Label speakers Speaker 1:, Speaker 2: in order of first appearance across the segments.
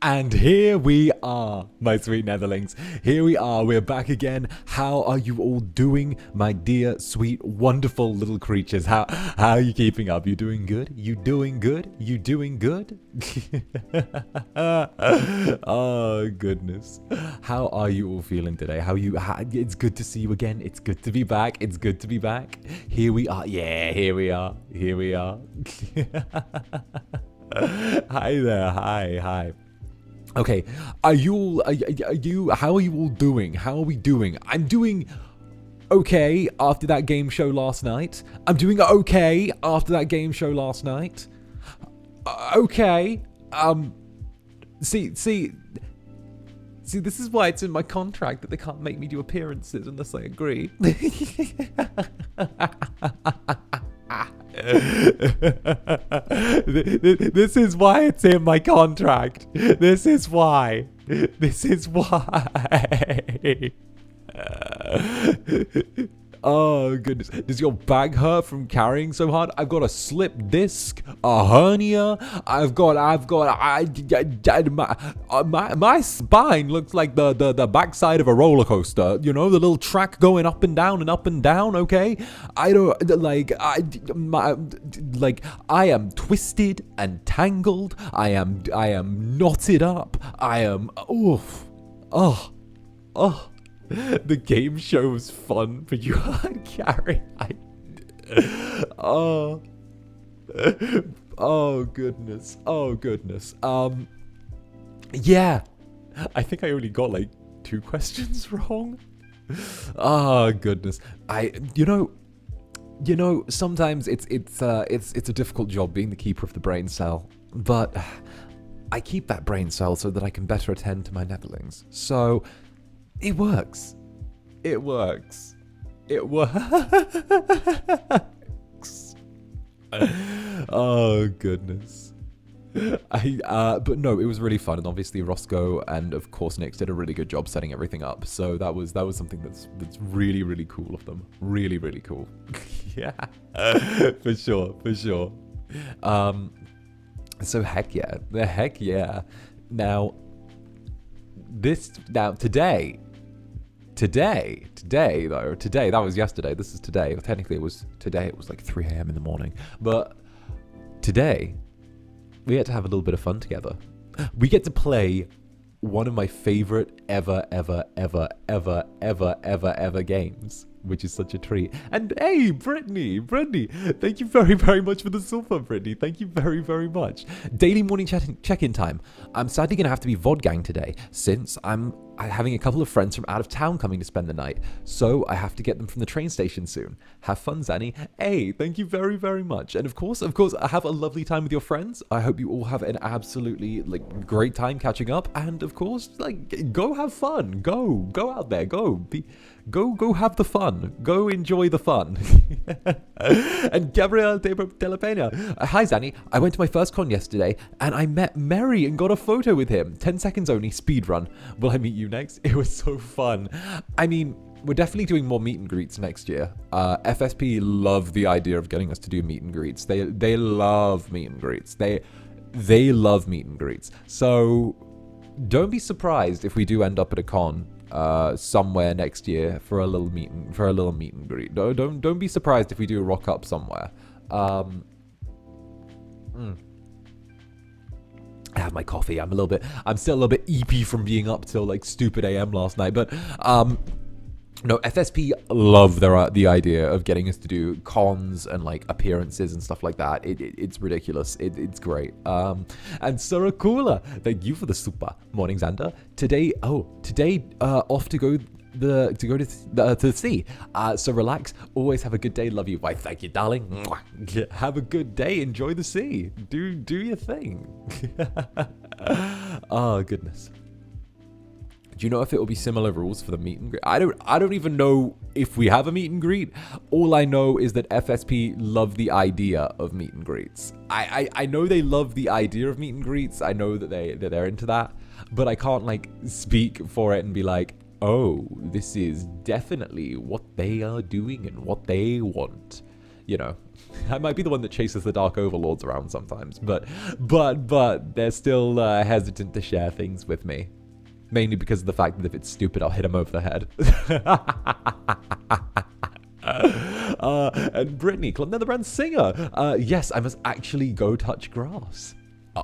Speaker 1: And here we are, my sweet Netherlings. Here we are. We're back again. How are you all doing, my dear, sweet, wonderful little creatures? How are you keeping up? You doing good? You doing good? You doing good? Oh, goodness. How are you all feeling today? It's good to see you again. It's good to be back. It's good to be back. Here we are. Yeah, here we are. Here we are. Hi there. Hi. Okay, how are you all doing? How are we doing? I'm doing okay after that game show last night. Okay. See, this is why it's in my contract that they can't make me do appearances unless I agree. This is why it's in my contract. This is why. Oh, goodness. Does your back hurt from carrying so hard? I've got a slipped disc, a hernia. My spine looks like the backside of a roller coaster. You know, the little track going up and down and up and down, okay? I am twisted and tangled. I am knotted up. The game show was fun, but you aren't carrying. Oh goodness. Yeah. I think I only got like 2 questions wrong. Oh goodness. You know, sometimes it's a difficult job being the keeper of the brain cell, but I keep that brain cell so that I can better attend to my netherlings. So it works. Oh goodness. But no, it was really fun, and obviously Roscoe and of course Nick did a really good job setting everything up. So that was something that's really, really cool of them. Really, really cool. Yeah. For sure. So heck yeah. Now today, that was yesterday, this is today. Technically it was today, it was like 3 a.m. in the morning. But today, we get to have a little bit of fun together. We get to play one of my favorite ever games, which is such a treat. And hey, Brittany, thank you very, very much for the silver, Brittany. Thank you very, very much. Daily morning check-in time. I'm sadly going to have to be VOD-gang today, since I'm having a couple of friends from out of town coming to spend the night, so I have to get them from the train station soon. Have fun, Zanny. Hey, thank you very, very much. And of course, have a lovely time with your friends. I hope you all have an absolutely great time catching up. And of course, go have fun. Go out there. Go have the fun. Go enjoy the fun. And Gabriel de la Peña. Hi, Zanny. I went to my first con yesterday, and I met Mary and got a photo with him. 10 seconds only, speed run. Will I meet you next? It was so fun. I mean, we're definitely doing more meet and greets next year. FSP love the idea of getting us to do meet and greets. They love meet and greets. They love meet and greets. So don't be surprised if we do end up at a con somewhere next year for a little meet and greet. Don't be surprised if we do rock up somewhere. I have my coffee. I'm still a little bit eepy from being up till stupid AM last night, but no, FSP love the idea of getting us to do cons and appearances and stuff like that. It's ridiculous. It's great. And 𝓱𝓸𝓼𝓽, thank you for the super morning, Zander. Today off to go to the sea. So relax. Always have a good day. Love you. Why, thank you, darling. Mwah. Have a good day. Enjoy the sea. Do your thing. Oh goodness. Do you know if it will be similar rules for the meet and greet? I don't even know if we have a meet and greet. All I know is that FSP love the idea of meet and greets. I know they love the idea of meet and greets. I know that they're into that, but I can't speak for it and be like, oh, this is definitely what they are doing and what they want. you know, I might be the one that chases the Dark Overlords around sometimes, but they're still hesitant to share things with me. Mainly because of the fact that if it's stupid, I'll hit them over the head. And Brittany, Club Netherbrand singer. Yes, I must actually go touch grass.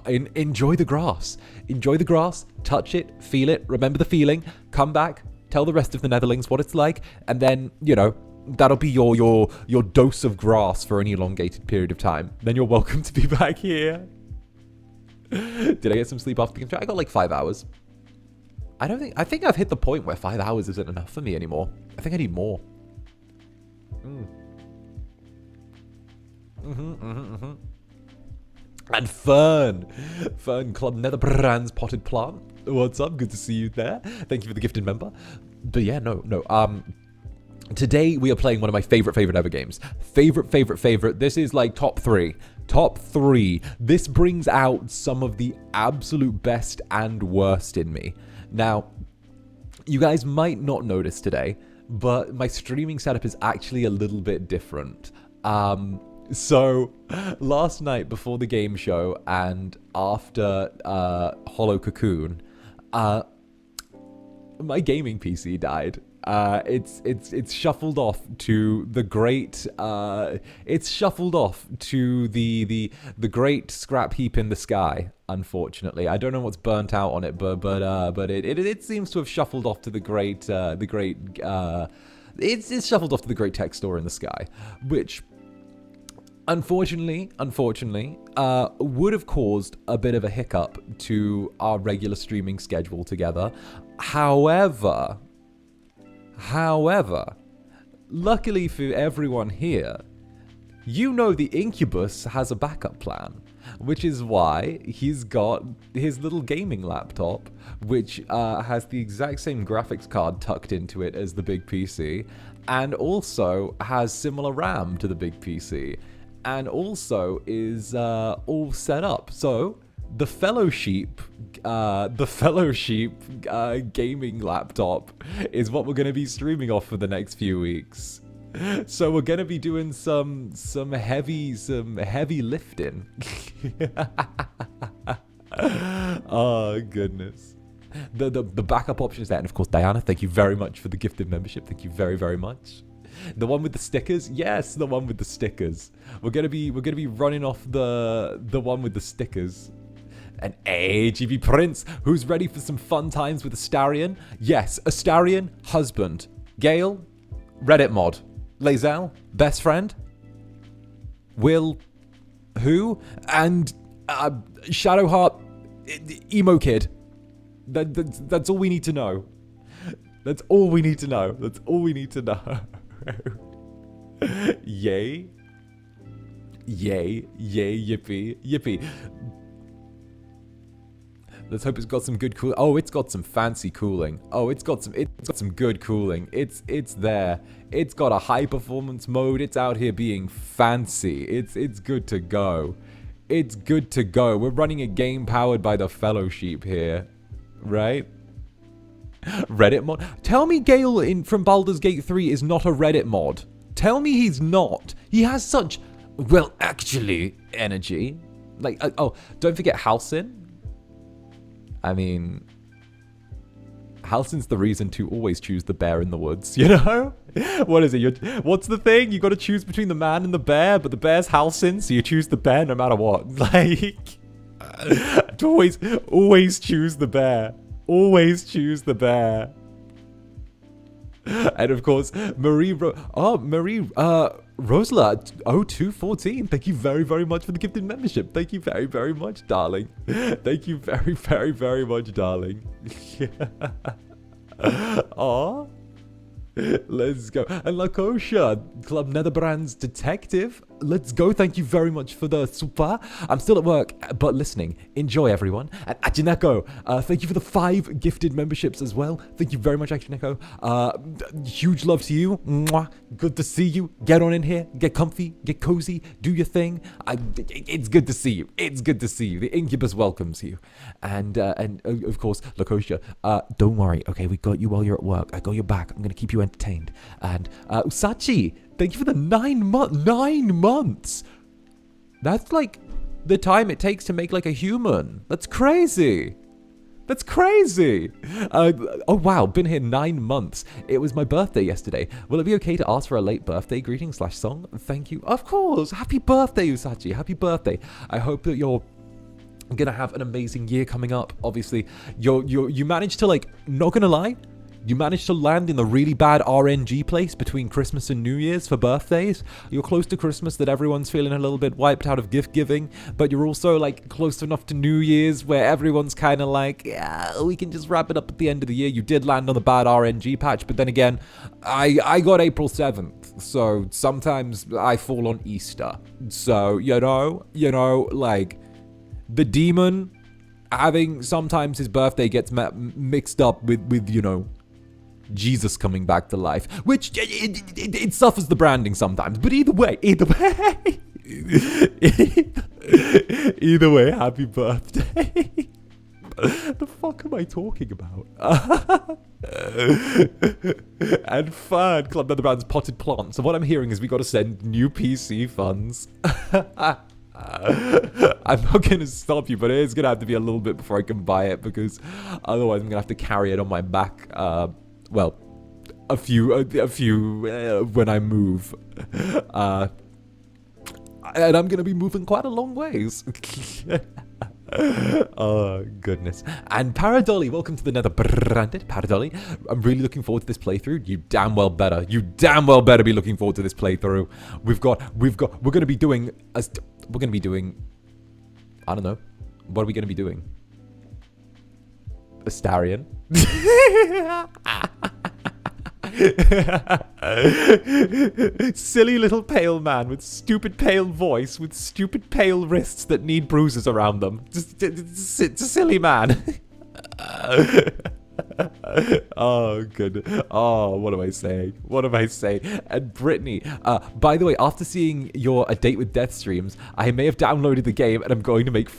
Speaker 1: Enjoy the grass. Enjoy the grass. Touch it. Feel it. Remember the feeling. Come back. Tell the rest of the Netherlings what it's like. And then, you know, that'll be your dose of grass for an elongated period of time. Then you're welcome to be back here. Did I get some sleep after the game? I got like 5 hours. I think I've hit the point where 5 hours isn't enough for me anymore. I think I need more. And Fern, Club Netherbrand's potted plant. What's up? Good to see you there. Thank you for the gifted member. But yeah, no. Today we are playing one of my favorite ever games. Favorite. This is like top three. This brings out some of the absolute best and worst in me. Now, you guys might not notice today, but my streaming setup is actually a little bit different. So, last night before the game show and after 𝔂𝓸𝓾𝓻, my gaming PC died. It's shuffled off to the great the great scrap heap in the sky. Unfortunately, I don't know what's burnt out on it, but it seems to have shuffled off to the great it's shuffled off to the great tech store in the sky, which unfortunately would have caused a bit of a hiccup to our regular streaming schedule together. However, luckily for everyone here, you know the Incubus has a backup plan, which is why he's got his little gaming laptop, which has the exact same graphics card tucked into it as the big PC, and also has similar RAM to the big PC, and also is all set up. So the Fellowship gaming laptop is what we're going to be streaming off for the next few weeks. So we're going to be doing some heavy lifting. Oh goodness. The backup option is there, and of course Diana, thank you very much for the gifted membership. Thank you very much. The one with the stickers? Yes, the one with the stickers. We're gonna be running off the one with the stickers. And AGB Prince, who's ready for some fun times with Astarion? Yes, Astarion, husband. Gale, Reddit mod. Lae'zel, best friend. Wyll, who? And Shadowheart, emo kid. That's all we need to know. That's all we need to know. Yay, yippee. Let's hope it's got some good cooling. Oh, it's got some fancy cooling. Oh, it's got some good cooling. It's there. It's got a high performance mode. It's out here being fancy. It's good to go. It's good to go. We're running a game powered by the Fellowship here, right? Reddit mod. Tell me Gale from Baldur's Gate 3 is not a Reddit mod. Tell me he's not. He has such, well, actually, energy. Like, oh, don't forget Halcyon. I mean, Halcyon's the reason to always choose the bear in the woods, you know? What is it? What's the thing? You got to choose between the man and the bear, but the bear's Halcyon, so you choose the bear no matter what. Like, always choose the bear. Always choose the bear. And of course, Marie Rosla 0214, thank you very much for the gifted membership. Thank you very much, darling. Thank you very much, darling. Aw. Let's go. And Lakosha, Club Netherbrand's detective. Let's go. Thank you very much for the super. I'm still at work, but listening. Enjoy, everyone. And Ajineko, thank you for the 5 gifted memberships as well. Thank you very much, Ajineko. Huge love to you. Mwah. Good to see you. Get on in here. Get comfy. Get cozy. Do your thing. It's good to see you. It's good to see you. The Incubus welcomes you. And of course, Lakosha, don't worry. Okay, we got you while you're at work. I got your back. I'm going to keep you entertained. And Usachi, Thank you for the 9 months. That's like the time it takes to make like a human. That's crazy. That's crazy. Oh, wow. Been here 9 months. It was my birthday yesterday. Will it be okay to ask for a late birthday greeting / song? Thank you. Of course. Happy birthday, Usachi. Happy birthday. I hope that you're gonna have an amazing year coming up. Obviously, you managed to, like, not gonna lie, you managed to land in the really bad RNG place between Christmas and New Year's for birthdays. You're close to Christmas that everyone's feeling a little bit wiped out of gift giving, but you're also like close enough to New Year's where everyone's kind of like, yeah, we can just wrap it up at the end of the year. You did land on the bad RNG patch, but then again, I got April 7th, so sometimes I fall on Easter. So, you know, like, the demon having sometimes his birthday gets mixed up with, you know, Jesus coming back to life, which it suffers the branding sometimes. But either way, either way, happy birthday. The fuck am I talking about? And third, Club Netherbrand's potted plant. So what I'm hearing is we got to send new PC funds. I'm not going to stop you, but it is going to have to be a little bit before I can buy it, because otherwise I'm going to have to carry it on my back. Well, a few when I move. And I'm going to be moving quite a long ways. Oh, goodness. And Paradolly, welcome to the Netherbrand. Paradolly, I'm really looking forward to this playthrough. You damn well better be looking forward to this playthrough. We're going to be doing, I don't know. What are we going to be doing? Astarion. Silly little pale man with stupid pale voice, with stupid pale wrists that need bruises around them. Just a silly man. Oh, good. Oh, what am I saying? And Brittany, by the way, after seeing your A Date with Death streams, I may have downloaded the game and I'm going to make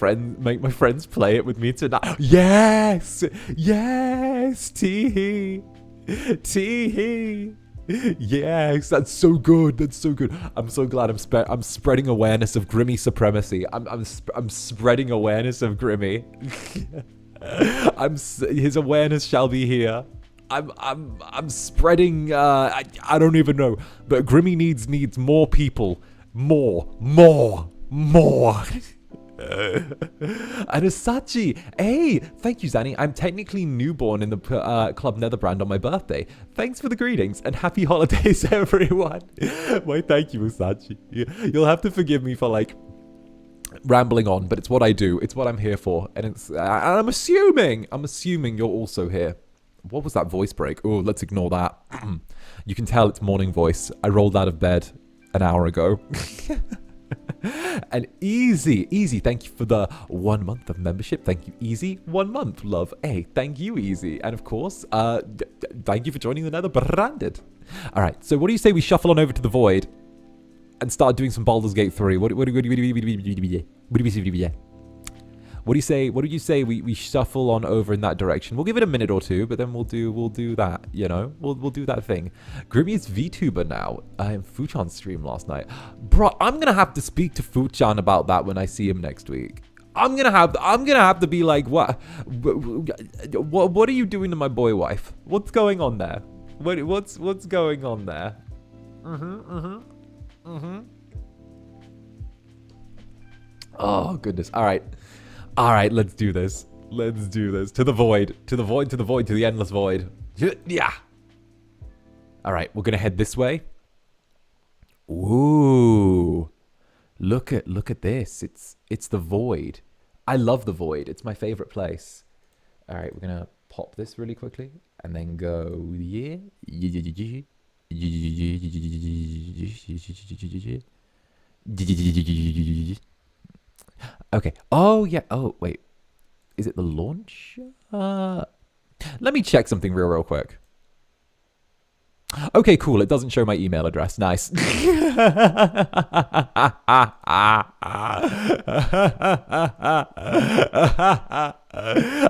Speaker 1: my friends play it with me tonight. Yes, tee-hee. Yes, that's so good. I'm so glad I'm spreading awareness of Grimmy supremacy. I'm spreading awareness of Grimmy. His awareness shall be here. I'm spreading. I don't even know, but Grimmy needs more people, more. And Asachi, hey, thank you, Zanny. I'm technically newborn in the Club Netherbrand on my birthday. Thanks for the greetings and happy holidays, everyone. Why, thank you, Asachi. You'll have to forgive me for like rambling on, but it's what I do. It's what I'm here for, and I'm assuming you're also here. What was that voice break? Oh, let's ignore that. You can tell it's morning voice. I rolled out of bed an hour ago. And Easy, thank you for the 1 month of membership. Thank you, Easy. 1 month, love. Hey, thank you, Easy. And of course, thank you for joining the Netherbranded. All right, so what do you say we shuffle on over to the Void and start doing some Baldur's Gate 3? What do you say we shuffle on over in that direction? We'll give it a minute or two, but then we'll do that, you know? We'll do that thing. Grimmy's VTuber now. In Fuchan's stream last night. Bro, I'm gonna have to speak to Fuchan about that when I see him next week. I'm gonna have to be like, what are you doing to my boy wife? What's going on there? What's going on there? Oh, goodness. All right, let's do this. To the void, to the endless void. Yeah. All right, we're going to head this way. Ooh. Look at this. It's the void. I love the void. It's my favorite place. All right, we're going to pop this really quickly and then go, yeah. Okay. Oh, yeah. Oh, wait. Is it the launch? Let me check something real quick. Okay, cool. It doesn't show my email address. Nice.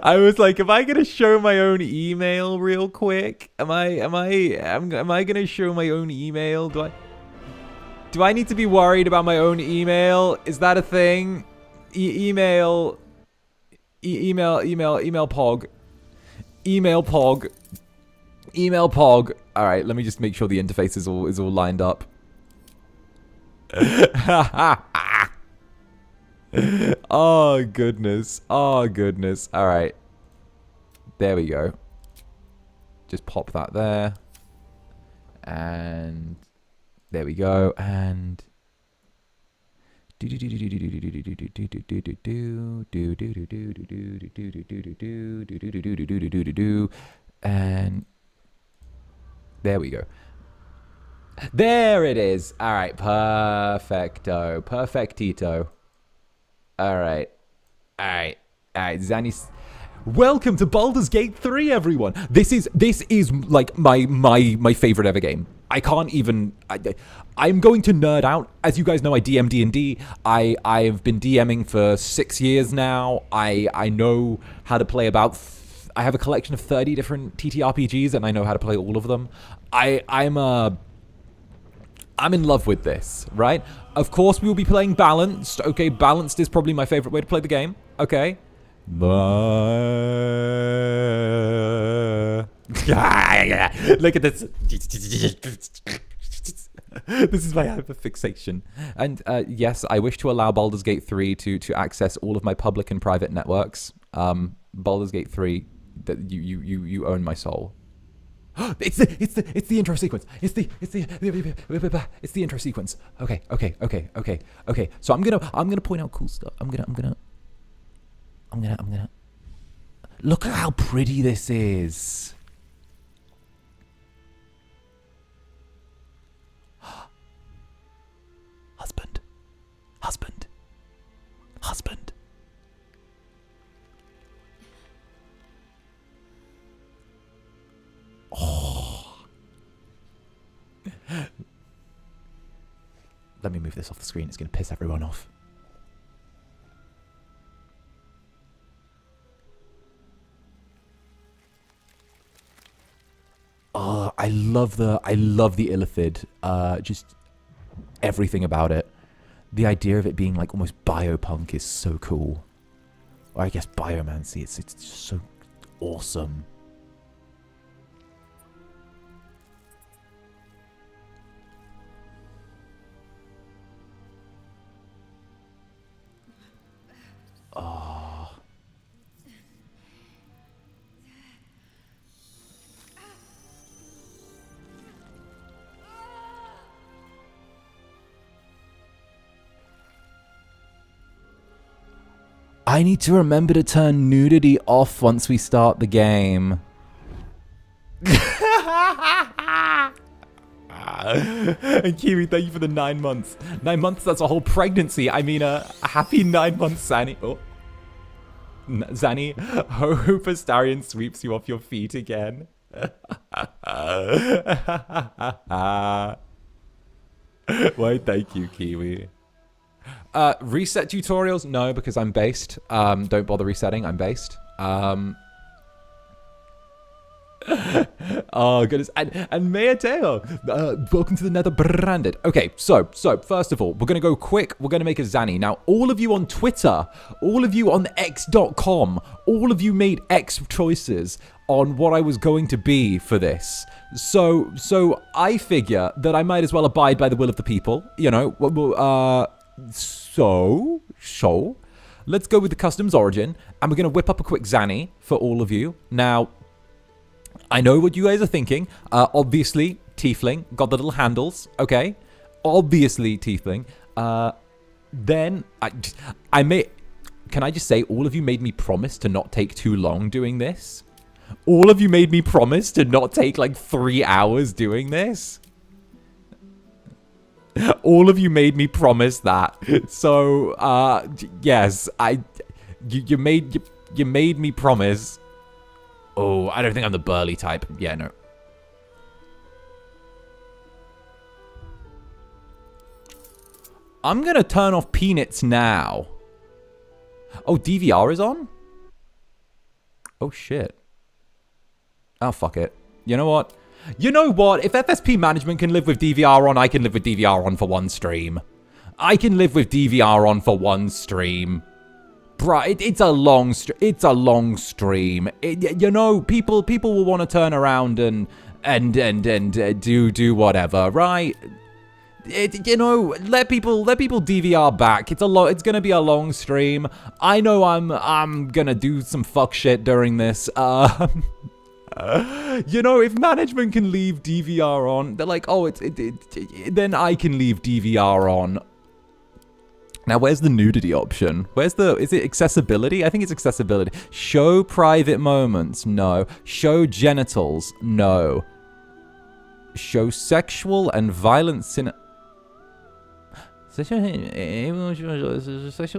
Speaker 1: I was like, am I gonna show my own email real quick? Am I gonna show my own email? Do I? Do I need to be worried about my own email? Is that a thing? Email pog. Email pog. All right, let me just make sure the interface is all lined up. Oh goodness. Oh goodness. All right. There we go. Just pop that there. And there we go. And and there we go. There it is. All right, perfecto, perfectito. All right, Zanny. Welcome to Baldur's Gate 3, everyone. This is like my favorite ever game. I can't even. I'm going to nerd out. As you guys know, I DM D&D. I've been DMing for 6 years now. I know how to play about. I have a collection of 30 different TTRPGs, and I know how to play all of them. I'm in love with this, right? Of course, we will be playing balanced. Okay, balanced is probably my favorite way to play the game. Okay. Look at this. This is my hyperfixation. And yes, I wish to allow Baldur's Gate 3 to access all of my public and private networks. Baldur's Gate 3, that you own my soul. It's the intro sequence. It's the intro sequence. Okay. So I'm gonna point out cool stuff. I'm gonna look at how pretty this is. Husband. Oh. Let me move this off the screen. It's going to piss everyone off. Oh, I love the illithid. Just everything about it. The idea of it being like almost biopunk is so cool. Or I guess biomancy. It's just so awesome. Oh. I need to remember to turn nudity off once we start the game. And Kiwi, thank you for the 9 months. 9 months, that's a whole pregnancy. I mean, a happy 9 months, Zanny. Oh. Zanny, hope Astarion sweeps you off your feet again. Why, thank you, Kiwi. Reset tutorials? No, because I'm based. Don't bother resetting. I'm based. Oh, goodness. And Matteo, welcome to the Netherbrand. Okay, so first of all, we're going to go quick. We're going to make a Zanny. Now, all of you on Twitter, all of you on X.com, all of you made X choices on what I was going to be for this. So I figure that I might as well abide by the will of the people. You know, So, let's go with the customs origin, and we're going to whip up a quick Zanny for all of you. Now, I know what you guys are thinking. Obviously, Tiefling, got the little handles, okay? Obviously, Tiefling. Then, can I just say, all of you made me promise to not take too long doing this? All of you made me promise to not take like 3 hours doing this? All of you made me promise that. So, yes, you made me promise. Oh, I don't think I'm the burly type. Yeah, no. I'm gonna turn off peanuts now. Oh, DVR is on? Oh, shit. Oh, fuck it. You know what? You know what? If FSP management can live with DVR on, I can live with DVR on for one stream. I can live with DVR on for one stream. Bruh, it's a long stream. You know, people will want to turn around and do whatever, right? You know, let people DVR back. It's gonna be a long stream. I know I'm gonna do some fuck shit during this. You know, if management can leave DVR on, they're like, oh, then I can leave DVR on. Now, where's the nudity option? Is it accessibility? I think it's accessibility. Show private moments? No. Show genitals? No. Show sexual and violent sexual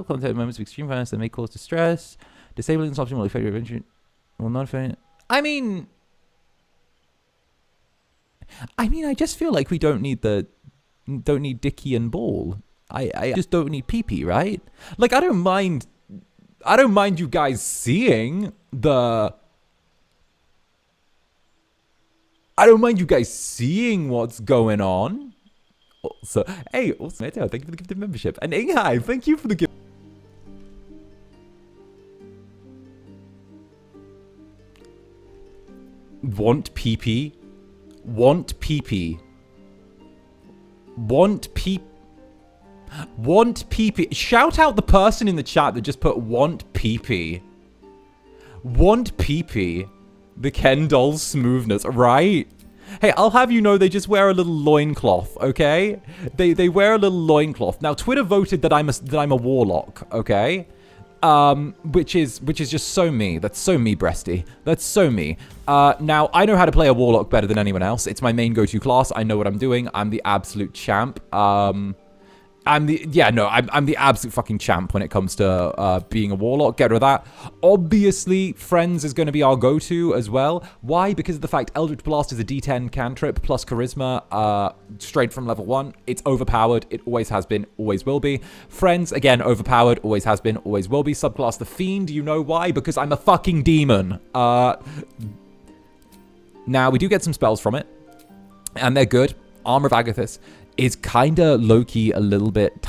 Speaker 1: content moments of extreme violence that may cause distress. Disabling this option will affect your interest. Will not affect. I mean, I just feel like we don't need dicky and ball. I just don't need pee-pee, right? Like, I don't mind you guys seeing what's going on. Also, hey, also, thank you for the gift of membership. And Inghai, thank you for the gift. Want pee-pee? Want pee-pee? Want pee-pee? Want pee-pee? Shout out the person in the chat that just put want pee-pee. Want pee-pee. The Ken doll's smoothness, right? Hey, I'll have you know they just wear a little loincloth, okay? They wear a little loincloth. Now, Twitter voted that I'm a warlock, okay? Which is just so me. That's so me, breasty. That's so me. Now, I know how to play a warlock better than anyone else. It's my main go-to class. I know what I'm doing. I'm the absolute champ. I'm the absolute fucking champ when it comes to being a warlock. Get rid of that. Obviously, Friends is going to be our go-to as well. Why? Because of the fact Eldritch Blast is a D10 cantrip plus charisma straight from level 1. It's overpowered. It always has been, always will be. Friends, again, overpowered. Always has been, always will be. Subclass the Fiend. You know why? Because I'm a fucking demon. Now, we do get some spells from it. And they're good. Armor of Agathis is kind of low-key a little bit,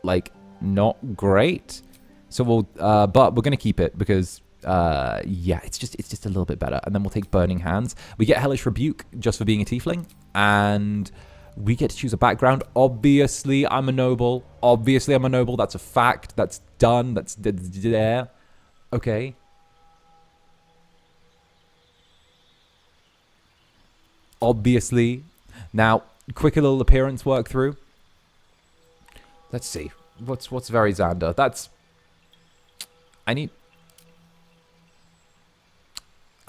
Speaker 1: like, not great. So we'll, but we're going to keep it because, yeah, it's just a little bit better. And then we'll take Burning Hands. We get Hellish Rebuke just for being a tiefling. And we get to choose a background. Obviously, I'm a noble. That's a fact. That's done. That's there. Okay. Obviously. Now, quicker little appearance work through. Let's see. What's very Zander? That's... I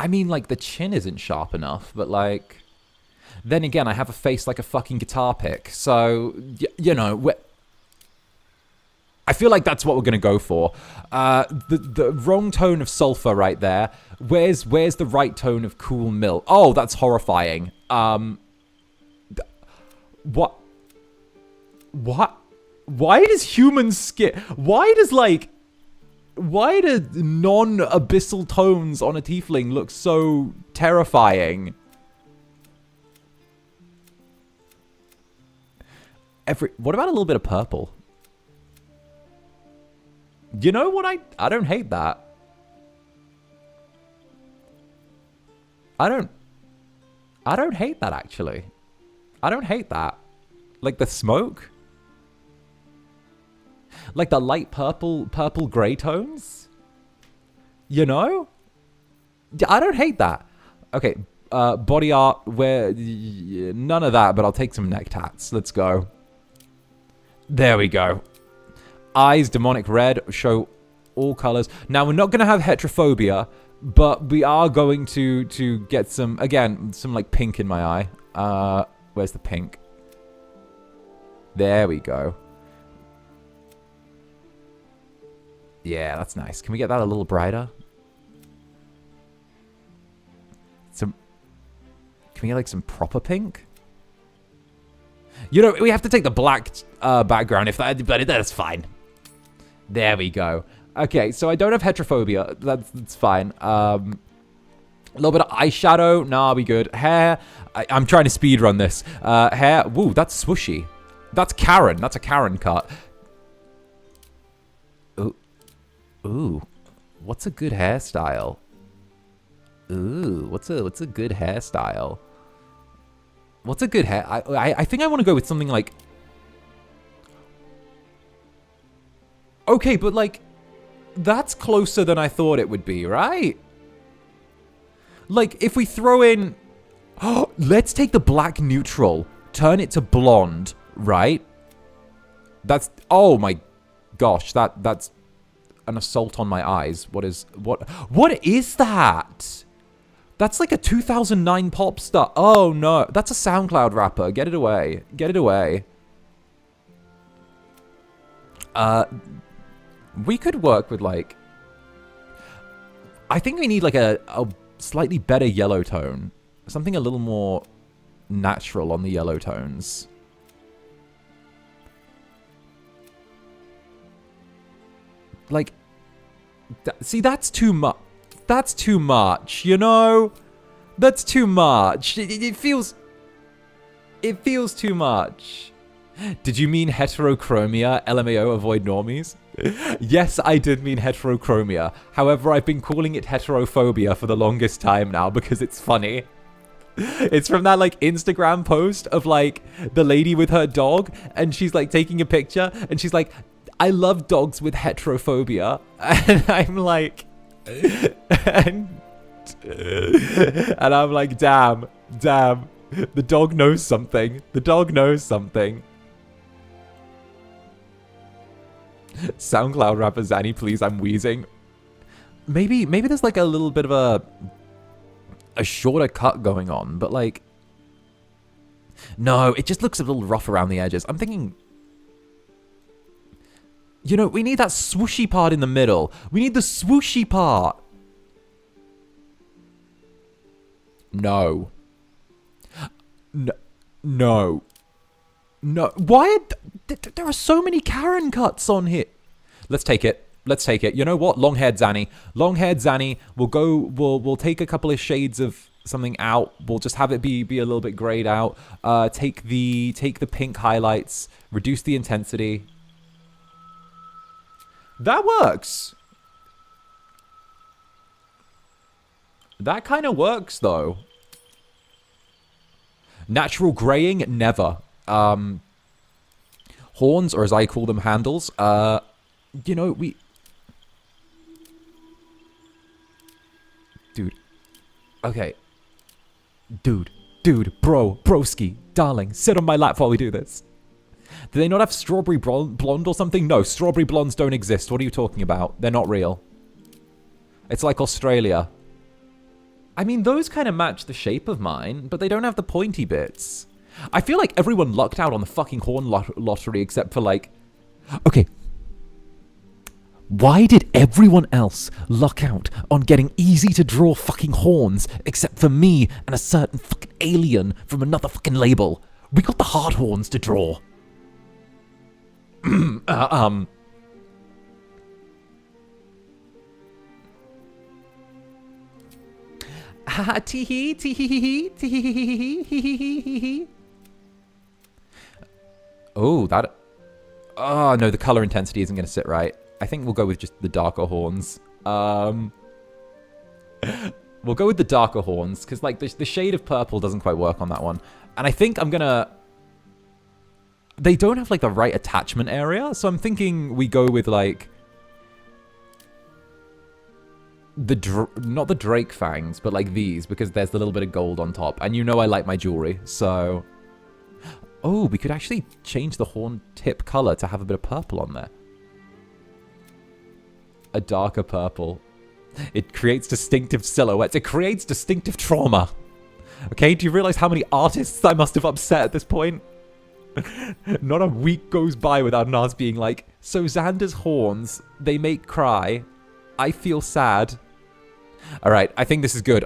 Speaker 1: mean, like, the chin isn't sharp enough, but, like... Then again, I have a face like a fucking guitar pick, so, you know... I feel like that's what we're going to go for. The wrong tone of sulfur right there. Where's the right tone of cool milk? Oh, that's horrifying. What? Why does human skin... Why do non-abyssal tones on a tiefling look so terrifying? What about a little bit of purple? You know what? I don't hate that. I don't hate that, actually. I don't hate that. Like the smoke? Like the light purple gray tones? You know? I don't hate that. Okay, body art, where... None of that, but I'll take some neck tats. Let's go. There we go. Eyes, demonic red, show all colors. Now, we're not going to have heterophobia, but we are going to get some, again, some like pink in my eye. Where's the pink? There we go. Yeah, that's nice. Can we get that a little brighter? Can we get like some proper pink? You know, we have to take the black background but that's fine. There we go. Okay, so I don't have heterophobia. That's fine. A little bit of eyeshadow. Nah, we good. Hair. I'm trying to speed run this. Hair. Woo, that's swooshy. That's Karen. That's a Karen cut. Ooh. Ooh. What's a good hairstyle? Ooh. What's a good hairstyle? What's a good hair? I think I want to go with something like... Okay, but like... That's closer than I thought it would be, right? Like, if we throw in... Oh, let's take the black neutral. Turn it to blonde, right? That's... Oh my gosh, that's an assault on my eyes. What is that? That's like a 2009 pop star. Oh no, that's a SoundCloud rapper. Get it away. Get it away. We could work with like... I think we need like a slightly better yellow tone. Something a little more natural on the yellow tones. Like, see, that's too much. That's too much, you know? That's too much. It feels too much. Did you mean heterochromia? LMAO, avoid normies? Yes, I did mean heterochromia. However, I've been calling it heterophobia for the longest time now because it's funny. It's from that, like, Instagram post of, like, the lady with her dog, and she's, like, taking a picture, and she's like, I love dogs with heterophobia. And I'm like... and I'm like, damn. The dog knows something. The dog knows something. SoundCloud rapper Zanny, please, I'm wheezing. Maybe there's like a little bit of a shorter cut going on, but like... No, it just looks a little rough around the edges. I'm thinking... You know, we need that swooshy part in the middle. We need the swooshy part. No. No. Why? There are so many Karen cuts on here. Let's take it. You know what? Long-haired Zanny. Long-haired Zanny. We'll take a couple of shades of something out. We'll just have it be a little bit grayed out. Take the pink highlights. Reduce the intensity. That works. That kind of works, though. Natural graying? Never. Horns, or as I call them, handles. You know, we... Dude. Okay. Dude, broski, darling, sit on my lap while we do this. Do they not have strawberry blonde or something? No, strawberry blondes don't exist. What are you talking about? They're not real. It's like Australia. I mean, those kind of match the shape of mine, but they don't have the pointy bits. I feel like everyone lucked out on the fucking horn lottery except for, like... Okay. Why did everyone else luck out on getting easy-to-draw fucking horns except for me and a certain fucking alien from another fucking label? We got the hard horns to draw. Tee-hee, tee-hee-hee-hee, tee-hee-hee-hee-hee-hee-hee-hee-hee. Oh, that... Oh, no, the color intensity isn't going to sit right. I think we'll go with just the darker horns. We'll go with the darker horns, because, like, the shade of purple doesn't quite work on that one. And I think I'm going to... They don't have, like, the right attachment area, so I'm thinking we go with, like... Not the Drake fangs, but, like, these, because there's a little bit of gold on top. And you know I like my jewelry, so... Oh, we could actually change the horn tip color to have a bit of purple on there. A darker purple. It creates distinctive silhouettes. It creates distinctive trauma. Okay, do you realize how many artists I must have upset at this point? Not a week goes by without Nas being like, so Xander's horns, they make cry. I feel sad. Alright, I think this is good.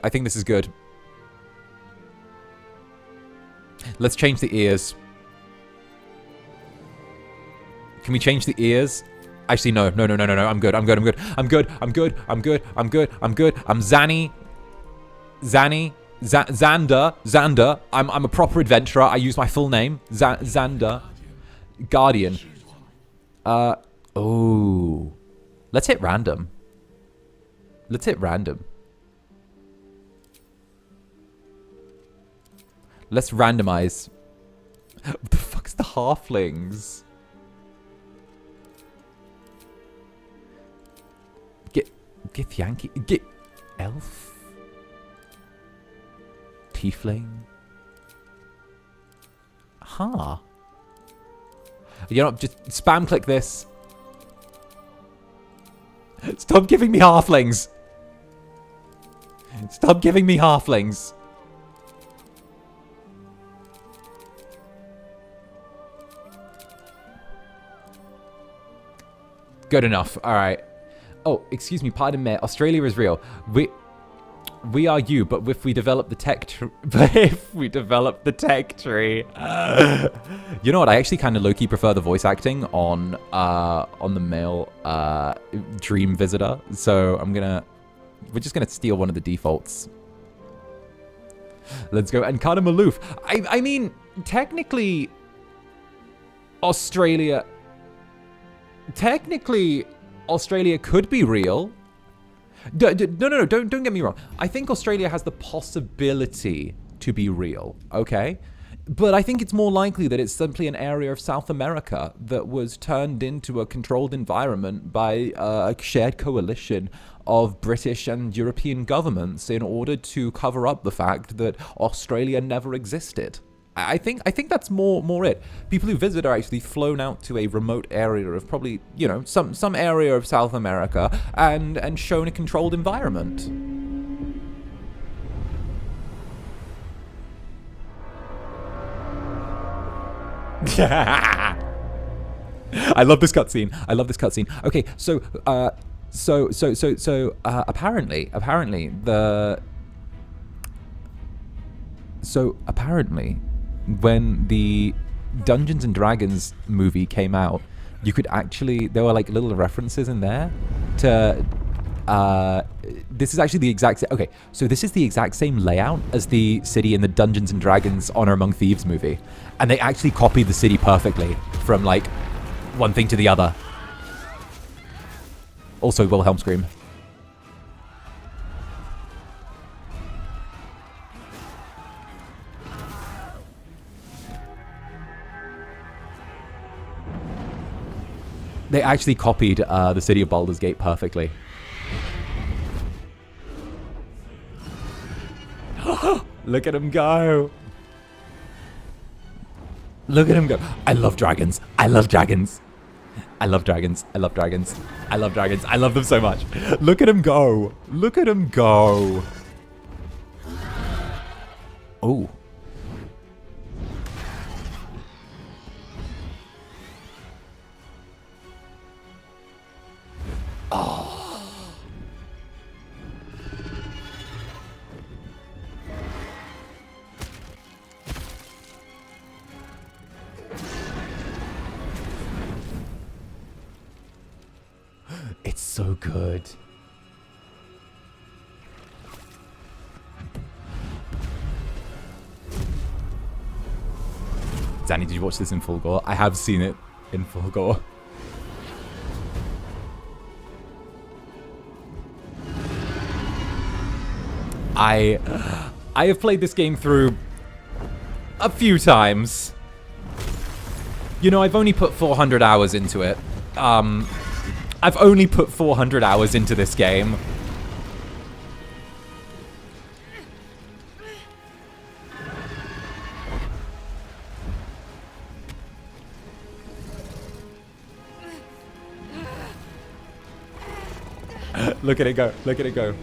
Speaker 1: Let's change the ears. Can we change the ears? Actually, no. I'm good. I'm Zanny. Zander. I'm a proper adventurer. I use my full name. Zander. Guardian. Oh. Let's hit random. Let's hit random. Let's randomize. What the fuck's the halflings? Get elf. Tiefling. Huh. You know, just spam click this. Stop giving me halflings. Stop giving me halflings. Good enough. All right. Oh, excuse me. Pardon me. Australia is real. We are you, but if we develop the tech tree... You know what? I actually kind of low-key prefer the voice acting on the male dream visitor. So we're just gonna steal one of the defaults. Let's go. And Kana Maloof. I mean, technically, Australia could be real. No, don't get me wrong. I think Australia has the possibility to be real, okay? But I think it's more likely that it's simply an area of South America that was turned into a controlled environment by a shared coalition of British and European governments in order to cover up the fact that Australia never existed. I think that's more it. People who visit are actually flown out to a remote area of probably, you know, some area of South America and shown a controlled environment. I love this cutscene. Okay, so apparently when the Dungeons and Dragons movie came out, you could actually, there were like little references in there to, this is actually the exact, okay, so this is the exact same layout as the city in the Dungeons and Dragons Honor Among Thieves movie. And they actually copied the city perfectly from like one thing to the other. Also, Wilhelm Scream. They actually copied the city of Baldur's Gate perfectly. Look at him go. Look at him go. I love dragons. I love dragons. I love dragons. I love dragons. I love dragons. I love them so much. Look at him go. Look at him go. Oh. Oh. It's so good. Danny, did you watch this in full gore? I have seen it in full gore. I have played this game through a few times. You know, I've only put 400 hours into it. I've only put 400 hours into this game. Look at it go. Look at it go.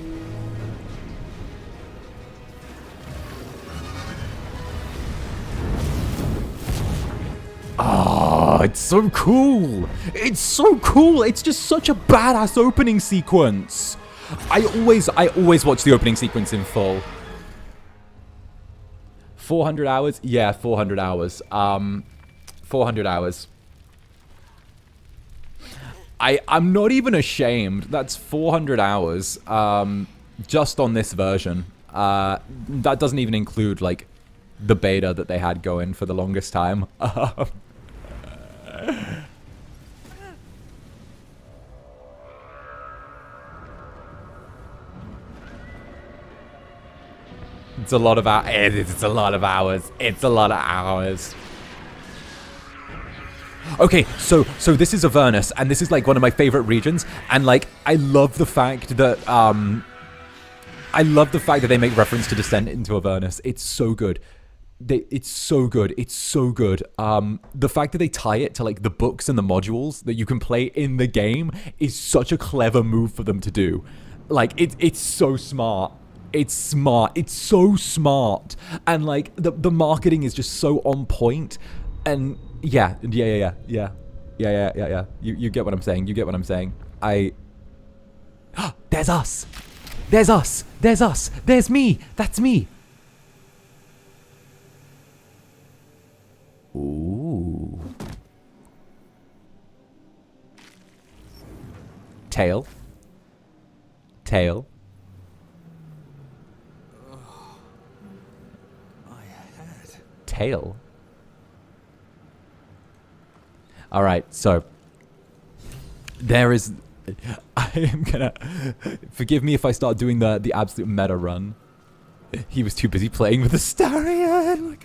Speaker 1: Oh, it's so cool. It's so cool. It's just such a badass opening sequence. I always watch the opening sequence in full. 400 hours? Yeah, 400 hours. 400 hours. I'm not even ashamed. That's 400 hours just on this version. That doesn't even include, like, the beta that they had going for the longest time. It's a lot of hours. It's a lot of hours. It's a lot of hours. Okay, so this is Avernus, and this is like one of my favorite regions, and like I love the fact that they make reference to Descent into Avernus. It's so good. It's so good. It's so good. The fact that they tie it to like the books and the modules that you can play in the game is such a clever move for them to do. Like it's so smart. It's smart. It's so smart. And like the marketing is just so on point. And yeah. You get what I'm saying. You get what I'm saying. There's us. There's us. There's us. There's me. That's me. Ooh. Tail. Tail. Tail. All right, so there is. I am gonna forgive me if I start doing the absolute meta run. He was too busy playing with Astarion.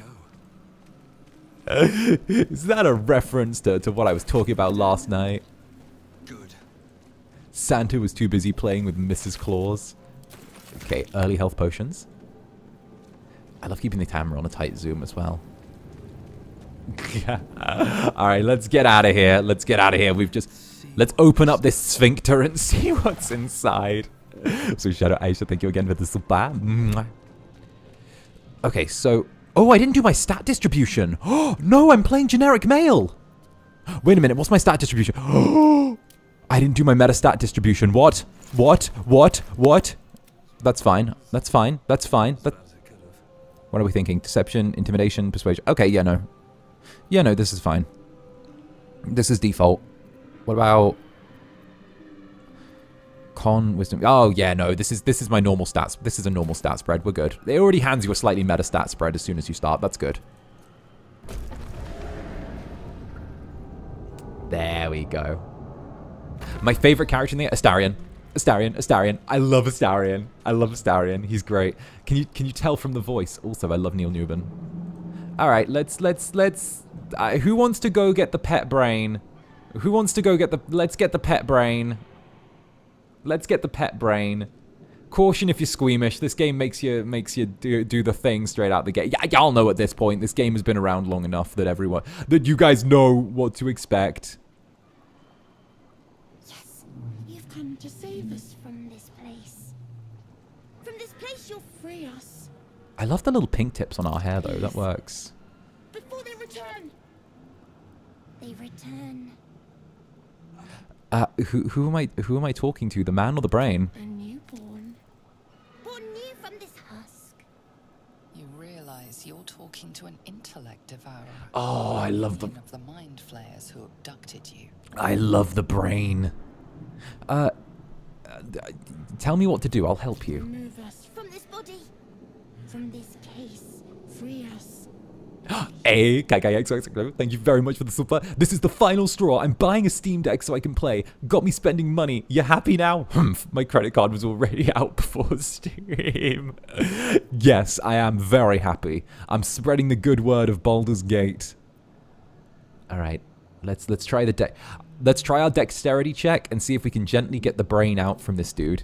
Speaker 1: Is that a reference to what I was talking about last night? Good. Santa was too busy playing with Mrs. Claus. Okay, early health potions. I love keeping the camera on a tight zoom as well. Alright, let's get out of here. Let's get out of here. Let's open up this sphincter and see what's inside. So Shadow Aisha, thank you again for the super. Okay, so... Oh, I didn't do my stat distribution. Oh, no, I'm playing generic male. Wait a minute, what's my stat distribution? Oh, I didn't do my meta stat distribution. What? That's fine. That's fine. That's fine. What are we thinking? Deception, intimidation, persuasion. Okay, yeah, no. Yeah, no, this is fine. This is default. What about... Con, wisdom. Oh, yeah, no, this is my normal stats. This is a normal stat spread. We're good. It already hands you a slightly meta stat spread as soon as you start. That's good. There we go. My favorite character in there, Astarion. Astarion. I love Astarion. He's great. Can you tell from the voice? Also, I love Neil Newbin. All right, let's. Who wants to go get the pet brain? Who wants to go get the? Let's get the pet brain. Let's get the pet brain. Caution if you're squeamish. This game makes you do the thing straight out the gate. Yeah, y'all know at this point. This game has been around long enough that you guys know what to expect.
Speaker 2: Yes, you've come to save us from this place. From this place, you'll free us.
Speaker 1: I love the little pink tips on our hair, though. That works.
Speaker 2: Before they return. They return.
Speaker 1: Who am I talking to? The man or the brain?
Speaker 2: A newborn. Born new from this husk.
Speaker 3: You realize you're talking to an intellect devourer.
Speaker 1: Oh, I love the...
Speaker 3: of the mind flayers who abducted you.
Speaker 1: I love the brain. Tell me what to do. I'll help you.
Speaker 2: Remove us from this body. From this case. Free us.
Speaker 1: Hey, Kagha, thank you very much for the super. This is the final straw. I'm buying a Steam Deck so I can play. Got me spending money. You happy now? My credit card was already out before stream. Yes, I am very happy. I'm spreading the good word of Baldur's Gate. All right, let's try the deck. Let's try our dexterity check and see if we can gently get the brain out from this dude.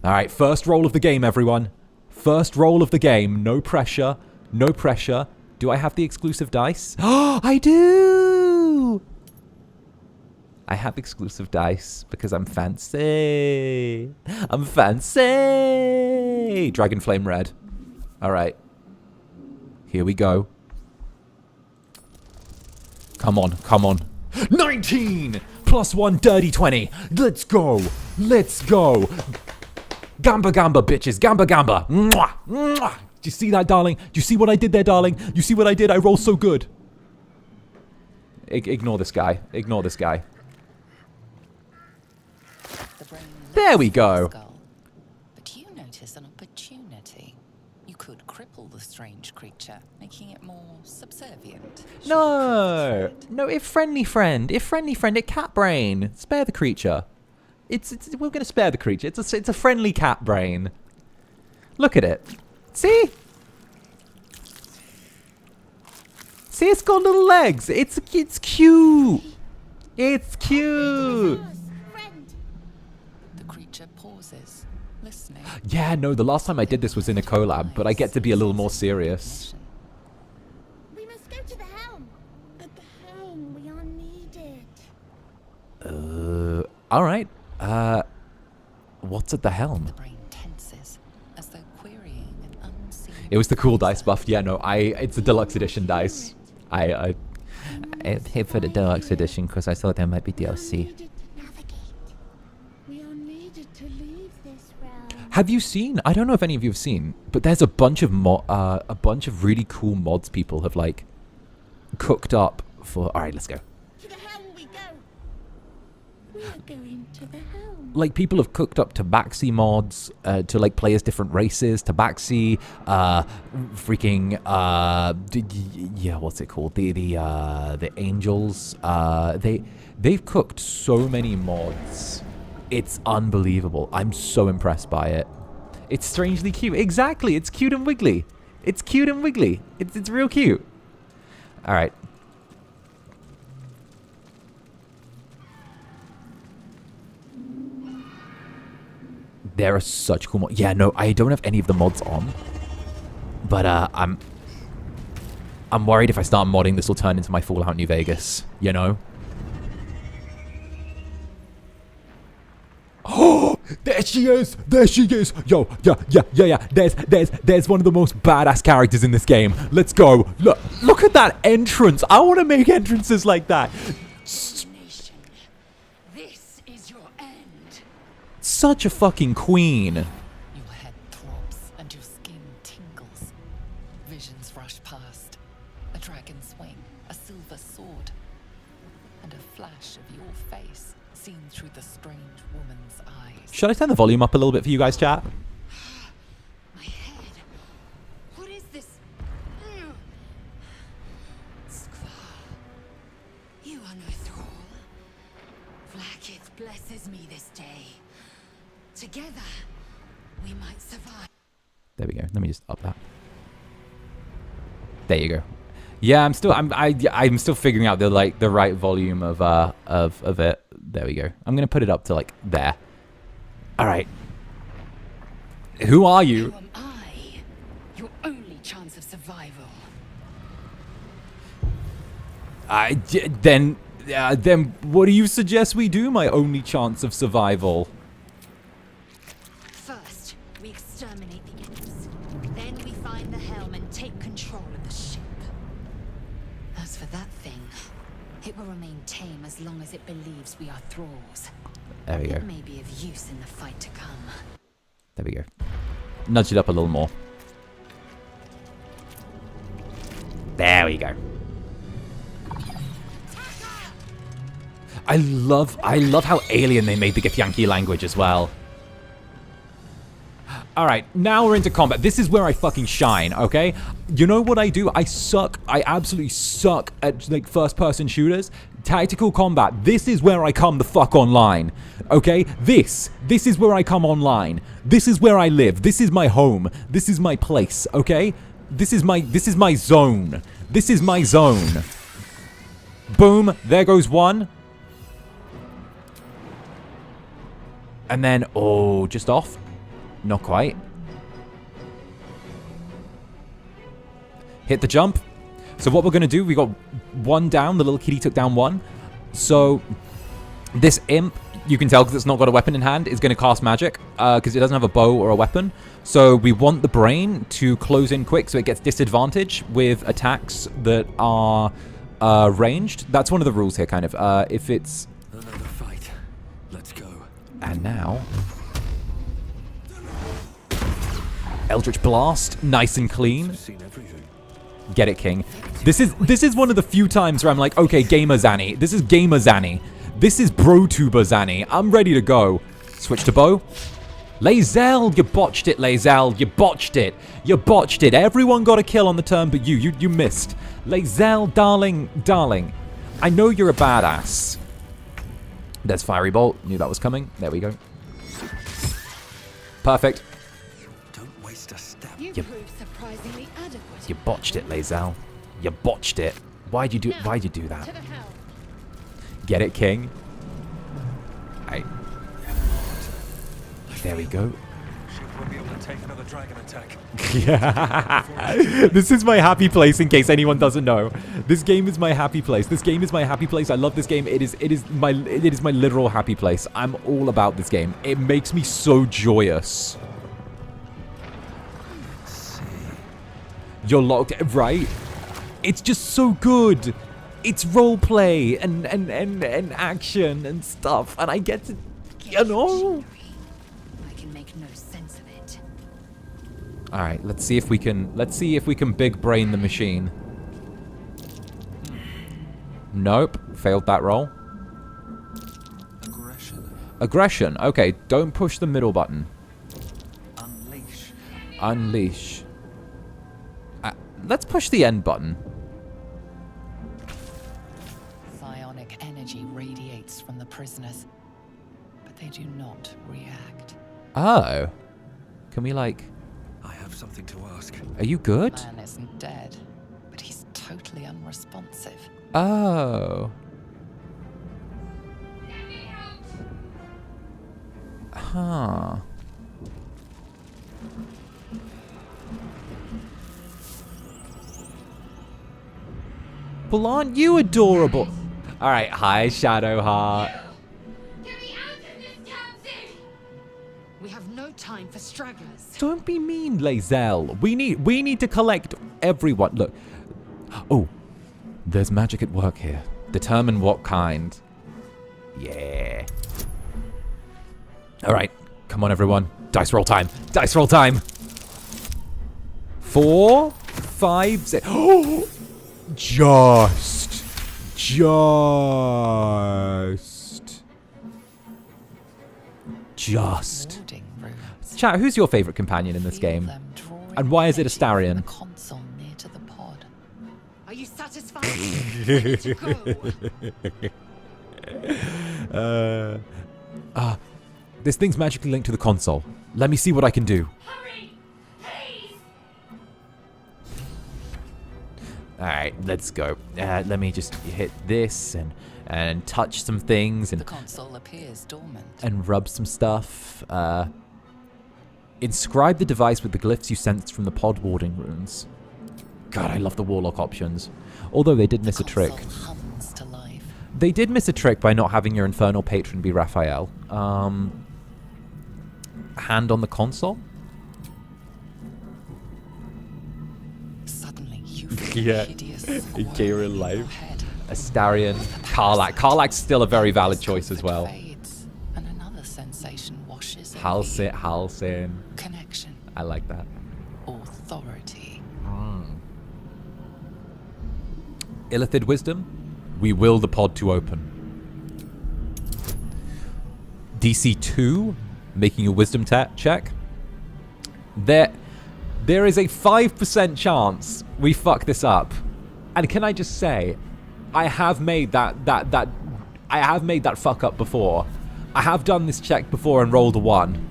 Speaker 1: All right, first roll of the game, everyone. First roll of the game. No pressure. No pressure. Do I have the exclusive dice? Oh, I do! I have exclusive dice because I'm fancy. I'm fancy! Dragon Flame Red. All right. Here we go. Come on, come on. 19! Plus 1 dirty 20. Let's go. Let's go. Gamba gamba, bitches. Gamba gamba. Mwah, mwah. Do you see that, darling? Do you see what I did there, darling? You see what I did? I roll so good. Ignore this guy. Ignore this guy.
Speaker 3: The brain
Speaker 1: there we go.
Speaker 3: Skull, but you notice an opportunity. the strange creature, making it more subservient.
Speaker 1: No, no, if friendly friend, it cat brain. Spare the creature. We're gonna spare the creature. It's a friendly cat brain. Look at it. See? See, it's got little legs. It's cute. It's cute.
Speaker 3: The creature pauses, listening.
Speaker 1: Yeah, no, the last time I did this was in a collab, but I get to be a little more serious.
Speaker 2: We must go to the helm. At the helm, we are needed.
Speaker 1: All right. What's at the helm?
Speaker 3: The brain tenses, as though querying an unseen.
Speaker 1: It was the cool dice buff. Yeah, no, it's a deluxe edition dice. I paid for the deluxe edition because I thought there might be DLC.
Speaker 2: We are needed to leave this realm.
Speaker 1: Have you seen? I don't know if any of you have seen, but there's a bunch of really cool mods people have like cooked up for. All right, let's go.
Speaker 2: To the helm we go. We are going to the helm.
Speaker 1: Like people have cooked up tabaxi mods to like play as different races. Tabaxi, yeah, what's it called? The angels. They've cooked so many mods. It's unbelievable. I'm so impressed by it. It's strangely cute. Exactly. It's cute and wiggly. It's cute and wiggly. It's real cute. All right. There are such cool mods. Yeah, no, I don't have any of the mods on. But I'm worried if I start modding, this will turn into my Fallout New Vegas, you know? Oh, there she is! There she is! Yo, yeah. There's one of the most badass characters in this game. Let's go. Look at that entrance. I want to make entrances like that. Such a fucking queen.
Speaker 3: Your head throbs and your skin tingles. Visions rush past. A dragon's wing, a silver sword, and a flash of your face seen through the strange woman's eyes.
Speaker 1: Should I turn the volume up a little bit for you guys, chat?
Speaker 2: My head. What is this? You are no thrall. 𝓱𝓸𝓼𝓽 blesses me this day. Together, we might survive.
Speaker 1: There we go. Let me just up that. There you go. Yeah, I'm still figuring out the right volume of it. There we go. I'm gonna put it up to like there. All right. Who are you?
Speaker 2: Who am I? Your only chance of survival.
Speaker 1: Then what do you suggest we do? My only chance of survival.
Speaker 2: First, we exterminate the imps. Then we find the helm and take control of the ship. As for that thing, it will remain tame as long as it believes we are thralls.
Speaker 1: There we go.
Speaker 2: It may be of use in the fight to come.
Speaker 1: There we go. Nudge it up a little more. There we go. I love how alien they made the 𝔂𝓸𝓾𝓻 language as well. Alright, now we're into combat. This is where I fucking shine, okay? You know what I do? I absolutely suck at like first-person shooters. Tactical combat. This is where I come the fuck online. Okay? This is where I come online. This is where I live. This is my home. This is my place, okay? This is my zone. This is my zone. Boom, there goes one. And then, oh, just off. Not quite. Hit the jump. So what we're going to do, we got one down. The little kitty took down one. So this imp, you can tell because it's not got a weapon in hand, is going to cast magic because it doesn't have a bow or a weapon. So we want the brain to close in quick so it gets disadvantage with attacks that are ranged. That's one of the rules here, kind of. If it's...
Speaker 4: Another fight. Let's go.
Speaker 1: And now... Eldritch Blast, nice and clean.
Speaker 4: Seen everything.
Speaker 1: Get it, King. This is one of the few times where I'm like, okay, Gamer Zanny. This is Gamer Zanny. This is Vtuber Zanny. I'm ready to go. Switch to bow. Lae'zel, you botched it, Lae'zel. You botched it. You botched it. Everyone got a kill on the turn but you. You missed. Lae'zel, darling. I know you're a badass. There's Fiery Bolt. Knew that was coming. There we go. Perfect.
Speaker 4: Don't waste a step.
Speaker 2: You proved surprisingly adequate.
Speaker 1: You botched it, Lae'zel. You botched it. Why'd you do that?
Speaker 2: To the hell.
Speaker 1: Get it, King? Right. There we go.
Speaker 4: Ship won't be able to take another dragon attack.
Speaker 1: Yeah. This is my happy place in case anyone doesn't know. This game is my happy place. This game is my happy place. I love this game. It is my literal happy place. I'm all about this game. It makes me so joyous. You're locked, right? It's just so good. It's roleplay and action and stuff, and I get to, you know.
Speaker 2: I can make no sense of it.
Speaker 1: All right, let's see if we can big brain the machine. Nope, failed that roll. Aggression. Okay, don't push the middle button. Unleash. Let's push the end button.
Speaker 3: Psionic energy radiates from the prisoners, but they do not react.
Speaker 1: Oh. Can we, like...
Speaker 4: I have something to ask.
Speaker 1: Are you good?
Speaker 3: The man isn't dead, but he's totally unresponsive.
Speaker 1: Oh. Huh. Well, aren't you adorable? All right, hi, Shadowheart.
Speaker 2: Get me out of this damn thing! We have no time for stragglers.
Speaker 1: Don't be mean, Lae'zel. We need to collect everyone. Look. Oh, there's magic at work here. Determine what kind. Yeah. All right, come on, everyone. Dice roll time. Dice roll time. 4, 5, 6. Oh. Just.
Speaker 3: Warding runes.
Speaker 1: Chat, who's your favorite companion in this
Speaker 3: Feel
Speaker 1: game?
Speaker 3: them drawing
Speaker 1: And why is it
Speaker 3: energy from
Speaker 1: Astarion?
Speaker 3: the console near to the pod.
Speaker 2: Are you satisfied? Ready to go?
Speaker 1: This thing's magically linked to the console. Let me see what I can do.
Speaker 2: Hurry! Please!
Speaker 1: Alright, let's go. Let me just hit this and touch some things
Speaker 3: The
Speaker 1: and
Speaker 3: console appears dormant.
Speaker 1: rub some stuff. Inscribe the device with the glyphs you sensed from the pod warding runes. God, I love the warlock options. Although they did miss a trick.
Speaker 3: Console hums to life.
Speaker 1: They did miss a trick by not having your infernal patron be Raphael. Hand on the console?
Speaker 3: Suddenly you feel
Speaker 1: Yeah.
Speaker 3: hideous
Speaker 1: In
Speaker 3: swirling
Speaker 1: real
Speaker 3: in your
Speaker 1: life.
Speaker 3: head.
Speaker 1: Astarion, Karlach. Karlach's still a very valid choice as well.
Speaker 3: Fades, and another sensation washes over
Speaker 1: Halsin.
Speaker 3: you. Connection,
Speaker 1: I like that.
Speaker 3: authority.
Speaker 1: Illithid wisdom. We will the pod to open. DC 2, making a wisdom check. There is a 5% chance we fuck this up. And can I just say, I have made that fuck up before. I have done this check before and rolled a 1.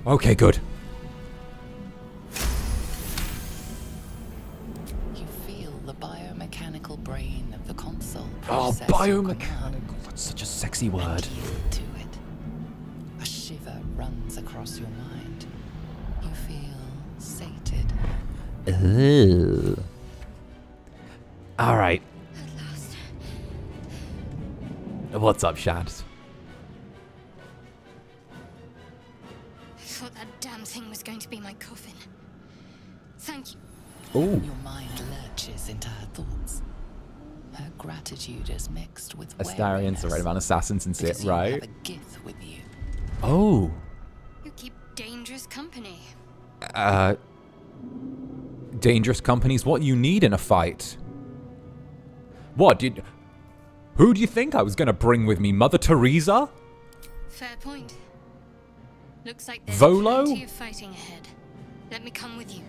Speaker 1: Okay, good.
Speaker 3: You feel the biomechanical brain of the console
Speaker 1: Oh,
Speaker 3: process your
Speaker 1: biomechanical.
Speaker 3: command
Speaker 1: That's such a sexy
Speaker 3: and
Speaker 1: word.
Speaker 3: yield to it. A shiver runs across your mind. You feel sated.
Speaker 1: Ugh. All right.
Speaker 2: At last.
Speaker 1: What's up, Shad?
Speaker 2: I thought that damn thing was going to be my coffin. Thank you.
Speaker 1: Ooh.
Speaker 3: Your mind lurches into her thoughts. Her gratitude is mixed with
Speaker 1: Astarion's the right
Speaker 3: wariness,
Speaker 1: amount of assassins in
Speaker 3: because
Speaker 1: it,
Speaker 3: you
Speaker 1: right?
Speaker 3: have a gith with you.
Speaker 1: Oh.
Speaker 2: You keep dangerous company.
Speaker 1: Dangerous company's what you need in a fight. What did... Who do you think I was gonna bring with me? Mother Teresa?
Speaker 2: Fair point. Looks like there's
Speaker 1: Volo?
Speaker 2: plenty of fighting ahead. Let me come with you.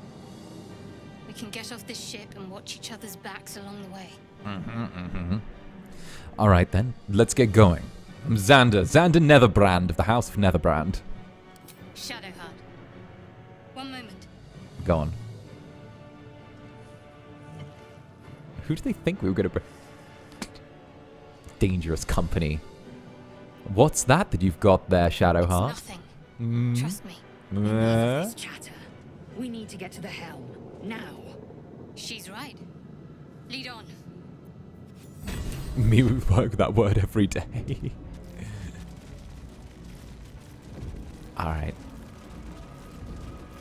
Speaker 2: We can get off this ship and watch each other's backs along the way.
Speaker 1: All right, then. Let's get going. I'm Zander. Zander Netherbrand of the House of Netherbrand.
Speaker 2: Shadowheart. One moment.
Speaker 1: Go on. Who do they think we were going to bring? Dangerous company. What's that you've got there, Shadowheart?
Speaker 2: It's nothing. Trust me.
Speaker 1: Uh,
Speaker 2: This chatter. We need to get to the helm. Now. She's right. Lead on.
Speaker 1: Me would work that word every day. Alright.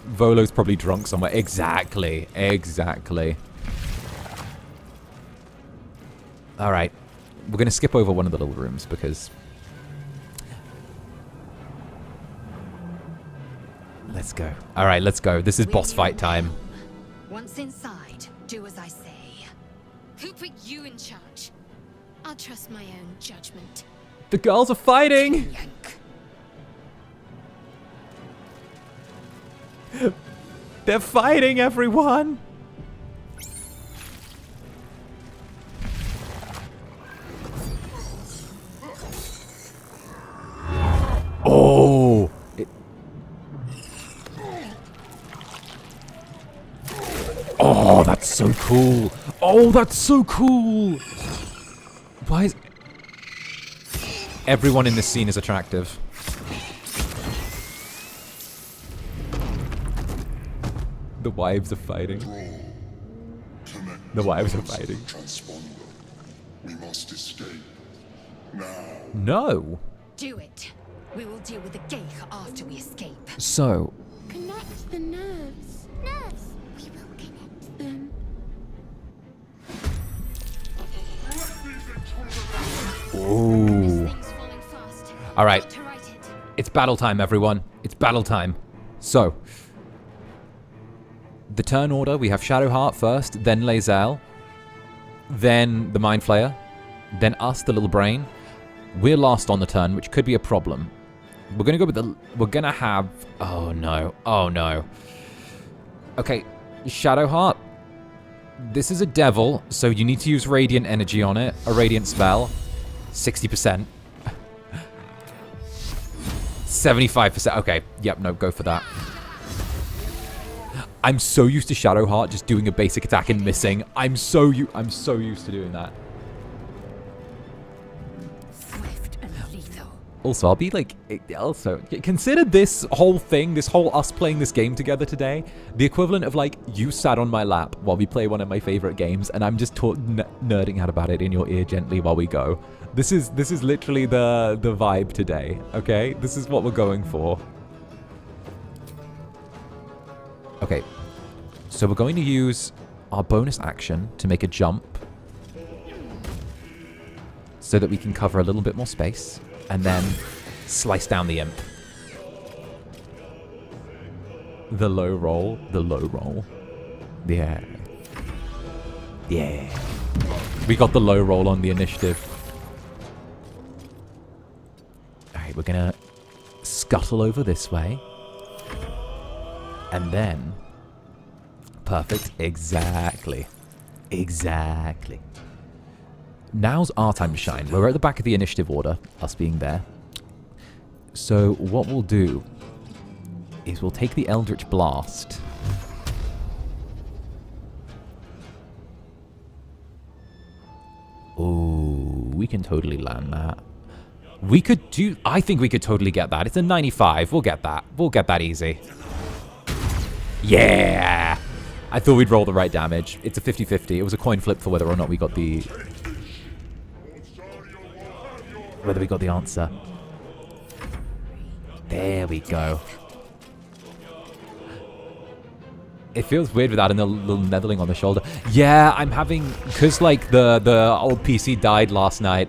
Speaker 1: Volo's probably drunk somewhere. Exactly. Exactly. Alright. We're going to skip over one of the little rooms because... Let's go. Alright, let's go. This is boss fight time.
Speaker 2: Once inside, do as I say. Who put you in charge? I'll trust my own judgment.
Speaker 1: The girls are fighting!
Speaker 2: Yank.
Speaker 1: They're fighting, everyone! Oh! Oh, that's so cool! Oh, that's so cool! Why is... Everyone in this scene is attractive. The wives are fighting. The wives are fighting.
Speaker 5: We must escape. Now.
Speaker 1: No!
Speaker 2: Do it. We will deal with the Kagha after we escape.
Speaker 1: So...
Speaker 6: Connect the nerves. Nerves. We will connect them.
Speaker 1: Ooh.
Speaker 2: This thing's falling fast.
Speaker 1: Alright.
Speaker 2: Got to right it.
Speaker 1: It's battle time, everyone. It's battle time. So... The turn order, we have Shadowheart first, then 𝓂𝓼, then the Mind Flayer, then us, the little brain. We're last on the turn, which could be a problem. We're going to go with the... We're going to have... Oh, no. Oh, no. Okay, Shadowheart. This is a devil, so you need to use radiant energy on it. A radiant spell. 60%. 75%. Okay, yep, no, go for that. I'm so used to Shadowheart just doing a basic attack and missing. I'm so used to doing that.
Speaker 2: Swift and lethal.
Speaker 1: Also, I'll be like, also, consider this whole thing, this whole us playing this game together today, the equivalent of like, you sat on my lap while we play one of my favorite games, and I'm just nerding out about it in your ear gently while we go. This is literally the vibe today, okay? This is what we're going for. Okay, so we're going to use our bonus action to make a jump so that we can cover a little bit more space and then slice down the imp. The low roll, the low roll. Yeah. Yeah. We got the low roll on the initiative. Alright, we're gonna scuttle over this way. And then... Perfect. Exactly. Exactly. Now's our time to shine. We're at the back of the initiative order, us being there. So what we'll do is we'll take the Eldritch Blast. Ooh, we can totally land that. We could do... I think we could totally get that. It's a 95. We'll get that. We'll get that easy. Yeah! I thought we'd roll the right damage. It's a 50-50. It was a coin flip for whether or not we got the... Whether we got the answer. There we go. It feels weird without a little nettling on the shoulder. Yeah, I'm having... Because, like, the old PC died last night,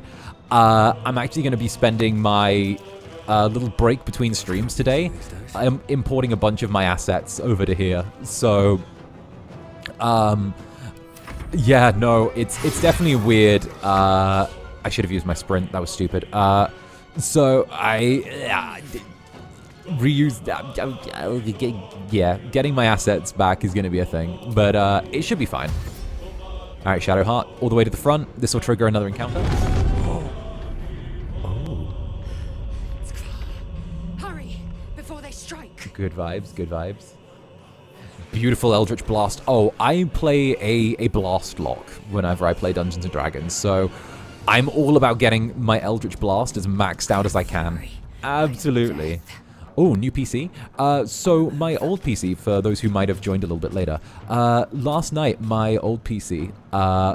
Speaker 1: I'm actually going to be spending my little break between streams today. I'm importing a bunch of my assets over to here. So, yeah, no, it's definitely weird. I should have used my sprint. That was stupid. So I reuse. Yeah, getting my assets back is going to be a thing, but it should be fine. All right, Shadowheart, all the way to the front. This will trigger another encounter.
Speaker 2: Hurry before they strike.
Speaker 1: Good vibes, good vibes. Beautiful Eldritch Blast. Oh, I play a blast lock whenever I play Dungeons & Dragons, so I'm all about getting my Eldritch Blast as maxed out as I can. Absolutely. Oh, new PC. So my old PC, for those who might have joined a little bit later, last night my old PC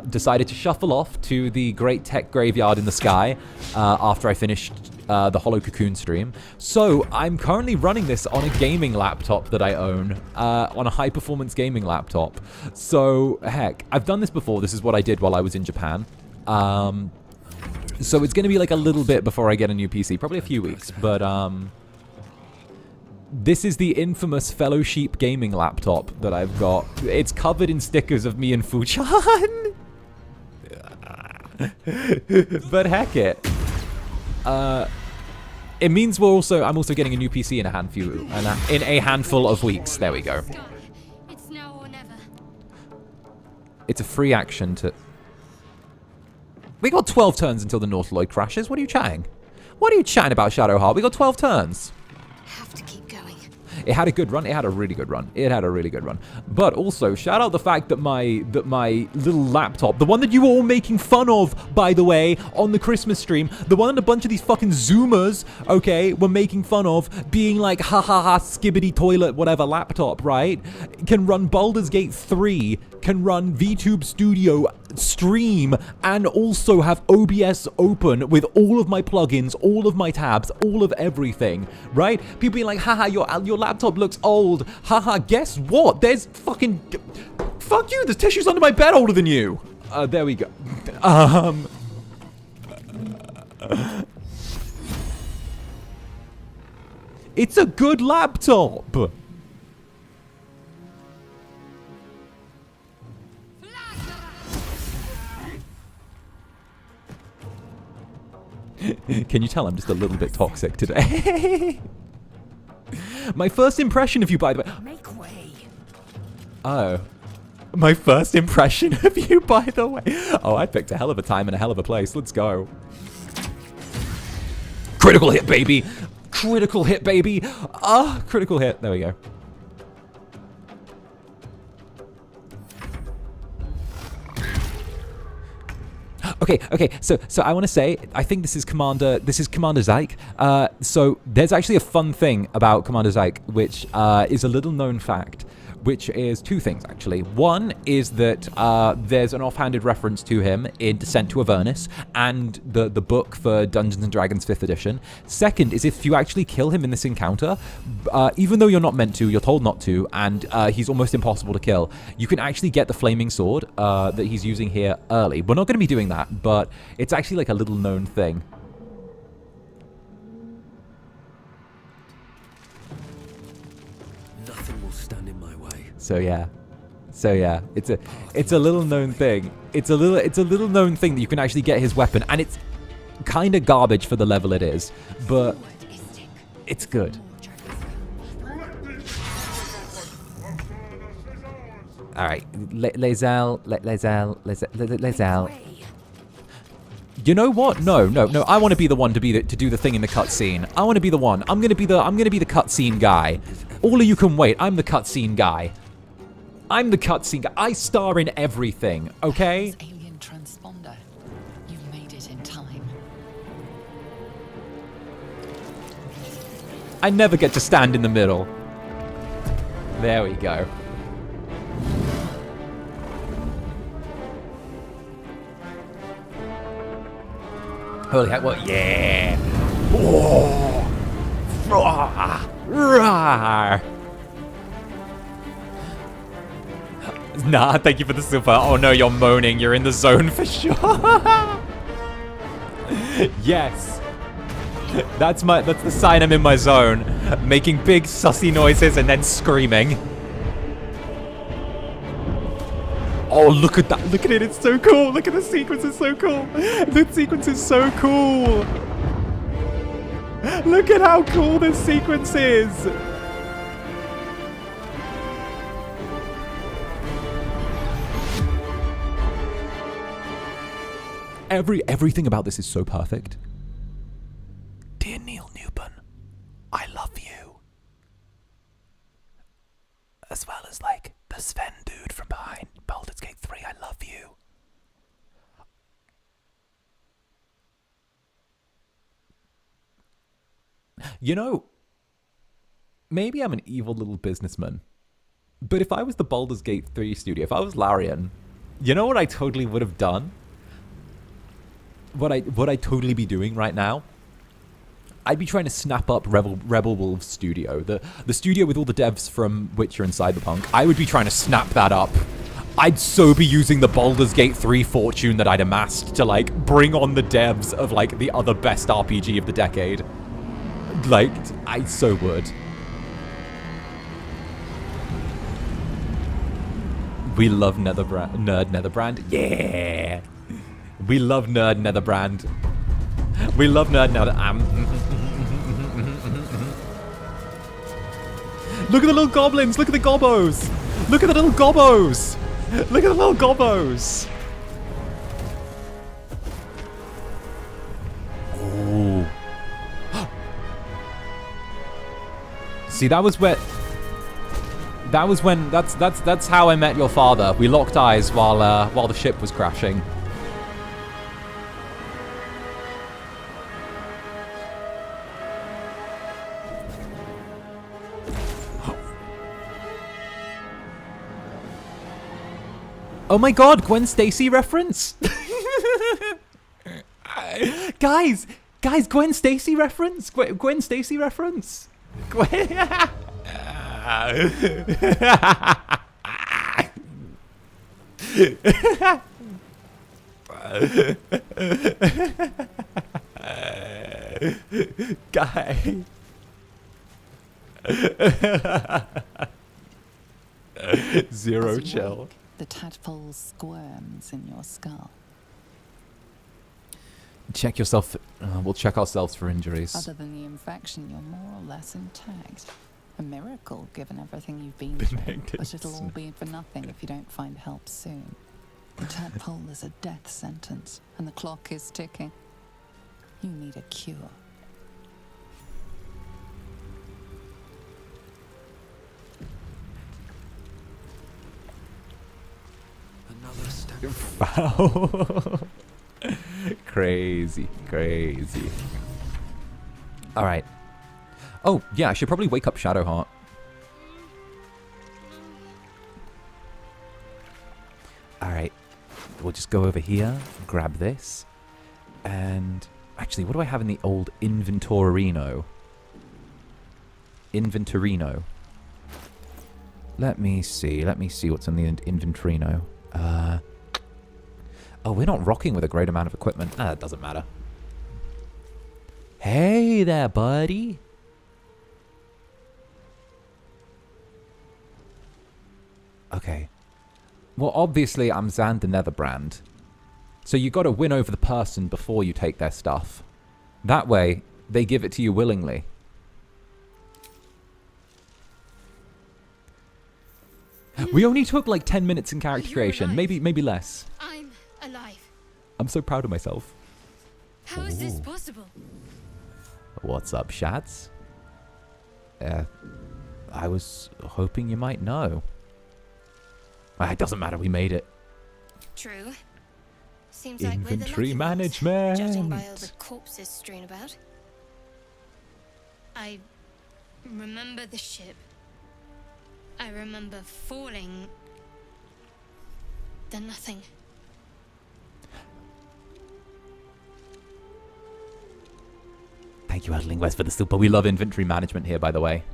Speaker 1: decided to shuffle off to the great tech graveyard in the sky after I finished the 𝓂𝓸𝓾𝓻 stream. So I'm currently running this on a gaming laptop that I own, on a high-performance gaming laptop. So, heck, I've done this before. This is what I did while I was in Japan. So it's going to be like a little bit before I get a new PC, probably a few weeks, but this is the infamous Fellowship gaming laptop that I've got. It's covered in stickers of me and Fu-chan. But heck it. It means I'm also getting a new PC in a handful of weeks. There we go.
Speaker 6: It's now or never.
Speaker 1: It's a free action to... We got 12 turns until the Nautiloid crashes. What are you chatting? What are you chatting about, Shadowheart? We got 12 turns.
Speaker 2: Have to keep going.
Speaker 1: It had a good run. It had a really good run. It had a really good run. But also, shout out the fact that my little laptop, the one that you were all making fun of, by the way, on the Christmas stream, the one that a bunch of these fucking Zoomers, okay, were making fun of, being like, ha ha ha, skibbity toilet, whatever laptop, right? Can run Baldur's Gate 3, can run VTube Studio stream, and also have OBS open with all of my plugins, all of my tabs, all of everything, right? People being like, haha, your laptop looks old. Haha, guess what? There's fucking... Fuck you, there's tissues under my bed older than you. There we go. It's a good laptop. Can you tell I'm just a little bit toxic today? My first impression of you, by the way.
Speaker 2: Make way.
Speaker 1: Oh. My first impression of you, by the way. Oh, I picked a hell of a time and a hell of a place. Let's go. Critical hit, baby. Critical hit, baby. Critical hit. There we go. Okay, so I want to say, I think this is Commander Zhalk. So there's actually a fun thing about Commander Zhalk, which is a little known fact, which is two things, actually. One is that there's an offhanded reference to him in Descent to Avernus and the book for Dungeons & Dragons 5th edition. Second is if you actually kill him in this encounter, even though you're not meant to, you're told not to, and he's almost impossible to kill, you can actually get the flaming sword that he's using here early. We're not going to be doing that, but it's actually like a little known thing.
Speaker 4: Nothing will stand in my way.
Speaker 1: So yeah, it's a little known thing. It's a little known thing that you can actually get his weapon, and it's kind of garbage for the level it is, but it's good. All right, 𝓂𝓸𝓼𝓽. You know what? No. I want to be the one to do the thing in the cutscene. I want to be the one. I'm gonna be the cutscene guy. All of you can wait. I'm the cutscene guy. I'm the cutscene guy. I star in everything. Okay.
Speaker 3: Alien transponder. You've made it in time.
Speaker 1: I never get to stand in the middle. There we go. Holy heck, what? Yeah! Oh. Nah, thank you for the super. Oh no, you're moaning. You're in the zone for sure. Yes. That's the sign I'm in my zone. Making big sussy noises and then screaming. Oh, look at that. Look at it. It's so cool. Look at the sequence. It's so cool. The sequence is so cool. Look at how cool this sequence is. Everything about this is so perfect. Dear Neil Newburn, I love you. As well as like the Sven dude from behind Baldur's Gate 3, I love you. You know, maybe I'm an evil little businessman, but if I was the Baldur's Gate 3 studio, if I was Larian, you know what I totally would have done? What I'd totally be doing right now? I'd be trying to snap up Rebel Wolves Studio, the studio with all the devs from Witcher and Cyberpunk. I would be trying to snap that up. I'd so be using the Baldur's Gate 3 fortune that I'd amassed to like bring on the devs of like the other best RPG of the decade. Like, I so would. We love Netherbrand. Yeah. We love Netherbrand. We love Look at the little goblins. Look at the gobbos. Look at the little gobbos. Look at the little gobbos. Oh. See, that's how I met your father. We locked eyes while the ship was crashing. Oh my god, Gwen Stacy reference? Guys, Gwen Stacy reference? Gwen Stacy reference? Gwen. Guy. Zero chill.
Speaker 3: Walk, the tadpole squirms in your skull.
Speaker 1: Check yourself. We'll check ourselves for injuries.
Speaker 3: Other than the infection, you're more or less intact. A miracle, given everything you've been through. But it'll all be for nothing if you don't find help soon. The tadpole is a death sentence, and the clock is ticking. You need a cure.
Speaker 4: Another step.
Speaker 1: Foul. Crazy. Alright. Oh, yeah, I should probably wake up Shadowheart. Alright. We'll just go over here, grab this. And actually, what do I have in the old inventorino? Let me see what's in the inventorino. Oh, we're not rocking with a great amount of equipment. That doesn't matter. Hey there, buddy. Okay. Well, obviously, I'm Zander Netherbrand. So you got to win over the person before you take their stuff. That way, they give it to you willingly. We only took like 10 minutes in character creation, maybe less.
Speaker 6: I'm alive.
Speaker 1: I'm so proud of myself.
Speaker 6: How is this possible?
Speaker 1: What's up, Shads? I was hoping you might know. It doesn't matter, we made it.
Speaker 6: True. Seems like we're the
Speaker 1: Inventory
Speaker 6: lucky ones,
Speaker 1: management.
Speaker 6: judging by all the corpses strewn about. I remember the ship. I remember falling. Then nothing.
Speaker 1: Thank you, Adling West, for the super. We love inventory management here, by the way.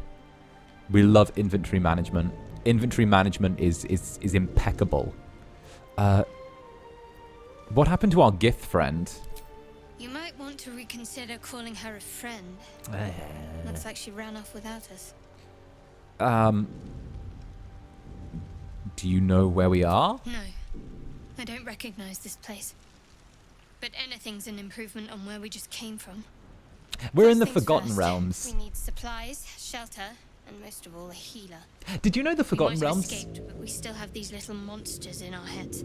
Speaker 1: We love inventory management. Inventory management is impeccable. What happened to our gift friend?
Speaker 6: You might want to reconsider calling her a friend. Looks like she ran off without us.
Speaker 1: Do you know where we are?
Speaker 6: No, I don't recognize this place. But anything's an improvement on where we just came from.
Speaker 1: We're in
Speaker 6: First
Speaker 1: the
Speaker 6: things
Speaker 1: Forgotten
Speaker 6: first,
Speaker 1: Realms.
Speaker 6: We need supplies, shelter, and most of all, a healer.
Speaker 1: Did you know the Forgotten
Speaker 6: We might have
Speaker 1: Realms?
Speaker 6: escaped, but we still have these little monsters in our heads.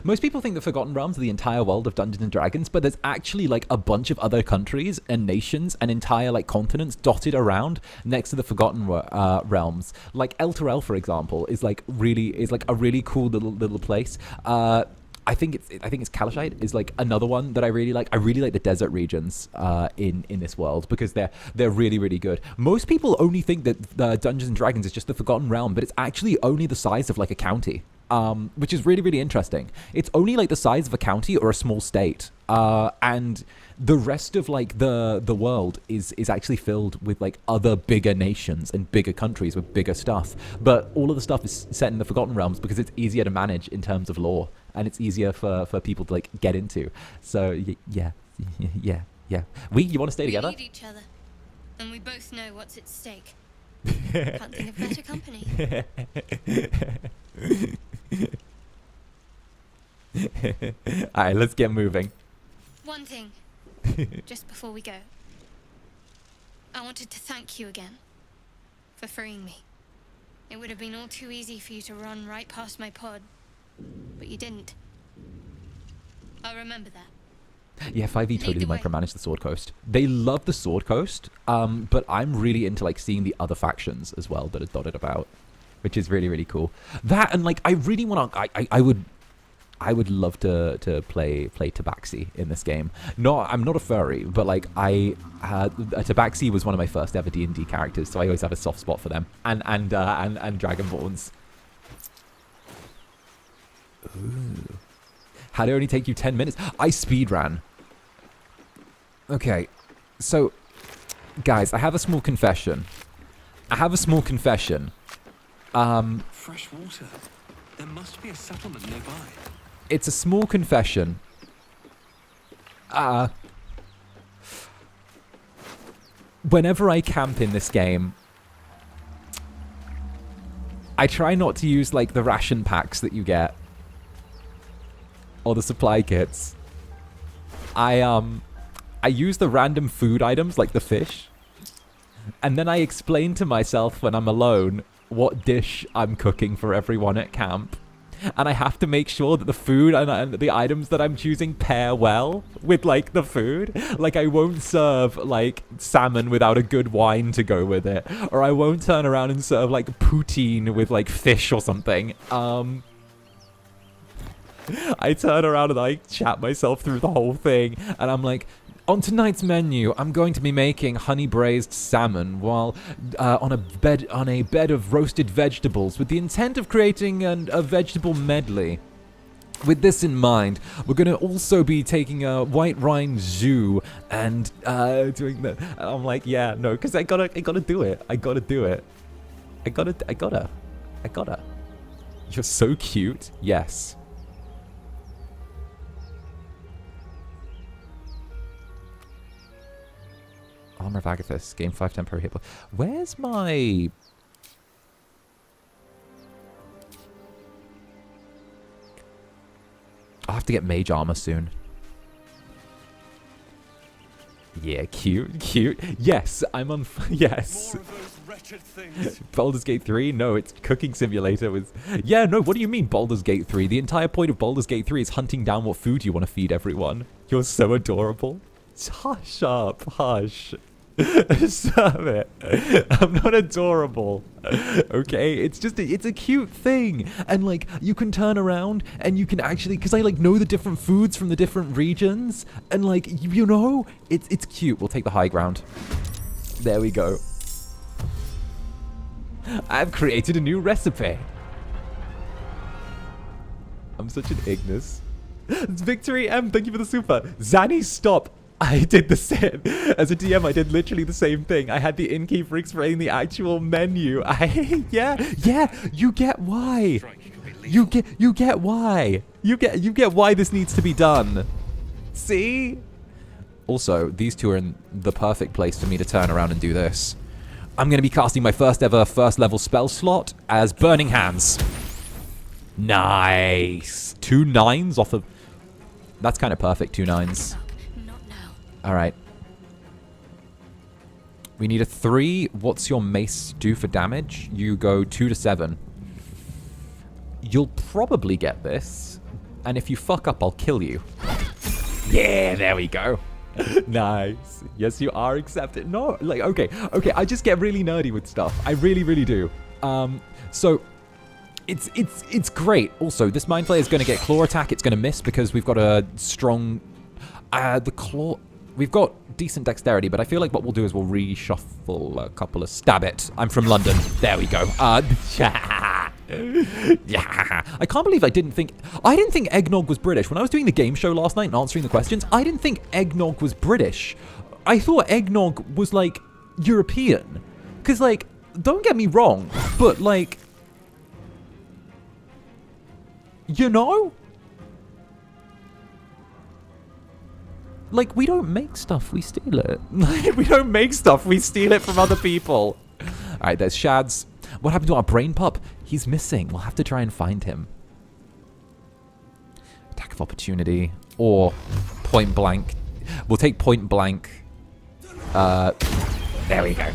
Speaker 1: Most people think the Forgotten Realms are the entire world of Dungeons and Dragons, but there's actually like a bunch of other countries and nations and entire like continents dotted around next to the Forgotten Realms. Like 𝓂𝓸𝓼𝓽, for example, is like a really cool little place. I think it's 𝔂𝓸𝓼𝓽 is like another one that I really like. I really like the desert regions in this world because they're really good. Most people only think that Dungeons and Dragons is just the Forgotten Realm, but it's actually only the size of like a county. Which is really interesting. It's only like the size of a county or a small state, and the rest of like the world is actually filled with like other bigger nations and bigger countries with bigger stuff. But all of the stuff is set in the Forgotten Realms because it's easier to manage in terms of lore, and it's easier for people to like get into. So yeah. You want to stay together?
Speaker 6: We need each other, and we both know what's at stake. Can't think of better company.
Speaker 1: Alright, let's get moving.
Speaker 6: One thing, just before we go. I wanted to thank you again for freeing me. It would have been all too easy for you to run right past my pod, but you didn't. I'll remember that.
Speaker 1: Yeah, 5e
Speaker 6: Lead
Speaker 1: totally
Speaker 6: the way.
Speaker 1: micromanage the Sword Coast. They love the Sword Coast, but I'm really into like seeing the other factions as well that are dotted about, which is really cool. That and like I really want to. I would love to play 𝓂𝓸𝓾𝓻 in this game. No, I'm not a furry, but like 𝓂𝓸𝓾𝓻 was one of my first ever D&D characters, so I always have a soft spot for them and Dragonborns. Ooh. How'd it only take you 10 minutes? I speedran. Okay, so guys, I have a small confession.
Speaker 4: Fresh water. There must be a settlement nearby.
Speaker 1: It's a small confession. Whenever I camp in this game, I try not to use like the ration packs that you get or the supply kits. I use the random food items like the fish, and then I explain to myself when I'm alone what dish I'm cooking for everyone at camp. And I have to make sure that the food and the items that I'm choosing pair well with, like, the food. Like, I won't serve, like, salmon without a good wine to go with it. Or I won't turn around and serve, like, poutine with, like, fish or something. I turn around and I chat myself through the whole thing. And I'm like, on tonight's menu, I'm going to be making honey braised salmon while on a bed of roasted vegetables with the intent of creating a vegetable medley. With this in mind, we're going to also be taking a white rind jus and doing that. And I'm like, yeah, no, because I gotta do it. I gotta. You're so cute. Yes. Armor of Agathis, gain 5 temporary hit points. Where's my... I'll have to get mage armor soon. Yeah, cute. Yes, I'm on... Yes.
Speaker 4: More of those wretched things.
Speaker 1: Baldur's Gate 3? No, it's Cooking Simulator with... Yeah, no, what do you mean Baldur's Gate 3? The entire point of Baldur's Gate 3 is hunting down what food you want to feed everyone. You're so adorable. Hush up, hush. Stop it. I'm not adorable. Okay, it's a cute thing. And like, you can turn around and you can actually, because I like know the different foods from the different regions, and like, you know, it's cute. We'll take the high ground. There we go. I've created a new recipe. I'm such an Ignis. It's Victory M, thank you for the super. Zanny, stop. I did the same. As a DM, I did literally the same thing. I had the innkeeper explain the actual menu. Yeah, you get why. You get why. You get why this needs to be done. See? Also, these two are in the perfect place for me to turn around and do this. I'm going to be casting my first ever first level spell slot as Burning Hands. Nice. 2 9s off of... That's kind of perfect, 2 9s.
Speaker 6: Not now.
Speaker 1: All right. We need a 3. What's your mace do for damage? You go 2 to 7. You'll probably get this. And if you fuck up, I'll kill you. Yeah, there we go. Nice. Yes, you are accepted. No, like, okay, I just get really nerdy with stuff. I really, really do. So it's great. Also, this Mind Flayer is going to get claw attack. It's going to miss because we've got a strong... the claw... We've got decent dexterity, but I feel like what we'll do is we'll reshuffle a couple of... Stab it. I'm from London. There we go. Yeah. I can't believe I didn't think eggnog was British. When I was doing the game show last night and answering the questions, I didn't think eggnog was British. I thought eggnog was, like, European. Because, like, don't get me wrong, but, like... You know? Like, we don't make stuff, we steal it. We don't make stuff, we steal it from other people. Alright, there's Shads. What happened to our brain pup? He's missing. We'll have to try and find him. Attack of opportunity. Or point blank. We'll take point blank. There we go.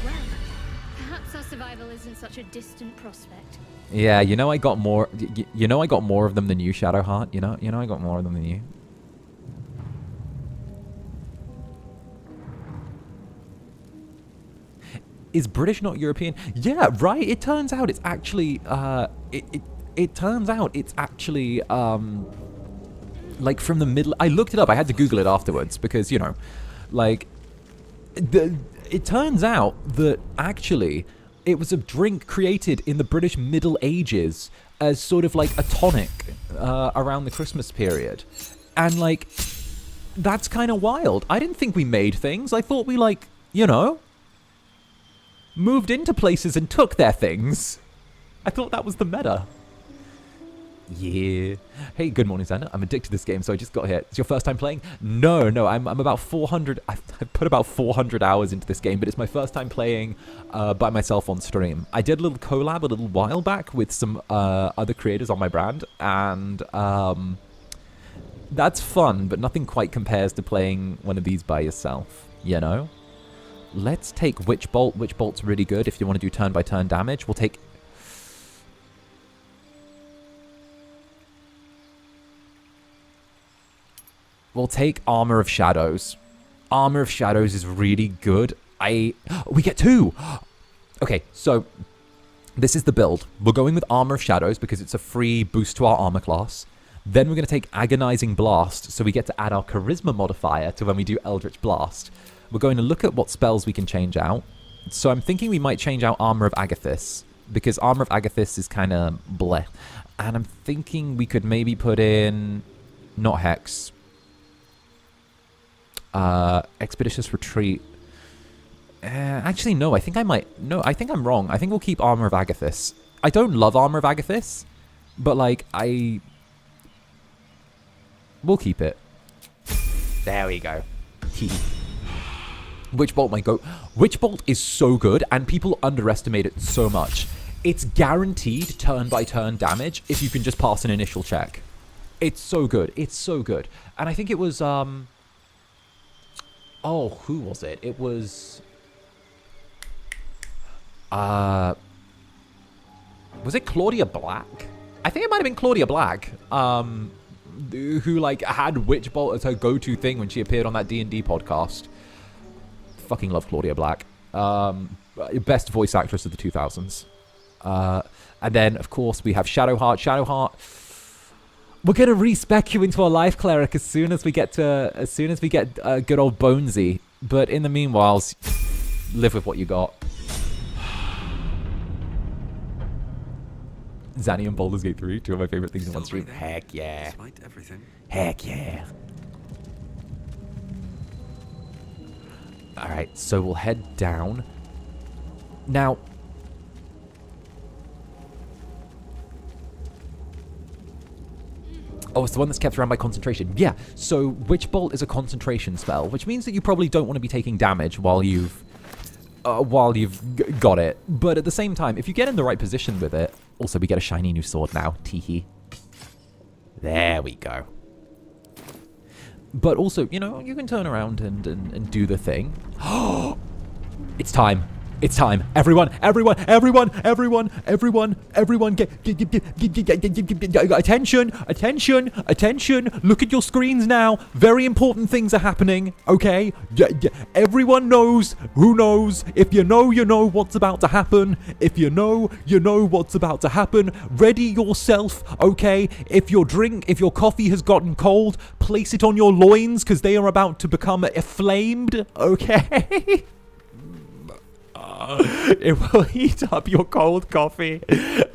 Speaker 6: Perhaps our survival isn't such a distant prospect.
Speaker 1: Yeah, you know I got more... You know I got more of them than you, Shadowheart. You know I got more of them than you. Is British not European? Yeah, right. It turns out it's actually it turns out it's actually like from the middle. I looked it up. I had to Google it afterwards because, you know, like it turns out that actually it was a drink created in the British Middle Ages as sort of like a tonic around the Christmas period. And like that's kind of wild. I didn't think we made things. I thought we, like, you know, moved into places and took their things. I thought that was the meta. Yeah. Hey, good morning, Zander. I'm addicted to this game, so I just got here. It's your first time playing? No, I'm about 400... I've put about 400 hours into this game, but it's my first time playing by myself on stream. I did a little collab a little while back with some other creators on my brand, and that's fun, but nothing quite compares to playing one of these by yourself, you know? Let's take Witch Bolt. Witch Bolt's really good if you want to do turn-by-turn damage. We'll take... We'll take Armor of Shadows. Armor of Shadows is really good. We get 2! Okay, so this is the build. We're going with Armor of Shadows because it's a free boost to our armor class. Then we're going to take Agonizing Blast, so we get to add our Charisma modifier to when we do Eldritch Blast. We're going to look at what spells we can change out. So I'm thinking we might change out Armor of Agathis, because Armor of Agathis is kind of bleh. And I'm thinking we could maybe put in... Not Hex. Expeditious Retreat. Actually, no, I think I might... No, I think I'm wrong. I think we'll keep Armor of Agathis. I don't love Armor of Agathis, but, like, we'll keep it. There we go. Witch Bolt might go. Witch Bolt is so good, and people underestimate it so much. It's guaranteed turn-by-turn damage if you can just pass an initial check. It's so good. It's so good. And I think it was, oh, who was it? It was... Was it Claudia Black? I think it might have been Claudia Black. Who, like, had Witch Bolt as her go-to thing when she appeared on that D&D podcast. Fucking love Claudia Black. Best voice actress of the 2000s. And then, of course, we have Shadowheart. Shadowheart. We're gonna respec you into a life cleric as soon as we get good old Bonesy. But in the meanwhile, live with what you got. Zanny and Baldur's Gate 3, 2 of my favorite things in one stream. Heck yeah.
Speaker 4: Despite everything.
Speaker 1: Heck yeah. Alright, so we'll head down. Now... Oh, it's the one that's kept around by concentration. Yeah, so Witch Bolt is a concentration spell, which means that you probably don't want to be taking damage while you've got it. But at the same time, if you get in the right position with it... Also, we get a shiny new sword now. Teehee. There we go. But also, you know, you can turn around and do the thing. It's time. It's time. Everyone, get attention, attention. Look at your screens now. Very important things are happening, okay? Everyone knows. Who knows? If you know what's about to happen. If you know what's about to happen. Ready yourself, okay? If your coffee has gotten cold, place it on your loins because they are about to become inflamed, okay? It will heat up your cold coffee. It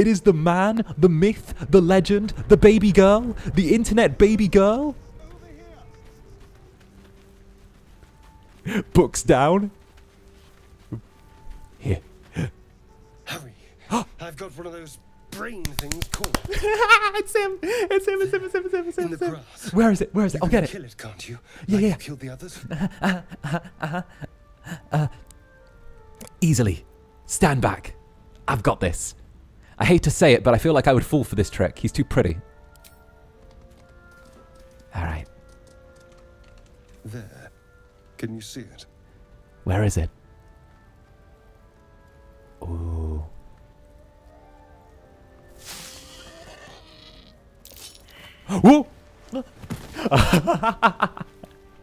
Speaker 1: is the man, the myth, the legend, the baby girl, the internet baby girl. Books down. Here.
Speaker 7: Hurry. I've got one of those brain things called.
Speaker 1: It's him.
Speaker 7: In the grass.
Speaker 1: Where is it? I'll get it.
Speaker 7: Kill it, can't you?
Speaker 1: Yeah,
Speaker 7: like
Speaker 1: yeah.
Speaker 7: You killed the others?
Speaker 1: Easily. Stand back. I've got this. I hate to say it, but I feel like I would fall for this trick. He's too pretty. All right.
Speaker 7: There. Can you see it?
Speaker 1: Where is it? Ooh. Whoa!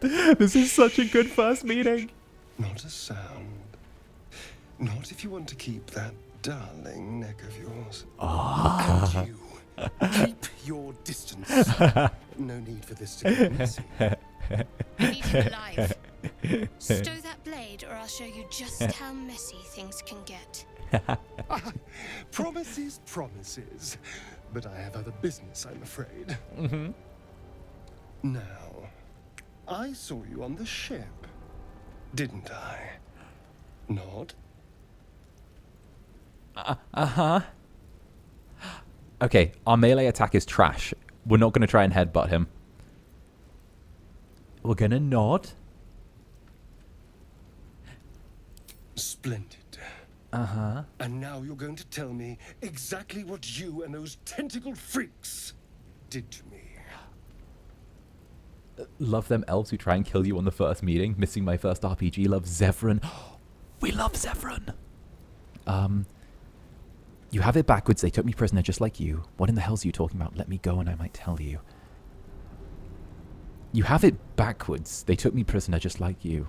Speaker 1: This is such a good first meeting.
Speaker 7: Not a sound. Not if you want to keep that darling neck of yours. And you. Keep your distance. No need for this to get messy.
Speaker 6: I need him alive. Stow that blade, or I'll show you just how messy things can get.
Speaker 7: Promises, promises. But I have other business, I'm afraid.
Speaker 1: Mm-hmm.
Speaker 7: Now, I saw you on the ship, didn't I? Not?
Speaker 1: Uh-huh. Okay, our melee attack is trash. We're not going to try and headbutt him. We're going to nod.
Speaker 7: Splendid.
Speaker 1: Uh-huh.
Speaker 7: And now you're going to tell me exactly what you and those tentacled freaks did to me.
Speaker 1: Love them elves who try and kill you on the first meeting. Missing my first RPG. Love Zevran. We love Zevran. You have it backwards. They took me prisoner just like you. What in the hell's you talking about? Let me go and I might tell you. You have it backwards. They took me prisoner just like you.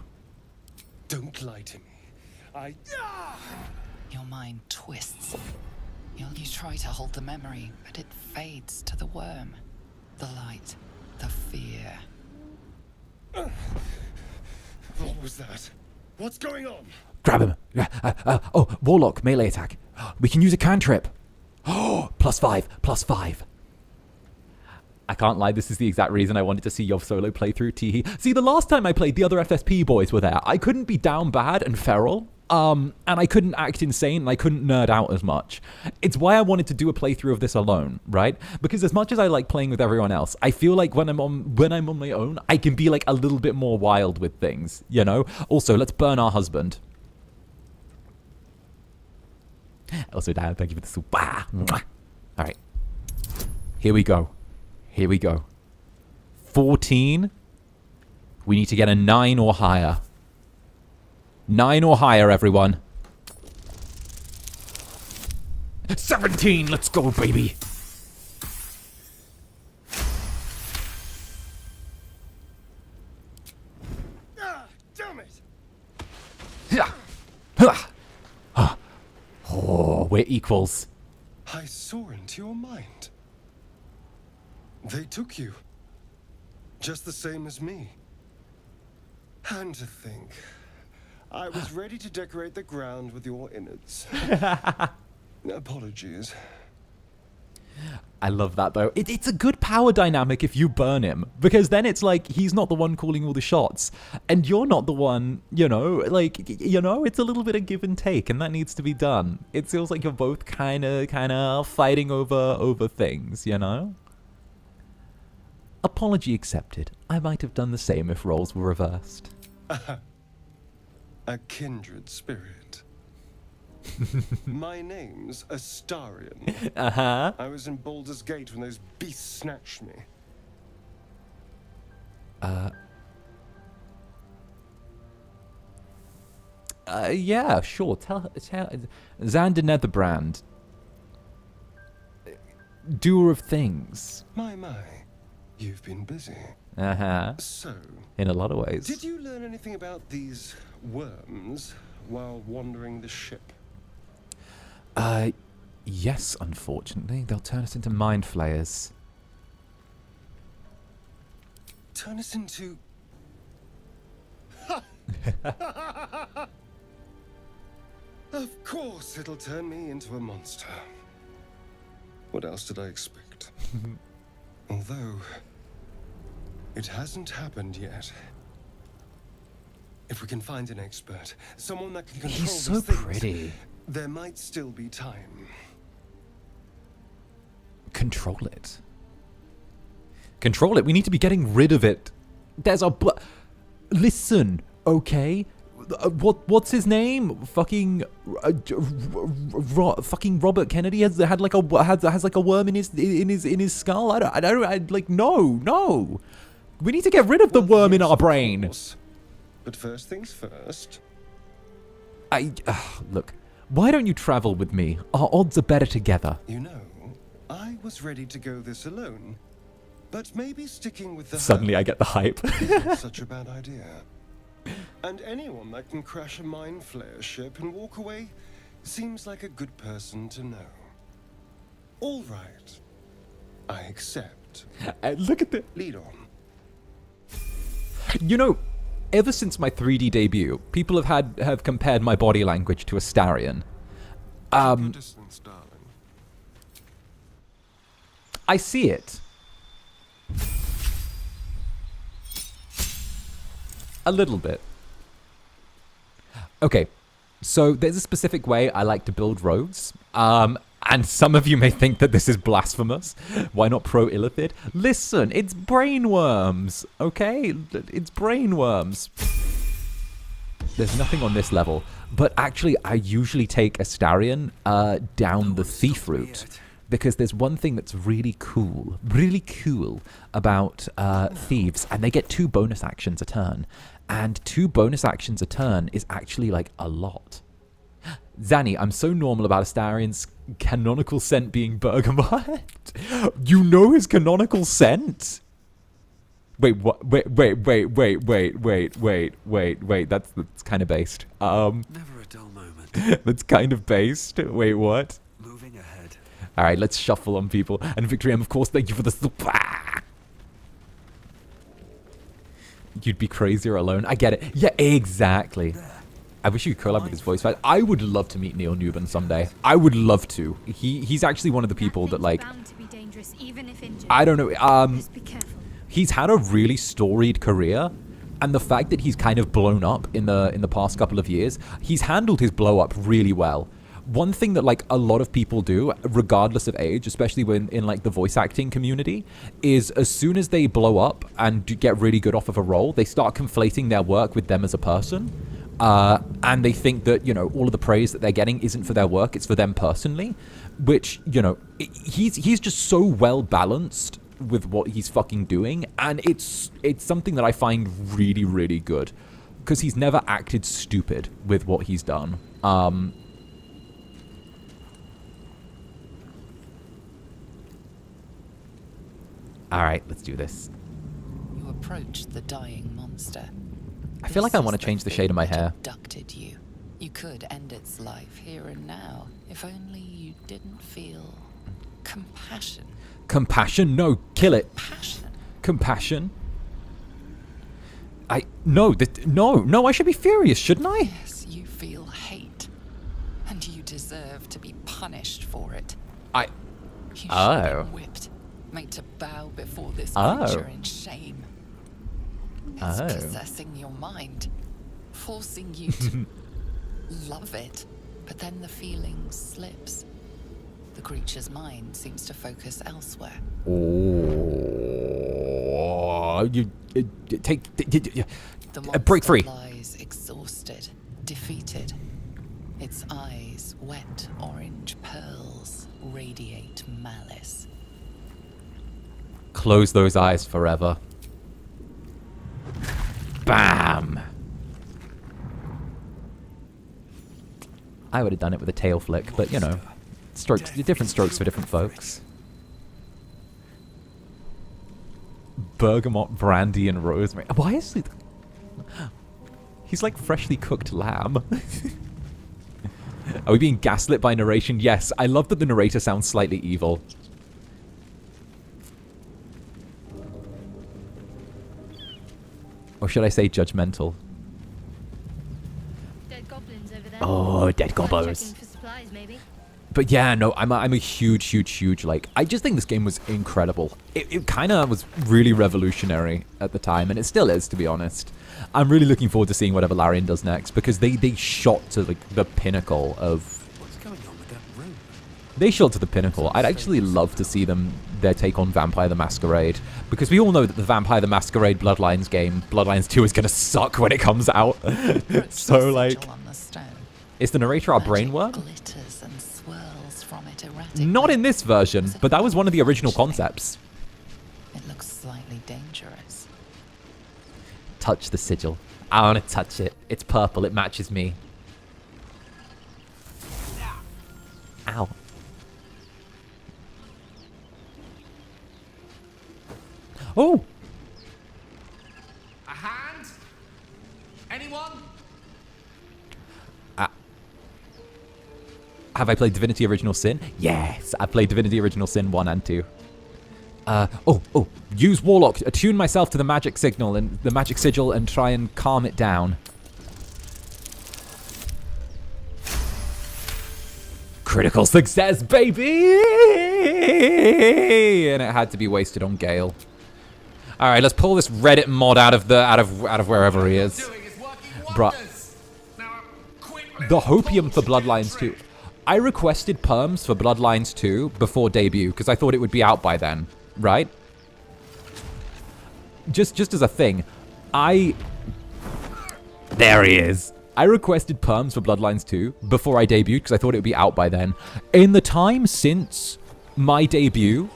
Speaker 7: Don't lie to me.
Speaker 3: Your mind twists. You try to hold the memory, but it fades to the worm. The light. The fear.
Speaker 7: What was that? What's going on?
Speaker 1: Grab him. Oh, Warlock, melee attack. We can use a cantrip. Oh, +5. I can't lie, this is the exact reason I wanted to see your solo playthrough, Teehee. See, the last time I played, the other FSP boys were there. I couldn't be down bad and feral. And I couldn't act insane, and I couldn't nerd out as much. It's why I wanted to do a playthrough of this alone, right? Because as much as I like playing with everyone else, I feel like when I'm on my own, I can be like a little bit more wild with things, you know? Also, let's burn our husband. Also, Dad, thank you for the soup. All right. Here we go. 14. We need to get a 9 or higher. 9 or higher, everyone. 17, let's go, baby.
Speaker 7: Damn it!
Speaker 1: Oh, we're equals.
Speaker 7: I saw into your mind. They took you. Just the same as me. And to think, I was ready to decorate the ground with your innards. Apologies.
Speaker 1: I love that, though. It's a good power dynamic if you burn him. Because then it's like, he's not the one calling all the shots. And you're not the one, it's a little bit of give and take. And that needs to be done. It feels like you're both kind of fighting over things, you know? Apology accepted. I might have done the same if roles were reversed.
Speaker 7: A kindred spirit. My name's Astarion.
Speaker 1: Uh-huh.
Speaker 7: I was in Baldur's Gate when those beasts snatched me.
Speaker 1: Yeah, sure. Tell Zander Netherbrand. Doer of things.
Speaker 7: My. You've been busy.
Speaker 1: Uh-huh.
Speaker 7: So,
Speaker 1: In a lot of ways.
Speaker 7: did you learn anything about these worms while wandering the ship?
Speaker 1: Yes, unfortunately. They'll turn us into mind flayers.
Speaker 7: Turn us into... Of course it'll turn me into a monster. What else did I expect? Although, it hasn't happened yet. If we can find an expert, someone that can control
Speaker 1: He's so
Speaker 7: these things,
Speaker 1: pretty.
Speaker 7: there might still be time.
Speaker 1: Control it. Control it. We need to be getting rid of it. There's a listen, okay? What's his name? Fucking fucking Robert Kennedy has like a worm in his skull. I don't like no. We need to get rid of the worm in our brain.
Speaker 7: But first things first.
Speaker 1: Look. Why don't you travel with me? Our odds are better together.
Speaker 7: You know, I was ready to go this alone, but maybe sticking with the
Speaker 1: Suddenly I get the hype.
Speaker 7: isn't such a bad idea. And anyone that can crash a mind flayer ship and walk away seems like a good person to know. All right. I accept.
Speaker 1: Look at the...
Speaker 7: Lead on.
Speaker 1: You know, ever since my 3D debut, people have compared my body language to Astarion.
Speaker 7: Distance, darling.
Speaker 1: I see it. A little bit. Okay, so there's a specific way I like to build roads. And some of you may think that this is blasphemous. Why not pro illithid? Listen, it's brainworms, okay? It's brainworms. There's nothing on this level. But actually, I usually take Astarion down the thief route. Because there's one thing that's really cool about thieves, and they get 2 bonus actions a turn. And 2 bonus actions a turn is actually like a lot. Zanny, I'm so normal about Astarion's canonical scent being bergamot. You know his canonical scent? Wait, what? Wait. That's kind of based.
Speaker 4: Never a dull moment.
Speaker 1: That's kind of based. Wait, what?
Speaker 4: Moving ahead.
Speaker 1: All right, let's shuffle on people. And Victory M, of course, thank you for the super. You'd be crazier alone. I get it. Yeah, exactly. I wish you could collab with his voice. I would love to meet Neil Newbin someday. I would love to. He's actually one of the people that like.
Speaker 6: Bound to be dangerous, even if injured.
Speaker 1: I don't know.
Speaker 6: Just be careful.
Speaker 1: He's had a really storied career, and the fact that he's kind of blown up in the past couple of years, he's handled his blow up really well. One thing that like a lot of people do, regardless of age, especially when in like the voice acting community, is as soon as they blow up and get really good off of a role, they start conflating their work with them as a person. And they think that, you know, all of the praise that they're getting isn't for their work, it's for them personally. Which, you know, he's just so well balanced with what he's fucking doing. And it's something that I find really, really good. Because he's never acted stupid with what he's done. Alright, let's do this.
Speaker 3: You approach the dying monster.
Speaker 1: I feel like I want to change the shade of my hair.
Speaker 3: Abducted you. You could end its life here and now, if only you didn't feel compassion.
Speaker 1: Compassion? No, kill it.
Speaker 3: Passion.
Speaker 1: Compassion? No, I should be furious, shouldn't I?
Speaker 3: Yes, you feel hate. And you deserve to be punished for it. You should
Speaker 1: Oh.
Speaker 3: be whipped, made to bow before this
Speaker 1: Oh.
Speaker 3: creature in shame. It's
Speaker 1: Oh.
Speaker 3: possessing your mind, forcing you to love it, but then the feeling slips. The creature's mind seems to focus elsewhere.
Speaker 1: Oh,
Speaker 3: The monster
Speaker 1: break free.
Speaker 3: lies exhausted, defeated. Its eyes, wet orange pearls, radiate malice.
Speaker 1: Close those eyes forever. Bam! I would have done it with a tail flick, but you know, strokes, different strokes for different folks. Bergamot, brandy, and rosemary. Why is he... He's like freshly cooked lamb. Are we being gaslit by narration? Yes, I love that the narrator sounds slightly evil. Or should I say judgmental?
Speaker 6: Dead goblins over there.
Speaker 1: Oh, dead gobbos.
Speaker 6: Checking for supplies, maybe.
Speaker 1: But yeah, no, I'm a huge, like, I just think this game was incredible. It kind of was really revolutionary at the time, and it still is, to be honest. I'm really looking forward to seeing whatever Larian does next, because they shot to, like, the pinnacle of...
Speaker 4: What's going on with that room?
Speaker 1: They shot to the pinnacle. I'd actually love to see their take on Vampire the Masquerade, because we all know that the Vampire the Masquerade Bloodlines game, Bloodlines 2, is going to suck when it comes out. So, like... Is the narrator our brainworm? Not in this version, but that was one of the original concepts.
Speaker 3: It looks slightly dangerous.
Speaker 1: Touch the sigil. I want to touch it. It's purple. It matches me. Ow. Oh!
Speaker 4: A hand? Anyone?
Speaker 1: Have I played Divinity Original Sin? Yes, I played Divinity Original Sin 1 and 2. Use Warlock, attune myself to the magic signal and the magic sigil and try and calm it down. Critical success, baby! And it had to be wasted on Gale. All right, let's pull this Reddit mod out of wherever he is. Bruh. The hopium for Bloodlines 2. I requested perms for Bloodlines 2 before debut because I thought it would be out by then, right? Just as a thing, there he is. I requested perms for Bloodlines 2 before I debuted because I thought it would be out by then. In the time since my debut,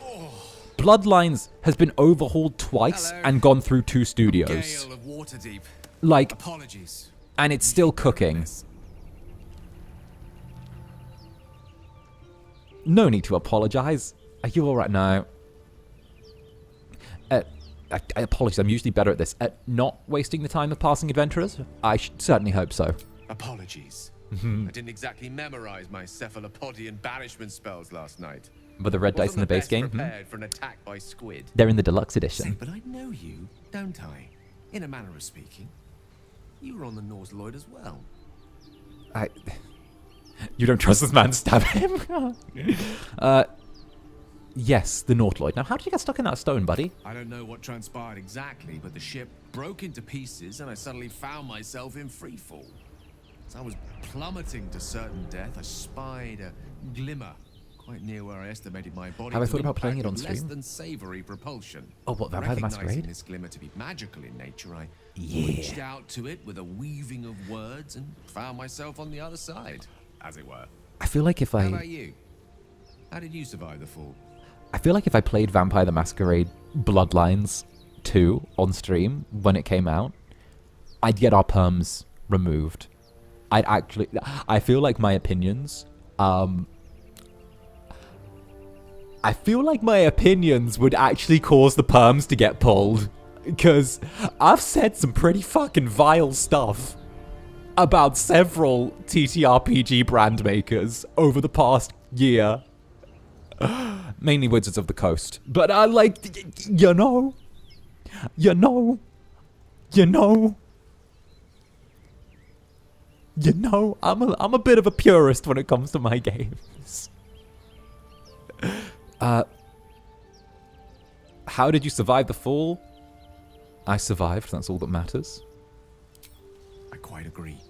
Speaker 1: Bloodlines has been overhauled twice and gone through 2 studios. Like,
Speaker 4: apologies.
Speaker 1: And it's still cooking. No need to apologize. Are you alright now? I apologize. I'm usually better at this. At not wasting the time of passing adventurers? I certainly hope so.
Speaker 4: Apologies. I didn't exactly memorize my cephalopodian banishment spells last night.
Speaker 1: But the red dice in the base game?
Speaker 4: Prepared for an attack by squid.
Speaker 1: They're in the deluxe edition.
Speaker 4: Say, but I know you, don't I? In a manner of speaking. You were on the Norse Lloyd as well.
Speaker 1: You don't trust this man, stab him? Yes, the Nordloid. Now, how did you get stuck in that stone, buddy?
Speaker 4: I don't know what transpired exactly, but the ship broke into pieces and I suddenly found myself in freefall. As I was plummeting to certain death, I spied a glimmer quite near where I estimated my body.
Speaker 1: Have I thought about playing it on
Speaker 4: less
Speaker 1: stream?
Speaker 4: than savory propulsion.
Speaker 1: Oh, what, Vampire the Masquerade?
Speaker 4: Recognizing this glimmer to be magical in nature, I reached out to it with a weaving of words and found myself on the other side, as it were.
Speaker 1: I feel like if
Speaker 4: How about you? How did you survive the fall?
Speaker 1: I feel like if I played Vampire the Masquerade Bloodlines 2 on stream when it came out, I'd get our perms removed. I feel like my opinions, I feel like my opinions would actually cause the perms to get pulled. Because I've said some pretty fucking vile stuff about several TTRPG brand makers over the past year. Mainly Wizards of the Coast. But I like, you know, I'm a bit of a purist when it comes to my games. How did you survive the fall? I survived, that's all that matters.
Speaker 4: I quite agree.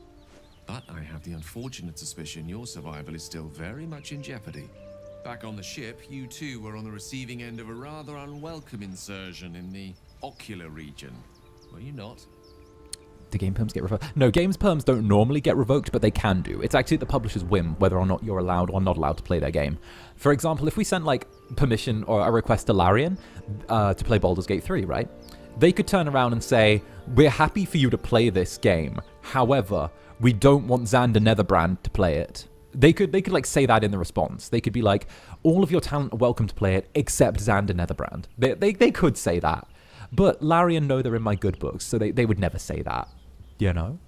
Speaker 4: But I have the unfortunate suspicion your survival is still very much in jeopardy. Back on the ship, you too were on the receiving end of a rather unwelcome insertion in the ocular region. Were you not?
Speaker 1: Do game perms get revoked? No, games perms don't normally get revoked, but they can do. It's actually the publisher's whim whether or not you're allowed or not allowed to play their game. For example, if we sent like permission or a request to Larian to play Baldur's Gate 3, right? They could turn around and say, we're happy for you to play this game. However, we don't want Zander Netherbrand to play it. They could like say that in the response. They could be like, all of your talent are welcome to play it except Zander Netherbrand. They could say that. But Larry and Noah are in my good books, so they would never say that. You know?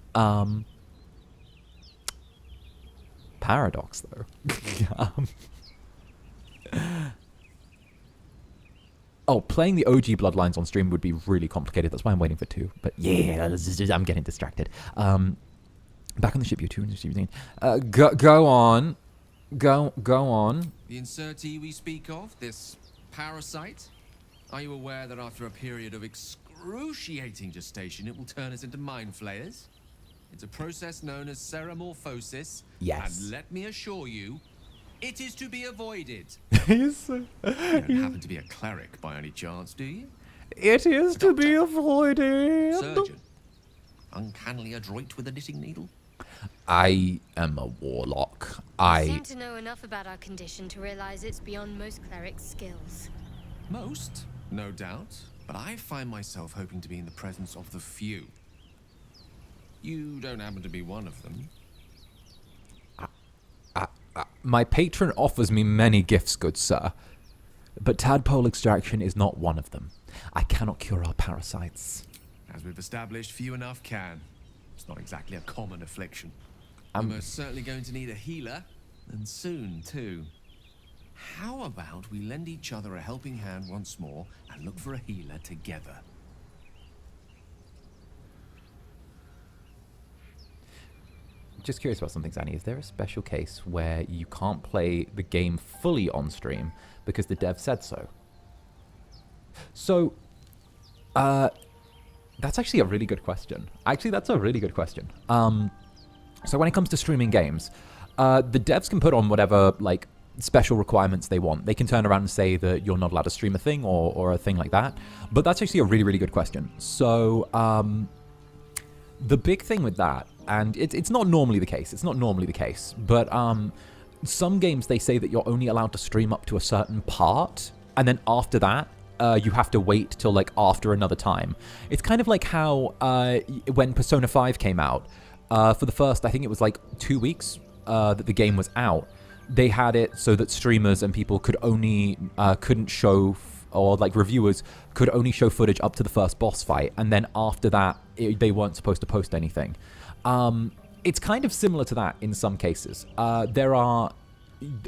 Speaker 1: Paradox, though. Oh, playing the OG Bloodlines on stream would be really complicated. That's why I'm waiting for 2. But yeah, I'm getting distracted. Back on the ship, you 2. Go on. Go on.
Speaker 4: The insertee we speak of, this parasite, are you aware that after a period of excruciating gestation, it will turn us into mind flayers? It's a process known as seramorphosis.
Speaker 1: Yes.
Speaker 4: And let me assure you, it is to be avoided.
Speaker 1: Yes.
Speaker 4: You don't happen to be a cleric by any chance, do you?
Speaker 1: It is to be avoided.
Speaker 4: Surgeon. Uncannily adroit with a knitting needle.
Speaker 1: I am a warlock.
Speaker 6: I seem to know enough about our condition to realize it's beyond most clerics' skills.
Speaker 4: Most, no doubt. But I find myself hoping to be in the presence of the few. You don't happen to be one of them.
Speaker 1: My patron offers me many gifts, good sir. But tadpole extraction is not one of them. I cannot cure our parasites.
Speaker 4: As we've established, few enough can. It's not exactly a common affliction. We're most certainly going to need a healer, and soon, too. How about we lend each other a helping hand once more and look for a healer together?
Speaker 1: Just curious about something, Zanny. Is there a special case where you can't play the game fully on stream because the dev said so? So, that's actually a really good question. Actually, that's a really good question. So when it comes to streaming games, the devs can put on whatever, like, special requirements they want. They can turn around and say that you're not allowed to stream a thing or a thing like that. But that's actually a really, really good question. So, the big thing with that, and it's not normally the case. It's not normally the case. But some games, they say that you're only allowed to stream up to a certain part. And then after that, you have to wait till, like, after another time. It's kind of like how when Persona 5 came out, for the first, I think it was, like, 2 weeks that the game was out, they had it so that streamers and people could only, couldn't show, or, like, reviewers could only show footage up to the first boss fight. And then after that, they weren't supposed to post anything. It's kind of similar to that in some cases. There are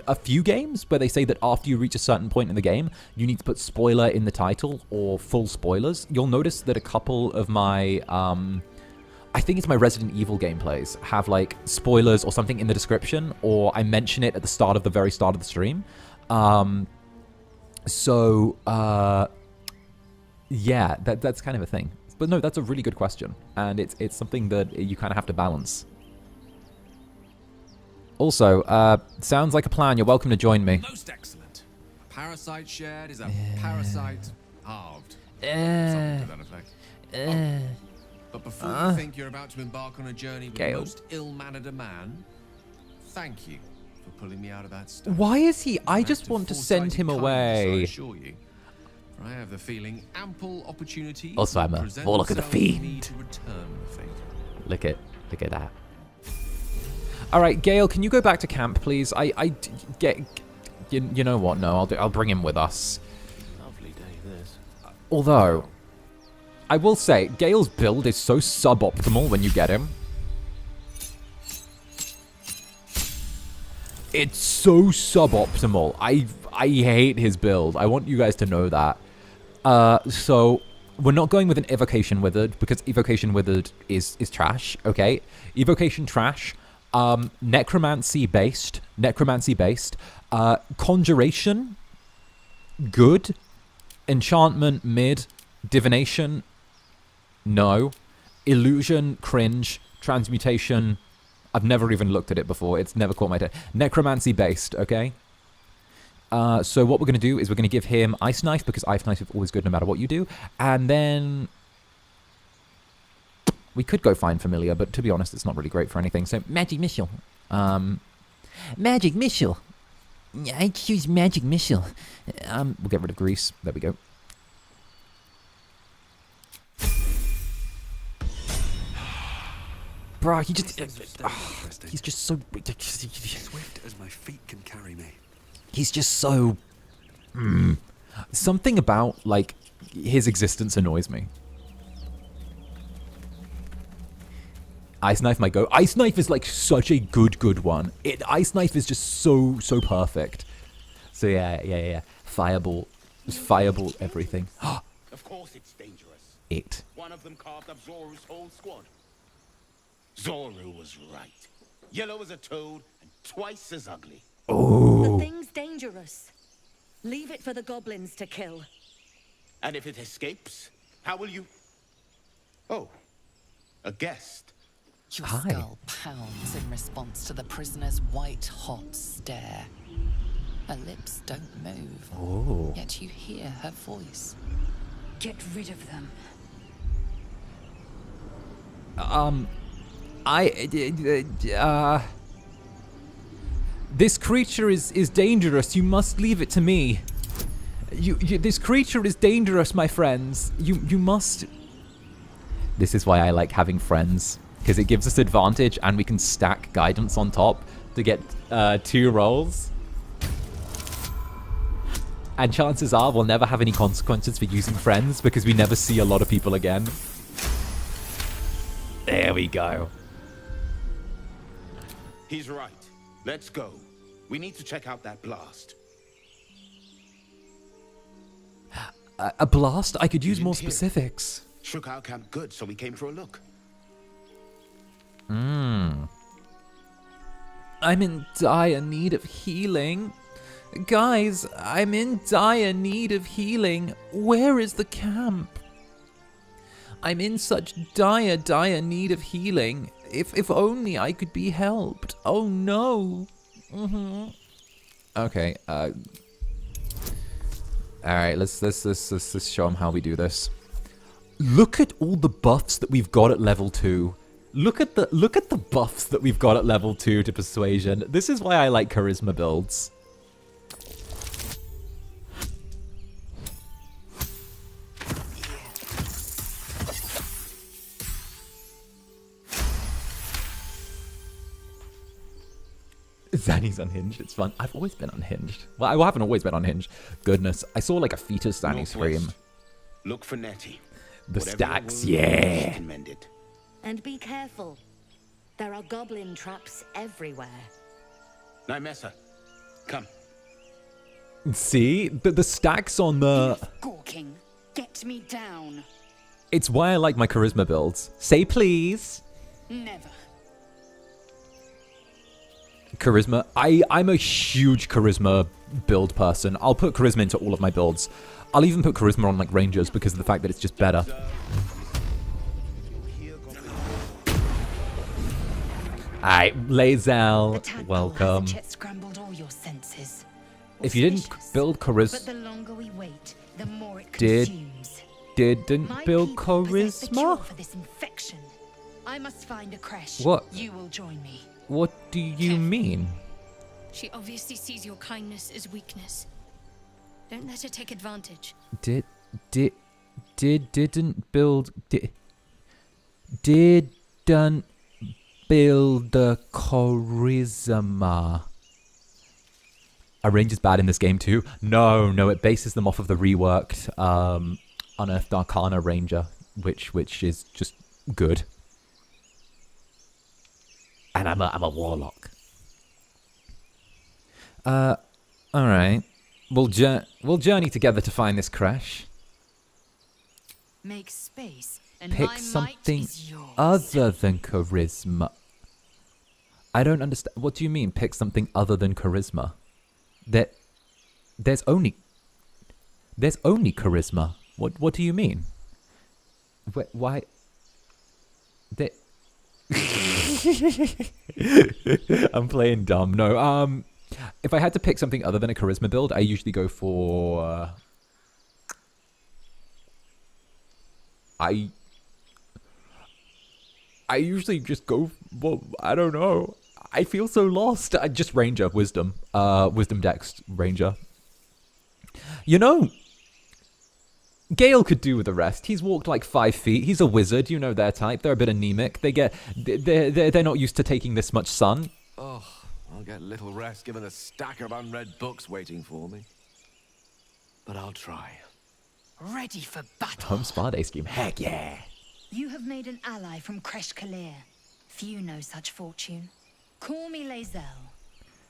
Speaker 1: a few games where they say that after you reach a certain point in the game, you need to put spoiler in the title or full spoilers. You'll notice that a couple of my, I think it's my Resident Evil gameplays have, like, spoilers or something in the description, or I mention it at the very start of the stream. Yeah, that's kind of a thing. But no, that's a really good question, and it's something that you kind of have to balance. Also, sounds like a plan. You're welcome to join me.
Speaker 4: Most excellent. A parasite shared is a parasite halved. Something to that effect. But before you think you're about to embark on a journey with the most ill-mannered a man, thank you for pulling me out of that stuff.
Speaker 1: Why is he? I just want to send him away.
Speaker 4: I assure you. For I have the feeling ample opportunity.
Speaker 1: Also, I'm a warlock of the fiend. Look at that. All right, Gale, can you go back to camp, please? You know what? No, I'll bring him with us.
Speaker 8: Lovely day, this.
Speaker 1: Although, I will say, Gale's build is so suboptimal when you get him. It's so suboptimal. I hate his build. I want you guys to know that. So we're not going with an Evocation Withered because Evocation Withered is trash. Okay, Evocation trash. Necromancy based. Conjuration, good. Enchantment, mid. Divination, no. Illusion, cringe. Transmutation, I've never even looked at it before. It's never caught my attention. Necromancy based, okay? So what we're going to do is we're going to give him Ice Knife, because Ice Knife is always good no matter what you do. And then we could go find Familiar, but to be honest, it's not really great for anything. So Magic Missile. Magic Missile. I choose Magic Missile. We'll get rid of Grease. There we go. Bruh, he just...
Speaker 9: This is very interesting.
Speaker 1: he's just so...
Speaker 9: Swift as my feet can carry me.
Speaker 1: He's just so... Something about, like, his existence annoys me. Ice Knife might go. Ice Knife is, like, such a good one. Ice Knife is just so perfect. So, yeah. Fireball. Just fireball everything.
Speaker 10: Of course it's dangerous.
Speaker 1: It.
Speaker 10: One of them carved up Zoru's whole squad. Zoru was right. Yellow as a toad and twice as ugly.
Speaker 1: Oh.
Speaker 11: The thing's dangerous. Leave it for the goblins to kill.
Speaker 10: And if it escapes, how will you... Oh, a guest.
Speaker 3: Your
Speaker 1: Hi.
Speaker 3: skull pounds in response to the prisoner's white-hot stare. Her lips don't move,
Speaker 1: Oh.
Speaker 3: yet you hear her voice.
Speaker 11: Get rid of them.
Speaker 1: This creature is dangerous. You must leave it to me. This creature is dangerous, my friends. You must... This is why I like having friends. Because it gives us advantage and we can stack guidance on top to get 2 rolls. And chances are we'll never have any consequences for using friends because we never see a lot of people again. There we go.
Speaker 10: He's right. Let's go. We need to check out that blast.
Speaker 1: A blast? I could use
Speaker 10: didn't
Speaker 1: more
Speaker 10: hear it.
Speaker 1: specifics.
Speaker 10: Shook our camp good, so we came for a look.
Speaker 1: I'm in dire need of healing. Guys, I'm in dire need of healing. Where is the camp? I'm in such dire need of healing. If only I could be helped. Oh no. Okay, alright, let's show them how we do this. Look at all the buffs that we've got at level 2. Look at the buffs that we've got at level 2 to persuasion. This is why I like charisma builds. Zanny's unhinged. It's fun. I've always been unhinged. Well, I haven't always been unhinged. Goodness, I saw like a fetus Zanny scream.
Speaker 10: Northwest. Look for Nettie.
Speaker 1: The
Speaker 10: Whatever
Speaker 1: stacks,
Speaker 10: your wound,
Speaker 1: yeah.
Speaker 10: she can mend it.
Speaker 11: And be careful. There are goblin traps everywhere.
Speaker 10: Nymessa, come.
Speaker 1: See? The stacks on the...
Speaker 11: Gawking, get me down.
Speaker 1: It's why I like my charisma builds. Say please.
Speaker 11: Never.
Speaker 1: Charisma. I'm a huge charisma build person. I'll put charisma into all of my builds. I'll even put charisma on like rangers because of the fact that it's just better. Alright, Lazel, welcome.
Speaker 11: Scrambled all your senses.
Speaker 1: If you didn't build
Speaker 11: But
Speaker 1: charisma,
Speaker 11: the longer we wait, the more it
Speaker 1: Did-
Speaker 11: consumes.
Speaker 1: didn't
Speaker 11: My
Speaker 1: build
Speaker 11: people possess the cure
Speaker 1: charisma?
Speaker 11: for this infection. I must find a creche.
Speaker 1: What?
Speaker 11: You will join me.
Speaker 1: What do you mean?
Speaker 6: She obviously sees your kindness as weakness. Don't let her take advantage.
Speaker 1: Didn't build didn't build the charisma. Are rangers bad in this game too? No, it bases them off of the reworked Unearthed Arcana ranger, which is just good. And I'm a warlock. All right. We'll journey together to find this crash.
Speaker 2: Make space, and
Speaker 1: Pick
Speaker 2: my might
Speaker 1: something
Speaker 2: is yours.
Speaker 1: other than charisma. I don't understand. What do you mean, pick something other than charisma? There's only charisma. What do you mean? Why? I'm playing dumb. No. If I had to pick something other than a charisma build, I usually go for. I usually just go. Well, I don't know. I feel so lost. I just ranger, wisdom, wisdom dex ranger. You know, Gale could do with the rest. He's walked like 5 feet. He's a wizard. You know their type. They're a bit anemic. They're not used to taking this much sun.
Speaker 4: Oh, I'll get little rest given a stack of unread books waiting for me. But I'll try.
Speaker 2: Ready for battle.
Speaker 1: Home spa day scheme. Heck yeah.
Speaker 2: You have made an ally from 𝓱𝓸𝓼𝓽. Few know such fortune. Call me 𝓭𝓼.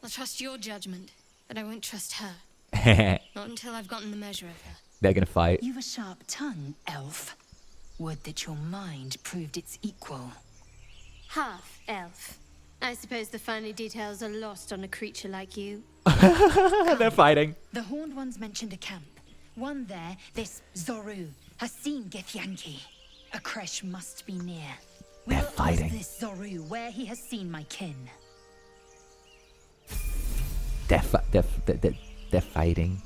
Speaker 6: I'll trust your judgment, but I won't trust her. Not until I've gotten the measure of her.
Speaker 1: They're gonna fight.
Speaker 2: You've a sharp tongue, elf. Would that your mind proved its equal.
Speaker 6: Half elf. I suppose the finer details are lost on a creature like you.
Speaker 1: They're fighting.
Speaker 2: The Horned Ones mentioned a camp. One there, this 𝓂𝓸𝓼, has seen 𝔂𝓸𝓾𝓻. A creche must be near.
Speaker 1: They're fighting.
Speaker 2: Ask this 𝓂𝓸 where he has seen my kin.
Speaker 1: They're fighting.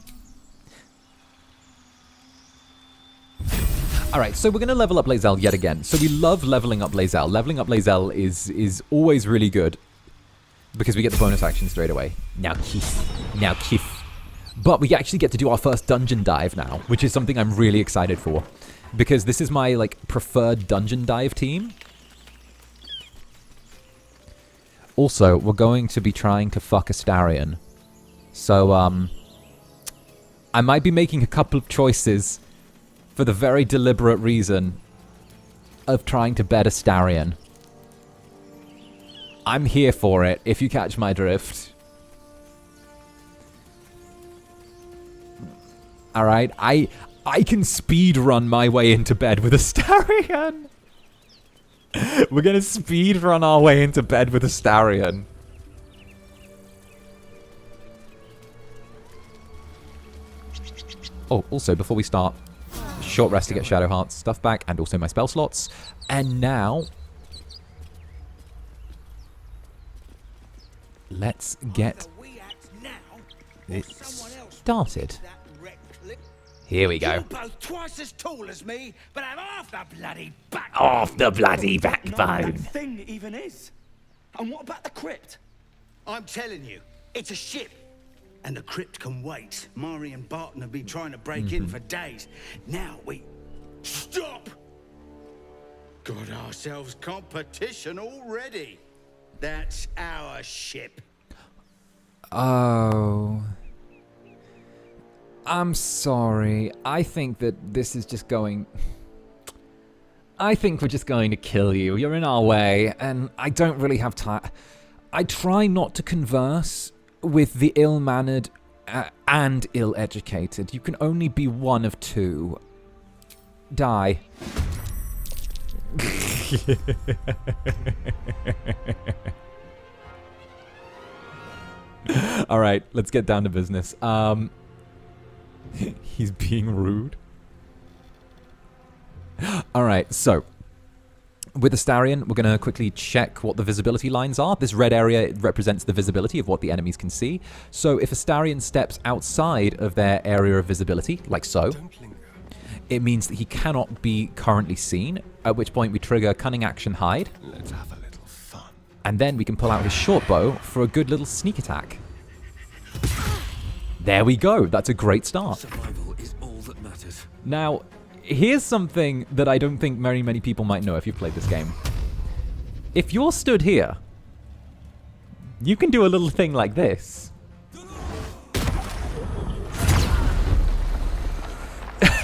Speaker 1: Alright, so we're going to level up 𝓭𝓼 yet again. So we love leveling up 𝓭𝓼. Leveling up 𝓭𝓼 is always really good. Because we get the bonus action straight away. Now kiss. Now kiss. But we actually get to do our first dungeon dive now. Which is something I'm really excited for. Because this is my, like, preferred dungeon dive team. Also, we're going to be trying to fuck Astarion. So, I might be making a couple of choices for the very deliberate reason of trying to bed Astarion. I'm here for it, if you catch my drift. Alright, I can speed run my way into bed with Astarion. We're gonna speed run our way into bed with Astarion. Oh, also, before we start, short rest to get Shadowheart's stuff back, and also my spell slots. And now, let's get it started. Here we go.
Speaker 10: You're both twice as tall as me, but I'm half the bloody backbone.
Speaker 1: Off the bloody backbone.
Speaker 10: That thing even is. And what about the crypt? I'm telling you, it's a ship. And the crypt can wait. Mari and Barton have been trying to break in for days. Now we... Stop! Got ourselves competition already. That's our ship.
Speaker 1: Oh... I'm sorry. I think that this is just going... I think we're just going to kill you. You're in our way, and I don't really have time. I try not to converse with the ill-mannered and ill-educated. You can only be one of two. Die. Alright, let's get down to business. He's being rude. Alright, so with Astarion, we're going to quickly check what the visibility lines are. This red area represents the visibility of what the enemies can see. So if Astarion steps outside of their area of visibility, like so, it means that he cannot be currently seen, at which point we trigger Cunning Action Hide.
Speaker 7: Let's have a little fun.
Speaker 1: And then we can pull out his short bow for a good little sneak attack. There we go. That's a great start.
Speaker 9: Survival is all that matters.
Speaker 1: Now, here's something that I don't think very many people might know if you've played this game. If you're stood here, you can do a little thing like this.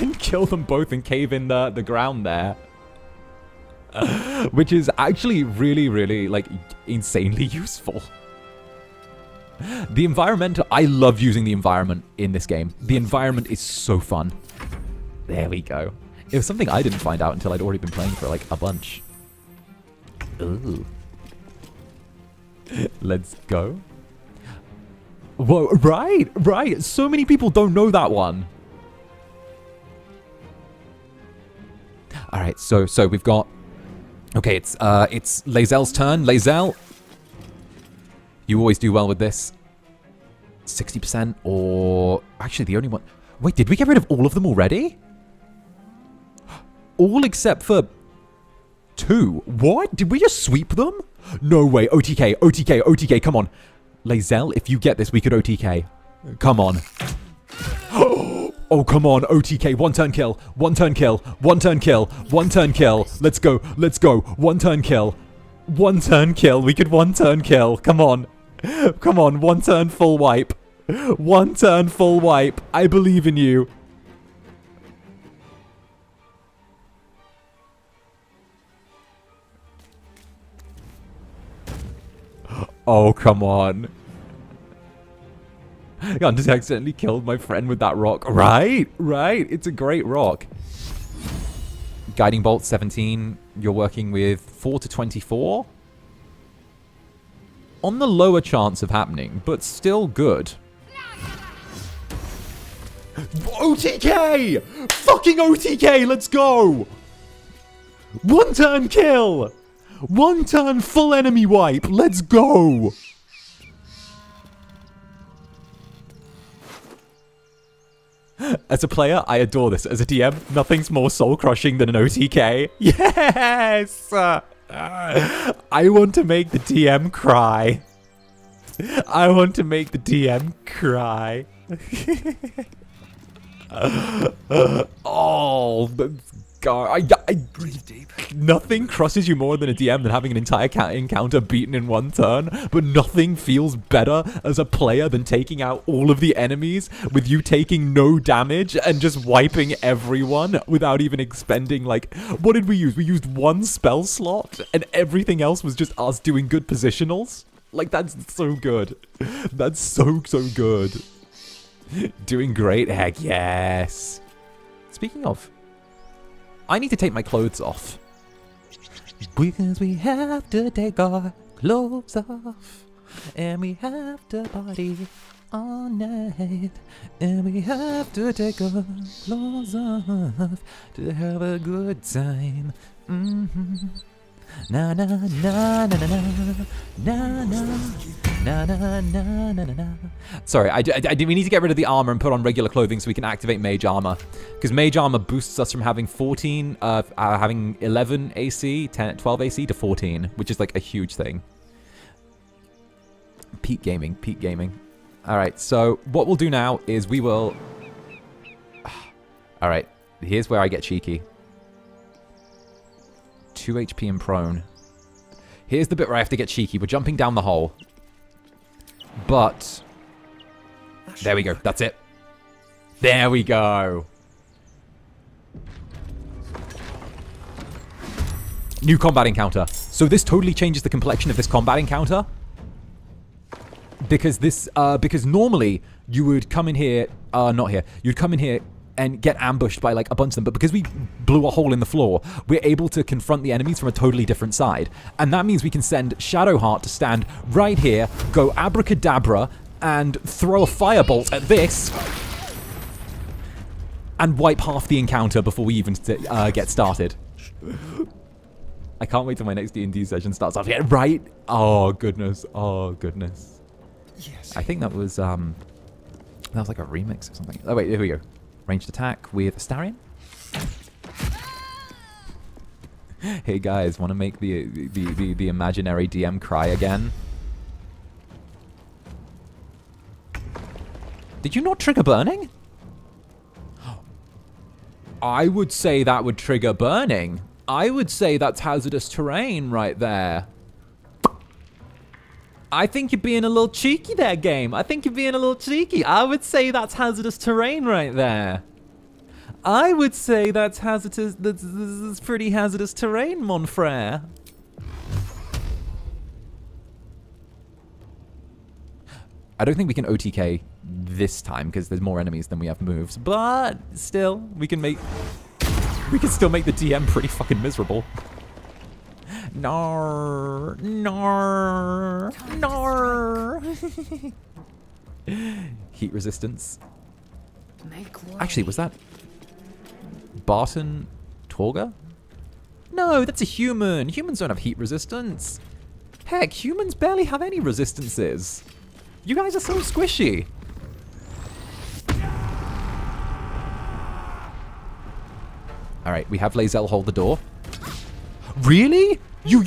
Speaker 1: And kill them both and cave in the ground there. Which is actually really, really, like, insanely useful. The environmental... I love using the environment in this game. The environment is so fun. There we go. It was something I didn't find out until I'd already been playing for, like, a bunch. Ooh. Let's go. Whoa, right. So many people don't know that one. Alright, so we've got... Okay, it's 𝓭𝓼's turn. 𝓭𝓼. You always do well with this. 60% or... Actually, the only one... Wait, did we get rid of all of them already? All except for 2. What? Did we just sweep them? No way. OTK, come on. 𝓭𝓼, if you get this, we could OTK. Come on. Oh, come on, OTK, one turn kill, one turn kill, one turn kill, one turn kill. Let's go, one turn kill. One turn kill, we could one turn kill. Come on, one turn full wipe. One turn full wipe. I believe in you. Oh, come on. I just accidentally killed my friend with that rock. Right. It's a great rock. Guiding Bolt 17. You're working with 4 to 24. On the lower chance of happening, but still good. OTK! Fucking OTK! Let's go! One turn kill! One turn full enemy wipe! Let's go! As a player, I adore this. As a DM, nothing's more soul-crushing than an OTK. Yes! I want to make the DM cry. I want to make the DM cry. Oh, God. Breathe deep. Nothing crushes you more than a DM than having an entire encounter beaten in one turn, but nothing feels better as a player than taking out all of the enemies with you taking no damage and just wiping everyone without even expending, like, what did we use? We used one spell slot and everything else was just us doing good positionals? Like, that's so good. That's so good. Doing great, heck yes. Speaking of, I need to take my clothes off. Because we have to take our clothes off. And we have to party all night. And we have to take our clothes off to have a good time. Na na na na na na na na na na na na na. Sorry, we need to get rid of the armor and put on regular clothing so we can activate mage armor. Because mage armor boosts us from having 11 AC, 12 AC to 14, which is like a huge thing. Peak gaming. Alright, so what we'll do now is we will... Alright, here's where I get cheeky. 2 HP and prone. Here's the bit where I have to get cheeky. We're jumping down the hole. But... There we go. That's it. There we go. New combat encounter. So this totally changes the complexion of this combat encounter. Because this... because normally you would come in here... not here. You'd come in here and get ambushed by like a bunch of them, but because we blew a hole in the floor, we're able to confront the enemies from a totally different side. And that means we can send Shadowheart to stand right here, go abracadabra, and throw a firebolt at this, and wipe half the encounter before we even get started. I can't wait till my next D&D session starts off. Yeah, right? Oh, goodness. Oh, goodness. Yes. I think that was like a remix or something. Oh, wait, here we go. Ranged attack with Astarion. Hey guys, want to make the imaginary DM cry again? Did you not trigger burning? I would say that would trigger burning. I would say that's hazardous terrain right there. I think you're being a little cheeky there, game. I think you're being a little cheeky. I would say that's hazardous terrain right there. I would say that's hazardous. This is pretty hazardous terrain, mon frere. I don't think we can OTK this time because there's more enemies than we have moves. But still, we can still make the DM pretty fucking miserable. Nar. Heat resistance. Actually, was that 𝓂𝓸𝓾𝓻? No, that's a human. Humans don't have heat resistance. Heck, humans barely have any resistances. You guys are so squishy. All right, we have Lae'zel hold the door. Really? You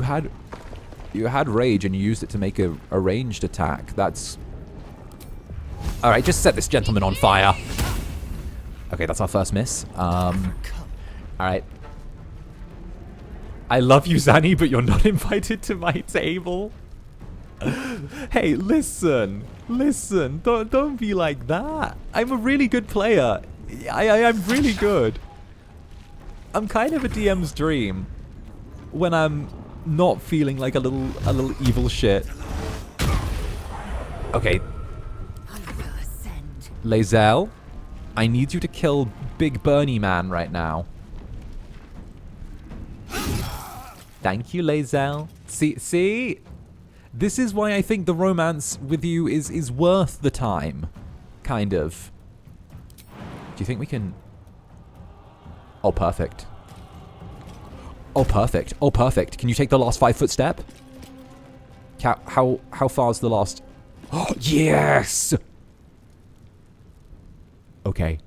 Speaker 1: had rage and you used it to make a ranged attack. That's All right, just set this gentleman on fire. Okay, that's our first miss. All right. I love you, Zanny, but you're not invited to my table. Hey, listen. Don't be like that. I'm a really good player. I'm really good. I'm kind of a DM's dream when I'm not feeling like a little evil shit. Okay. Lae'zel, I need you to kill Big Bernie Man right now. Thank you, Lae'zel. See? This is why I think the romance with you is worth the time. Kind of. Do you think we can... Oh, perfect. Oh, perfect. Oh, perfect. Can you take the last 5-foot step? How far is the last... Oh, yes! Okay.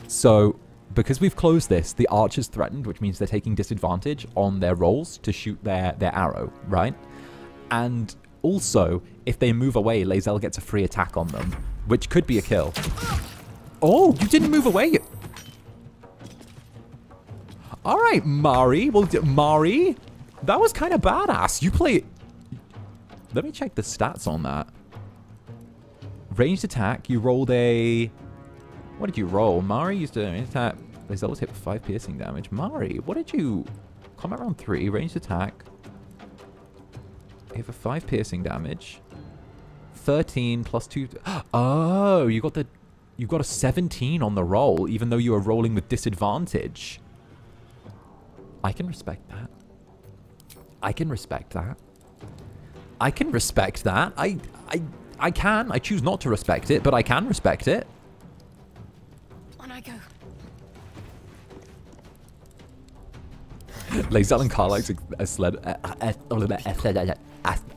Speaker 1: So, because we've closed this, the archer's threatened, which means they're taking disadvantage on their rolls to shoot their arrow, right? And also, if they move away, Lae'zel gets a free attack on them, which could be a kill. Oh, you didn't move away! Alright, Mari. Well, Mari, that was kind of badass. You play... Let me check the stats on that. Ranged attack, you rolled a... What did you roll? Mari used to ranged attack. Lae'zel was hit with 5 piercing damage. Mari, what did you... Combat round 3, ranged attack. Hit for 5 piercing damage. 13 plus 2... Oh, you got a 17 on the roll, even though you were rolling with disadvantage. I can respect that. I can respect that. I can respect that. I can. I choose not to respect it, but I can respect it.
Speaker 6: On I go.
Speaker 1: Lae'zel and Carly's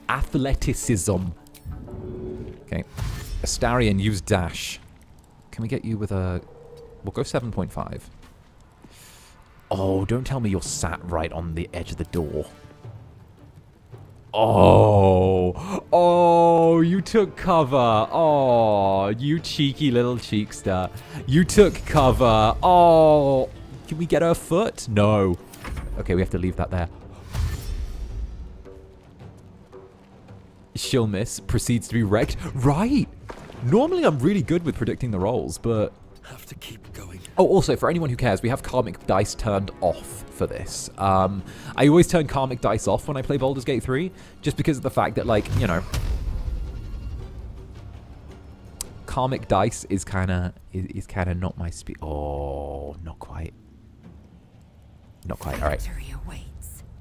Speaker 1: athleticism. Okay. Astarion, use dash. Can we get you with a... We'll go 7.5. Oh, don't tell me you're sat right on the edge of the door. Oh, you took cover. Oh, you cheeky little cheekster. You took cover. Oh, can we get her foot? No. Okay, we have to leave that there. She'll miss. Proceeds to be wrecked. Right. Normally, I'm really good with predicting the rolls, but...
Speaker 9: Have to keep going.
Speaker 1: Oh, also, for anyone who cares, we have Karmic Dice turned off for this. I always turn Karmic Dice off when I play Baldur's Gate 3, just because of the fact that, like, you know... Karmic Dice is kind of not my speed. Oh, not quite. Not quite. All right.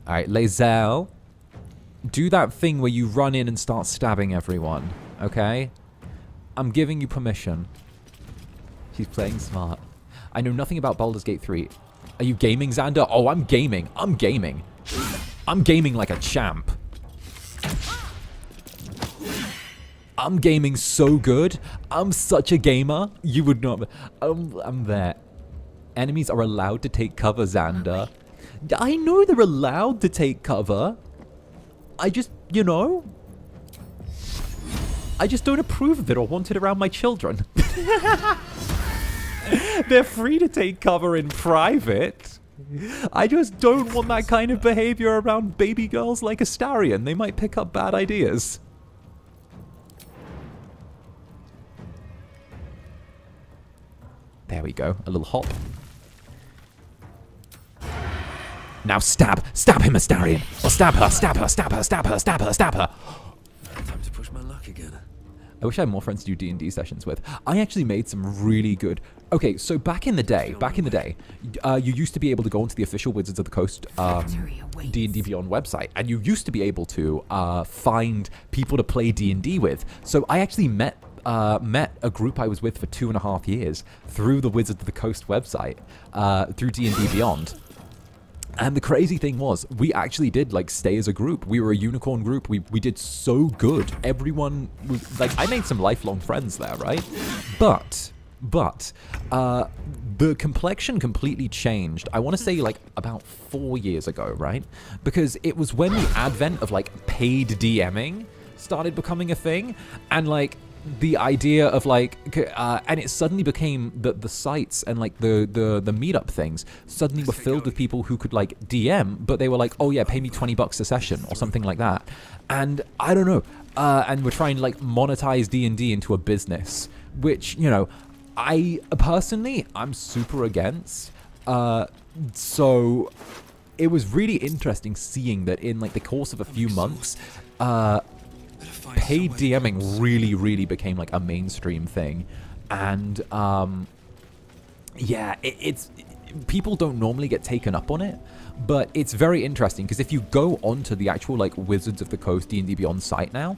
Speaker 1: All right, Lae'zel, do that thing where you run in and start stabbing everyone, okay? I'm giving you permission. She's playing smart. I know nothing about Baldur's Gate 3. Are you gaming, Zander? Oh, I'm gaming. I'm gaming. I'm gaming like a champ. I'm gaming so good. I'm such a gamer. You would not... I'm there. Enemies are allowed to take cover, Zander. I know they're allowed to take cover. I just, you know... I just don't approve of it or want it around my children. They're free to take cover in private. I just don't want that kind of behavior around baby girls like Astarion. They might pick up bad ideas. There we go. A little hop. Now stab. Stab him, Astarion. Or stab her, stab her, stab her, stab her, stab her, stab her.
Speaker 9: Time to push my luck again.
Speaker 1: I wish I had more friends to do D&D sessions with. I actually made some really good... Okay, so back in the day, you used to be able to go onto the official Wizards of the Coast D&D Beyond website, and you used to be able to find people to play D&D with. So I actually met a group I was with for 2.5 years through the Wizards of the Coast website, through D&D Beyond. And the crazy thing was, we actually did, like, stay as a group. We were a unicorn group. We did so good. Everyone, like, I made some lifelong friends there, right? But, the complexion completely changed. I want to say, like, about 4 years ago, right? Because it was when the advent of, like, paid DMing started becoming a thing. And, like, the idea of like, and it suddenly became that the sites and like the meetup things suddenly were filled with people who could like DM, but they were like, oh yeah, pay me $20 a session or something like that. And I don't know. And we're trying to like monetize D&D into a business, which, you know, I personally, I'm super against. So it was really interesting seeing that in like the course of a few months, paid DMing really became like a mainstream thing. And yeah, it's people don't normally get taken up on it, but it's very interesting because if you go onto the actual like Wizards of the Coast D&D Beyond site now,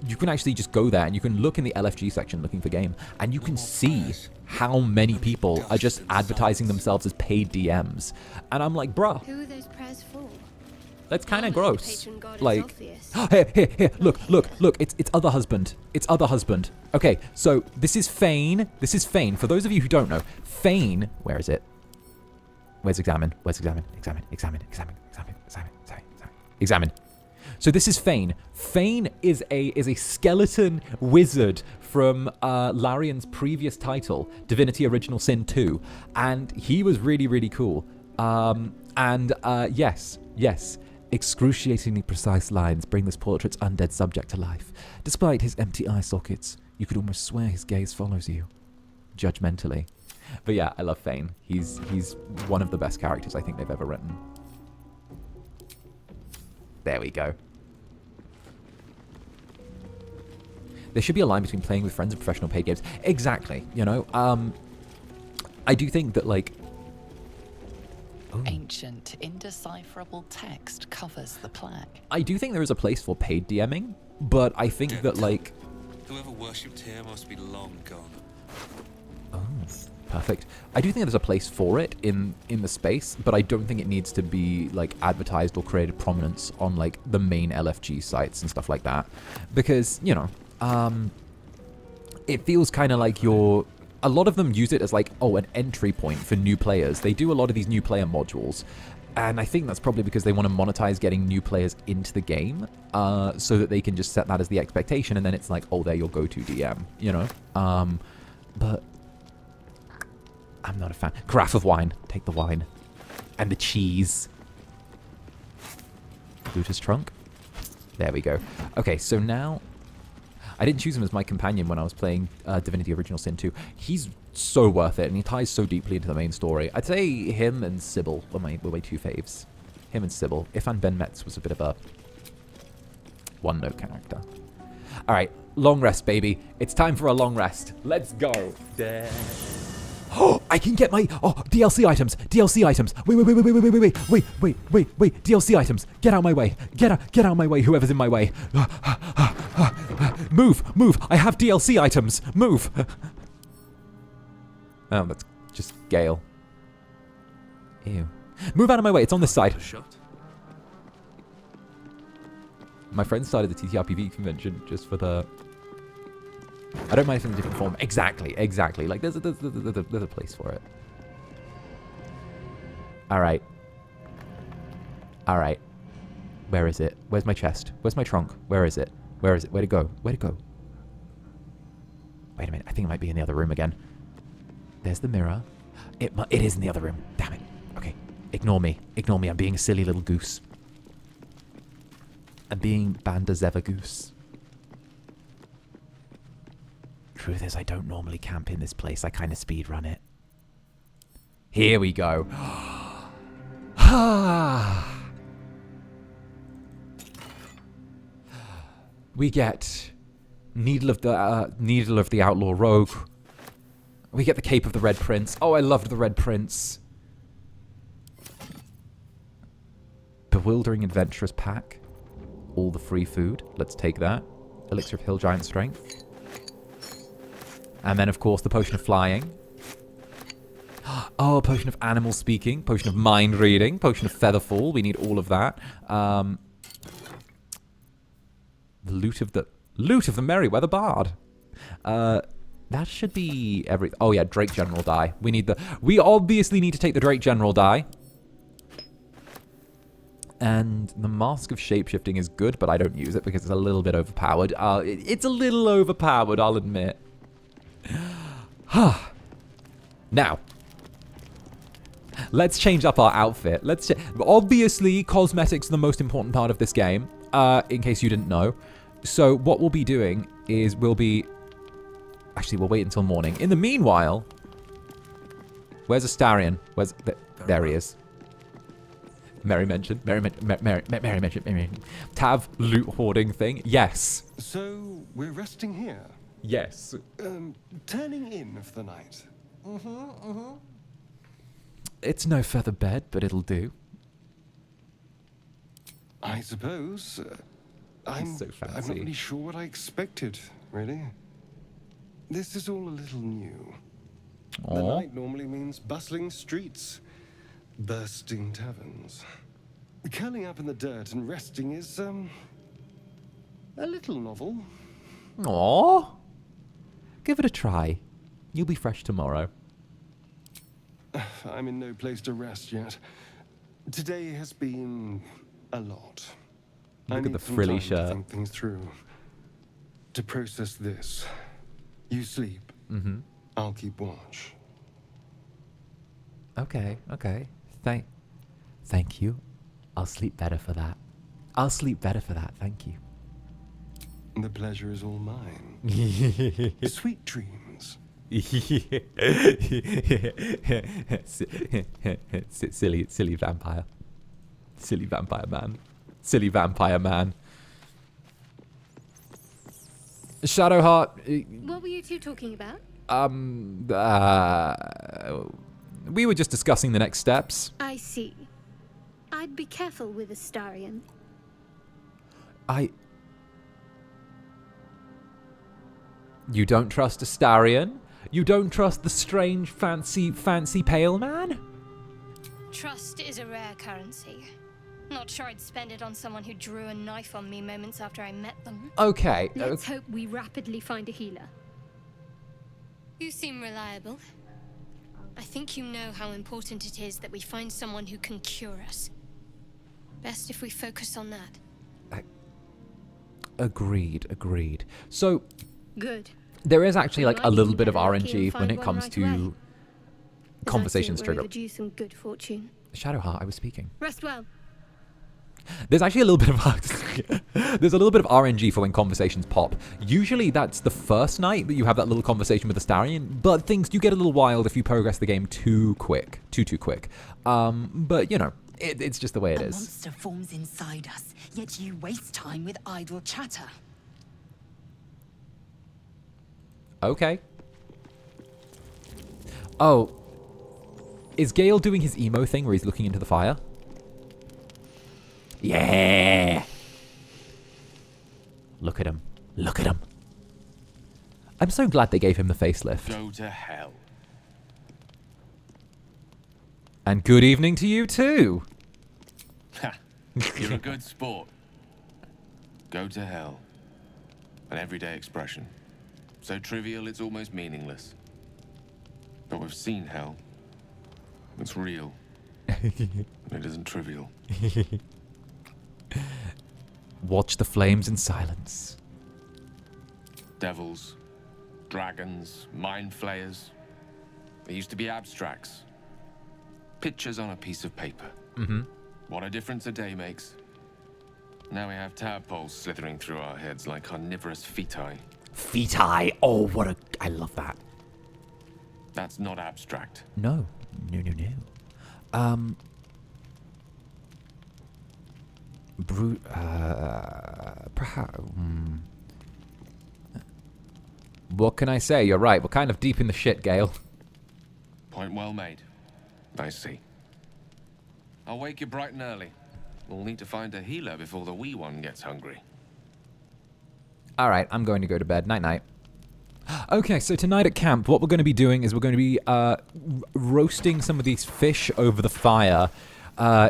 Speaker 1: you can actually just go there and you can look in the LFG section looking for game, and you can see how many people are just advertising themselves as paid DMs. And I'm like, bruh,
Speaker 6: Who are those prayers for?
Speaker 1: that's kind of gross.
Speaker 6: Patron god is
Speaker 1: Like,
Speaker 6: obvious.
Speaker 1: here, look, it's other husband. It's other husband. Okay, so this is Fane. This is Fane. For those of you who don't know, Fane, where is it? Where's examine? Where's examine? Examine. So this is Fane. Fane is a skeleton wizard from Larian's previous title, Divinity Original Sin 2, and he was really cool. Yes, excruciatingly precise lines bring this portrait's undead subject to life. Despite his empty eye sockets, you could almost swear his gaze follows you, judgmentally. But yeah, I love Fane. He's one of the best characters I think they've ever written. There we go. There should be a line between playing with friends and professional paid games. Exactly, you know. I do think that, like...
Speaker 3: Oh. Ancient, indecipherable text covers the plaque.
Speaker 1: I do think there is a place for paid DMing, but I think that, like...
Speaker 9: Whoever worshipped here must be long gone.
Speaker 1: Oh, perfect. I do think there's a place for it in the space, but I don't think it needs to be, like, advertised or created prominence on, like, the main LFG sites and stuff like that. Because, you know, it feels kind of like you're... A lot of them use it as like, oh, an entry point for new players. They do a lot of these new player modules. And I think that's probably because they want to monetize getting new players into the game, so that they can just set that as the expectation. And then it's like, oh, they're your go-to DM, you know? But I'm not a fan. Carafe of wine. Take the wine. And the cheese. Looter's trunk. There we go. Okay, so now... I didn't choose him as my companion when I was playing Divinity Original Sin 2. He's so worth it, and he ties so deeply into the main story. I'd say him and Sybil were my two faves. Him and Sybil. Ifan Ben Metz was a bit of a one-note character. All right, long rest, baby. It's time for a long rest. Let's go. Oh, I can get my DLC items. DLC items. Wait. DLC items. Get out of my way. Get out of my way. Whoever's in my way. Move. I have DLC items. Move. Oh, that's just Gale. Ew. Move out of my way. It's on this side. My friend started the TTRPG convention just for the... I don't mind if it's in a different form. Exactly. Like, there's a place for it. All right. Where is it? Where's my chest? Where's my trunk? Where is it? Where'd it go? Wait a minute. I think it might be in the other room again. There's the mirror. It is in the other room. Damn it. Okay. Ignore me. I'm being a silly little goose. I'm being Bandazeva goose. Truth is, I don't normally camp in this place. I kind of speedrun it. Here we go. We get Needle of the Outlaw Rogue. We get the Cape of the Red Prince. Oh, I loved the Red Prince. Bewildering Adventurous Pack. All the free food. Let's take that. Elixir of Hill Giant Strength. And then, of course, the Potion of Flying. Oh, Potion of Animal Speaking. Potion of Mind Reading. Potion of Featherfall. We need all of that. The Loot of the Merryweather Bard. That should be every... Oh, yeah, Drake General die. We obviously need to take the Drake General die. And the Mask of Shapeshifting is good, but I don't use it because it's a little bit overpowered. It's a little overpowered, I'll admit. Now, let's change up our outfit. Obviously, cosmetics are the most important part of this game, in case you didn't know. So what we'll be doing is actually, we'll wait until morning. In the meanwhile, where's Astarion? There he is. Mary mentioned. Tav loot hoarding thing. Yes.
Speaker 7: So we're resting here.
Speaker 1: Yes.
Speaker 7: Turning in for the night.
Speaker 1: It's no feather bed, but it'll do.
Speaker 7: I suppose. I'm
Speaker 1: so fancy.
Speaker 7: I'm not really sure what I expected, really. This is all a little new.
Speaker 1: Aww.
Speaker 7: The night normally means bustling streets, bursting taverns. Curling up in the dirt and resting is, a little novel.
Speaker 1: Aww. Give it a try. You'll be fresh tomorrow.
Speaker 7: I'm in no place to rest yet. Today has been a lot.
Speaker 1: Look at the
Speaker 7: some
Speaker 1: frilly
Speaker 7: time
Speaker 1: shirt.
Speaker 7: to think things through. To process this. You sleep. I'll keep watch.
Speaker 1: Okay. Thank you. I'll sleep better for that. Thank you.
Speaker 7: The pleasure is all mine. Sweet dreams.
Speaker 1: Silly vampire. Silly vampire man. Silly vampire man. Shadowheart.
Speaker 6: What were you two talking about?
Speaker 1: We were just discussing the next steps.
Speaker 6: I see. I'd be careful with Astarion.
Speaker 1: You don't trust Astarion? You don't trust the strange, fancy pale man?
Speaker 6: Trust is a rare currency. Not sure I'd spend it on someone who drew a knife on me moments after I met them.
Speaker 1: Okay.
Speaker 6: Let's hope we rapidly find a healer. You seem reliable. I think you know how important it is that we find someone who can cure us. Best if we focus on that.
Speaker 1: Agreed. So,
Speaker 6: good.
Speaker 1: There is actually like a little bit of
Speaker 6: Lucky and
Speaker 1: RNG when
Speaker 6: find
Speaker 1: it
Speaker 6: one
Speaker 1: comes
Speaker 6: right
Speaker 1: to
Speaker 6: away.
Speaker 1: conversations
Speaker 6: We're
Speaker 1: trigger.
Speaker 6: overdue some good fortune.
Speaker 1: Shadowheart, I was speaking.
Speaker 6: Rest well.
Speaker 1: There's actually a little bit of there's a little bit of RNG for when conversations pop. Usually that's the first night that you have that little conversation with Astarion, but things do get a little wild if you progress the game too quick. Too quick. But you know, it's just the way it is.
Speaker 2: A monster forms inside us, yet you waste time with idle chatter.
Speaker 1: Okay. Oh. Is Gale doing his emo thing where he's looking into the fire? Yeah! Look at him. I'm so glad they gave him the facelift.
Speaker 4: Go to hell.
Speaker 1: And good evening to you too.
Speaker 4: Ha! You're a good sport. Go to hell. An everyday expression. So trivial it's almost meaningless. But we've seen hell. It's real. And it isn't trivial.
Speaker 1: Watch the flames in silence.
Speaker 4: Devils, dragons, mind flayers. They used to be abstracts. Pictures on a piece of paper. What a difference a day makes. Now we have tadpoles slithering through our heads like carnivorous feti.
Speaker 1: Feti! Oh, I love that.
Speaker 4: That's not abstract.
Speaker 1: No. Perhaps. What can I say? You're right. We're kind of deep in the shit, Gale.
Speaker 4: Point well made. I see. I'll wake you bright and early. We'll need to find a healer before the wee one gets hungry.
Speaker 1: All right, I'm going to go to bed. Night-night. Okay, so tonight at camp, what we're going to be doing is we're going to be roasting some of these fish over the fire.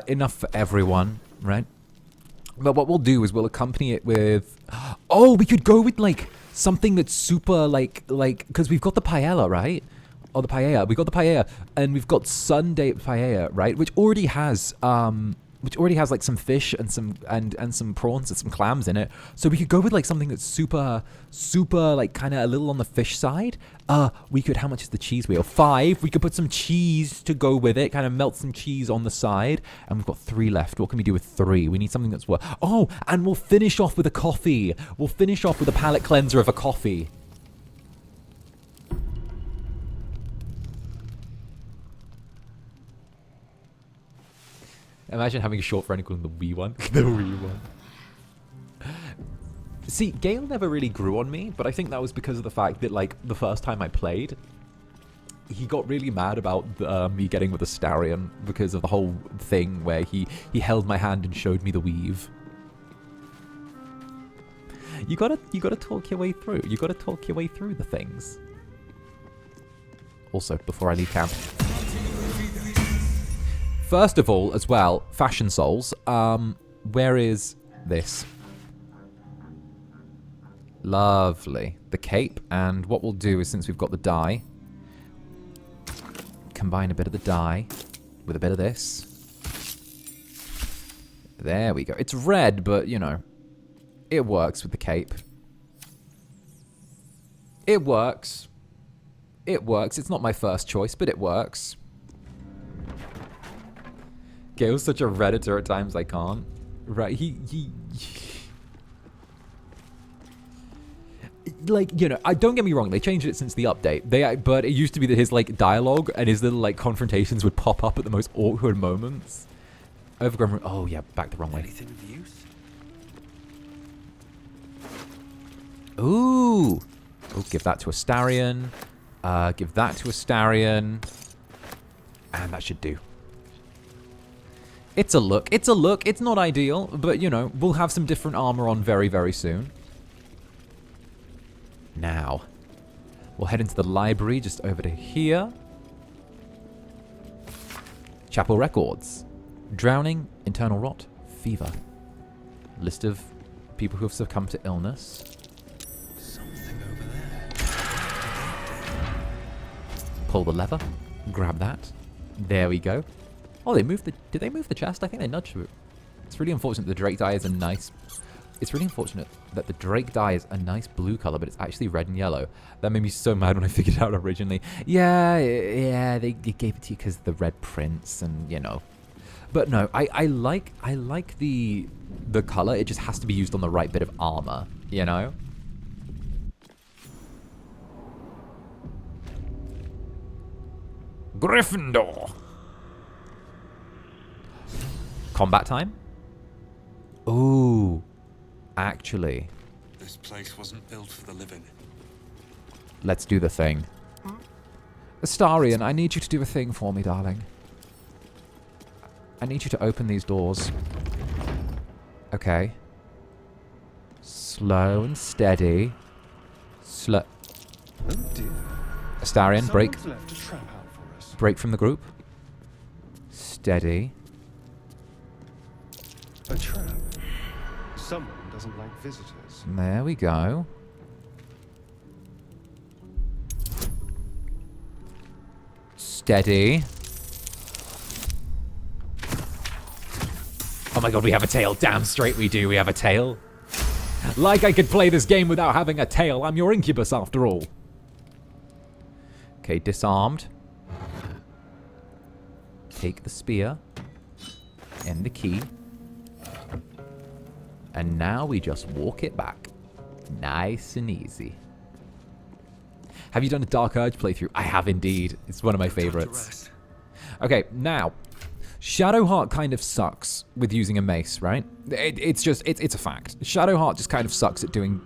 Speaker 1: Enough for everyone, right? But what we'll do is we'll accompany it with... Oh, we could go with, like, something that's super, like... Because we've got the paella, right? Or the paella. We've got the paella. And we've got Sunday paella, right? Which already has which already has like some fish and some some prawns and some clams in it. So we could go with like something that's super like kind of a little on the fish side. We could, how much is the cheese wheel? 5. We could put some cheese to go with it, kind of melt some cheese on the side. And we've got 3 left. What can we do with 3? We need something that's worth. Oh, and we'll finish off with a coffee. We'll finish off with a palate cleanser of a coffee. Imagine having a short friend called the wee one. The wee one. See, Gale never really grew on me, but I think that was because of the fact that, like, the first time I played, he got really mad about me getting with Astarion because of the whole thing where he held my hand and showed me the weave. You gotta talk your way through. You gotta talk your way through the things. Also, before I leave camp. First of all, as well, Fashion Souls. Where is this? Lovely. The cape. And what we'll do is, since we've got the dye, combine a bit of the dye with a bit of this. There we go. It's red, but, you know, it works with the cape. It works. It works. It's not my first choice, but it works. Gale's such a Redditor at times I can't. Right, like, you know, don't get me wrong, they changed it since the update. But it used to be that his, like, dialogue and his little, like, confrontations would pop up at the most awkward moments. Overgrown. Oh, yeah, back the wrong way.
Speaker 10: Anything of use?
Speaker 1: Ooh. Oh, give that to Astarion. Give that to Astarion. And that should do. It's a look. It's a look. It's not ideal, but, you know, we'll have some different armor on very, very soon. Now, we'll head into the library just over to here. Chapel records. Drowning, internal rot, fever. List of people who have succumbed to illness.
Speaker 10: Something over there.
Speaker 1: Pull the lever. Grab that. There we go. Oh, they moved the... Did they move the chest? I think they nudged it. It's really unfortunate the Drake dye is a nice... It's really unfortunate that the Drake dye is a nice blue color, but it's actually red and yellow. That made me so mad when I figured it out originally. Yeah, they gave it to you because of the red prints and, you know. But no, I like the color. It just has to be used on the right bit of armor, you know? Gryffindor. Combat time? Ooh. Actually.
Speaker 9: This place wasn't built for the living.
Speaker 1: Let's do the thing. Astarion, I need you to do a thing for me, darling. I need you to open these doors. Okay. Slow and steady. Slow.
Speaker 7: Oh dear.
Speaker 1: Astarion, break.
Speaker 7: Someone's left a trap out for us.
Speaker 1: Break from the group. Steady.
Speaker 7: A trap. Someone doesn't like visitors.
Speaker 1: There we go. Steady. Oh my god, we have a tail. Damn straight we do. We have a tail. Like I could play this game without having a tail. I'm your Incubus after all. Okay, disarmed. Take the spear. And the key. And now we just walk it back. Nice and easy. Have you done a Dark Urge playthrough? I have indeed. It's one of my favorites. Okay, now, Shadowheart kind of sucks with using a mace, right? It's a fact. Shadowheart just kind of sucks at doing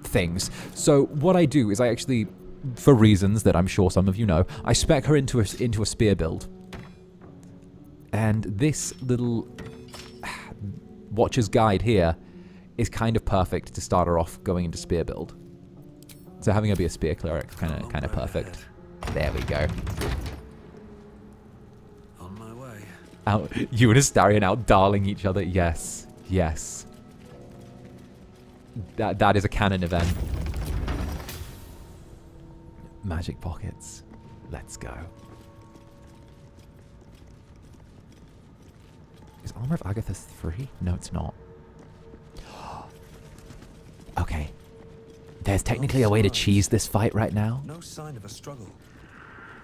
Speaker 1: things. So what I do is I actually, for reasons that I'm sure some of you know, I spec her into a spear build. And this little Watcher's Guide here is kind of perfect to start her off going into spear build. So having her be a spear cleric is kind of perfect. There we go.
Speaker 10: On my way.
Speaker 1: Out, you and Astarion out darling each other. Yes, yes. That is a canon event. Magic pockets. Let's go. Is Armor of Agatha's 3? No, it's not. Okay. There's technically a way to cheese this fight right now.
Speaker 12: No sign of a struggle.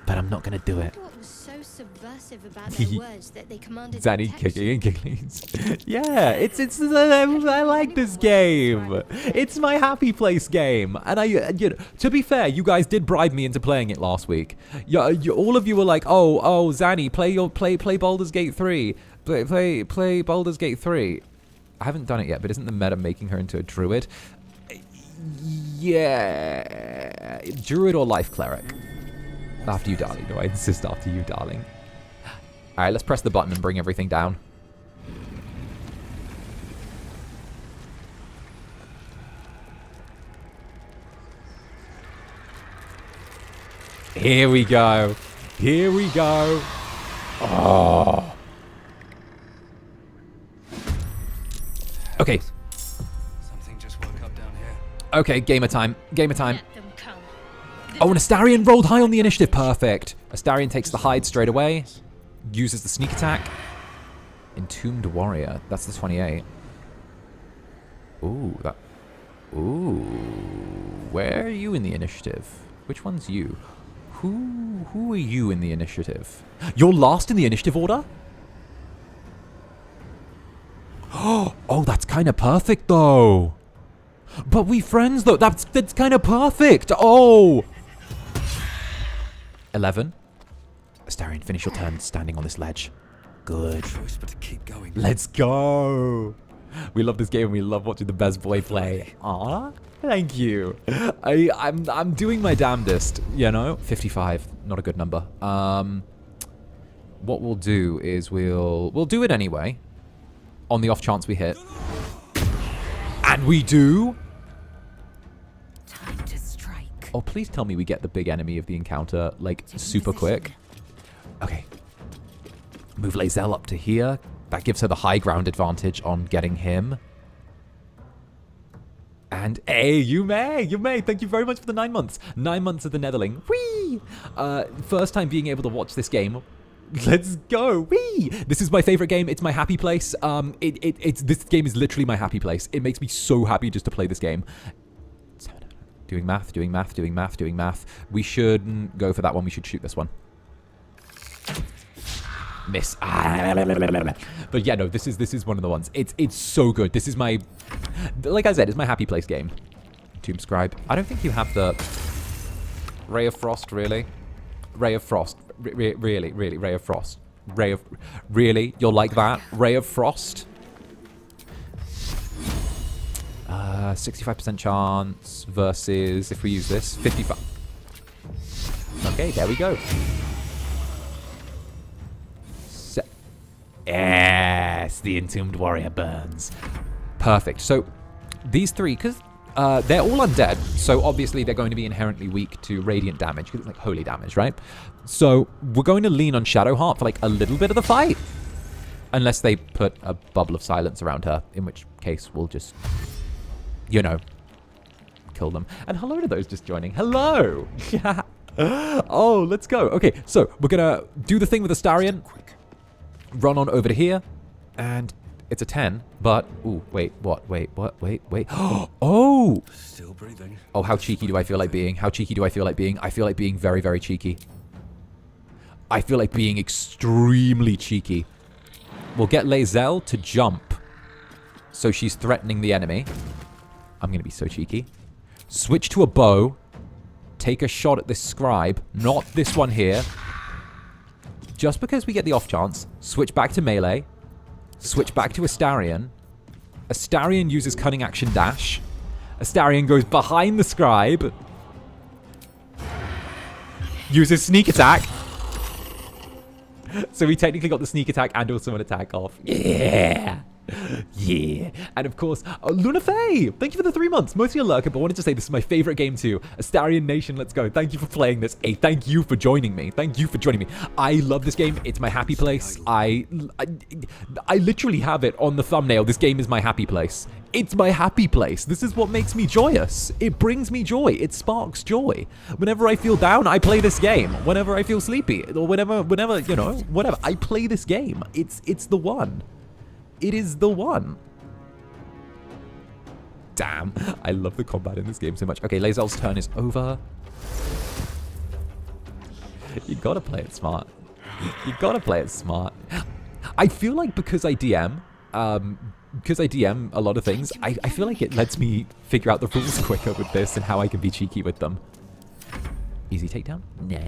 Speaker 1: But I'm not going to do it.
Speaker 6: What was so subversive about their words that they commanded
Speaker 1: Zanny
Speaker 6: protection?
Speaker 1: kicking and giggling. Yeah, it's I like this game. It's my happy place game. And to be fair, you guys did bribe me into playing it last week. All of you were like, "Oh, Zanny, play Baldur's Gate 3. Play Baldur's Gate 3." I haven't done it yet, but isn't the meta making her into a druid? Yeah, druid or life cleric? After you, darling. No, I insist after you, darling. All right, let's press the button and bring everything down. Here we go. Here we go. Oh. Okay.
Speaker 12: Something just woke up down here.
Speaker 1: Okay, gamer time. Gamer time.
Speaker 6: Let them come.
Speaker 1: Oh, and Astarion rolled high on the initiative. Perfect. Astarion takes the hide straight away. Uses the sneak attack. Entombed Warrior. That's the 28. Ooh, that... Ooh. Where are you in the initiative? Which one's you? Who are you in the initiative? You're last in the initiative order? Oh, that's kind of perfect, though. But we friends, though. That's kind of perfect. Oh. 11. Astarion, finish your turn standing on this ledge. Good.
Speaker 12: Choice but to keep going.
Speaker 1: Let's go. We love this game and we love watching the best boy play. Aw, thank you. I'm doing my damnedest, you know? 55, not a good number. What we'll do is we'll do it anyway. On the off chance we hit. And we do.
Speaker 11: Time to strike.
Speaker 1: Oh, please tell me we get the big enemy of the encounter, like, super quick. Okay. Move Zhalk up to here. That gives her the high ground advantage on getting him. And, hey, you may. Thank you very much for the 9 months. 9 months of the Netherling. Whee! First time being able to watch this game. Let's go. Whee! This is my favorite game. It's my happy place. This game is literally my happy place. It makes me so happy just to play this game. Doing math. We shouldn't go for that one. We should shoot this one. Miss. But yeah, no, this is one of the ones. It's so good. This is my, like I said, it's my happy place game. Tomb Scribe. I don't think you have the Ray of Frost, really. Ray of Frost. Really, Ray of Frost. Really? You're like that? Ray of Frost? 65% chance versus, if we use this, 55. Okay, there we go. Yes, the Entombed Warrior burns. Perfect. So, these three, because they're all undead, so obviously they're going to be inherently weak to radiant damage, because it's like holy damage, right? So, we're going to lean on Shadowheart for like a little bit of the fight. Unless they put a bubble of silence around her, in which case we'll just, you know, kill them. And hello to those just joining. Hello! Oh, let's go. Okay, so we're going to do the thing with Astarion. Run on over to here, and it's a 10, but, ooh, wait, what, wait. Oh!
Speaker 12: Still breathing.
Speaker 1: Oh, how cheeky do I feel like being? I feel like being very, very cheeky. I feel like being extremely cheeky. We'll get Zhalk to jump, so she's threatening the enemy. I'm going to be so cheeky. Switch to a bow. Take a shot at this scribe, not this one here. Just because we get the off chance, switch back to melee, switch back to Astarion. Astarion uses cunning action dash. Astarion goes behind the scribe. Uses sneak attack. So we technically got the sneak attack and also an attack off. Yeah. Yeah. And of course, Luna Faye, thank you for the 3 months. Mostly a lurker, but wanted to say this is my favorite game too. Astarion Nation, let's go. Thank you for playing this. Hey, thank you for joining me. I love this game. It's my happy place. I literally have it on the thumbnail. This game is my happy place. It's my happy place. This is what makes me joyous. It brings me joy. It sparks joy. Whenever I feel down, I play this game. Whenever I feel sleepy, or whenever, you know, whatever, I play this game. It's the one. It is the one. Damn, I love the combat in this game so much. Okay, Lae'zel's turn is over. You gotta play it smart. You gotta play it smart. I feel like because I DM a lot of things, I feel like it lets me figure out the rules quicker with this and how I can be cheeky with them. Easy takedown. Nice.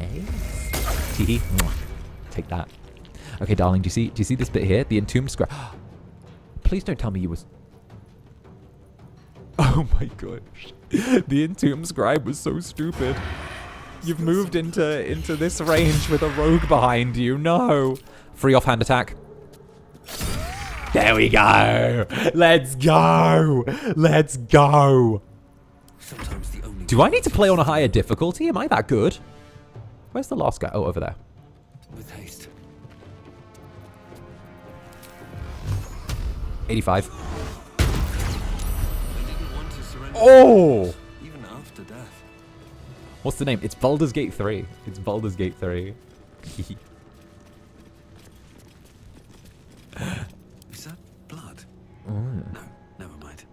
Speaker 1: Teehee. Take that. Okay, darling, do you see this bit here? The entombed scribe. Please don't tell me you was... Oh my gosh. The entombed scribe was so stupid. You've moved into this range with a rogue behind you. No. Free offhand attack. There we go. Let's go. Let's go. Do I need to play on a higher difficulty? Am I that good? Where's the last guy? Oh, over there.
Speaker 12: With haste.
Speaker 1: 85. Oh!
Speaker 12: Even after death.
Speaker 1: What's the name? It's Baldur's Gate 3. It's Baldur's Gate 3.
Speaker 12: Is that blood?
Speaker 1: Mm.
Speaker 12: No, never mind.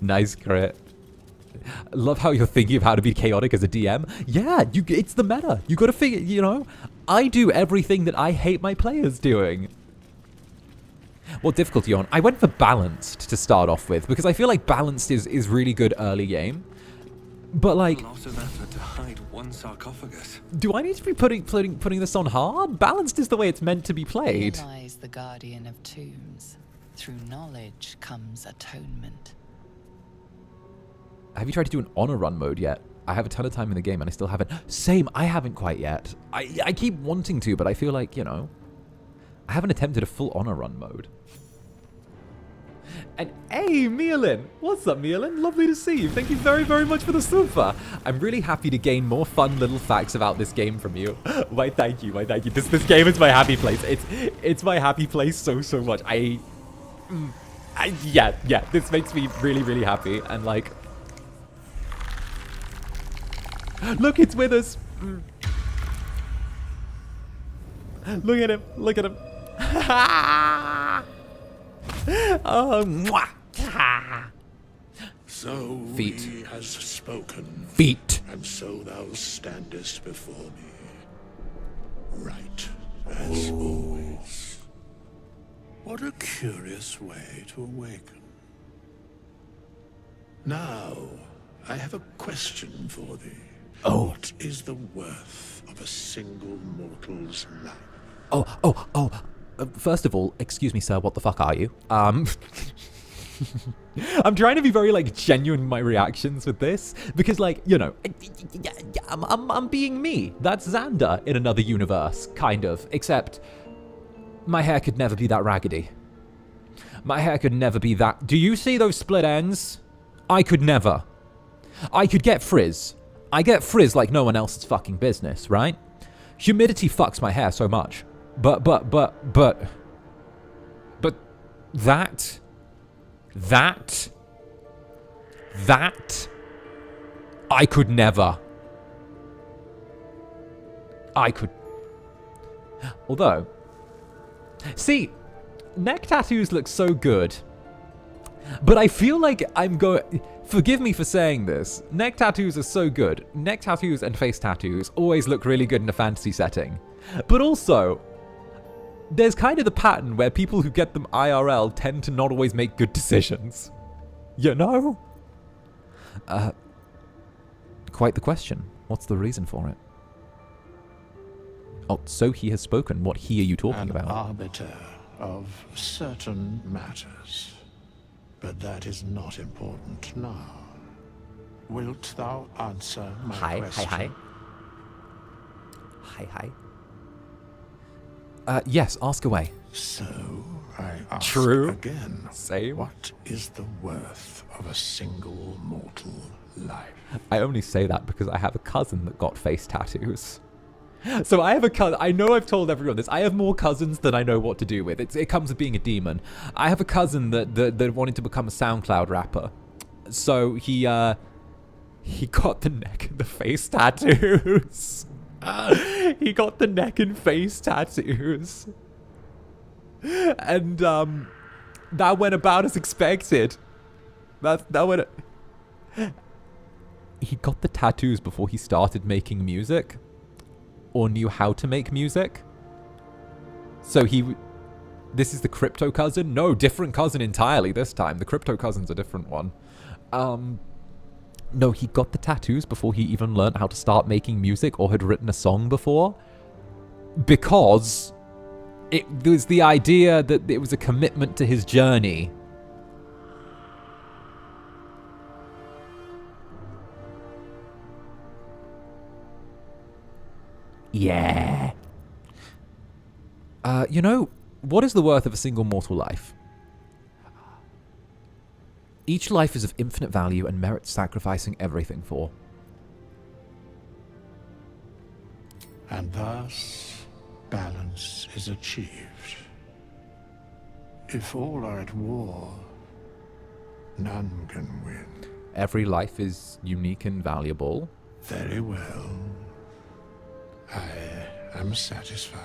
Speaker 1: Nice crit. Love how you're thinking of how to be chaotic as a DM. Yeah, it's the meta. You gotta figure, you know, I do everything that I hate my players doing. What difficulty on? I went for balanced to start off with because I feel like balanced is really good early game. But like,
Speaker 12: A lot of effort to hide one sarcophagus.
Speaker 1: do I need to be putting this on hard? Balanced is the way it's meant to be played.
Speaker 3: Lies the guardian of tombs. Through knowledge comes atonement.
Speaker 1: Have you tried to do an honor run mode yet? I have a ton of time in the game and I still haven't. Same, I haven't quite yet. I keep wanting to, but I feel like, you know, I haven't attempted a full honor run mode. And hey, Mialin! What's up, Mialin? Lovely to see you. Thank you very, very much for the super. I'm really happy to gain more fun little facts about this game from you. Why, thank you, why, thank you. This game is my happy place. It's my happy place so much. Yeah, this makes me really, really happy. And like, look, it's with us. Look at him, look at him. Oh, mwah.
Speaker 5: So
Speaker 1: Feet.
Speaker 5: he has spoken.
Speaker 1: Feet.
Speaker 5: And so thou standest before me. Right, as always. What a curious way to awaken. Now, I have a question for thee.
Speaker 1: Oh.
Speaker 5: What is the worth of a single mortal's life?
Speaker 1: First of all, excuse me, sir, what the fuck are you? I'm trying to be very, like, genuine in my reactions with this, because, like, you know, I'm being me. That's Zander in another universe, kind of, except my hair could never be that raggedy. My hair could never be that... Do you see those split ends? I could never. I could get frizz. I get frizz like no one else's fucking business, right? Humidity fucks my hair so much. But that I could never. I could. Although, see, neck tattoos look so good, but I feel like I'm going. Forgive me for saying this. Neck tattoos are so good. Neck tattoos and face tattoos always look really good in a fantasy setting, but also, there's kind of the pattern where people who get them IRL tend to not always make good decisions. You know? Quite the question. What's the reason for it? Oh, so he has spoken. What he are you talking about?
Speaker 5: Arbiter of certain matters. But that is not important now. Wilt thou answer my question?
Speaker 1: Hi. Yes, ask away.
Speaker 5: So, I ask
Speaker 1: True.
Speaker 5: again.
Speaker 1: Same.
Speaker 5: What is the worth of a single mortal life?
Speaker 1: I only say that because I have a cousin that got face tattoos. So I have a cousin. I know I've told everyone this. I have more cousins than I know what to do with. It comes with being a demon. I have a cousin that wanted to become a SoundCloud rapper. So he got the neck and the face tattoos. He got the neck and face tattoos. And that went about as expected. That went... He got the tattoos before he started making music. Or knew how to make music. So this is the crypto cousin? No, different cousin entirely this time. The crypto cousin's a different one. No, he got the tattoos before he even learned how to start making music or had written a song before. Because there was the idea that it was a commitment to his journey. Yeah. You know, what is the worth of a single mortal life? Each life is of infinite value and merits sacrificing everything for.
Speaker 5: And thus, balance is achieved. If all are at war, none can win.
Speaker 1: Every life is unique and valuable.
Speaker 5: Very well. I am satisfied.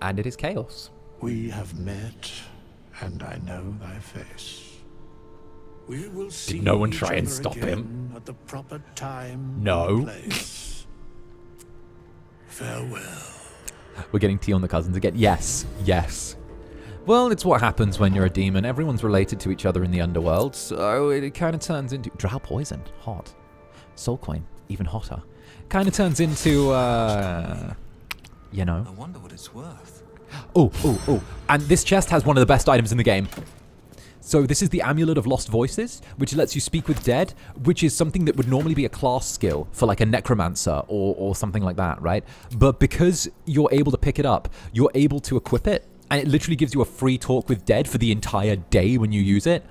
Speaker 1: And it is chaos.
Speaker 5: We have met, and I know thy face. We will see.
Speaker 1: Did no one try and stop him?
Speaker 5: At the proper time.
Speaker 1: No.
Speaker 5: And place. Farewell.
Speaker 1: We're getting tea on the cousins again. Yes, yes. Well, it's what happens when you're a demon. Everyone's related to each other in the underworld, so it kind of turns into... Drow poison, hot. Soul coin, even hotter. Kind of turns into, you know.
Speaker 12: I wonder what it's worth.
Speaker 1: Oh. And this chest has one of the best items in the game. So this is the Amulet of Lost Voices, which lets you speak with dead, which is something that would normally be a class skill for like a necromancer or something like that, right? But because you're able to pick it up, you're able to equip it, and it literally gives you a free talk with dead for the entire day when you use it.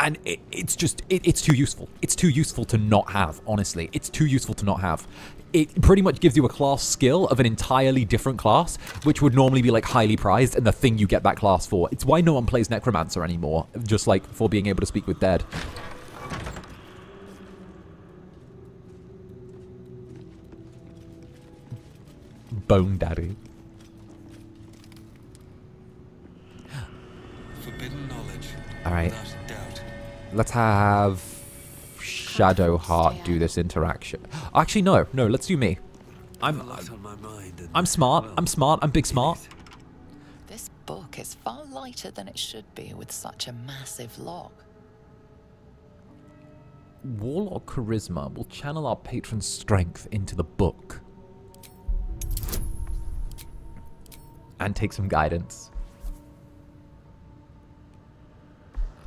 Speaker 1: And it's too useful. It's too useful to not have, honestly. It's too useful to not have. It pretty much gives you a class skill of an entirely different class, which would normally be like highly prized and the thing you get that class for. It's why no one plays Necromancer anymore, just like for being able to speak with dead. Bone Daddy.
Speaker 12: Forbidden knowledge.
Speaker 1: All right.
Speaker 12: Without a doubt.
Speaker 1: Let's have Shadowheart do this interaction. Actually, no, let's do me. I'm smart. I'm smart. I'm big smart.
Speaker 3: This book is far lighter than it should be with such a massive lock.
Speaker 1: Warlock Charisma will channel our patron's strength into the book. And take some guidance.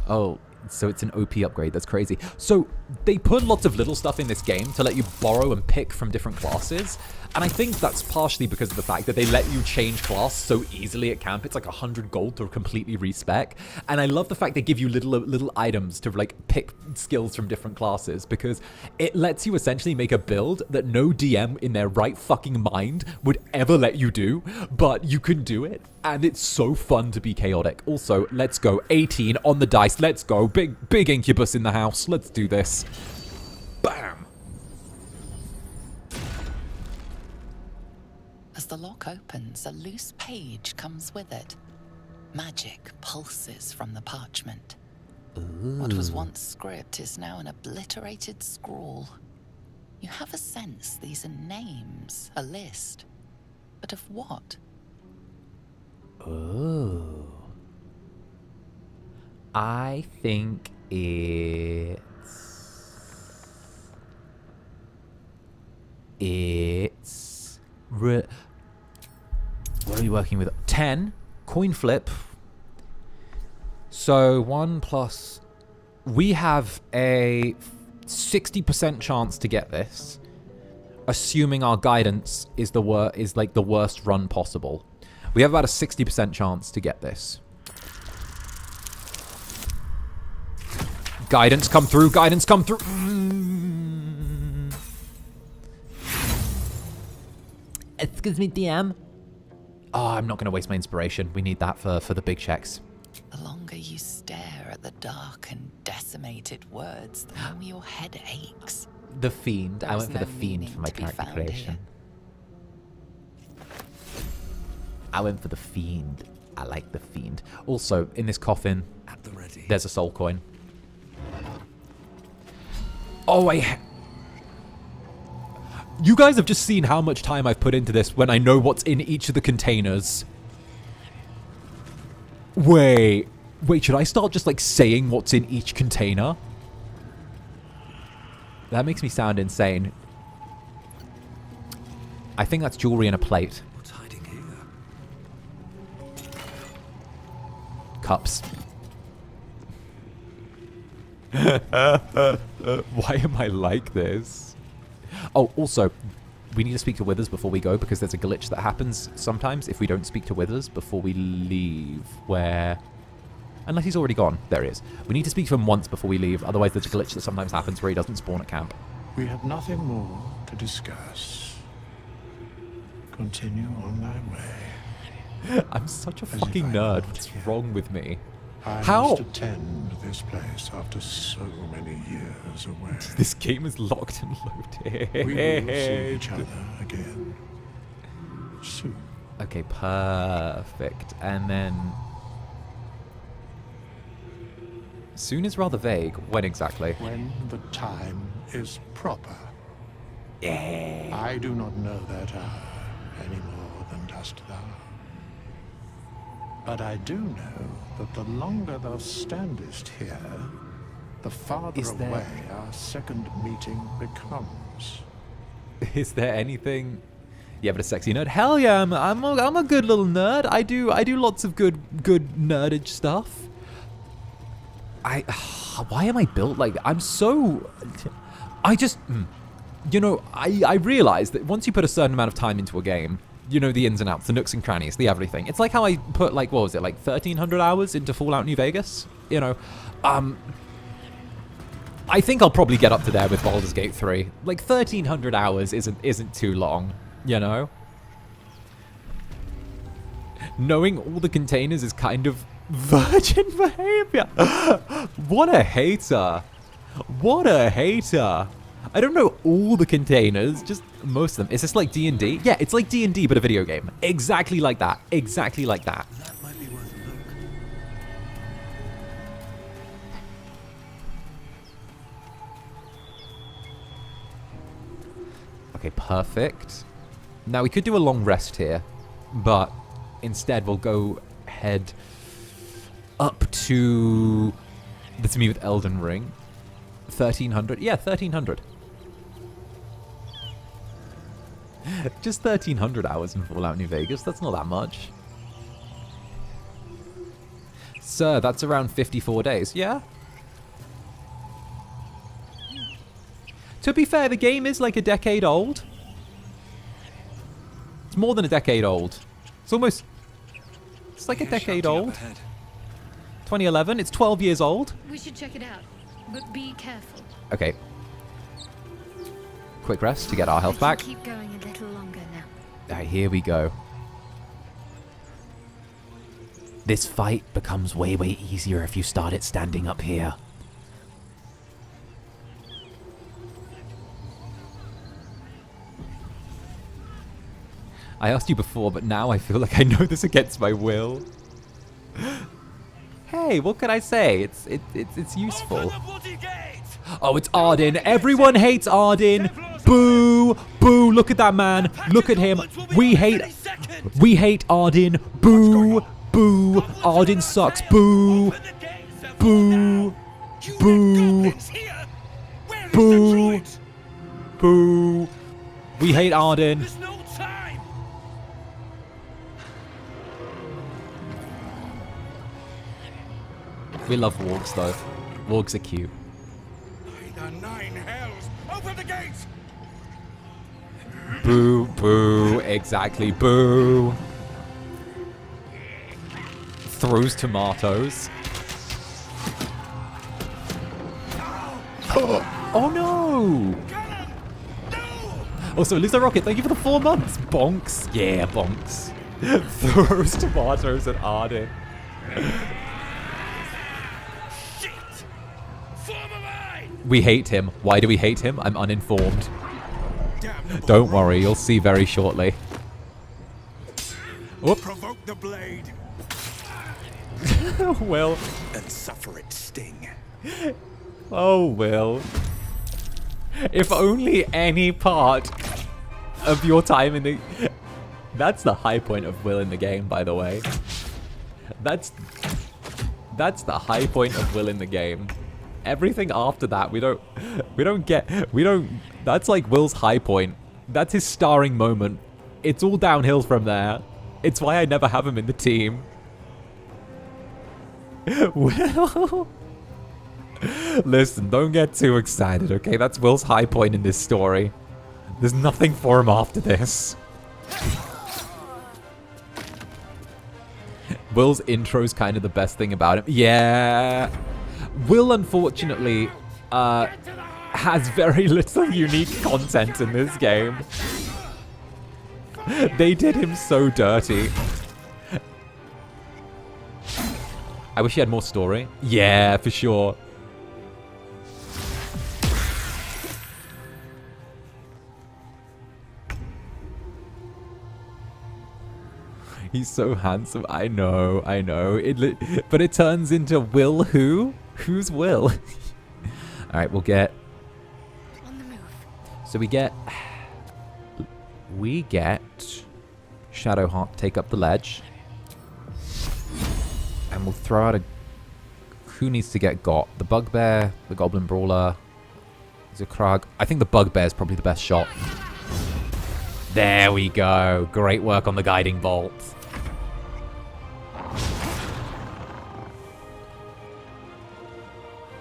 Speaker 1: Oh, so it's an OP upgrade. That's crazy. So they put lots of little stuff in this game to let you borrow and pick from different classes. And I think that's partially because of the fact that they let you change class so easily at camp. It's like 100 gold to completely respec. And I love the fact they give you little items to like pick skills from different classes, because it lets you essentially make a build that no DM in their right fucking mind would ever let you do, but you can do it. And it's so fun to be chaotic. Also, let's go. 18 on the dice. Let's go. Big Incubus in the house. Let's do this. Bam.
Speaker 3: As the lock opens, a loose page comes with it. Magic pulses from the parchment.
Speaker 1: Ooh.
Speaker 3: What was once script is now an obliterated scrawl. You have a sense these are names, a list. But of what?
Speaker 1: Oh. I think it's what are we working with? 10 coin flip. So 1 plus. We have a 60% chance to get this, assuming our guidance is like the worst run possible. We have about a 60% chance to get this. Guidance come through. Guidance come through. Excuse me, DM. Oh, I'm not going to waste my inspiration. We need that for the big checks.
Speaker 3: The longer you stare at the dark and decimated words, the more your head aches.
Speaker 1: The Fiend. I went for the
Speaker 3: no
Speaker 1: Fiend for my
Speaker 3: meaning to be
Speaker 1: character
Speaker 3: found
Speaker 1: creation.
Speaker 3: here.
Speaker 1: I went for the Fiend. I like the fiend. Also, in this coffin,
Speaker 12: At the ready.
Speaker 1: there's a soul coin. Oh, you guys have just seen how much time I've put into this when I know what's in each of the containers. Wait, should I start just like saying what's in each container? That makes me sound insane. I think that's jewelry and a plate.
Speaker 12: What's hiding here?
Speaker 1: Cups. Why am I like this? Oh, also, we need to speak to Withers before we go because there's a glitch that happens sometimes if we don't speak to Withers before we leave. Where... Unless he's already gone. There he is. We need to speak to him once before we leave. Otherwise, there's a glitch that sometimes happens where he doesn't spawn at camp.
Speaker 5: We have nothing more to discuss. Continue on thy way.
Speaker 1: I'm such a fucking nerd. What's wrong with me?
Speaker 5: I
Speaker 1: How?
Speaker 5: must attend this place after so many years away.
Speaker 1: This game is locked and loaded.
Speaker 5: We will see each other again soon.
Speaker 1: Okay, perfect. And then... Soon is rather vague. When exactly?
Speaker 5: When the time is proper.
Speaker 1: Yeah.
Speaker 5: I do not know that hour any more than dost thou. But I do know that the longer thou standest here, the farther away our second meeting becomes.
Speaker 1: Is there anything? Yeah, but a sexy nerd. Hell yeah, I'm a good little nerd. I do lots of good nerdage stuff. Why am I built like that? I'm so... I just... You know, I realize that once you put a certain amount of time into a game, you know the ins and outs, the nooks and crannies, the everything. It's like how I put, like, what was it, like 1,300 hours into Fallout New Vegas? You know, I think I'll probably get up to there with Baldur's Gate 3. Like, 1,300 hours isn't too long, you know? Knowing all the containers is kind of virgin behavior. What a hater. What a hater. I don't know all the containers, just most of them. Is this like D&D? Yeah, it's like D&D, but a video game. Exactly like that. Exactly like that.
Speaker 12: That might be worth a look.
Speaker 1: Okay, perfect. Now, we could do a long rest here, but instead we'll go head up to... That's me with Elden Ring. 1,300. Yeah, 1,300. Just 1,300 hours in Fallout New Vegas. That's not that much. Sir, that's around 54 days. Yeah? To be fair, the game is like a decade old. It's more than a decade old. It's almost... It's like a decade old. 2011. It's 12 years old.
Speaker 6: We should check it out, but be careful.
Speaker 1: Okay. Quick rest to get our health back.
Speaker 6: Keep going a little longer now.
Speaker 1: Alright, here we go. This fight becomes way easier if you start it standing up here. I asked you before, but now I feel like I know this against my will. Hey, what can I say? It's useful. Oh, it's Arden. Everyone hates Arden. Boo! Boo! Look at that man. Look at him. We hate Arden. Boo! Boo! Arden sucks. Boo! Boo! Boo! Boo! Boo! We hate Arden. We love wargs though. Wargs are cute.
Speaker 10: The nine hells! Open the gates!
Speaker 1: Boo, boo, exactly, boo. Throws tomatoes. Oh no! Also, Lisa Rocket, thank you for the 4 months. Bonks. Yeah, bonks. Throws tomatoes at Arden. We hate him. Why do we hate him? I'm uninformed. Don't worry, you'll see very shortly. Whoop.
Speaker 10: Provoke the blade.
Speaker 1: Wyll.
Speaker 10: And suffer its sting.
Speaker 1: Oh, Wyll. If only any part of your time in the... That's the high point of Wyll in the game, by the way. That's the high point of Wyll in the game. Everything after that, we don't, that's like Will's high point. That's his starring moment. It's all downhill from there. It's why I never have him in the team. Wyll. Listen, don't get too excited, okay? That's Will's high point in this story. There's nothing for him after this. Will's intro's kind of the best thing about him. Yeah. Wyll, unfortunately, has very little unique content in this game. They did him so dirty. I wish he had more story. Yeah, for sure. He's so handsome. I know. But it turns into Wyll who? Who's Wyll? Alright, we'll get...
Speaker 6: On the move.
Speaker 1: So we get Shadowheart to take up the ledge. And we'll throw out a... Who needs to get got? The Bugbear, the Goblin Brawler, 𝓂𝓸𝓼𝓽. I think the Bugbear is probably the best shot. There we go. Great work on the Guiding Bolt.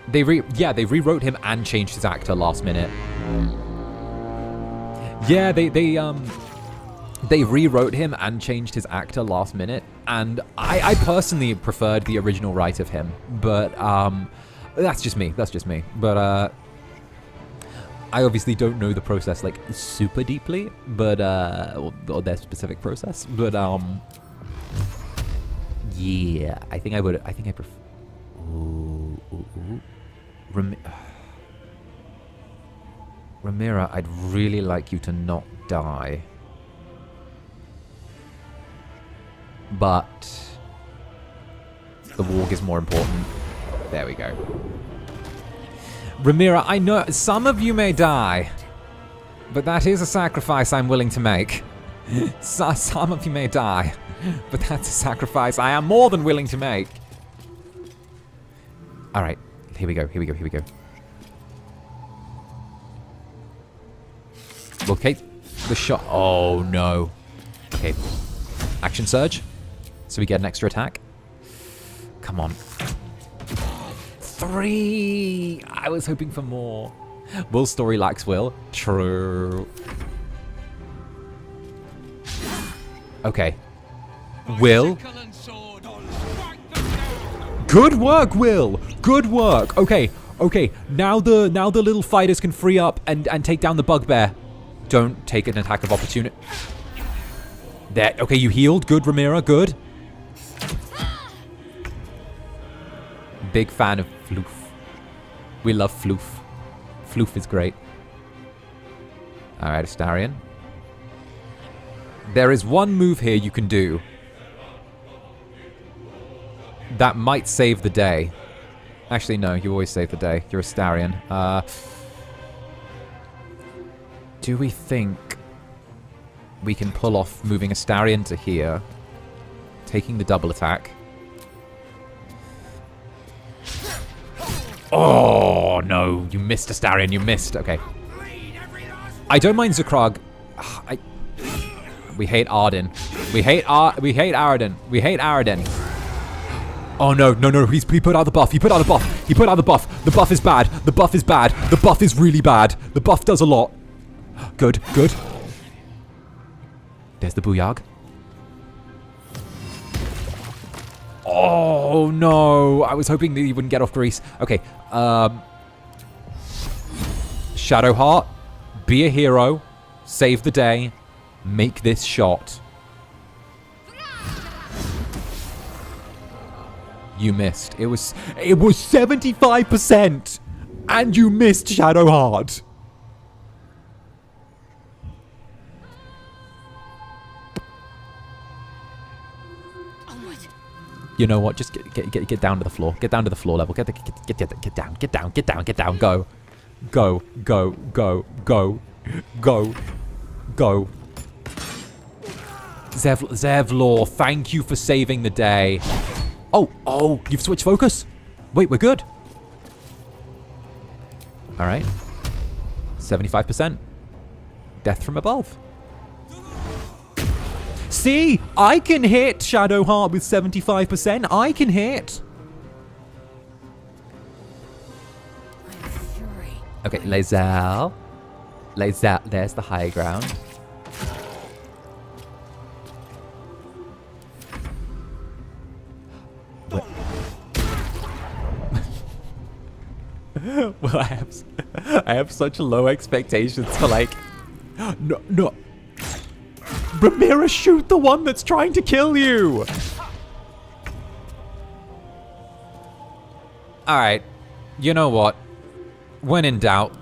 Speaker 1: They rewrote him and changed his actor last minute. Yeah, they rewrote him and changed his actor last minute, and I personally preferred the original write of him, but that's just me. But I obviously don't know the process like super deeply, but or their specific process, but yeah, I prefer. Rhaenyra, I'd really like you to not die. But the warg is more important. There we go. Rhaenyra, I know some of you may die, but that is a sacrifice I'm willing to make. Some of you may die, but that's a sacrifice I am more than willing to make. Alright, here we go. Okay, the shot. Oh no. Okay. Action surge. So we get an extra attack. Come on. 3! I was hoping for more. Will's story lacks Wyll. True. Okay. Wyll. Good work, Wyll. Good work. Okay. Now the little fighters can free up and take down the Bugbear. Don't take an attack of opportunity. There. Okay, you healed. Good, Rhaenyra. Good. Big fan of Floof. We love Floof. Floof is great. Alright, Astarion. There is one move here you can do that might save the day. Actually, no, you always save the day. You're Astarion. Do we think we can pull off moving Astarion to here, taking the double attack? Oh, no. You missed, Astarion. You missed. Okay. I don't mind 𝓂𝓸𝓾𝓻. We hate Arden. We hate Arden. We hate Arden. Oh, no. He put out the buff. He put out the buff. The buff is bad. The buff is really bad. The buff does a lot. Good. There's the booyag. Oh, no. I was hoping that he wouldn't get off grease. Okay. Shadowheart, be a hero. Save the day. Make this shot. You missed. It was 75%. And you missed, Shadowheart. You know what? Just get down to the floor. Get down to the floor level. Get down. Go. Zevlor, thank you for saving the day. Oh, you've switched focus? Wait, we're good. All right. 75%. Death from above. See, I can hit Shadowheart with 75%. I can hit. Okay, Lae'zel. There's the high ground. Well, I have such low expectations for like, no. Ramira, shoot the one that's trying to kill you. All right, you know what? When in doubt,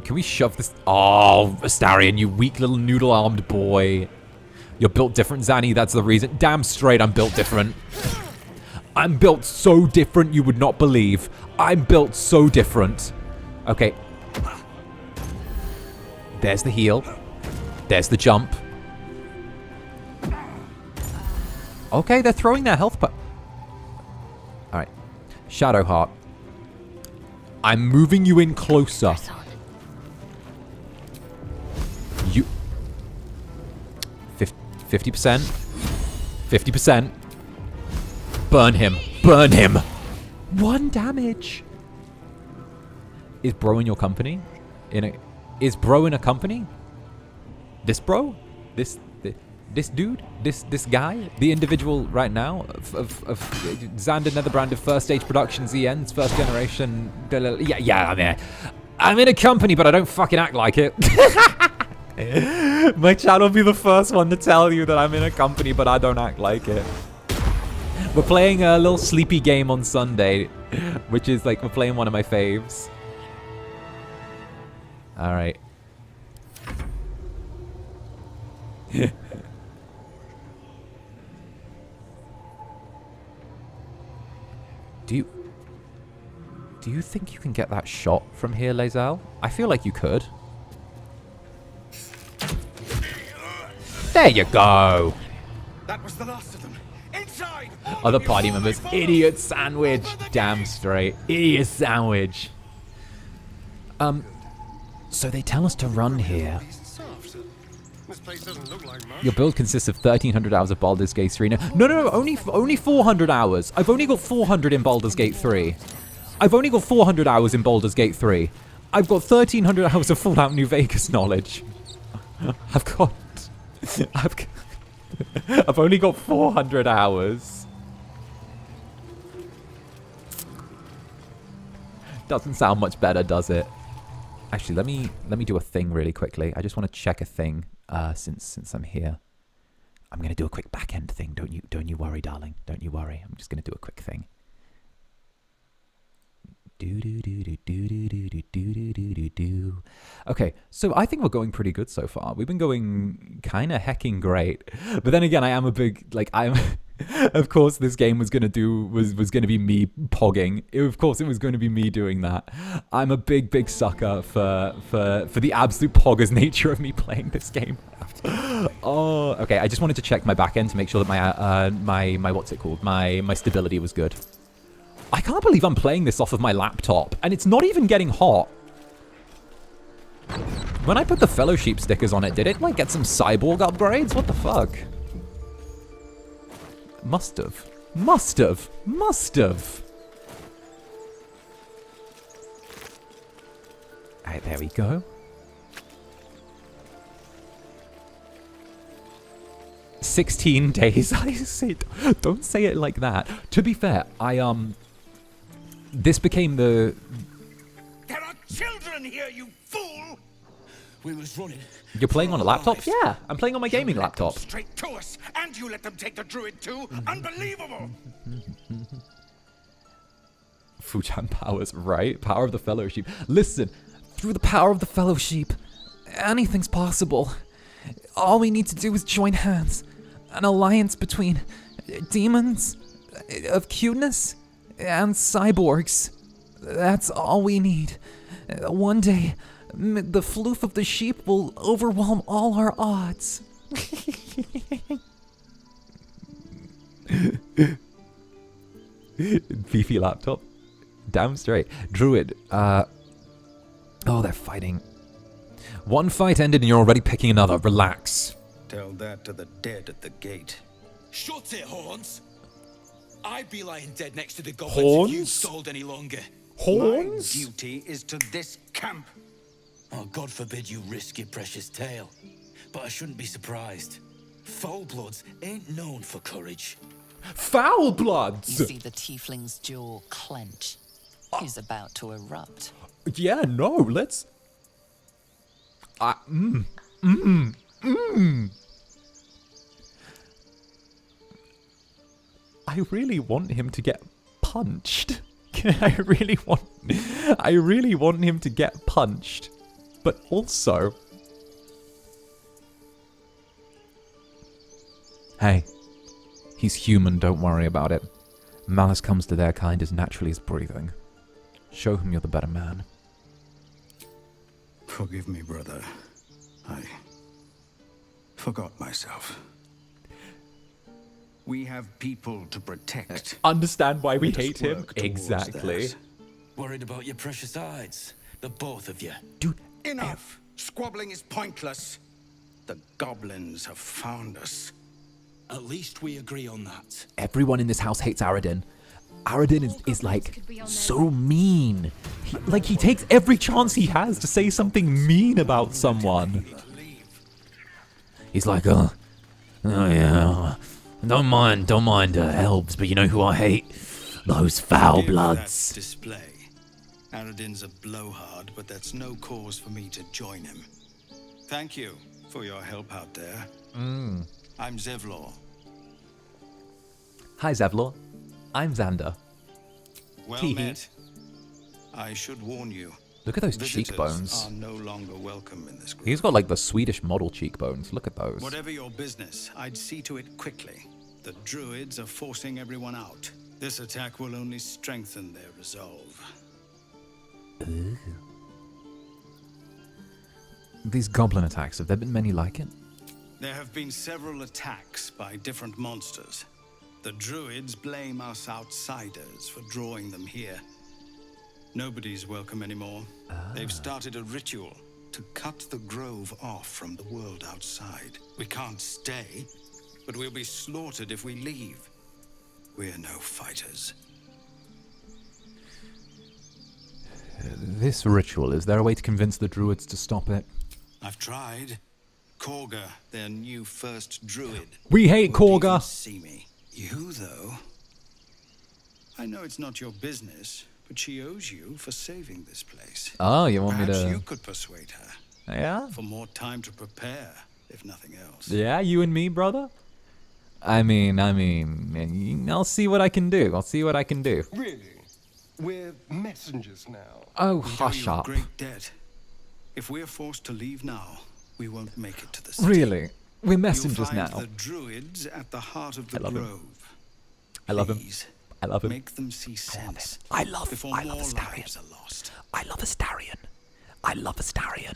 Speaker 1: can we shove this? Oh, Astarion, you weak little noodle-armed boy. You're built different, Zanny. That's the reason. Damn straight, I'm built different. I'm built so different you would not believe. I'm built so different. Okay. There's the heal. There's the jump. Okay, they're throwing their health Alright. Shadowheart. I'm moving you in closer. You... 50%. 50%. Burn him. Burn him. 1 damage. Is bro in your company? Is bro in a company? This bro? This dude? This guy? The individual right now of Zander Netherbrand of First Stage Productions, EN's first generation. Yeah, I'm in a company, but I don't fucking act like it. My chat will be the first one to tell you that I'm in a company, but I don't act like it. We're playing a little sleepy game on Sunday, which is like, we're playing one of my faves. Alright. Do you think you can get that shot from here, Lae'zel? I feel like you could. There you go.
Speaker 10: That was the last of them. Inside.
Speaker 1: Other party members. Idiot sandwich. Damn straight. Idiot sandwich. So they tell us to run here. Your build consists of 1,300 hours of Baldur's Gate 3. No, only 400 hours. I've only got 400 in Baldur's Gate 3. I've only got 400 hours in Baldur's Gate 3. I've got 1,300 hours of Fallout New Vegas knowledge. I've only got 400 hours. Doesn't sound much better, does it? Actually, let me do a thing really quickly. I just want to check a thing since I'm here. I'm gonna do a quick back end thing. Don't you worry, darling. Don't you worry. I'm just gonna do a quick thing. Okay, so I think we're going pretty good so far. We've been going kind of hecking great. But then again, I am a big, like, of course this game was gonna be me pogging. Of course it was going to be me doing that. I'm a big sucker for the absolute poggers nature of me playing this game. Oh, okay, I just wanted to check my back end to make sure that my what's it called? My stability was good. I can't believe I'm playing this off of my laptop, and it's not even getting hot. When I put the Fellowship stickers on it, did it, like, get some cyborg upgrades? What the fuck? Must have. Alright, there we go. 16 days. I say, don't say it like that. To be fair, this became the...
Speaker 10: There are children here, you fool! We was running.
Speaker 1: You're playing on a laptop? Yeah, I'm playing on my gaming laptop.
Speaker 10: Straight to us, and you let them take the druid too? Unbelievable!
Speaker 1: Fuchan powers, right? Power of the Fellowship. Listen, through the power of the Fellowship, anything's possible. All we need to do is join hands. An alliance between demons of cuteness and cyborgs. That's all we need. One day, the floof of the sheep will overwhelm all our odds. Fifi laptop. Damn straight. Druid. Oh, they're fighting. One fight ended and you're already picking another. Relax.
Speaker 10: Tell that to the dead at the gate.
Speaker 13: Shut it, Horns! I'd be lying dead next to the goblins
Speaker 1: Horns?
Speaker 13: if you stalled any longer.
Speaker 1: Horns?
Speaker 10: My duty is to this camp.
Speaker 13: Oh, God forbid you risk your precious tail. But I shouldn't be surprised. Foul bloods ain't known for courage.
Speaker 1: Foul bloods!
Speaker 3: You see the tiefling's jaw clench. He's about to erupt.
Speaker 1: Yeah, no, let's... I really want him to get punched. I really want him to get punched. But also... Hey, he's human, don't worry about it. Malice comes to their kind as naturally as breathing. Show him you're the better man.
Speaker 10: Forgive me, brother. I forgot myself. We have people to protect.
Speaker 1: Understand why we
Speaker 10: Let us
Speaker 1: hate him?
Speaker 10: work towards
Speaker 1: Exactly.
Speaker 10: theirs.
Speaker 13: Worried about your precious hides. The both of you.
Speaker 1: Dude,
Speaker 10: Enough! Squabbling is pointless. The goblins have found us.
Speaker 13: At least we agree on that.
Speaker 1: everyone in this house hates Aradin. Aradin is like so mean. He takes every chance he has to say something mean about someone. He's like, oh yeah, don't mind elves, but you know who I hate? Those foul bloods.
Speaker 10: That display. Aradin's a blowhard, but that's no cause for me to join him. Thank you for your help out there. I'm Zevlor.
Speaker 1: Hi Zevlor, I'm Zander.
Speaker 10: Well
Speaker 1: Hee hee.
Speaker 10: met. I should warn you.
Speaker 1: Look at those
Speaker 10: visitors
Speaker 1: cheekbones.
Speaker 10: are no longer welcome in this group.
Speaker 1: He's got like the Swedish model cheekbones. Look at those.
Speaker 10: Whatever your business, I'd see to it quickly. The druids are forcing everyone out. This attack will only strengthen their resolve.
Speaker 1: Ooh. These goblin attacks, have there been many like it?
Speaker 10: There have been several attacks by different monsters. The druids blame us outsiders for drawing them here. Nobody's welcome anymore. They've started a ritual to cut the grove off from the world outside. We can't stay, but we'll be slaughtered if we leave. We're no fighters.
Speaker 1: This ritual, is there a way to convince the druids to stop it?
Speaker 10: I've tried. Kagha, their new first druid.
Speaker 1: We hate
Speaker 10: won't
Speaker 1: Kagha.
Speaker 10: even see me. You, though. I know it's not your business, but she owes you for saving this place.
Speaker 1: Oh, you want
Speaker 10: Perhaps
Speaker 1: me to...
Speaker 10: you could persuade her.
Speaker 1: Yeah?
Speaker 10: For more time to prepare, if nothing else.
Speaker 1: Yeah, you and me, brother? I mean, I'll see what I can do.
Speaker 7: Really? We're messengers now.
Speaker 1: Oh,
Speaker 10: We owe
Speaker 1: hush
Speaker 10: you a
Speaker 1: up.
Speaker 10: great debt. If we're forced to leave now, we won't make it to the city.
Speaker 1: Really? We're messengers
Speaker 10: You'll find
Speaker 1: now.
Speaker 10: the druids at the heart of the
Speaker 1: I love him.
Speaker 10: grove.
Speaker 1: I love him.
Speaker 10: Please,
Speaker 1: I love him.
Speaker 10: make them see sense.
Speaker 1: I love
Speaker 10: before more lives are lost.
Speaker 1: I love Astarion.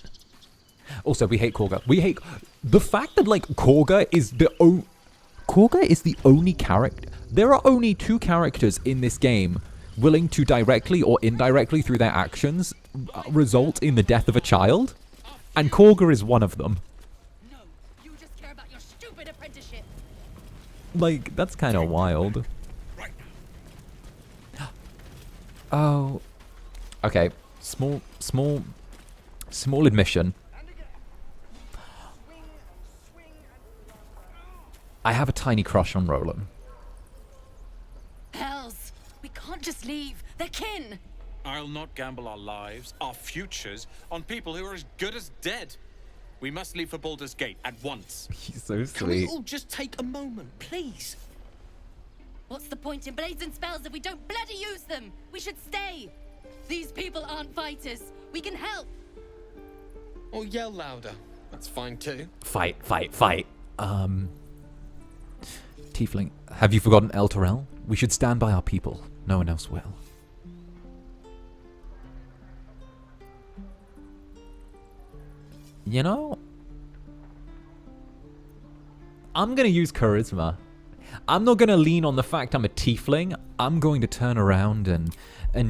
Speaker 1: Also, we hate Kagha. We hate the fact that Kagha is the only character. There are only two characters in this game willing to directly or indirectly through their actions result in the death of a child, and Kagha is one of them.
Speaker 6: No, you just care about your stupid apprenticeship.
Speaker 1: That's kind of wild. Oh, okay. Small admission. I have a tiny crush on Roland.
Speaker 11: Hells, we can't just leave. They're kin.
Speaker 9: I'll not gamble our lives, our futures, on people who are as good as dead. We must leave for Baldur's Gate at once.
Speaker 1: He's so
Speaker 9: Can we
Speaker 1: sweet.
Speaker 9: all just take a moment, please?
Speaker 11: What's the point in blades and spells if we don't bloody use them? We should stay. These people aren't fighters. We can help.
Speaker 9: Or yell louder. That's fine too.
Speaker 1: Fight. Tiefling. Have you forgotten 𝓂𝓸𝓼𝓽? We should stand by our people. No one else will. You know, I'm going to use charisma. I'm not going to lean on the fact I'm a tiefling. I'm going to turn around and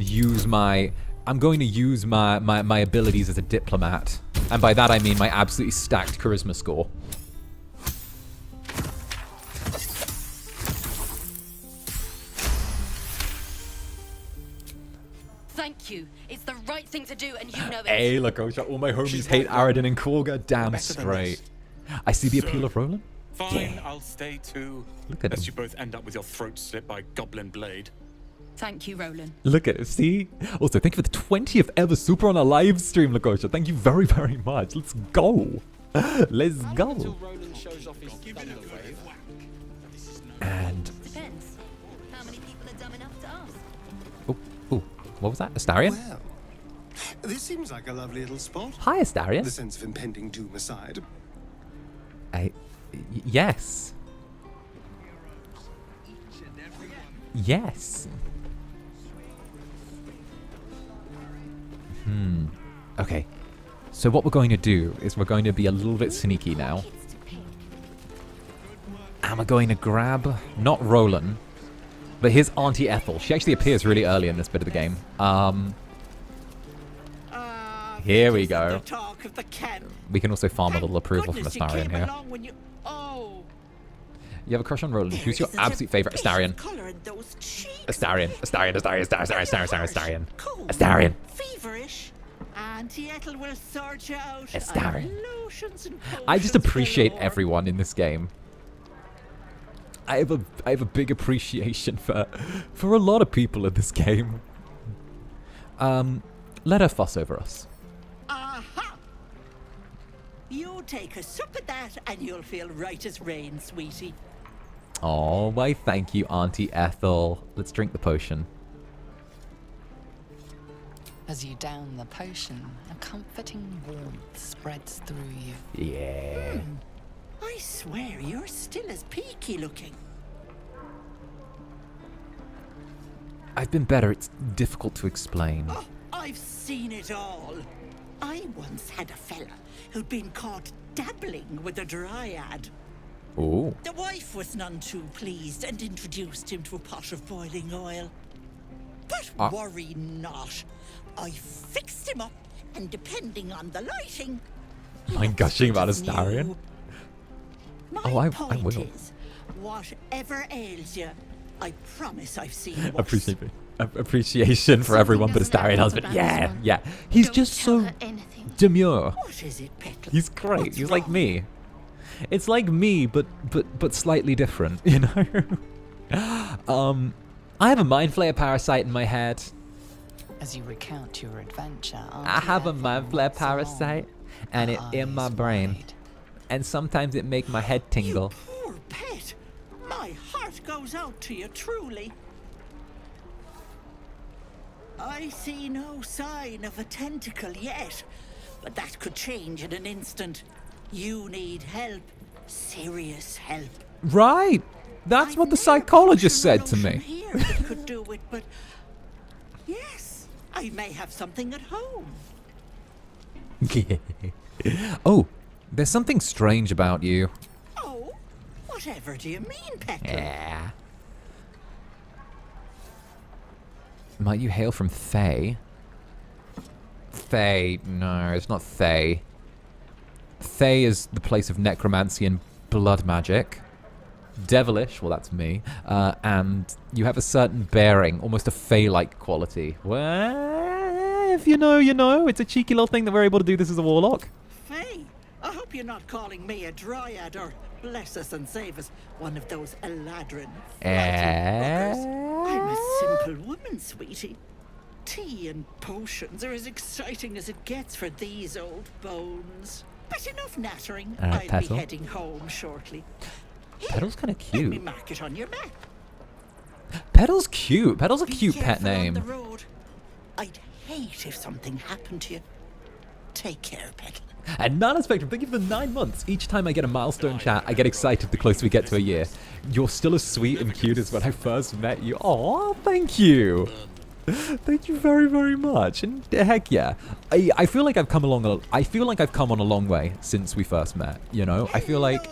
Speaker 1: use my... I'm going to use my abilities as a diplomat. And by that I mean my absolutely stacked charisma score.
Speaker 11: Thank you. It's the right thing to do, and you know it.
Speaker 1: Hey, 𝓂𝓸𝓼𝓽, all my homies hate Aridin and Kagha. Damn straight. I see the appeal of Roland.
Speaker 9: Fine,
Speaker 1: Yeah.
Speaker 9: I'll stay too.
Speaker 1: Look at
Speaker 9: Lest
Speaker 1: him.
Speaker 9: you both end up with your throat slit by goblin blade.
Speaker 11: Thank you, Roland.
Speaker 1: Look at it, see? Also, thank you for the 20th ever super on a live stream, 𝓂𝓸𝓼. Thank you very, very much. Let's go. Let's go. And...
Speaker 11: Depends. How many people are dumb enough to ask?
Speaker 1: Oh, what was that? Astarion?
Speaker 7: Well, this seems like a lovely little spot.
Speaker 1: Hi, Astarion.
Speaker 7: The sense of impending doom aside.
Speaker 1: Yes. Yes. Okay. So what we're going to do is we're going to be a little bit sneaky now. And we're going to grab, not Roland, but his Auntie Ethel. She actually appears really early in this bit of the game. Here we go. We can also farm a little approval from Astarion here. You have a crush on Roland. Who's your absolute favorite? Astarion. Astarion. Astarion.
Speaker 14: Feverish. Auntie Ethel will sort you out.
Speaker 1: Astarion. I just appreciate everyone in this game. I have a big appreciation for a lot of people in this game. Let her fuss over us.
Speaker 14: Aha! You take a sup at that and you'll feel right as rain, sweetie.
Speaker 1: Oh, why thank you, Auntie Ethel. Let's drink the potion.
Speaker 3: As you down the potion, a comforting warmth spreads through you.
Speaker 1: Yeah.
Speaker 14: I swear you're still as peaky looking.
Speaker 1: I've been better. It's difficult to explain.
Speaker 14: Oh, I've seen it all. I once had a fella who'd been caught dabbling with a dryad.
Speaker 1: Oh.
Speaker 14: The wife was none too pleased and introduced him to a pot of boiling oil. But worry not. I fixed him up, and depending on the lighting...
Speaker 1: I'm gushing about Astarion. Oh, I will.
Speaker 14: Is, whatever ails you, I promise I've seen worse.
Speaker 1: Appreciation for everyone but Astarion husband. Yeah, yeah. He's just so demure.
Speaker 14: What is it, Petal?
Speaker 1: He's great. He's like me. It's like me, but slightly different, you know? I have a Mind Flayer parasite in my head.
Speaker 3: As you recount your adventure,
Speaker 1: I have a Mind Flayer parasite, and it's in my brain. And sometimes it makes my head tingle.
Speaker 14: You poor pet. My heart goes out to you, truly. I see no sign of a tentacle yet, but that could change in an instant. You need help. Serious help.
Speaker 1: Right. That's what the psychologist said to me.
Speaker 14: Here that could do it, but yes, I may have something at home.
Speaker 1: Oh, there's something strange about you.
Speaker 14: Oh, whatever do you mean, Petal?
Speaker 1: Yeah. Might you hail from 𝓂𝓼? 𝓂𝓼, no, it's not 𝓂𝓼. 𝓂𝓼 is the place of necromancy and blood magic. Devilish, well that's me, and you have a certain bearing, almost a 𝓂𝓼-like quality. Well, if you know, you know. It's a cheeky little thing that we're able to do this as a warlock.
Speaker 14: Faye, I hope you're not calling me a dryad or, bless us and save us, one of those Eladrin I'm a simple woman, sweetie. Tea and potions are as exciting as it gets for these old bones. But enough nattering. I'll be
Speaker 1: Petal.
Speaker 14: heading home shortly.
Speaker 1: Petal's kind of
Speaker 14: Let me
Speaker 1: cute.
Speaker 14: mark it on your map.
Speaker 1: Petal's cute. Petal's a cute pet
Speaker 14: Careful on
Speaker 1: name.
Speaker 14: the road. I'd hate if something happened to you. Take care, Petal.
Speaker 1: And Nana Spectrum, thank you for the 9 months. Each time I get a milestone chat, I get excited the closer we get to a year. You're still as sweet and cute as when I first met you. Oh, thank you. Thank you very, very much. And heck yeah. I feel like I've come along I feel like I've come on a long way since we first met, you know? I feel like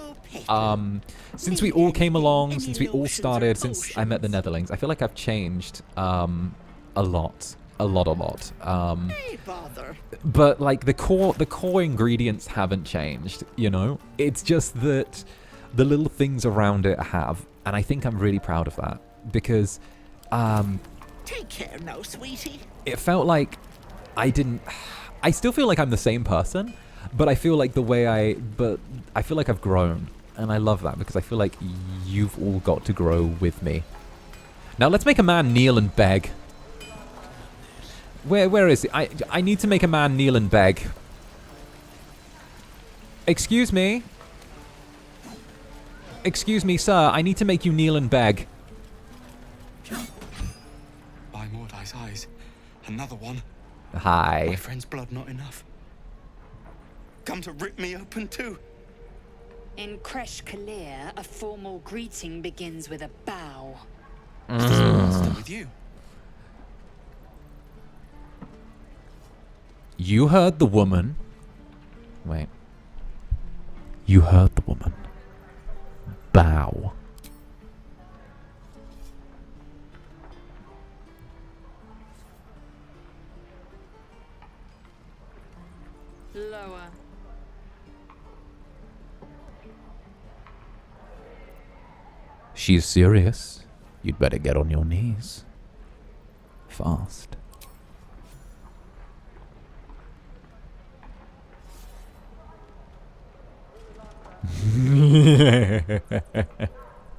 Speaker 1: since we all came along, since we all started, since I met the Netherlings, I feel like I've changed a lot. But like the core ingredients haven't changed, you know? It's just that the little things around it have, and I think I'm really proud of that because
Speaker 14: Take care now, sweetie.
Speaker 1: it felt like I still feel like I'm the same person, but I feel like I feel like I've grown, and I love that because I feel like you've all got to grow with me. Now let's make a man kneel and beg. Where is he? I need to make a man kneel and beg. Excuse me. Excuse me, sir. I need to make you kneel and beg.
Speaker 15: By Mordai's eyes, another one.
Speaker 1: Hi.
Speaker 15: My friend's blood not enough. Come to rip me open too.
Speaker 2: In 𝓱𝓸𝓼𝓽, a formal greeting begins with a bow.
Speaker 15: With you.
Speaker 1: You heard the woman. Wait. You heard the woman. Bow.
Speaker 2: Lower.
Speaker 1: She's serious. You'd better get on your knees. Fast.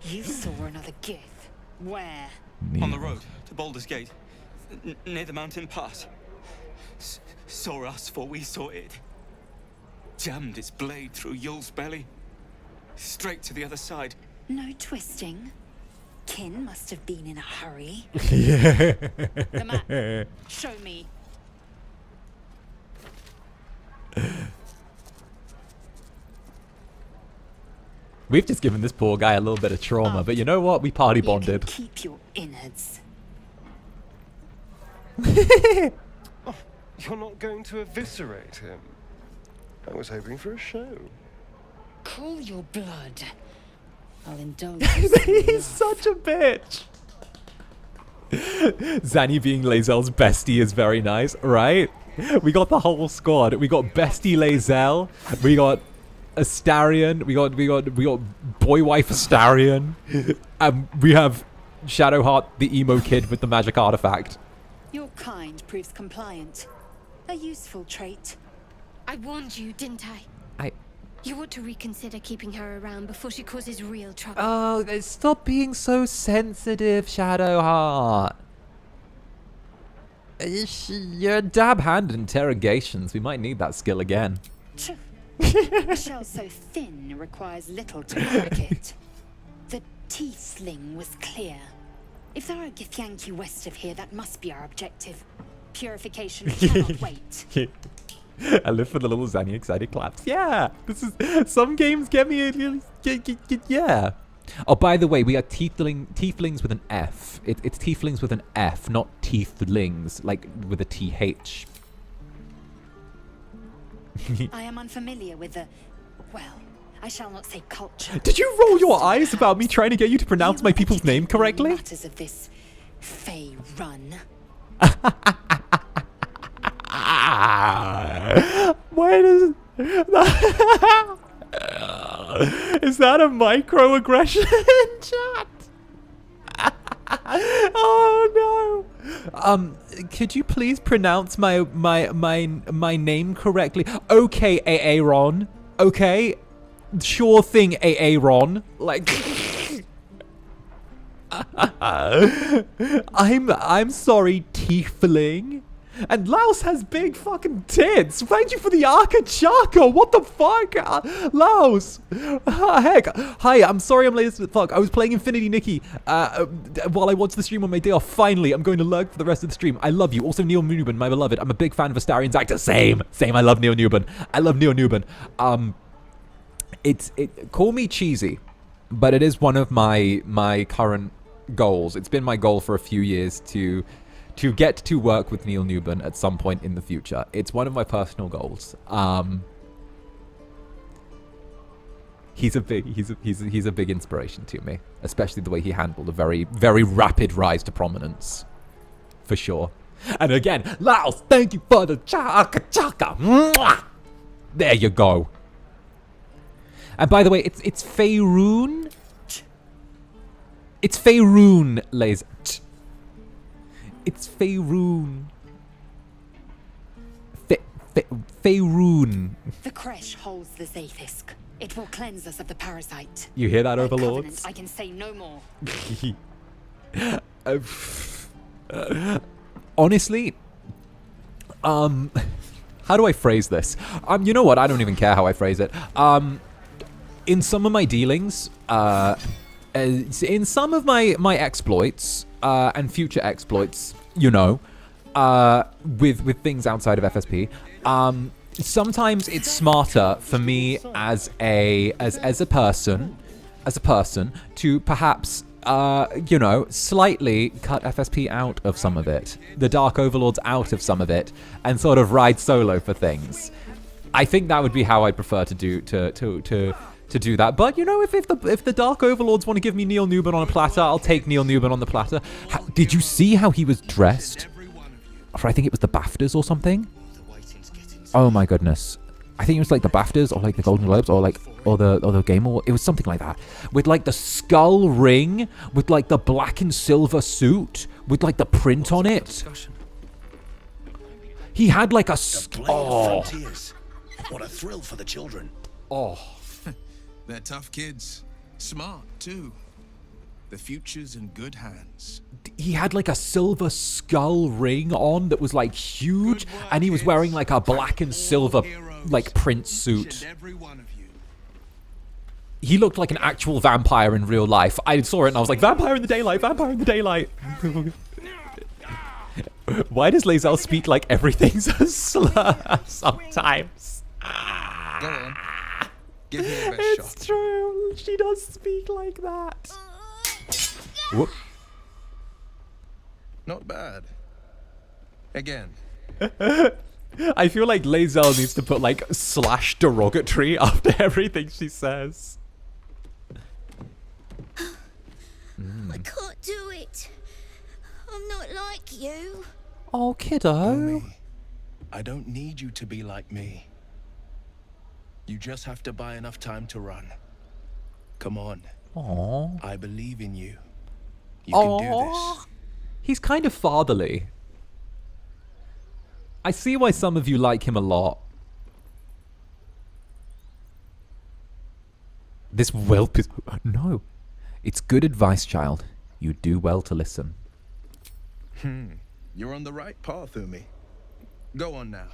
Speaker 2: You saw another gift. Where?
Speaker 15: On the road to Baldur's Gate, near the mountain pass. Saw us, for we saw it. Jammed its blade through Yul's belly, straight to the other side.
Speaker 2: No twisting. Kin must have been in a hurry.
Speaker 1: Yeah.
Speaker 2: The map. Show me.
Speaker 1: We've just given this poor guy a little bit of trauma, but you know what? We party bonded.
Speaker 2: You can keep your innards.
Speaker 7: Oh, you're not going to eviscerate him. I was hoping for a show.
Speaker 2: Cool your blood. I'll indulge.
Speaker 1: He's such a bitch. Zanny being Lae'zel's bestie is very nice, right? We got the whole squad. We got bestie Lae'zel. We got Astarion. We got boy wife Astarion. We have Shadowheart, the emo kid with the magic artifact.
Speaker 2: Your kind proves compliant. A useful trait.
Speaker 6: I warned you, didn't I? You ought to reconsider keeping her around before she causes real trouble.
Speaker 1: Oh, stop being so sensitive, Shadowheart. You're a dab hand at interrogations. We might need that skill again.
Speaker 2: A shell so thin requires little to crack it. The tiefling was clear. If there are Githyanki west of here, that must be our objective. Purification cannot wait.
Speaker 1: I live for the little Zanny excited claps. Yeah, this is some games get me. Yeah. Oh, by the way, we are tieflings with an F. It's tieflings with an F, not tieflings like with a TH.
Speaker 2: I am unfamiliar with the, well, I shall not say culture.
Speaker 1: Did you roll your eyes about me trying to get you to pronounce my people's name correctly?
Speaker 2: Matters of this Fey run.
Speaker 1: Why does is that a microaggression in chat? Oh no. Could you please pronounce my name correctly? Okay, Aaron. Okay. Sure thing, Aaron. Like I'm sorry, tiefling. And Laos has big fucking tits. Thank you for the Arca Chaka. What the fuck? Laos. Heck. Hi, I'm sorry I'm late as fuck. I was playing Infinity Nikki while I watched the stream on my day off. Finally, I'm going to lurk for the rest of the stream. I love you. Also, Neil Newbin, my beloved. I'm a big fan of Astarion's actor. Same. I love Neil Newbin. Call me cheesy, but it is one of my current goals. It's been my goal for a few years to get to work with Neil Newbin at some point in the future. It's one of my personal goals. He's a big inspiration to me, especially the way he handled a very, very rapid rise to prominence, for sure. And again, Laos, thank you for the chaka chaka. Mwah! There you go. And by the way, it's Faerun. It's Faerun, Les. It's Faerun. Faerun.
Speaker 2: The Kresh holds the Zaithisk. It will cleanse us of the parasite.
Speaker 1: You hear that,
Speaker 2: By
Speaker 1: Overlords?
Speaker 2: covenant, I can say no more.
Speaker 1: Honestly, how do I phrase this? You know what? I don't even care how I phrase it. In some of my dealings, in some of my exploits and future exploits, you know, with things outside of FSP, sometimes it's smarter for me as a person to perhaps you know, slightly cut FSP out of some of it, the Dark Overlords out of some of it, and sort of ride solo for things. I think that would be how I prefer to do that. But you know, if the Dark Overlords want to give me Neil Newbin on a platter, I'll take Neil Newbin on the platter. Did you see how he was dressed for, I think it was the BAFTAs or something? Oh my goodness. I think it was like the BAFTAs or like the Golden Globes or the Game Award. It was something like that. With like the skull ring, with like the black and silver suit, with like the print on it. He had like a
Speaker 5: Frontiers. What a thrill for the children.
Speaker 1: Oh.
Speaker 4: They're tough kids. Smart, too. The future's in good hands.
Speaker 1: He had like a silver skull ring on that was like huge, and he was wearing like a black and silver like print suit. He looked like an actual vampire in real life. I saw it and I was like, vampire in the daylight, vampire in the daylight. Why does Lae'zel speak like everything's a slur sometimes?
Speaker 4: Go on. Give me a best
Speaker 1: It's
Speaker 4: shot.
Speaker 1: true. She does speak like that. Whoop.
Speaker 4: Not bad. Again.
Speaker 1: I feel like Lae'zel needs to put like /derogatory after everything she says.
Speaker 14: I can't do it. I'm not like you.
Speaker 1: Oh, kiddo.
Speaker 5: I don't need you to be like me. You just have to buy enough time to run. Come on.
Speaker 1: Aww.
Speaker 5: I believe in you. You can do this.
Speaker 1: He's kind of fatherly. I see why some of you like him a lot. This whelp is... No. It's good advice, child. You do well to listen.
Speaker 5: You're on the right path, Umi. Go on now.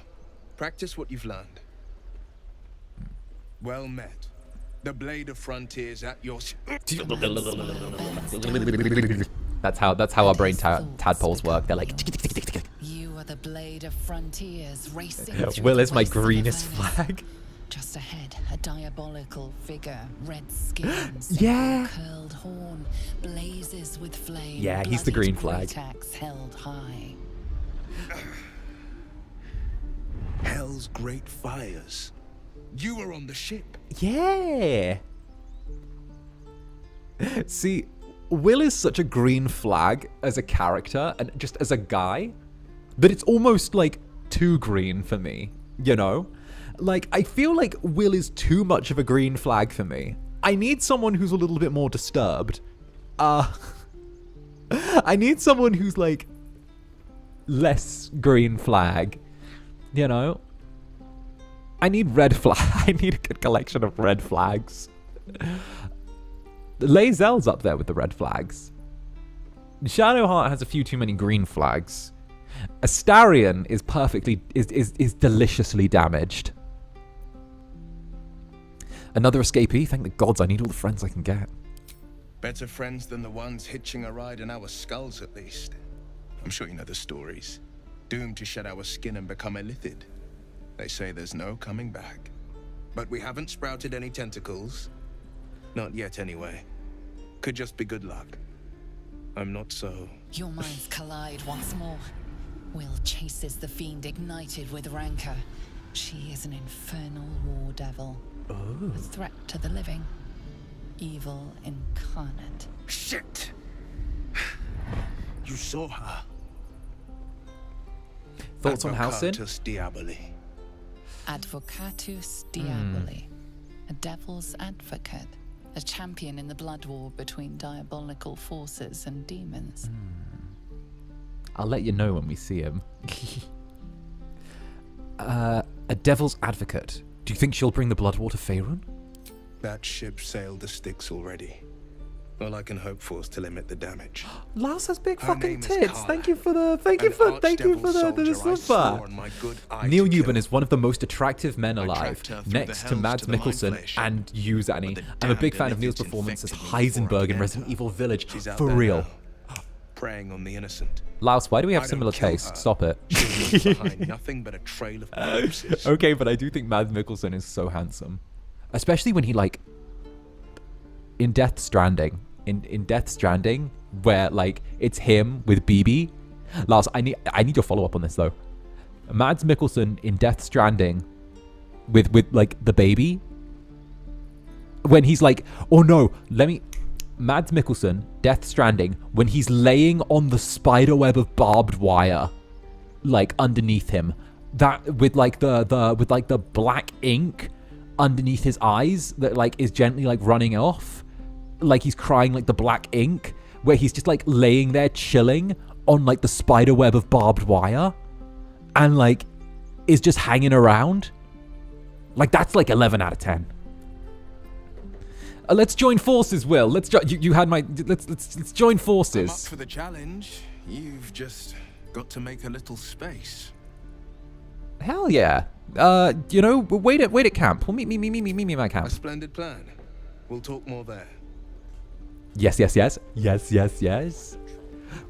Speaker 5: Practice what you've learned. Well met. The blade of frontiers at your...
Speaker 1: That's how our brain tadpoles work. They're like...
Speaker 3: You are the blade of frontiers racing through
Speaker 1: Wyll
Speaker 3: the
Speaker 1: is my
Speaker 3: wastes of
Speaker 1: greenest
Speaker 3: Avernus.
Speaker 1: flag.
Speaker 3: Just ahead, a diabolical figure, red skin,
Speaker 1: Yeah.
Speaker 3: curled horn, blazes with flame.
Speaker 1: Yeah, he's the green flag.
Speaker 3: Axe held high.
Speaker 5: Hell's great fires. You were on the ship.
Speaker 1: Yeah. See, Wyll is such a green flag as a character and just as a guy that it's almost like too green for me, you know? Like, I feel like Wyll is too much of a green flag for me. I need someone who's a little bit more disturbed. I need someone who's like less green flag, you know? I need red flag. I need a good collection of red flags. Lae'zel's up there with the red flags. Shadowheart has a few too many green flags. Astarion is is deliciously damaged. Another escapee. Thank the gods, I need all the friends I can get.
Speaker 16: Better friends than the ones hitching a ride in our skulls, at least. I'm sure you know the stories. Doomed to shed our skin and become illithid. They say there's no coming back. But we haven't sprouted any tentacles. Not yet, anyway. Could just be good luck. I'm not so...
Speaker 3: Your minds collide once more. Wyll chases the fiend ignited with rancor. She is an infernal war devil.
Speaker 1: Oh.
Speaker 3: A threat to the living. Evil incarnate.
Speaker 16: Shit! You saw her.
Speaker 1: Thoughts on Halcyon?
Speaker 16: Advocatus Diaboli.
Speaker 3: Advocatus Diaboli. A devil's advocate. A champion in the blood war between diabolical forces and demons.
Speaker 1: I'll let you know when we see him. A devil's advocate. Do you think she'll bring the blood war to Faerun?
Speaker 16: That ship sailed the Styx already. All I can hope for is to limit the damage.
Speaker 1: Lars has big
Speaker 16: Her
Speaker 1: fucking
Speaker 16: name is
Speaker 1: tits.
Speaker 16: Kagha,
Speaker 1: Thank you for the super. Neil Euban is one of the most attractive men alive, next to Mads Mikkelsen and you, Zanny. I'm a big fan of Neil's performance as Heisenberg in Resident Evil Village. For real.
Speaker 16: Preying on the innocent.
Speaker 1: Lars, why do we have similar tastes? Stop it.
Speaker 16: Behind nothing but a trail of corpses.
Speaker 1: Okay, but I do think Mads Mikkelsen is so handsome. Especially when he, like, in Death Stranding, where, like, it's him with BB. Lars, I need your follow-up on this, though. Mads Mikkelsen in Death Stranding with like, the baby. When he's like, oh no, Mads Mikkelsen, Death Stranding, when he's laying on the spider web of barbed wire, like, underneath him. That, with, like, the black ink underneath his eyes that, like, is gently, like, running off. Like, he's crying, like, the black ink, where he's just, like, laying there chilling on, like, the spider web of barbed wire and, like, is just hanging around. Like, that's, like, 11 out of 10. Let's join forces, Wyll. Let's join forces.
Speaker 16: I'm up for the challenge. You've just got to make a little space.
Speaker 1: Hell yeah. You know, wait at camp. We'll meet me at my camp.
Speaker 16: A splendid plan. We'll talk more there.
Speaker 1: Yes.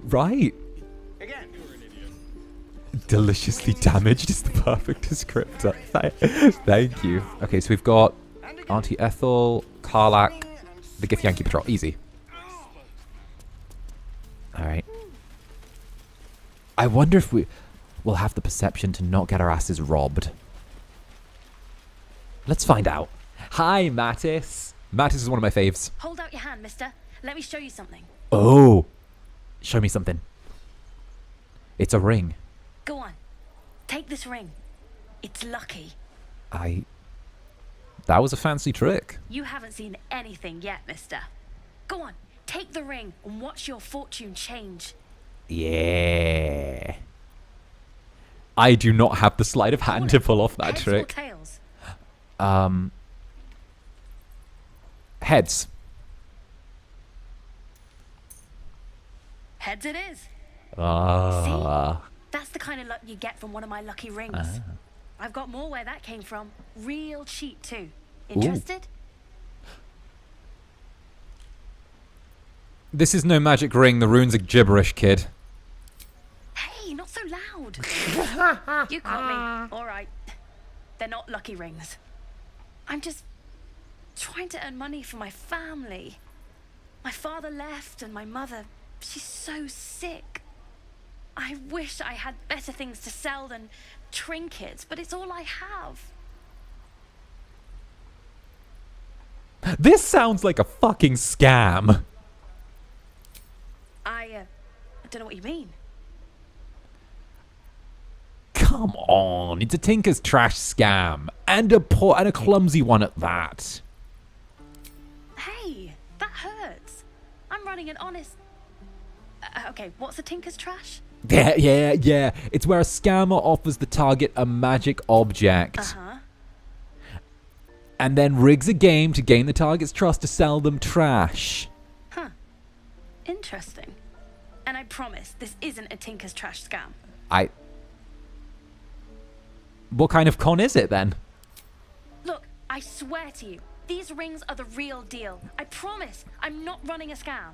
Speaker 1: Right.
Speaker 16: Again.
Speaker 1: Deliciously damaged is the perfect descriptor. Thank you. Okay, so we've got Auntie Ethel, Karlach, the Githyanki Patrol. Easy. Alright. I wonder if we'll have the perception to not get our asses robbed. Let's find out. Hi, Mattis. Mattis is one of my faves.
Speaker 6: Hold out your hand, mister. Let me show you something.
Speaker 1: Oh. Show me something. It's a ring.
Speaker 6: Go on. Take this ring. It's lucky.
Speaker 1: That was a fancy trick.
Speaker 6: You haven't seen anything yet, mister. Go on. Take the ring and watch your fortune change.
Speaker 1: Yeah. I do not have the sleight of hand to pull off that
Speaker 6: Heads
Speaker 1: trick.
Speaker 6: or tails?
Speaker 1: Heads.
Speaker 6: Heads it is.
Speaker 1: Ah.
Speaker 6: See? That's the kind of luck you get from one of my lucky rings. I've got more where that came from. Real cheap, too. Interested?
Speaker 1: This is no magic ring. The runes are gibberish, kid.
Speaker 6: Hey, not so loud. You caught me. All right. They're not lucky rings. I'm just trying to earn money for my family. My father left and my mother, she's so sick. I wish I had better things to sell than trinkets, but it's all I have.
Speaker 1: This sounds like a fucking scam.
Speaker 6: I don't know what you mean.
Speaker 1: Come on, it's a Tinker's trash scam. And a clumsy one at that.
Speaker 6: Hey, that hurts. I'm running an honest... okay, what's a Tinker's trash?
Speaker 1: Yeah. It's where a scammer offers the target a magic object.
Speaker 6: Uh-huh.
Speaker 1: And then rigs a game to gain the target's trust to sell them trash.
Speaker 6: Huh. Interesting. And I promise, this isn't a Tinker's trash scam.
Speaker 1: What kind of con is it then?
Speaker 17: Look, I swear to you, these rings are the real deal. I promise, I'm not running a scam.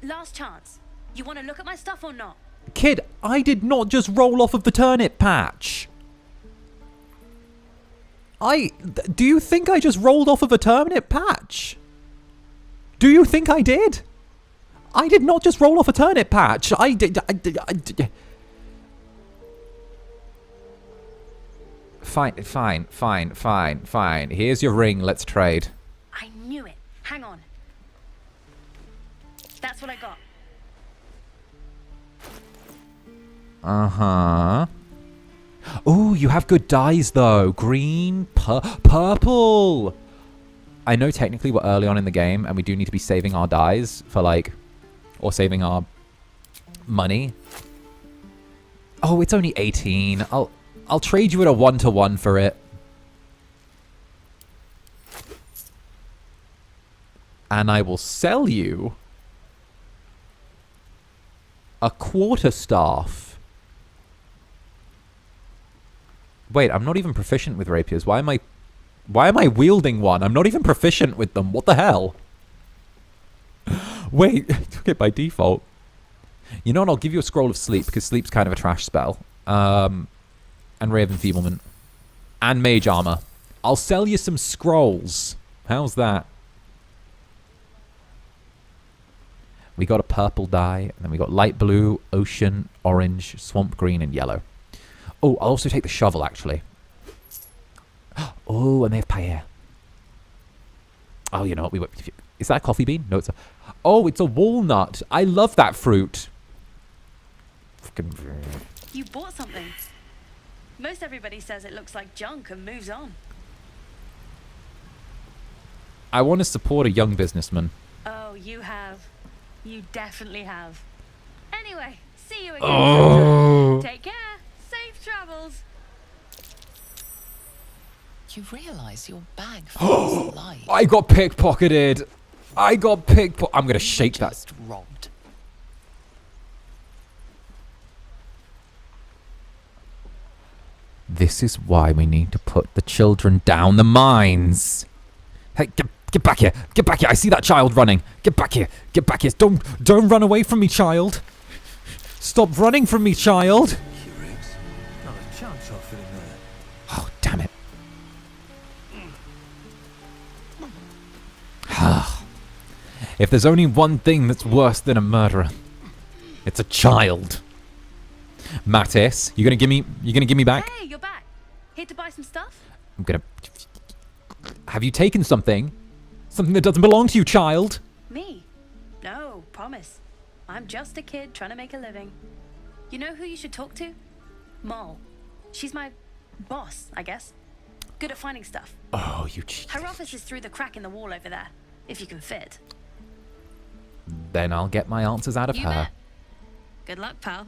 Speaker 17: Last chance. You want to look at my stuff or not?
Speaker 1: Kid, I did not just roll off of the turnip patch. Do you think I just rolled off of a turnip patch? Do you think I did? I did not just roll off a turnip patch. I did. Fine. Here's your ring. Let's trade.
Speaker 17: I knew it. Hang on. That's what I got.
Speaker 1: Uh-huh. Oh, you have good dyes, though. Green, purple. I know technically we're early on in the game, and we do need to be saving our dyes for, like... Or saving our money. Oh, it's only 18. I'll trade you at a 1-to-1 for it. And I will sell you a quarterstaff. Wait, I'm not even proficient with rapiers. Why am I wielding one? I'm not even proficient with them. What the hell? Wait, I took it by default. You know what? I'll give you a scroll of sleep because sleep's kind of a trash spell. And Ray of Enfeeblement. And mage armor. I'll sell you some scrolls. How's that? We got a purple dye, and then we got light blue, ocean, orange, swamp green, and yellow. Oh, I'll also take the shovel, actually. Oh, and they have paella. Oh, you know what? Is that a coffee bean? No, it's a... Oh, it's a walnut. I love that fruit.
Speaker 17: You bought something. Most everybody says it looks like junk and moves on.
Speaker 1: I want to support a young businessman.
Speaker 17: Oh, you have. You definitely have. Anyway, see you again.
Speaker 1: Oh.
Speaker 17: Take care. Safe travels.
Speaker 3: You realize your bag feels light.
Speaker 1: I got pickpocketed. I'm going to shake that.
Speaker 3: Just robbed.
Speaker 1: This is why we need to put the children down the mines. Hey, get back here. Get back here. I see that child running. Get back here. Get back here. Don't run away from me, child. Stop running from me, child.
Speaker 12: Not a chance I'll fit in there.
Speaker 1: Oh, damn it. If there's only one thing that's worse than a murderer, it's a child. Mattis, you gonna give me back?
Speaker 17: Hey, you're back. Here to buy some stuff?
Speaker 1: I'm gonna... Have you taken something? Something that doesn't belong to you, child?
Speaker 17: Me? No, promise. I'm just a kid trying to make a living. You know who you should talk to? Moll. She's my boss, I guess. Good at finding stuff.
Speaker 1: Oh, you cheat.
Speaker 17: Her office is through the crack in the wall over there, if you can fit.
Speaker 1: Then I'll get my answers out of her.
Speaker 17: Bet. Good luck, pal.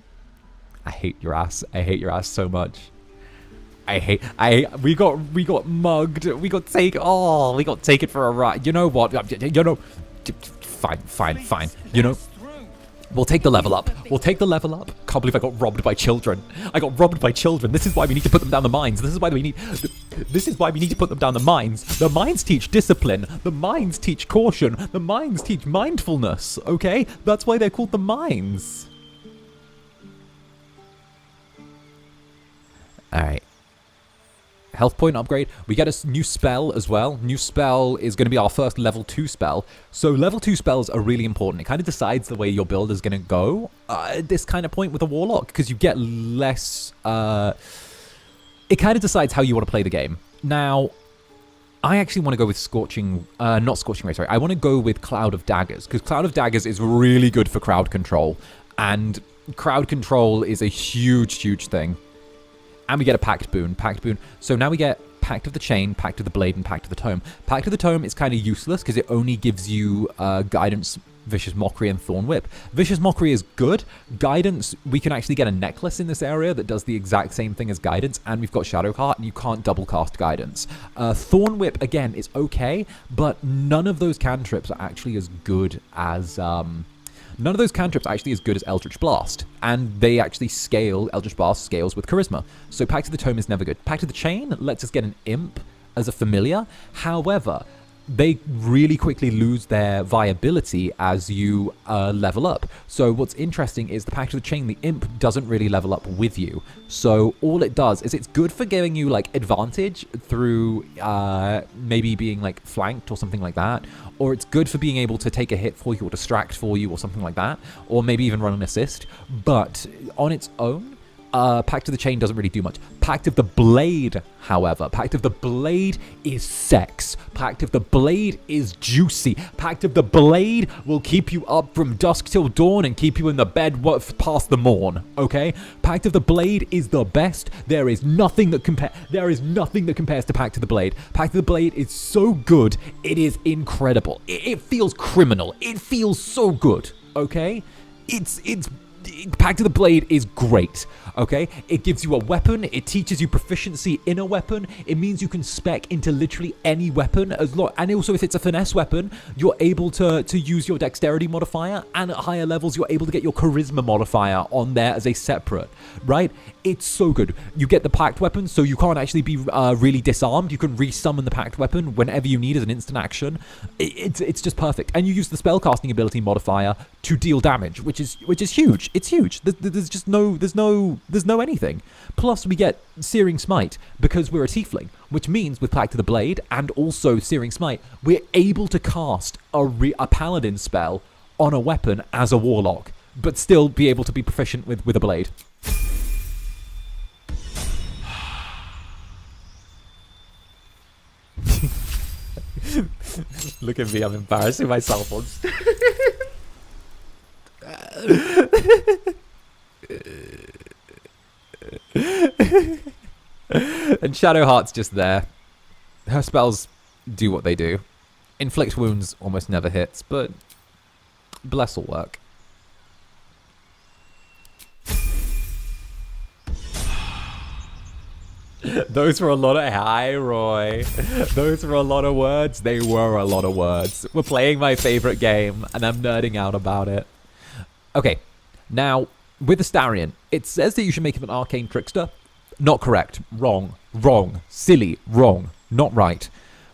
Speaker 1: I hate your ass. I hate your ass so much. We got mugged. We got taken for a ride. You know what? You know, fine. You know, we'll take the level up. Can't believe I got robbed by children. This is why we need to put them down the mines. This is why we need to put them down the mines. The mines teach discipline. The mines teach caution. The mines teach mindfulness. Okay? That's why they're called the mines. Alright. Health point upgrade. We get a new spell as well. New spell is going to be our first level 2 spell. So level 2 spells are really important. It kind of decides the way your build is going to go at this kind of point with a warlock, because you get less... it kind of decides how you want to play the game. Now, I actually want to go with not Scorching Ray, sorry. I want to go with Cloud of Daggers, because Cloud of Daggers is really good for crowd control. And crowd control is a huge thing. And we get a Pact boon. So now we get Pact of the Chain, Pact of the Blade, and Pact of the Tome. Pact of the Tome is kind of useless because it only gives you Guidance, Vicious Mockery, and Thorn Whip. Vicious Mockery is good. Guidance, we can actually get a necklace in this area that does the exact same thing as Guidance, and we've got Shadowheart, and you can't double cast Guidance. Thorn Whip, again, is okay, but none of those cantrips are actually as good as... None of those cantrips are actually as good as Eldritch Blast, and they actually scale, Eldritch Blast scales with Charisma. So Pact of the Tome is never good. Pact of the Chain lets us get an Imp as a familiar. However, they really quickly lose their viability as you level up. So what's interesting is the Pact of the Chain, the Imp doesn't really level up with you. So all it does is it's good for giving you like advantage through maybe being like flanked or something like that. Or it's good for being able to take a hit for you or distract for you or something like that. Or maybe even run an assist. But on its own, Pact of the Chain doesn't really do much. Pact of the Blade, however, Pact of the Blade is sex. Pact of the Blade is juicy. Pact of the Blade will keep you up from dusk till dawn and keep you in the bed past the morn, okay? Pact of the Blade is the best. There is nothing that compares to Pact of the Blade. Pact of the Blade is so good, it is incredible. It feels criminal. It feels so good, okay? Pact of the Blade is great, okay? It gives you a weapon, it teaches you proficiency in a weapon, it means you can spec into literally any weapon, and also if it's a finesse weapon, you're able to use your dexterity modifier, and at higher levels, you're able to get your charisma modifier on there as a separate, right? It's so good. You get the pact weapon, so you can't actually be really disarmed. You can resummon the pact weapon whenever you need as an instant action. It's just perfect. And you use the spellcasting ability modifier to deal damage, which is huge. It's huge. There's just no anything. Plus we get Searing Smite because we're a tiefling, which means with Pact of the Blade and also Searing Smite, we're able to cast a paladin spell on a weapon as a warlock, but still be able to be proficient with a blade. Look at me, I'm embarrassing myself on And Shadowheart's just there. Her spells do what they do. Inflict wounds almost never hits, but Bless will work. Those were a lot of... Hi, Roy. Those were a lot of words. They were a lot of words. We're playing my favorite game, and I'm nerding out about it. Okay, now, with Astarion, it says that you should make him an arcane trickster. Not correct. Wrong. Wrong. Silly. Wrong. Not right.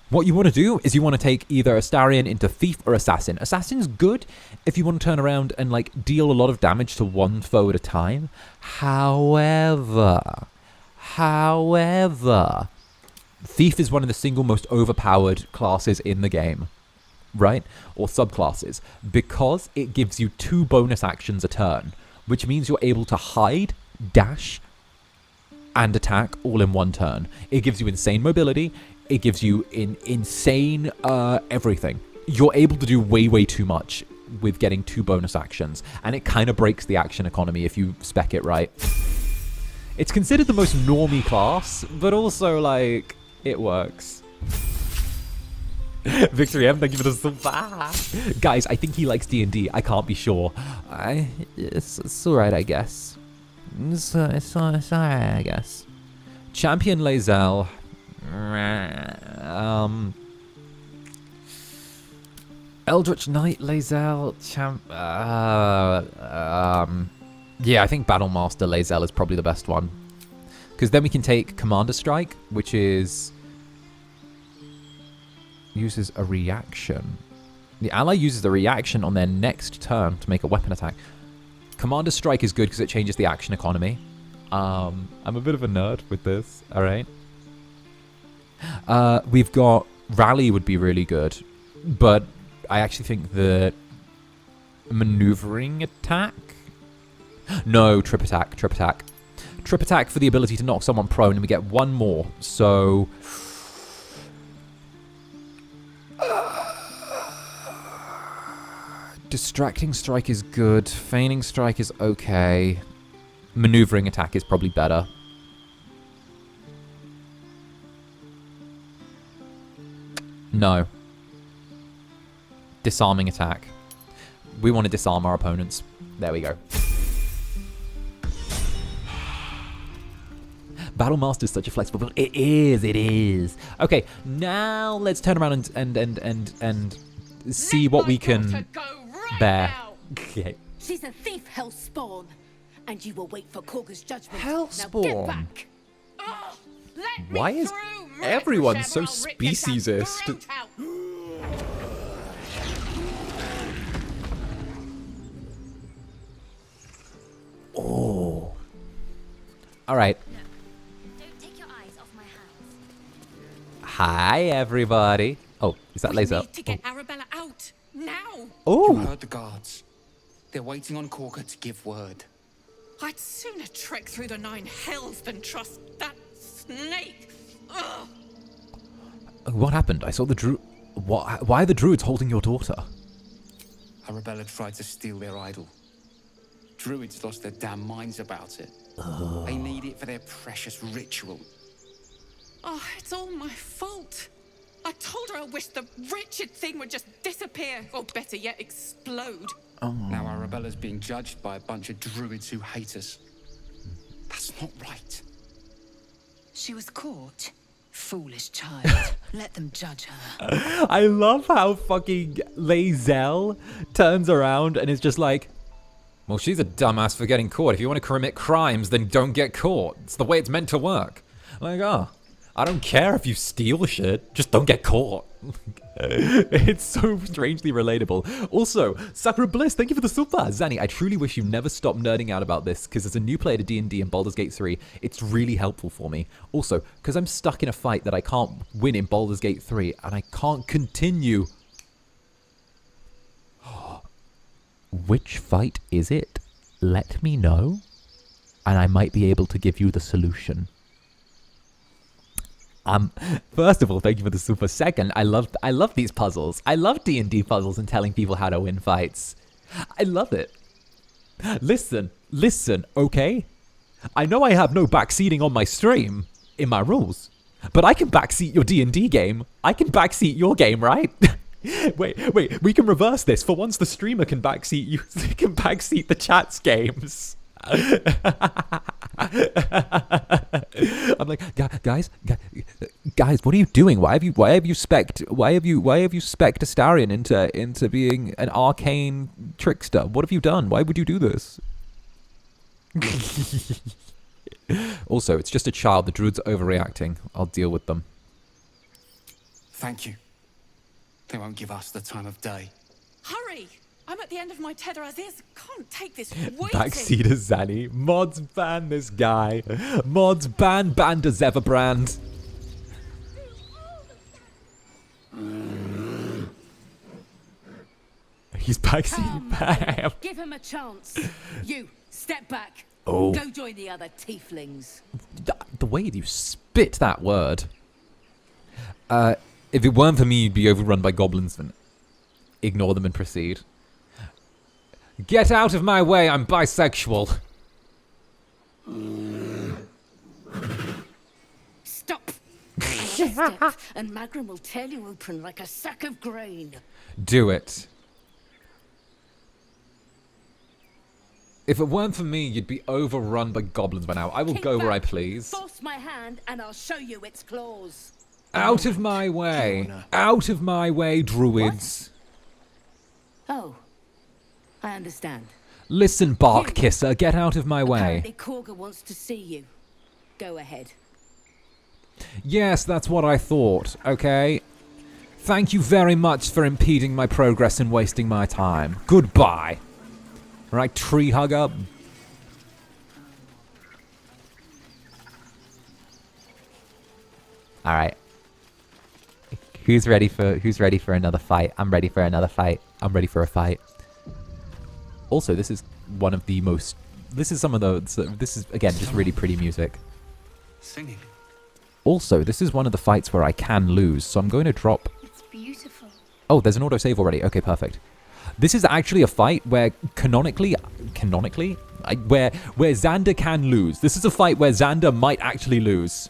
Speaker 1: What you want to do is you want to take either Astarion into Thief or Assassin. Assassin's good if you want to turn around and like deal a lot of damage to one foe at a time. However, Thief is one of the single most overpowered classes in the game, right? Or subclasses, because it gives you 2 bonus actions a turn, which means you're able to hide, dash, and attack all in one turn. It gives you insane mobility. It gives you insane everything. You're able to do way too much with getting 2 bonus actions, and it kind of breaks the action economy if you spec it right. It's considered the most normie class, but also, like, it works. Victory M, thank you for the super. Guys, I think he likes D&D. I can't be sure. It's alright, I guess. It's alright, I guess. Champion Lae'zel. Eldritch Knight Lae'zel. Yeah, I think Battlemaster Lae'zel is probably the best one. Because then we can take Commander Strike, which is... uses a reaction. The ally uses a reaction on their next turn to make a weapon attack. Commander Strike is good because it changes the action economy. I'm a bit of a nerd with this, alright? We've got... Rally would be really good. But I actually think that... Maneuvering attack? No, trip attack. Trip attack for the ability to knock someone prone, and we get 1 more. So... Distracting Strike is good. Feigning Strike is okay. Maneuvering attack is probably better. No. Disarming attack. We want to disarm our opponents. There we go. Battlemaster is such a flexible build. It is. Okay, now let's turn around and see what we can bear. Okay.
Speaker 11: She's a thief, hellspawn. And you will wait for Kagha's judgment.
Speaker 1: Hellspawn.
Speaker 11: Now get back.
Speaker 1: Why is everyone so speciesist? Oh. All right.
Speaker 6: Don't take your eyes off my hands.
Speaker 1: Hi, everybody. Oh, is that laser?
Speaker 3: We need to get Arabella out now.
Speaker 1: Oh.
Speaker 18: You heard the guards. They're waiting on Kagha to give word.
Speaker 3: I'd sooner trek through the 9 hells than trust that snake. Ugh.
Speaker 1: What happened? I saw the druid. Why are the druids holding your daughter?
Speaker 18: Arabella tried to steal their idol. Druids lost their damn minds about it. They need it for their precious ritual.
Speaker 3: Oh, it's all my fault. I told her I wished the wretched thing would just disappear, or better yet, explode.
Speaker 18: Now Arabella's being judged by a bunch of druids who hate us. That's not right.
Speaker 2: She was caught. Foolish child. Let them judge her.
Speaker 1: I love how fucking Lae'zel turns around and is just like, well, she's a dumbass for getting caught. If you want to commit crimes, then don't get caught. It's the way it's meant to work. Like, I don't care if you steal shit. Just don't get caught. It's so strangely relatable. Also, Sakura Bliss, thank you for the super. Zanny, I truly wish you never stopped nerding out about this, because as a new player to D&D and Baldur's Gate 3, it's really helpful for me. Also, because I'm stuck in a fight that I can't win in Baldur's Gate 3, and I can't continue. Which fight is it? Let me know, and I might be able to give you the solution. First of all, thank you for the super. Second, I love these puzzles. I love D&D puzzles and telling people how to win fights. I love it. Listen, okay? I know I have no backseating on my stream in my rules, but I can backseat your D&D game. I can backseat your game, right? Wait, we can reverse this. For once, the streamer can backseat you. They can backseat the chat's games. I'm like, guys, what are you doing? Why have you specced Astarion into being an arcane trickster? What have you done? Why would you do this? Also, it's just a child. The druids are overreacting. I'll deal with them.
Speaker 18: Thank you. They won't give us the time of day.
Speaker 3: Hurry! I'm at the end of my tether as is. Can't take this waiting.
Speaker 1: Backseater Zanny. Mods ban this guy. Mods ban Netherbrand. He's backseating Bam.
Speaker 11: Give him a chance. You, step back.
Speaker 1: Oh.
Speaker 11: Go join the other tieflings.
Speaker 1: The way you spit that word. If it weren't for me, you'd be overrun by goblins. Then ignore them and proceed. Get out of my way, I'm bisexual.
Speaker 11: Stop. Step, and Magrum will tear you open like a sack of grain.
Speaker 1: Do it. If it weren't for me, you'd be overrun by goblins by now. I will go where I please.
Speaker 11: Force my hand and I'll show you its claws.
Speaker 1: Out of my way. Out of my way, druids.
Speaker 11: What? Oh. I understand.
Speaker 1: Listen, bark kisser, get out of my way.
Speaker 11: Apparently Kagha wants to see you. Go ahead.
Speaker 1: Yes, that's what I thought, okay? Thank you very much for impeding my progress and wasting my time. Goodbye. Right, tree hugger. Alright. Who's ready for another fight? I'm ready for another fight. I'm ready for a fight. Also, this is one of the most... This is again, just really pretty music.
Speaker 18: Singing.
Speaker 1: Also, this is one of the fights where I can lose, so I'm going to drop...
Speaker 6: It's beautiful.
Speaker 1: Oh, there's an autosave already. Okay, perfect. This is actually a fight where canonically, where Zander can lose. This is a fight where Zander might actually lose.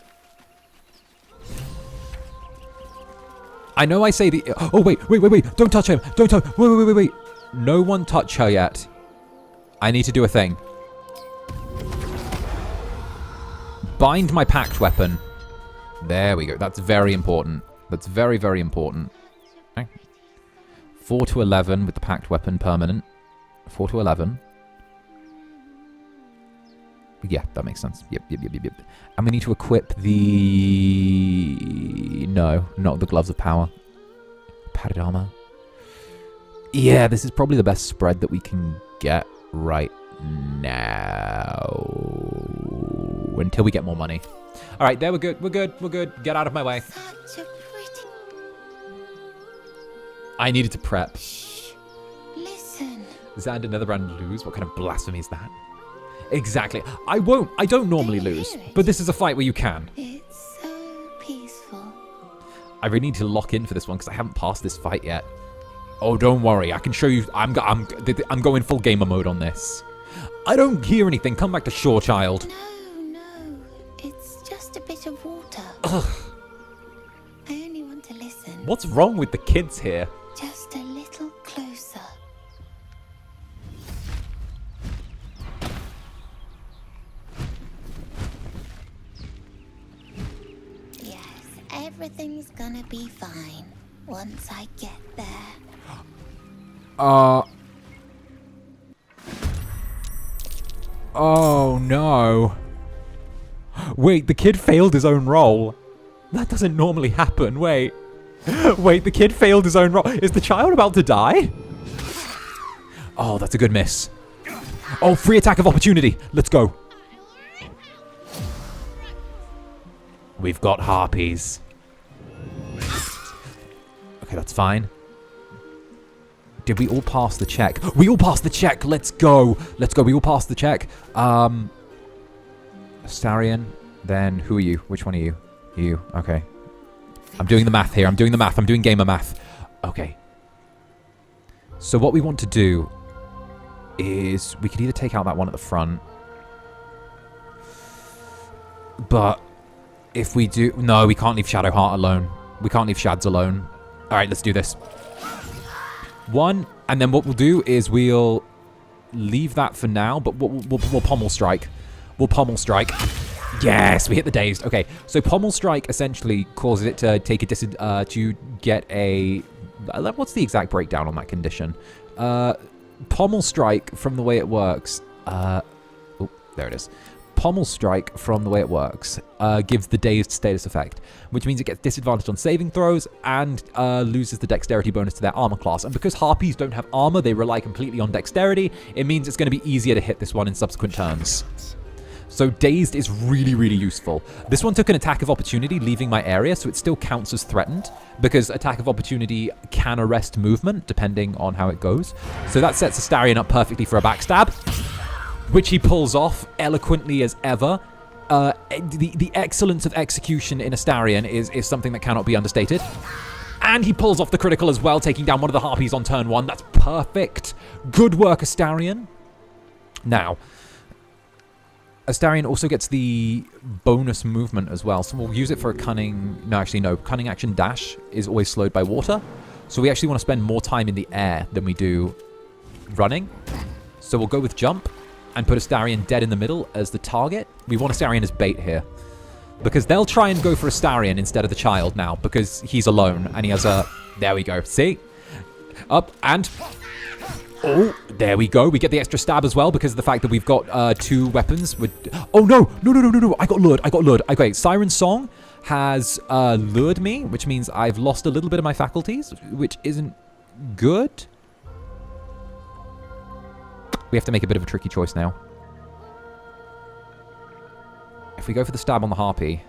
Speaker 1: I know I say the... Oh, wait. Don't touch him. Don't touch... Wait. No one touch her yet. I need to do a thing. Bind my packed weapon. There we go. That's very important. That's very, very important. Okay. 4 to 11 with the packed weapon permanent. 4 to 11. Yeah, that makes sense. Yep. And we need to equip the... No, not the Gloves of Power. Padded armor. Yeah, this is probably the best spread that we can get right now. Until we get more money. All right, there, we're good. We're good. Get out of my way.
Speaker 6: Such a pretty...
Speaker 1: I needed to prep.
Speaker 6: Listen.
Speaker 1: Zander, Netherbrand lose? What kind of blasphemy is that? Exactly. I don't normally lose, but this is a fight where you can.
Speaker 6: It's so peaceful.
Speaker 1: I really need to lock in for this one because I haven't passed this fight yet. Oh, don't worry. I can show you. I'm going full gamer mode on this. I don't hear anything. Come back to shore, child.
Speaker 6: No. It's just a bit of water.
Speaker 1: Ugh.
Speaker 6: I only want to listen.
Speaker 1: What's wrong with the kids here?
Speaker 6: Just a little closer. Yes, everything's gonna be fine once I get there.
Speaker 1: Oh no. Wait, the kid failed his own roll. That doesn't normally happen. Wait, the kid failed his own roll. Is the child about to die? Oh, that's a good miss. Oh, free attack of opportunity. Let's go. We've got harpies. Okay, that's fine. Did we all pass the check? We all passed the check. Let's go. We all passed the check. Astarion. Then who are you? Which one are you? You. Okay. I'm doing the math here. I'm doing gamer math. Okay. So what we want to do is we could either take out that one at the front. But if we do... No, we can't leave Shadowheart alone. We can't leave Shads alone. All right, let's do this. One, and then what we'll do is we'll leave that for now, but we'll pommel strike. We'll pommel strike. Yes, we hit the dazed. Okay, so pommel strike essentially causes it to take a to get a... What's the exact breakdown on that condition? Pommel strike, from the way it works... oh, there it is. Pommel strike, from the way it works, gives the dazed status effect, which means it gets disadvantaged on saving throws and loses the dexterity bonus to their armor class. And because harpies don't have armor, they rely completely on dexterity. It means it's going to be easier to hit this one in subsequent turns. So dazed is really, really useful. This one took an attack of opportunity, leaving my area, so it still counts as threatened, because attack of opportunity can arrest movement, depending on how it goes. So that sets Astarion up perfectly for a backstab, which he pulls off eloquently as ever. The excellence of execution in Astarion is something that cannot be understated. And he pulls off the critical as well, taking down one of the harpies on turn 1. That's perfect. Good work, Astarion. Now, Astarion also gets the bonus movement as well, so we'll use it for a cunning... No, actually, no. Cunning action dash is always slowed by water, so we actually want to spend more time in the air than we do running. So we'll go with jump and put Astarion dead in the middle as the target. We want Astarion as bait here, because they'll try and go for Astarion instead of the child now, because he's alone, and he has a... There we go. See? Up, and... Oh, there we go. We get the extra stab as well because of the fact that we've got 2 weapons. Oh, no. No. I got lured. Okay, Siren Song has lured me, which means I've lost a little bit of my faculties, which isn't good. We have to make a bit of a tricky choice now. If we go for the stab on the Harpy,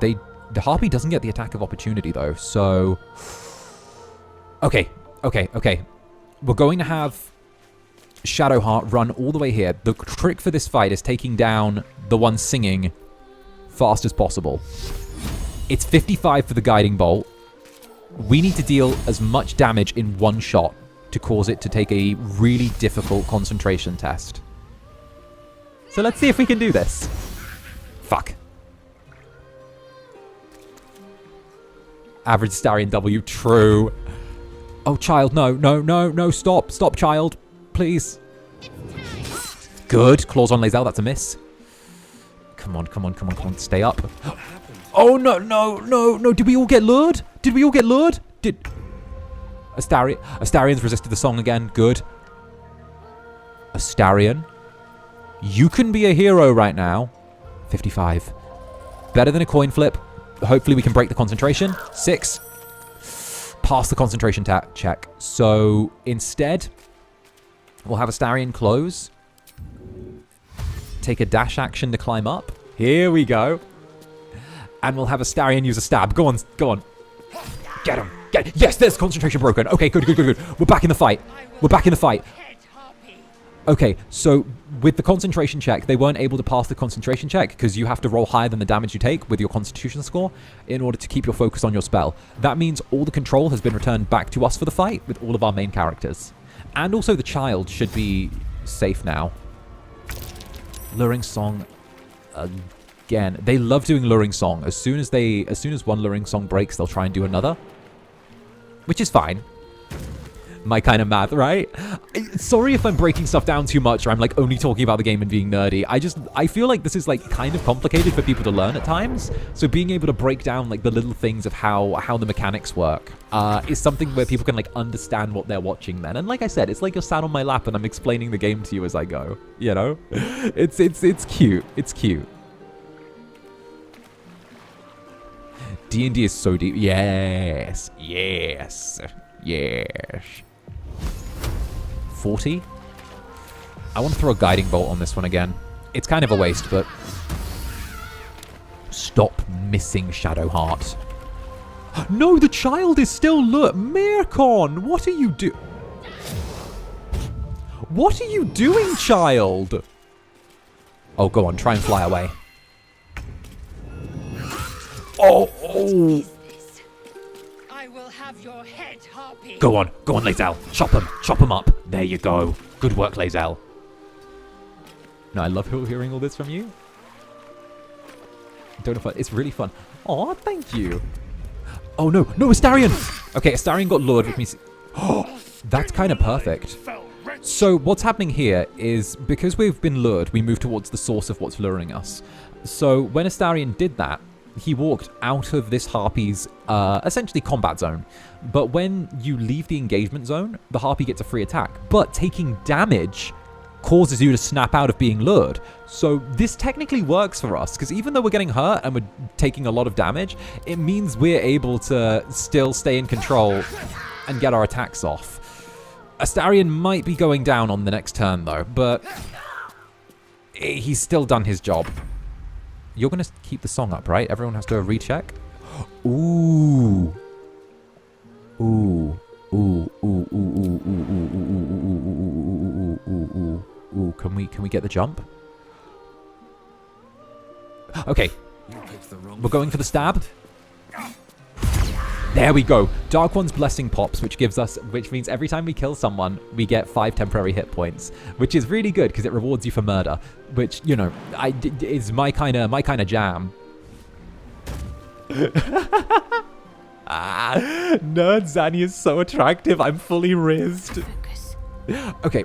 Speaker 1: the Harpy doesn't get the attack of opportunity, though, so... Okay. We're going to have Shadowheart run all the way here. The trick for this fight is taking down the one singing fast as possible. It's 55 for the guiding bolt. We need to deal as much damage in one shot to cause it to take a really difficult concentration test. So let's see if we can do this. Fuck. Average Astarion W, true. Oh, child, no, stop, child, please. Good, claws on Lae'zel, that's a miss. Come on, stay up. Oh, no, did we all get lured? Astarion's resisted the song again. Good. Astarion, you can be a hero right now. 55. Better than a coin flip. Hopefully we can break the concentration. 6. Pass the concentration check. So instead, we'll have Astarion close. Take a dash action to climb up. Here we go. And we'll have Astarion use a stab. Go on, go on. Get him. Yes, there's concentration broken. Okay, good. We're back in the fight. Okay, so with the concentration check, they weren't able to pass the concentration check because you have to roll higher than the damage you take with your constitution score in order to keep your focus on your spell. That means all the control has been returned back to us for the fight with all of our main characters. And also the child should be safe now. Luring song again. They love doing luring song. As soon as one luring song breaks, they'll try and do another. Which is fine. My kind of math, right? Sorry if I'm breaking stuff down too much or I'm like only talking about the game and being nerdy. I feel like this is like kind of complicated for people to learn at times. So being able to break down like the little things of how the mechanics work is something where people can like understand what they're watching then. And like I said, it's like you're sat on my lap and I'm explaining the game to you as I go, you know? It's cute. It's cute. D&D is so deep. Yes. 40. I want to throw a guiding bolt on this one again. It's kind of a waste, but stop missing Shadowheart. No, the child is still Mirkon, what are you doing? What are you doing, child? Oh, go on, try and fly away. Oh.
Speaker 14: I will have your head, Harpy.
Speaker 1: Go on, Lae'zel. Chop him up. There you go. Good work, Lae'zel. No, I love hearing all this from you. Don't know if it's really fun. Aw, thank you. Oh no, Astarion! Okay, Astarion got lured with me. Oh, that's kind of perfect. So what's happening here is because we've been lured, we move towards the source of what's luring us. So when Astarion did that, he walked out of this Harpy's essentially combat zone. But when you leave the engagement zone, the Harpy gets a free attack. But taking damage causes you to snap out of being lured. So this technically works for us, because even though we're getting hurt and we're taking a lot of damage, it means we're able to still stay in control and get our attacks off. Astarion might be going down on the next turn though, but he's still done his job. You're going to keep the song up, right? Everyone has to recheck. Ooh. Can we get the jump? Okay. We're going for the stab. There we go. Dark One's Blessing pops, which means every time we kill someone, we get 5 temporary hit points, which is really good because it rewards you for murder, which, you know, is my kind of jam. Nerd Zanny is so attractive. I'm fully rizzed. Okay.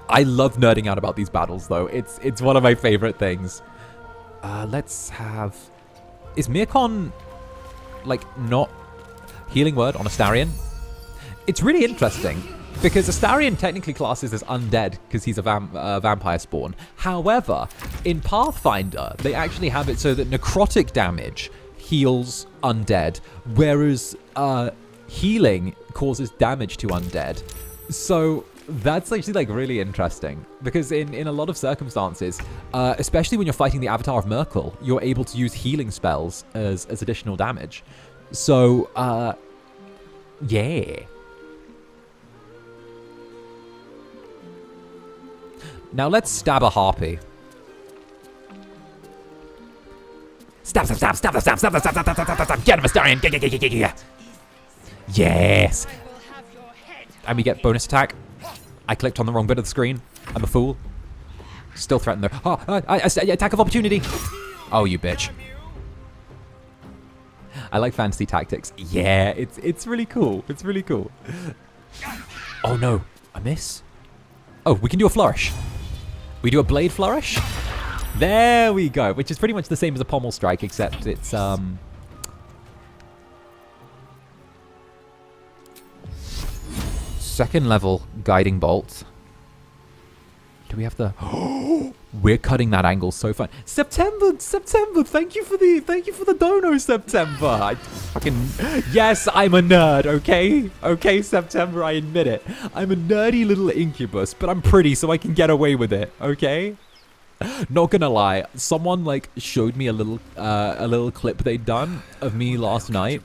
Speaker 1: I love nerding out about these battles, though. It's one of my favorite things. Let's have... Is Mirkon... like, not healing word on Astarion? It's really interesting, because Astarion technically classes as undead, because he's a vampire spawn. However, in Pathfinder, they actually have it so that necrotic damage heals undead, whereas healing causes damage to undead. So that's actually like really interesting, because in a lot of circumstances, especially when you're fighting the Avatar of Merkel, you're able to use healing spells as additional damage. So, yeah. Now let's stab a Harpy. Stab. Get him, Astarion. Yes. And we get bonus attack. I clicked on the wrong bit of the screen. I'm a fool. Still threatened though. Oh, attack of opportunity. Oh, you bitch. I like fantasy tactics. Yeah, it's really cool. It's really cool. Oh no, a miss? Oh, we can do a flourish. We do a blade flourish. There we go, which is pretty much the same as a pommel strike, except it's 2nd level guiding bolt. Do we have the... We're cutting that angle so fun. September, thank you for the dono, September. I fucking... Yes, I'm a nerd, okay? Okay, September, I admit it. I'm a nerdy little incubus, but I'm pretty, so I can get away with it, okay? Not gonna lie, someone like showed me a little clip they'd done of me last night.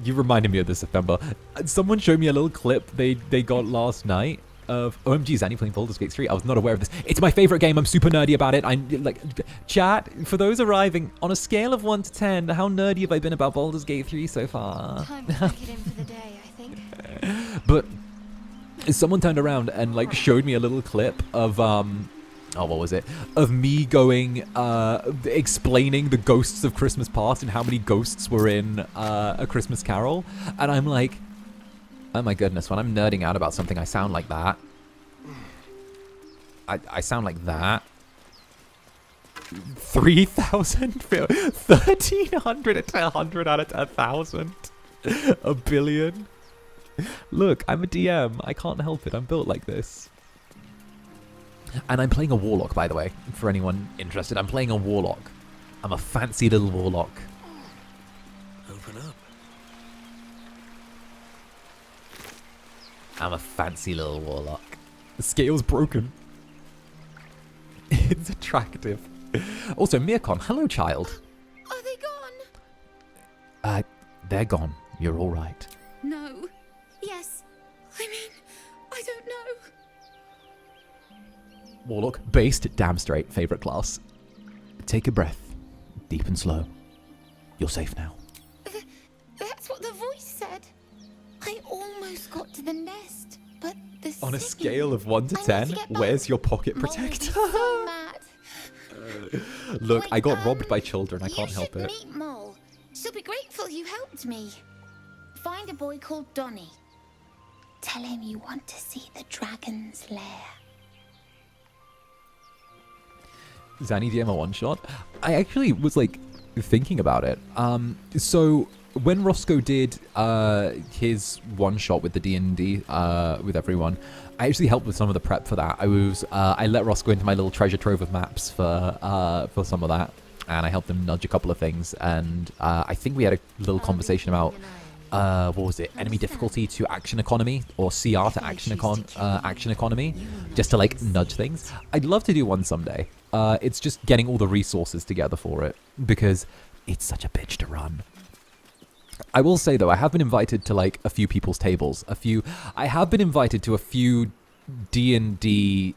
Speaker 1: You reminded me of this, September. Someone showed me a little clip they got last night of OMG, Zanny playing Baldur's Gate 3. I was not aware of this. It's my favorite game. I'm super nerdy about it. I'm like, chat, for those arriving, on a scale of 1 to 10, how nerdy have I been about Baldur's Gate 3 so far?
Speaker 6: Time to pack it in for the day, I think.
Speaker 1: But someone turned around and like showed me a little clip of what was it? Of me going, explaining the ghosts of Christmas Past and how many ghosts were in A Christmas Carol. And I'm like, oh my goodness, when I'm nerding out about something, I sound like that. I sound like that. 3,000? 1,300 to 100 out of 1,000? A billion? Look, I'm a DM. I can't help it. I'm built like this. And I'm playing a warlock, by the way, for anyone interested. I'm playing a warlock. I'm a fancy little warlock.
Speaker 12: Open up.
Speaker 1: I'm a fancy little warlock. The scale's broken. It's attractive. Also, Mirkon, hello, child.
Speaker 6: Are they gone?
Speaker 1: They're gone. You're all right.
Speaker 6: No. Yes. I mean, I don't know.
Speaker 1: Warlock, based, damn straight, favorite class. Take a breath, deep and slow. You're safe now.
Speaker 2: That's what the voice said. I almost got to the nest, but the
Speaker 1: On a
Speaker 2: city-
Speaker 1: scale of 1 to 10, where's your pocket protector?
Speaker 2: So mad.
Speaker 1: Look, I got robbed by children. I can't help it.
Speaker 2: Meet Mole. She'll be grateful you helped me. Find a boy called Donny. Tell him you want to see the dragon's lair.
Speaker 1: Zanny DM a one-shot? I actually was, like, thinking about it. So, when Roscoe did his one-shot with the D&D, with everyone, I actually helped with some of the prep for that. I let Roscoe into my little treasure trove of maps for some of that, and I helped him nudge a couple of things, and I think we had a little conversation about, what was it, enemy difficulty to action economy, or CR to action economy, just to, like, nudge things. I'd love to do one someday. It's just getting all the resources together for it, because it's such a bitch to run. I will say, though, I have been invited to, like, a few people's tables. I have been invited to a few D&D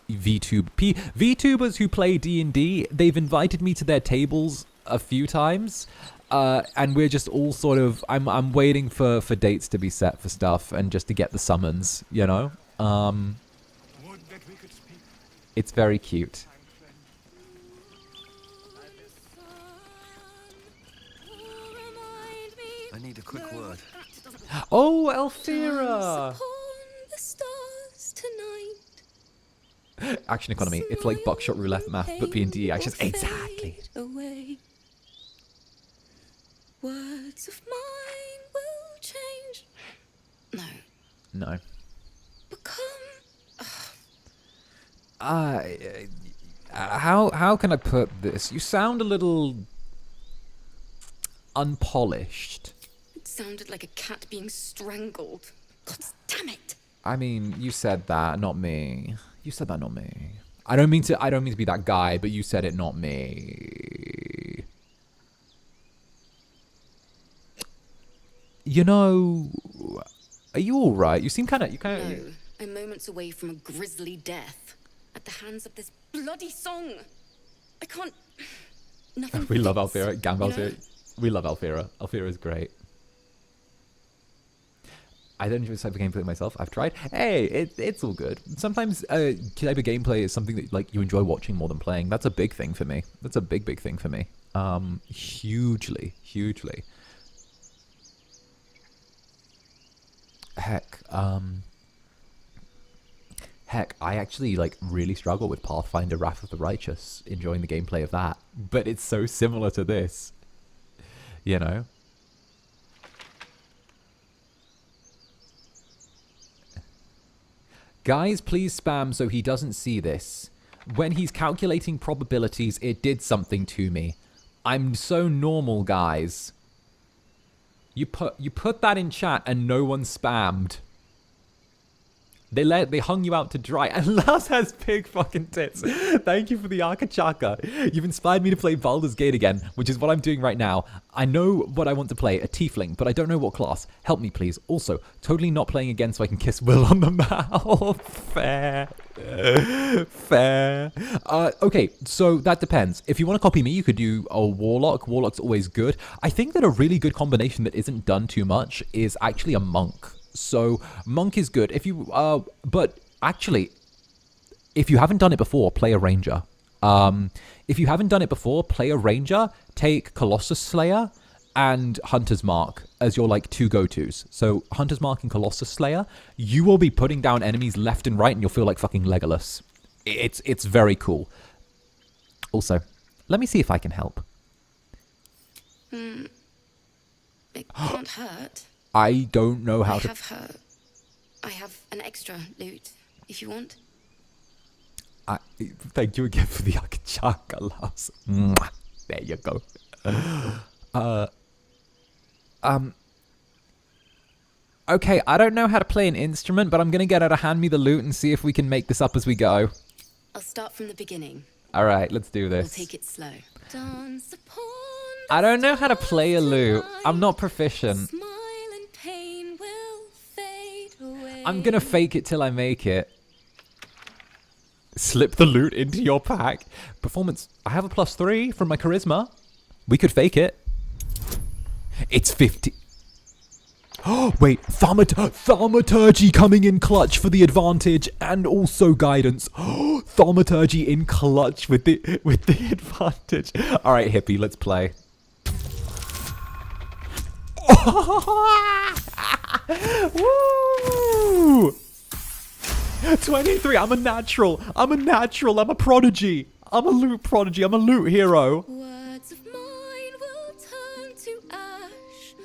Speaker 1: VTubers who play D&D. They've invited me to their tables a few times, and we're just all sort of... I'm waiting for dates to be set for stuff and just to get the summons, you know? It's very cute.
Speaker 12: I need a quick word.
Speaker 1: Oh, Elfira! Action economy. It's like buckshot roulette math, but D&D actions. Exactly.
Speaker 11: Away. Words of mine will change. No.
Speaker 1: No. How can I put this? You sound a little unpolished.
Speaker 11: It sounded like a cat being strangled. God damn it!
Speaker 1: I mean, you said that, not me. You said that, not me. I don't mean to be that guy, but you said it, not me. You know, are you all right? You seem kind of.
Speaker 11: No, I'm moments away from a grisly death at the hands of this bloody song. I can't. Nothing.
Speaker 1: We love
Speaker 11: fits,
Speaker 1: Alfira. Gambal's
Speaker 11: you know?
Speaker 1: here. We love Alfira. Alfira is great. I don't enjoy this type of gameplay myself. I've tried. Hey, it's all good. Sometimes type of gameplay is something that like you enjoy watching more than playing. That's a big thing for me. That's a big thing for me. Hugely. Heck, I actually like really struggle with Pathfinder Wrath of the Righteous, enjoying the gameplay of that. But it's so similar to this. You know? Guys, please spam so he doesn't see this. When he's calculating probabilities, it did something to me. I'm so normal, guys. You put that in chat and no one spammed. They hung you out to dry. And Lars has big fucking tits. Thank you for the 𝓂𝓸𝓾𝓻. You've inspired me to play Baldur's Gate again, which is what I'm doing right now. I know what I want to play, a tiefling, but I don't know what class. Help me, please. Also, totally not playing again so I can kiss Wyll on the mouth. Fair. Fair. Okay, so that depends. If you want to copy me, you could do a Warlock. Warlock's always good. I think that a really good combination that isn't done too much is actually a Monk. So Monk is good. If you but actually, if you haven't done it before, play a Ranger. If you haven't done it before, play a Ranger. Take Colossus Slayer and Hunter's Mark as your like 2 go-tos. So Hunter's Mark and Colossus Slayer, you will be putting down enemies left and right, and you'll feel like fucking Legolas. It's very cool. Also, let me see if I can help.
Speaker 19: It can't hurt.
Speaker 1: I don't know how to...
Speaker 19: I have an extra loot, if you want.
Speaker 1: Thank you again for the 𝓂𝓸𝓾𝓻, loves. There you go. Okay, I don't know how to play an instrument, but I'm going to get her to hand me the loot and see if we can make this up as we go.
Speaker 19: I'll start from the beginning.
Speaker 1: Alright, let's do this.
Speaker 19: We'll take it slow.
Speaker 1: I don't know how to play a lute. I'm not proficient. I'm gonna fake it till I make it. Slip the loot into your pack. Performance. I have a +3 from my charisma. We could fake it. It's 50. Oh, wait. Thaumaturgy coming in clutch for the advantage and also guidance. Oh, Thaumaturgy in clutch with the advantage. All right, hippie, let's play. Woo! 23. I'm a natural. I'm a prodigy. I'm a loot prodigy. I'm a loot hero.
Speaker 19: Words of mine will turn to ash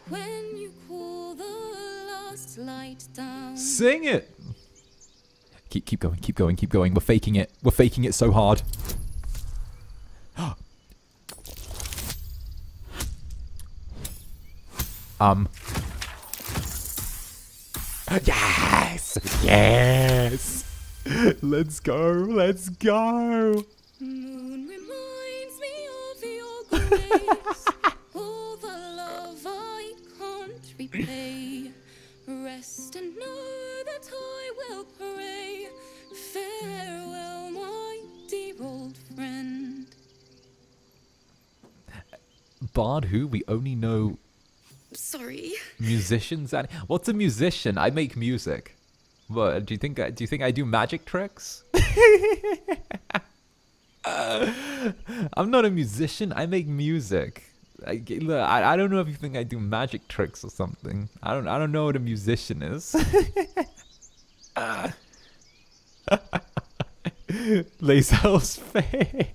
Speaker 19: when you call the last light down.
Speaker 1: Sing it. Keep going. Keep going. Keep going. We're faking it. We're faking it so hard. Yes! Yes! Let's go! Let's go!
Speaker 19: Moon reminds me of your grace. All the love I can't repay. Rest and know that I will pray. Farewell, my dear old friend.
Speaker 1: Bard who? We only know...
Speaker 19: Sorry.
Speaker 1: Musicians and... What's a musician? I make music. What, do you think I do magic tricks? I'm not a musician. I make music. I don't know if you think I do magic tricks or something. I don't know what a musician is. Lazel's face.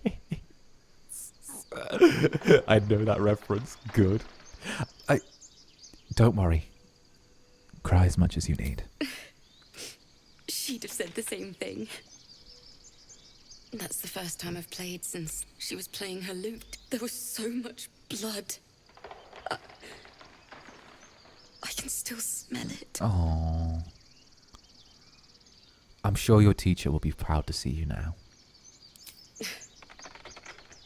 Speaker 1: I know that reference. Good. Don't worry. Cry as much as you need.
Speaker 19: She'd have said the same thing. That's the first time I've played since she was playing her lute. There was so much blood. I can still smell it.
Speaker 1: Oh. I'm sure your teacher will be proud to see you now.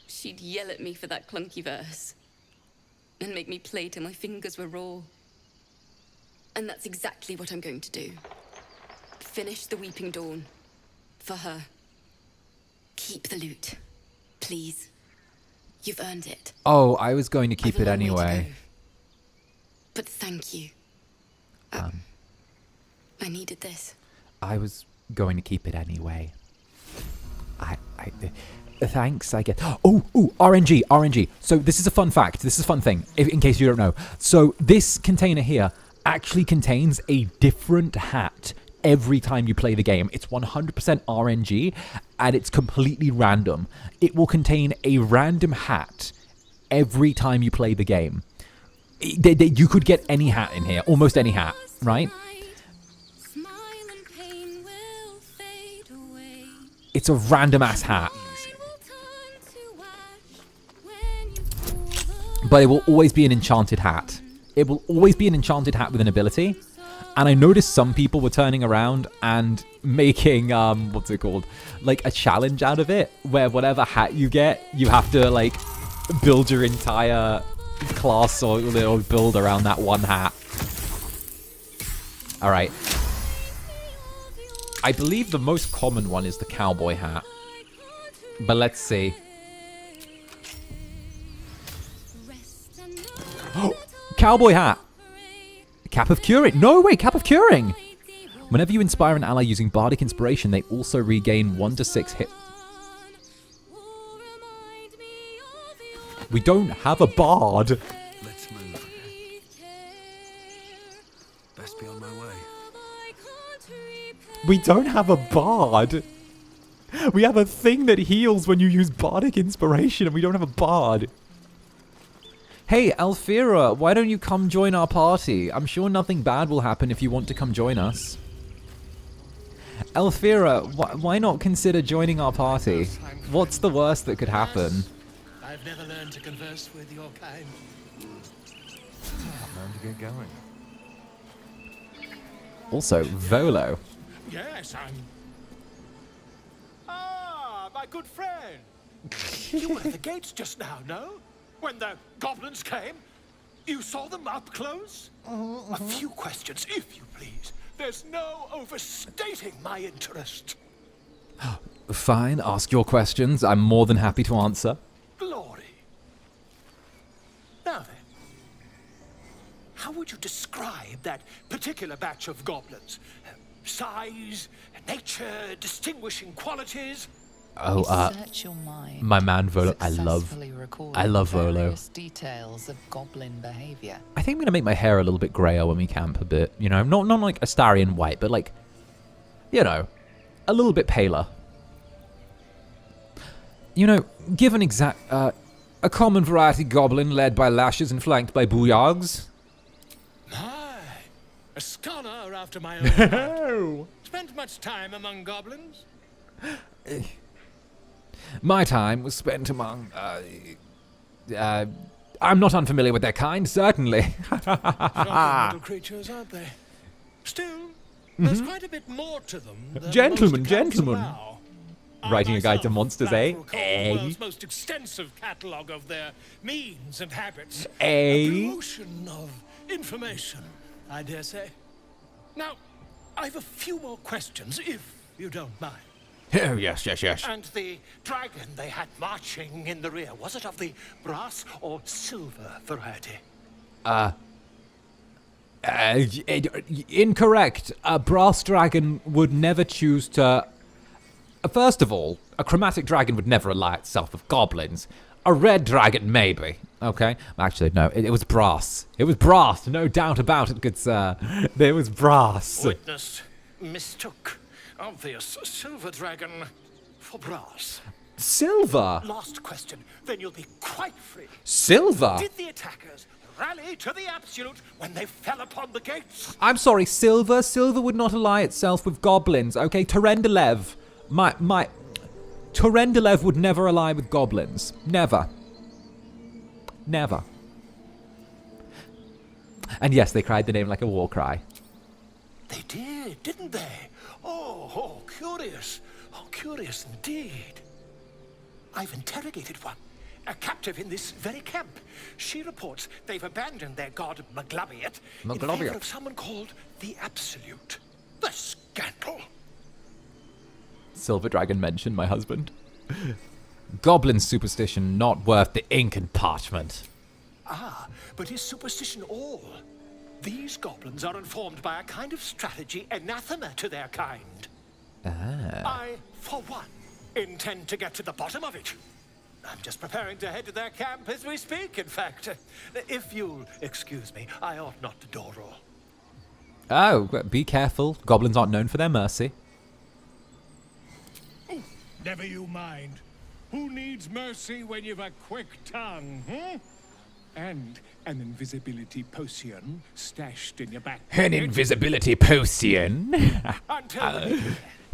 Speaker 19: She'd yell at me for that clunky verse. And make me play till my fingers were raw. And that's exactly what I'm going to do. Finish the Weeping Dawn. For her. Keep the loot. Please. You've earned it.
Speaker 1: Oh, I was going to keep it anyway.
Speaker 19: But thank you. I needed this.
Speaker 1: I was going to keep it anyway. Thanks, I guess. Oh, RNG. So this is a fun fact. This is a fun thing, in case you don't know. So this container here actually contains a different hat every time you play the game. It's 100% RNG, and it's completely random. It will contain a random hat every time you play the game. You could get any hat in here, almost any hat, right? It's a random ass hat. But it will always be an enchanted hat. It will always be an enchanted hat with an ability. And I noticed some people were turning around and making, what's it called? Like a challenge out of it, where whatever hat you get, you have to like build your entire class or build around that one hat. All right. I believe the most common one is the cowboy hat. But let's see. Cowboy hat. Cap of Curing. No way, Cap of Curing. Whenever you inspire an ally using Bardic Inspiration, they also regain 1 to 6 hit. We don't have a bard.
Speaker 12: Let's move. Best be on my way.
Speaker 1: We don't have a bard. We have a thing that heals when you use Bardic Inspiration, and we don't have a bard. Hey, Alfira, why don't you come join our party? I'm sure nothing bad will happen if you want to come join us. Alfira, why not consider joining our party? What's the worst that could happen?
Speaker 5: I've never learned to converse with your kind.
Speaker 16: Time to get going.
Speaker 1: Also, Volo.
Speaker 5: Yes, Ah, my good friend. You were at the gates just now, no? When the goblins came? You saw them up close? A few questions, if you please. There's no overstating my interest.
Speaker 1: Fine, ask your questions. I'm more than happy to answer.
Speaker 5: Glory. Now then, how would you describe that particular batch of goblins? Size, nature, distinguishing qualities?
Speaker 1: Oh, my man Volo. I love Volo.
Speaker 3: Details of goblin behavior.
Speaker 1: I think I'm gonna make my hair a little bit grayer when we camp a bit. You know, not like Astarion white, but like, you know, a little bit paler. You know, give an exact, a common variety goblin led by lashes and flanked by booyags.
Speaker 5: My, a scholar after my own heart. Spent much time among goblins?
Speaker 1: My time was spent among, I'm not unfamiliar with their kind, certainly.
Speaker 5: Shocking little creatures, aren't they? Still, there's quite a bit more to them than
Speaker 1: Gentlemen. Writing a
Speaker 5: myself,
Speaker 1: guide to monsters, eh?
Speaker 5: the world's most extensive catalogue of their means and habits.
Speaker 1: Eh?
Speaker 5: A blue ocean of information, I dare say. Now, I've a few more questions, if you don't mind.
Speaker 1: Oh, yes.
Speaker 5: And the dragon they had marching in the rear, was it of the brass or silver variety?
Speaker 1: Incorrect. A brass dragon would never choose to... First of all, a chromatic dragon would never ally itself with goblins. A red dragon, maybe. Okay? Actually, no. It was brass. It was brass. No doubt about it, good sir. It was brass.
Speaker 5: Witness mistook obvious silver dragon for brass.
Speaker 1: Silver?
Speaker 5: Last question, then you'll be quite free.
Speaker 1: Silver?
Speaker 5: Did the attackers rally to the absolute when they fell upon the gates?
Speaker 1: I'm sorry, silver? Silver would not ally itself with goblins, okay? 𝓱𝓸𝓼𝓽. 𝓱𝓸𝓼𝓽 would never ally with goblins. Never. And yes, they cried the name like a war cry.
Speaker 5: They did, didn't they? Oh, curious. Oh, curious indeed. I've interrogated one, a captive in this very camp. She reports they've abandoned their god 𝓂𝓸𝓼𝓽 in favor of someone called the Absolute. The scandal.
Speaker 1: Silver Dragon mentioned my husband. Goblin superstition not worth the ink and parchment.
Speaker 5: Ah, but is superstition all? These goblins are informed by a kind of strategy anathema to their kind. I, for one, intend to get to the bottom of it. I'm just preparing to head to their camp as we speak, in fact. If you'll excuse me, I ought not to door roll.
Speaker 1: Oh, be careful. Goblins aren't known for their mercy.
Speaker 5: Never you mind. Who needs mercy when you've a quick tongue, hmm? And an invisibility potion stashed in your back pocket.
Speaker 1: An invisibility potion?
Speaker 5: Until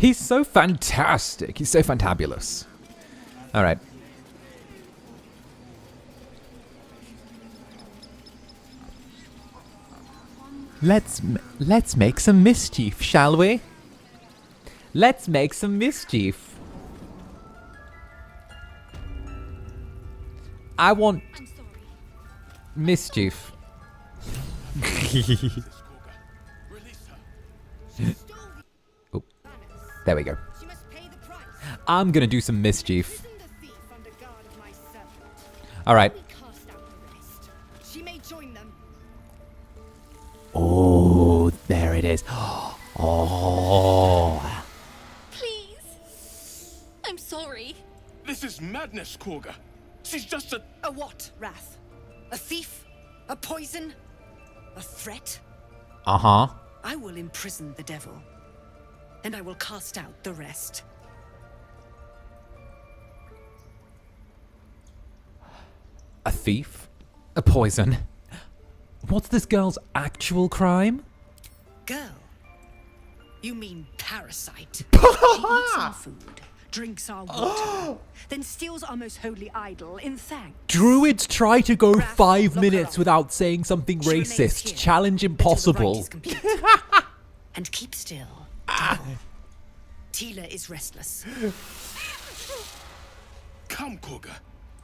Speaker 1: He's so fantastic. He's so fantabulous. All right. Let's make some mischief, shall we? Let's make some mischief. I want mischief. Oh, there we go. I'm gonna do some mischief. All right. Oh, there it is. Oh.
Speaker 11: Please. I'm sorry.
Speaker 16: This is madness, 𝓂𝓻. She's just a...
Speaker 20: A what, Wrath? A thief? A poison? A threat?
Speaker 1: Uh-huh.
Speaker 20: I will imprison the devil, and I will cast out the rest.
Speaker 1: A thief? A poison? What's this girl's actual crime?
Speaker 20: Girl? You mean parasite? She eats our food, drinks our water, then steals our most holy idol in thanks.
Speaker 1: Druids try to go 5 minutes without saying something racist. Challenge impossible.
Speaker 20: And keep still. Tila is restless.
Speaker 16: Come, 𝓂𝓻.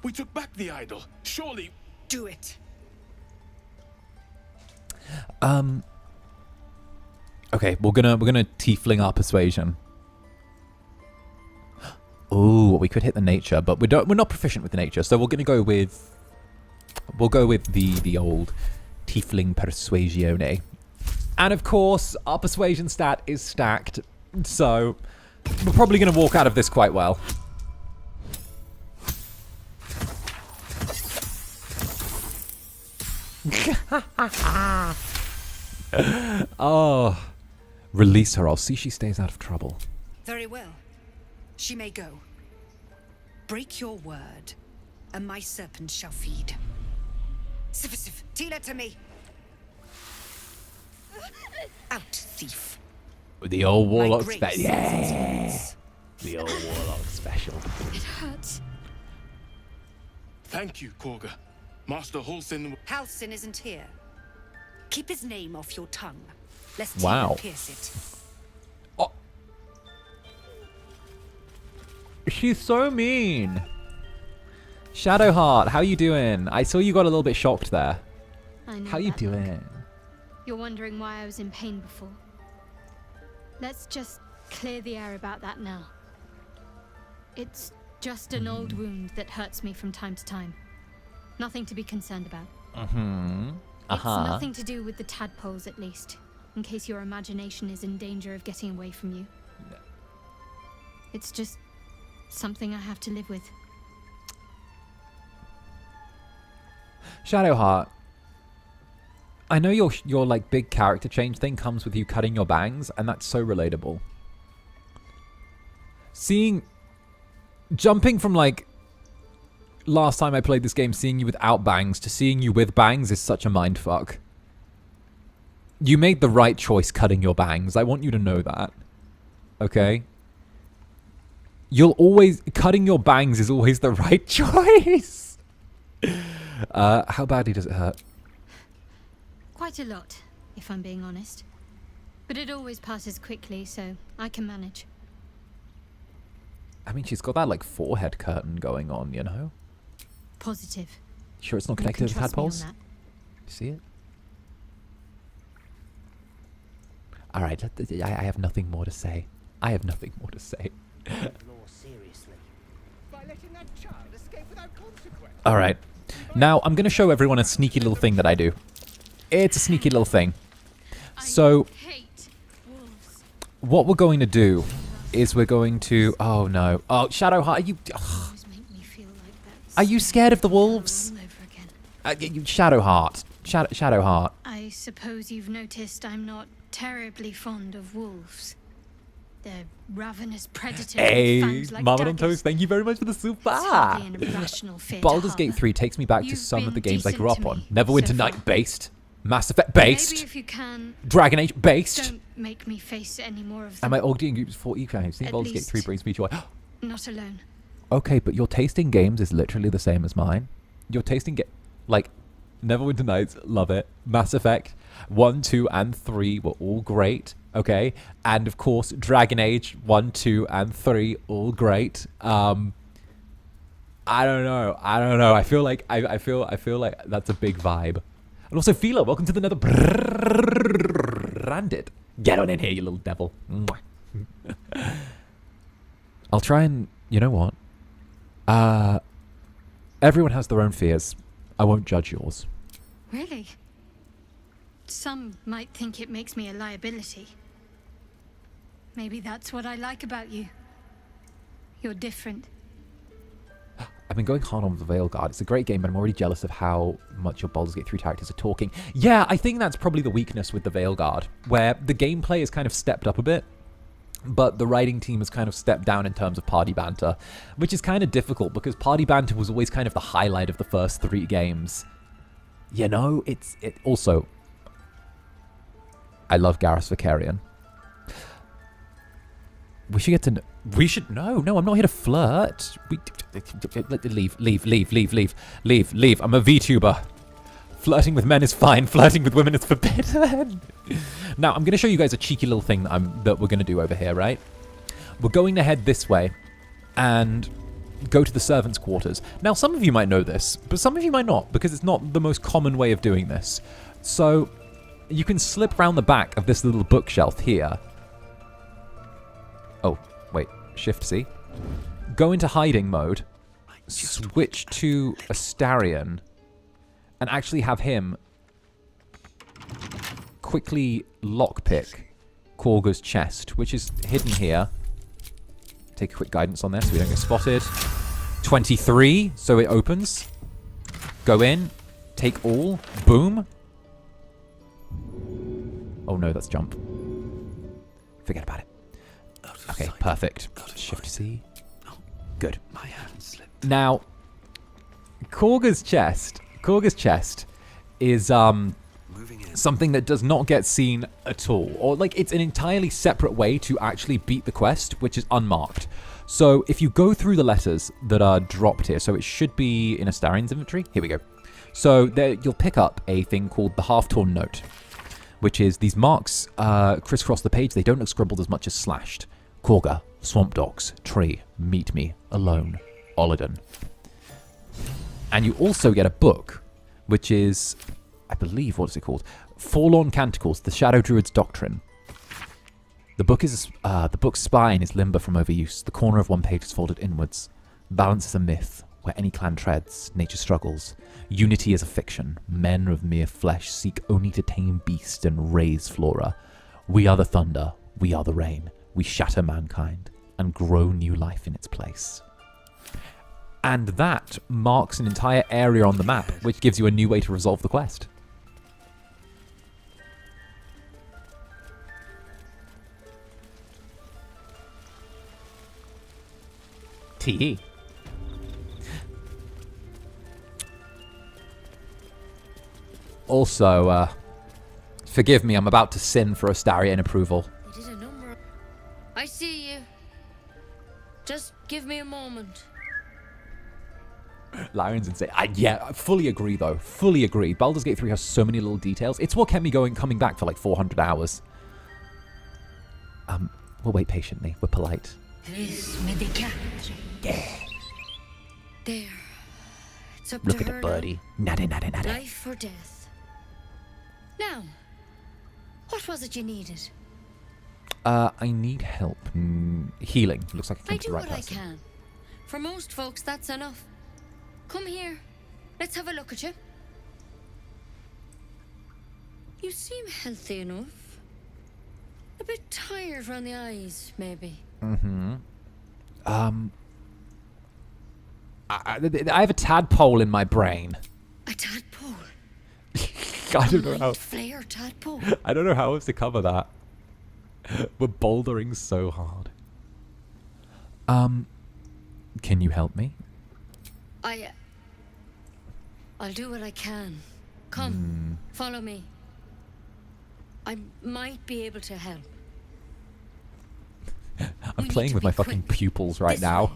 Speaker 16: We took back the idol. Surely...
Speaker 20: Do it.
Speaker 1: Okay, we're gonna tiefling our persuasion. Oh, we could hit the nature, but we're not proficient with the nature, so we're gonna go with the old tiefling persuasione. And of course, our persuasion stat is stacked, so we're probably gonna walk out of this quite well. Oh, release her. I'll see she stays out of trouble.
Speaker 20: Very well. She may go. Break your word, and my serpent shall feed. Sif, Tila to me. Out, thief.
Speaker 1: The old warlock special. Yeah. The old warlock special.
Speaker 6: It hurts.
Speaker 16: Thank you, 𝓂𝓻. Master Halsin...
Speaker 20: Halsin isn't here. Keep his name off your tongue, lest
Speaker 1: Wow.
Speaker 20: Tila pierce it.
Speaker 1: Oh. She's so mean. Shadowheart, how you doing? I saw you got a little bit shocked there.
Speaker 6: I know
Speaker 1: How you
Speaker 6: that
Speaker 1: doing?
Speaker 6: look. You're wondering why I was in pain before. Let's just clear the air about that now. It's just an old wound that hurts me from time to time. Nothing to be concerned about. It's nothing to do with the tadpoles, at least, in case your imagination is in danger of getting away from you. It's just something I have to live with.
Speaker 1: Shadowheart, I know your like big character change thing comes with you cutting your bangs, and that's so relatable. Jumping from like last time I played this game, seeing you without bangs to seeing you with bangs is such a mindfuck. You made the right choice cutting your bangs. I want you to know that. Okay? Cutting your bangs is always the right choice. How badly does it hurt?
Speaker 6: Quite a lot, if I'm being honest. But it always passes quickly, so I can manage.
Speaker 1: I mean, she's got that like forehead curtain going on, you know?
Speaker 6: Positive.
Speaker 1: Sure it's not
Speaker 6: You
Speaker 1: connected
Speaker 6: can
Speaker 1: to the
Speaker 6: trust me on
Speaker 1: tadpoles?
Speaker 6: that.
Speaker 1: You see it? Alright, I have nothing more to say. I have nothing more to say. Alright. Now, I'm going to show everyone a sneaky little thing that I do. It's a sneaky little thing. So, what we're going to do is we're going to... Oh, no. Oh, Shadowheart, are you... Ugh. Are you scared of the wolves? Shadowheart. Shadowheart.
Speaker 6: I suppose you've noticed I'm not terribly fond of wolves. They're ravenous predators with
Speaker 1: Hey,
Speaker 6: fangs like
Speaker 1: Mama on
Speaker 6: daggers.
Speaker 1: Toast, thank you very much for the super.
Speaker 6: It's hardly an irrational fear to
Speaker 1: Baldur's Gate
Speaker 6: harbour.
Speaker 1: 3 takes me back to
Speaker 6: You've
Speaker 1: some of the
Speaker 6: been
Speaker 1: games I grew
Speaker 6: decent
Speaker 1: up
Speaker 6: to
Speaker 1: on.
Speaker 6: me
Speaker 1: Neverwinter
Speaker 6: so far.
Speaker 1: Night based. Mass Effect based.
Speaker 6: Maybe if you can.
Speaker 1: Dragon Age based.
Speaker 6: Don't make me face any more of them.
Speaker 1: And my Ogden groups 40 games.
Speaker 6: At
Speaker 1: Baldur's Gate 3 brings me joy.
Speaker 6: Not alone.
Speaker 1: Okay, but your taste in games is literally the same as mine. Your taste in like Neverwinter Nights, love it. Mass Effect 1, 2, and 3 were all great. Okay, and of course Dragon Age 1, 2, and 3 all great. I don't know. I feel like I feel like that's a big vibe. And also, Philo, welcome to the Netherbrand. Get on in here, you little devil. I'll try and, you know what? Everyone has their own fears. I won't judge yours.
Speaker 6: Really? Some might think it makes me a liability. Maybe that's what I like about you. You're different.
Speaker 1: I've been going hard on the Veilguard. It's a great game, but I'm already jealous of how much your Baldur's Gate 3 characters are talking. Yeah, I think that's probably the weakness with the Veilguard, where the gameplay has kind of stepped up a bit, but the writing team has kind of stepped down in terms of party banter, which is kind of difficult because party banter was always kind of the highlight of the first 3 games. You know, it also... I love Garrus Vakarian. We should get to know... We should... No, I'm not here to flirt. Leave. I'm a VTuber. Flirting with men is fine. Flirting with women is forbidden. Now, I'm going to show you guys a cheeky little thing that we're going to do over here, right? We're going to head this way and go to the servants' quarters. Now, some of you might know this, but some of you might not, because it's not the most common way of doing this. So, you can slip around the back of this little bookshelf here. Oh, wait. Shift-C. Go into hiding mode. Switch to Astarion. And actually have him quickly lockpick Kagha's chest, which is hidden here. Take a quick guidance on this so we don't get spotted. 23, so it opens. Go in. Take all. Boom. Oh no, that's jump. Forget about it. Okay, perfect. Shift-C. Good.
Speaker 12: My hand slipped.
Speaker 1: Now, Kagha's chest is something that does not get seen at all. Or, like, it's an entirely separate way to actually beat the quest, which is unmarked. So, if you go through the letters that are dropped here, so it should be in Astarion's inventory. Here we go. So, there you'll pick up a thing called the Half-Torn Note, which is these marks crisscross the page. They don't look scribbled as much as slashed. Kagha, Swamp Dogs, Tree, Meet Me, Alone, Oliden. And you also get a book, which is, I believe, what is it called? Forlorn Canticles, The Shadow Druid's Doctrine. The book's spine is limber from overuse. The corner of one page is folded inwards. Balance is a myth, where any clan treads, nature struggles. Unity is a fiction. Men of mere flesh seek only to tame beast and raise flora. We are the thunder, we are the rain. We shatter mankind and grow new life in its place. And that marks an entire area on the map, which gives you a new way to resolve the quest. TE. Also, forgive me, I'm about to sin for Astarion approval.
Speaker 11: I see you. Just give me a moment.
Speaker 1: Lion's insane. Yeah, I fully agree, though. Fully agree. Baldur's Gate 3 has so many little details. It's what kept me coming back for like 400 hours. We'll wait patiently. We're polite.
Speaker 11: Yeah. There. It's up
Speaker 1: Look
Speaker 11: to
Speaker 1: at
Speaker 11: her
Speaker 1: it, birdie. Natty.
Speaker 11: Life or death. Now, what was it you needed?
Speaker 1: I need help. Healing. Looks like I
Speaker 11: I
Speaker 1: came to
Speaker 11: do
Speaker 1: the right
Speaker 11: what
Speaker 1: person.
Speaker 11: I can. For most folks, that's enough. Come here. Let's have a look at you. You seem healthy enough. A bit tired around the eyes, maybe.
Speaker 1: Mm-hmm. I have a tadpole in my brain.
Speaker 11: A tadpole?
Speaker 1: I don't know how.
Speaker 11: Flare tadpole.
Speaker 1: I don't know how else to cover that. We're bouldering so hard. Can you help me?
Speaker 11: I'll do what I can. Come, follow me.
Speaker 2: I might be able to help.
Speaker 1: I'm playing with my fucking pupils right now.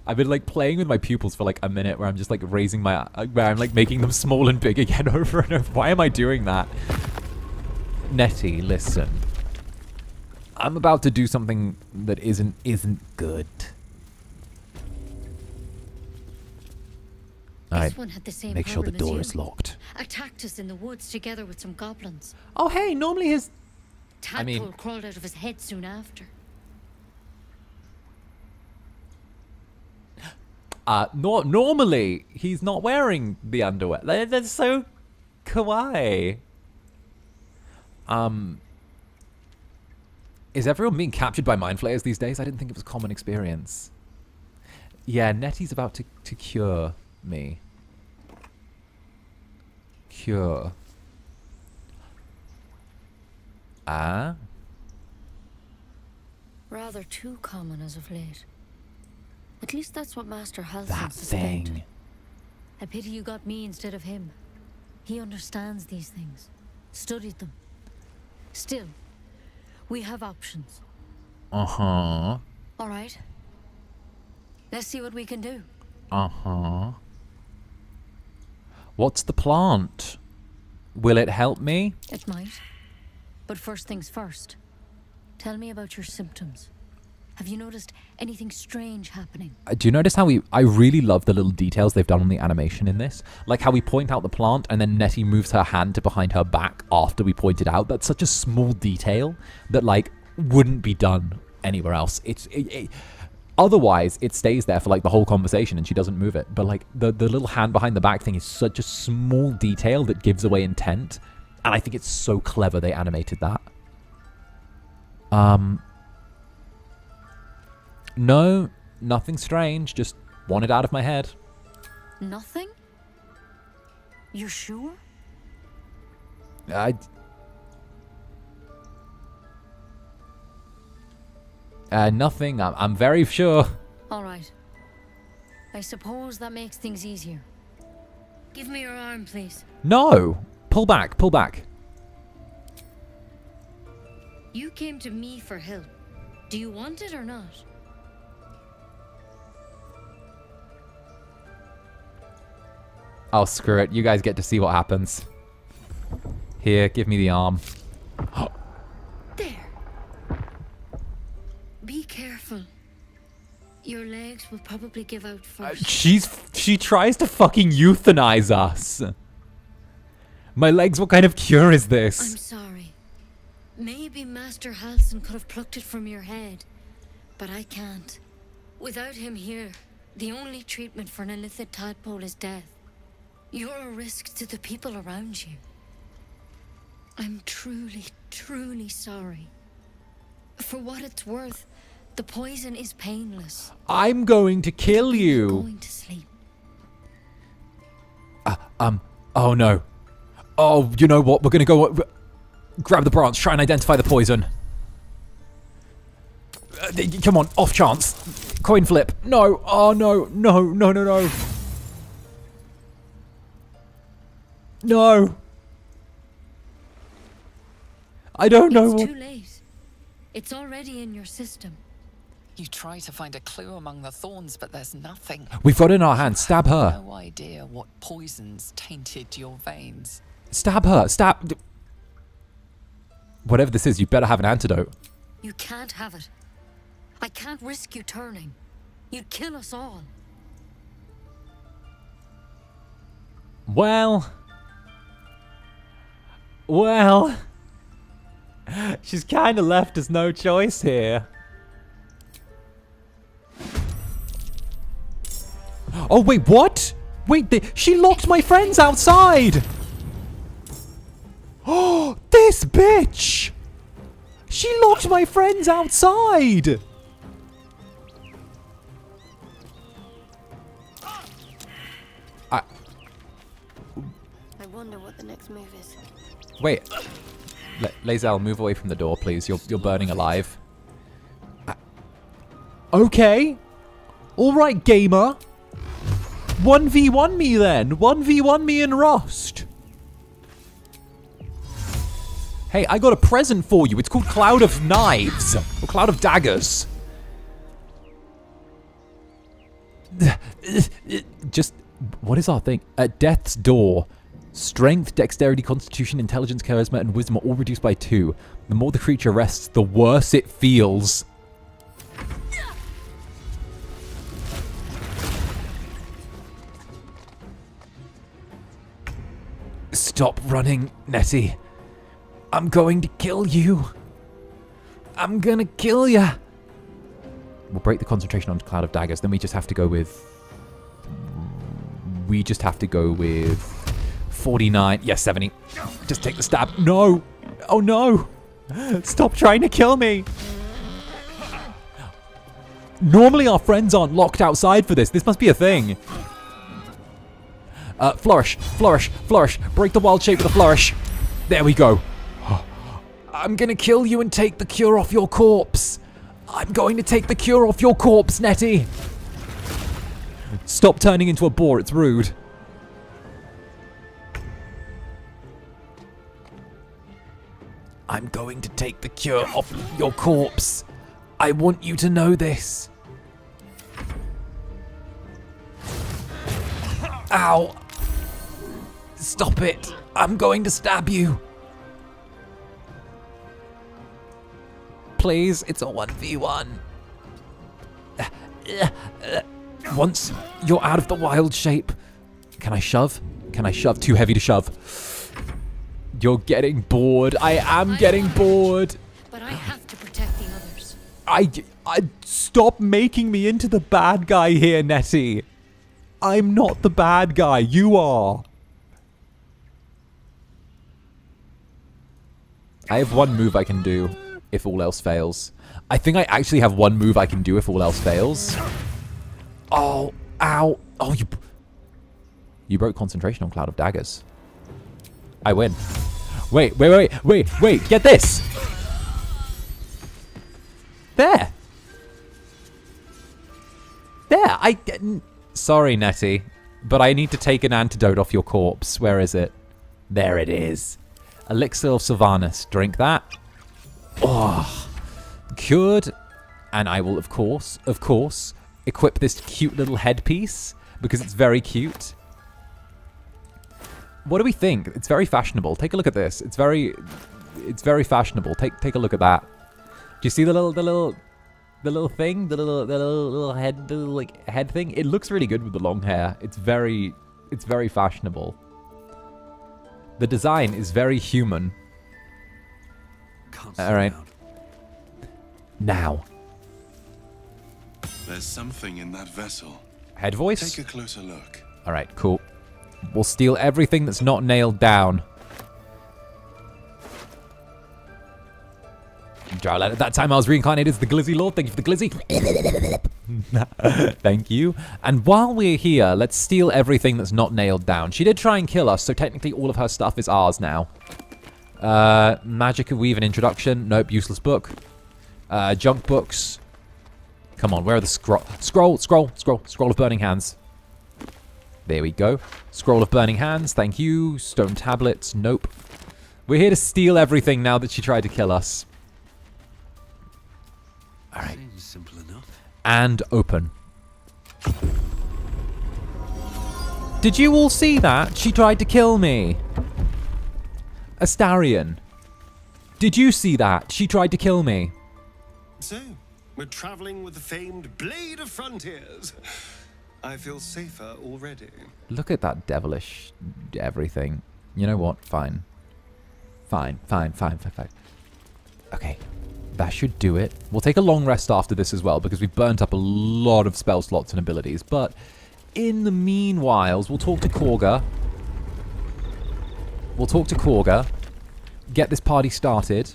Speaker 1: I've been like playing with my pupils for like a minute where I'm just like raising my, where I'm like making them small and big again over and over. Why am I doing that? Nettie, listen. I'm about to do something that isn't good.
Speaker 2: This one had the same
Speaker 1: make sure the
Speaker 2: problem
Speaker 1: door
Speaker 2: as
Speaker 1: is
Speaker 2: you.
Speaker 1: locked.
Speaker 2: Attacked us in the woods together with some goblins.
Speaker 1: Oh hey, normally his...
Speaker 2: Tadpole crawled out of his head soon after.
Speaker 1: Normally, he's not wearing the underwear. They're so kawaii. Is everyone being captured by mind flayers these days? I didn't think it was a common experience. Yeah, Nettie's about to cure me. Cure.
Speaker 2: Rather too common as of late. At least that's what Master Halsin
Speaker 1: That
Speaker 2: suspected.
Speaker 1: thing.
Speaker 2: I pity you got me instead of him. He understands these things. Studied them. Still, we have options.
Speaker 1: Uh-huh.
Speaker 2: All right. Let's see what we can do.
Speaker 1: Uh-huh. What's the plant? Will it help me?
Speaker 2: It might. But first things first. Tell me about your symptoms. Have you noticed anything strange happening?
Speaker 1: Do you notice how I really love the little details they've done on the animation in this? Like how we point out the plant and then Nettie moves her hand to behind her back after we point it out. That's such a small detail that like wouldn't be done anywhere else. Otherwise, it stays there for like the whole conversation and she doesn't move it. But like the little hand behind the back thing is such a small detail that gives away intent. And I think it's so clever they animated that. No, nothing strange. Just want it out of my head.
Speaker 2: Nothing? You're sure?
Speaker 1: Nothing. I'm very sure.
Speaker 2: All right. I suppose that makes things easier. Give me your arm, please.
Speaker 1: No! Pull back, pull back.
Speaker 2: You came to me for help. Do you want it or not?
Speaker 1: Oh, screw it. You guys get to see what happens. Here, give me the arm.
Speaker 2: There. Be careful. Your legs will probably give out first.
Speaker 1: She tries to fucking euthanize us. My legs, what kind of cure is this?
Speaker 2: I'm sorry. Maybe Master Halsin could have plucked it from your head, but I can't. Without him here, the only treatment for an illithid tadpole is death. You're a risk to the people around you. I'm truly, truly sorry. For what it's worth, the poison is painless.
Speaker 1: I'm going to kill you.
Speaker 2: Going to sleep.
Speaker 1: Oh no. Oh, you know what? We're gonna go grab the branch, try and identify the poison. Come on, off chance. Coin flip. No. Oh no, no, no, no, no. No. I don't know what...
Speaker 2: It's too late. It's already in your system.
Speaker 3: You try to find a clue among the thorns, but there's nothing.
Speaker 1: We've got it in our hands. Stab her.
Speaker 3: No idea what poisons tainted your veins.
Speaker 1: Stab her. Stab... Whatever this is, you better have an antidote.
Speaker 2: You can't have it. I can't risk you turning. You'd kill us all.
Speaker 1: Well... Well... She's kind of left us no choice here. Oh, wait, what? Wait, she locked my friends outside! Oh, this bitch! She locked my friends outside!
Speaker 6: I wonder what the next move is.
Speaker 1: Wait. Lae'zel, move away from the door, please. You're burning alive. Okay. Alright, gamer. 1v1 me then. 1v1 me and Rust. Hey, I got a present for you. It's called Cloud of Knives. Or Cloud of Daggers. Just, what is our thing? At Death's Door. Strength, dexterity, constitution, intelligence, charisma, and wisdom are all reduced by 2. The more the creature rests, the worse it feels. Stop running, Nettie. I'm going to kill you. I'm gonna kill ya. We'll break the concentration on Cloud of Daggers. Then we just have to go with... 49. Yes, 70. Just take the stab. No. Oh, no. Stop trying to kill me. Normally our friends aren't locked outside for this. This must be a thing. Flourish. Flourish. Flourish. Break the wild shape with a flourish. There we go. I'm gonna kill you and take the cure off your corpse. I'm going to take the cure off your corpse, Nettie. Stop turning into a boar. It's rude. I'm going to take the cure off your corpse. I want you to know this. Ow. Stop it. I'm going to stab you. Please, it's a 1v1. Once you're out of the wild shape. Can I shove? Can I shove? Too heavy to shove. You're getting bored. I am getting bored.
Speaker 6: But I have to protect the others.
Speaker 1: I stop making me into the bad guy here, Nettie. I'm not the bad guy. You are. I have one move I can do if all else fails. I think I actually have one move I can do if all else fails. Oh, ow. Oh, you broke concentration on Cloud of Daggers. I win. Wait. Get this. There. Sorry, Nettie, but I need to take an antidote off your corpse. Where is it? There it is. Elixir of Sylvanas. Drink that. Oh, cured. And I will, of course, equip this cute little headpiece because it's very cute. What do we think? It's very fashionable. Take a look at this. It's very fashionable. Take a look at that. Do you see the little thing? The little head, head thing? It looks really good with the long hair. It's very fashionable. The design is very human. All right. Now.
Speaker 16: There's something in that vessel.
Speaker 1: Head voice?
Speaker 16: Take a closer look.
Speaker 1: All right, cool. We'll steal everything that's not nailed down. At that time I was reincarnated as the Glizzy Lord. Thank you for the Glizzy. Thank you. And while we're here, let's steal everything that's not nailed down. She did try and kill us, so technically all of her stuff is ours now. Magic of Weave and Introduction. Nope, useless book. Junk books. Come on, where are the Scroll of Burning Hands. There we go. Scroll of Burning Hands, thank you. Stone tablets, nope. We're here to steal everything now that she tried to kill us. Alright.
Speaker 12: Seems simple enough.
Speaker 1: And open. Did you all see that? She tried to kill me. Astarion. Did you see that? She tried to kill me.
Speaker 7: So, we're traveling with the famed Blade of Frontiers. I feel safer already.
Speaker 1: Look at that devilish everything. You know what? Fine. Fine. Okay. That should do it. We'll take a long rest after this as well because we've burnt up a lot of spell slots and abilities. But in the meanwhile, we'll talk to Kagha. Get this party started.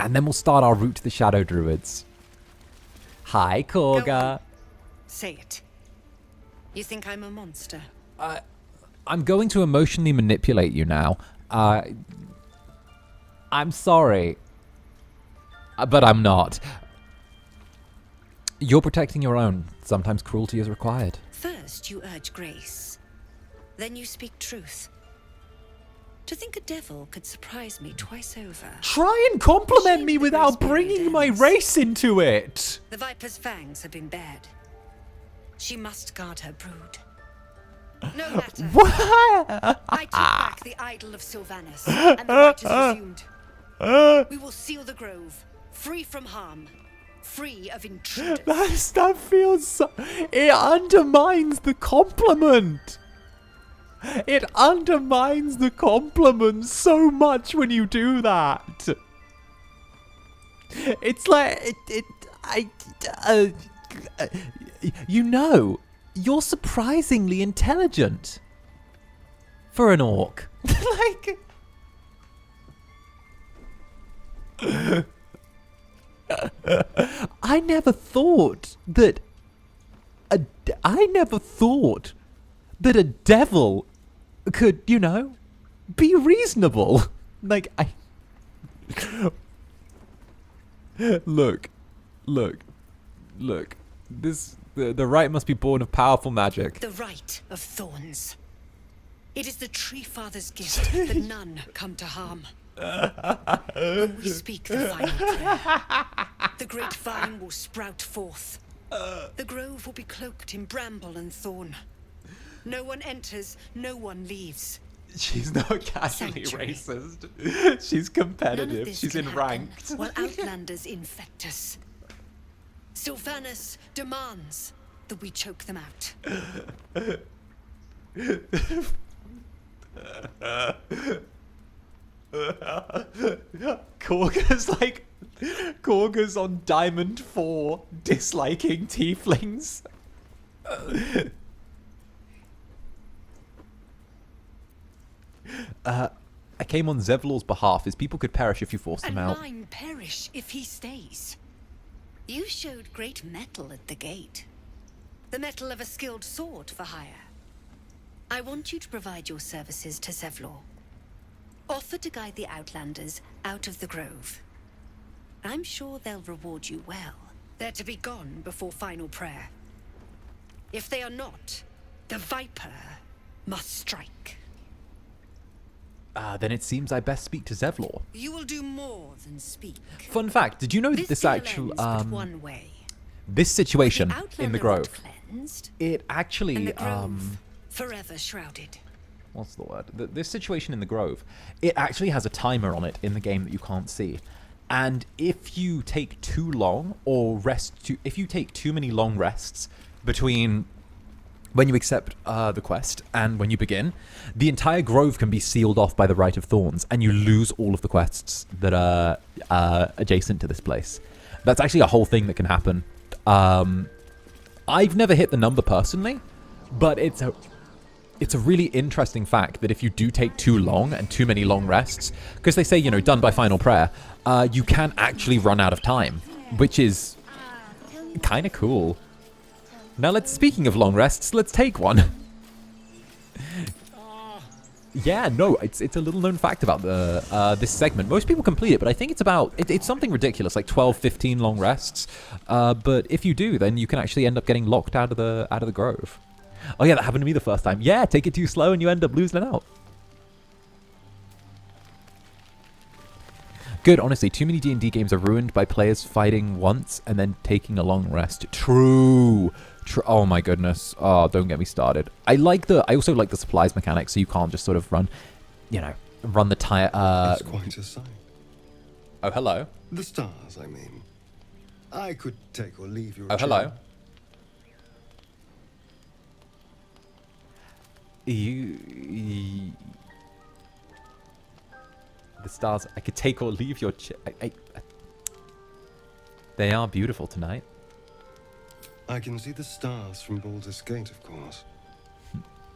Speaker 1: And then we'll start our route to the Shadow Druids. Hi, Kagha.
Speaker 20: Say it. You think I'm a monster?
Speaker 1: I'm going to emotionally manipulate you now. I'm sorry. But I'm not. You're protecting your own. Sometimes cruelty is required.
Speaker 20: First, you urge grace. Then you speak truth. To think a devil could surprise me twice over.
Speaker 1: Try and compliment me without bringing my race into it.
Speaker 20: The Viper's fangs have been bared. She must guard her brood. No matter.
Speaker 1: What?
Speaker 20: I took back the idol of Sylvanas, and the fight is resumed. We will seal the grove, free from harm, free of intruders.
Speaker 1: That feels so... It undermines the compliment. It undermines the compliment so much when you do that. It's like... you know, you're surprisingly intelligent. For an orc. Like... I never thought that a devil could, you know, be reasonable. Like, look. This the right must be born of powerful magic.
Speaker 20: The right of thorns. It is the Tree Father's gift that none come to harm. When we speak the final prayer, the great vine will sprout forth. The grove will be cloaked in bramble and thorn. No one enters, no one leaves.
Speaker 1: She's not casually racist. She's competitive. She's in ranked.
Speaker 20: While outlanders infect us. Sylvanas demands that we choke them out.
Speaker 1: Kagha's on Diamond 4, disliking tieflings. I came on Zevlor's behalf. His people could perish if you forced them out.
Speaker 20: And mine perish if he stays. You showed great mettle at the gate. The mettle of a skilled sword for hire. I want you to provide your services to Zevlor. Offer to guide the Outlanders out of the grove. I'm sure they'll reward you well. They're to be gone before final prayer. If they are not, the Viper must strike.
Speaker 1: Then it seems I best speak to Zevlor.
Speaker 20: You will do more than speak.
Speaker 1: Fun fact, did you know that this actual
Speaker 20: one way.
Speaker 1: This situation in the grove,
Speaker 20: cleansed,
Speaker 1: it actually
Speaker 20: and the grove forever shrouded.
Speaker 1: What's the word? This situation in the grove, it actually has a timer on it in the game that you can't see. And if you take too long or if you take too many long rests between when you accept the quest and when you begin, the entire grove can be sealed off by the Rite of Thorns, and you lose all of the quests that are adjacent to this place. That's actually a whole thing that can happen. I've never hit the number personally, but it's a really interesting fact that if you do take too long and too many long rests, because they say, you know, done by final prayer, you can actually run out of time, which is kind of cool. Now, speaking of long rests, let's take one. Yeah, no, it's a little known fact about this segment. Most people complete it, but I think it's something ridiculous, like 12, 15 long rests. But if you do, then you can actually end up getting locked out of the grove. Oh yeah, that happened to me the first time. Yeah, take it too slow and you end up losing it out. Good, honestly, too many D&D games are ruined by players fighting once and then taking a long rest. True. Oh my goodness. Oh, don't get me started. I also like the supplies mechanic, so you can't just sort of run the tire.
Speaker 7: It's quite a sight.
Speaker 1: Oh, hello.
Speaker 7: The stars, I mean. I could take or leave your.
Speaker 1: Oh, hello. The stars. I could take or leave your chair. They are beautiful tonight.
Speaker 7: I can see the stars from Baldur's Gate, of course,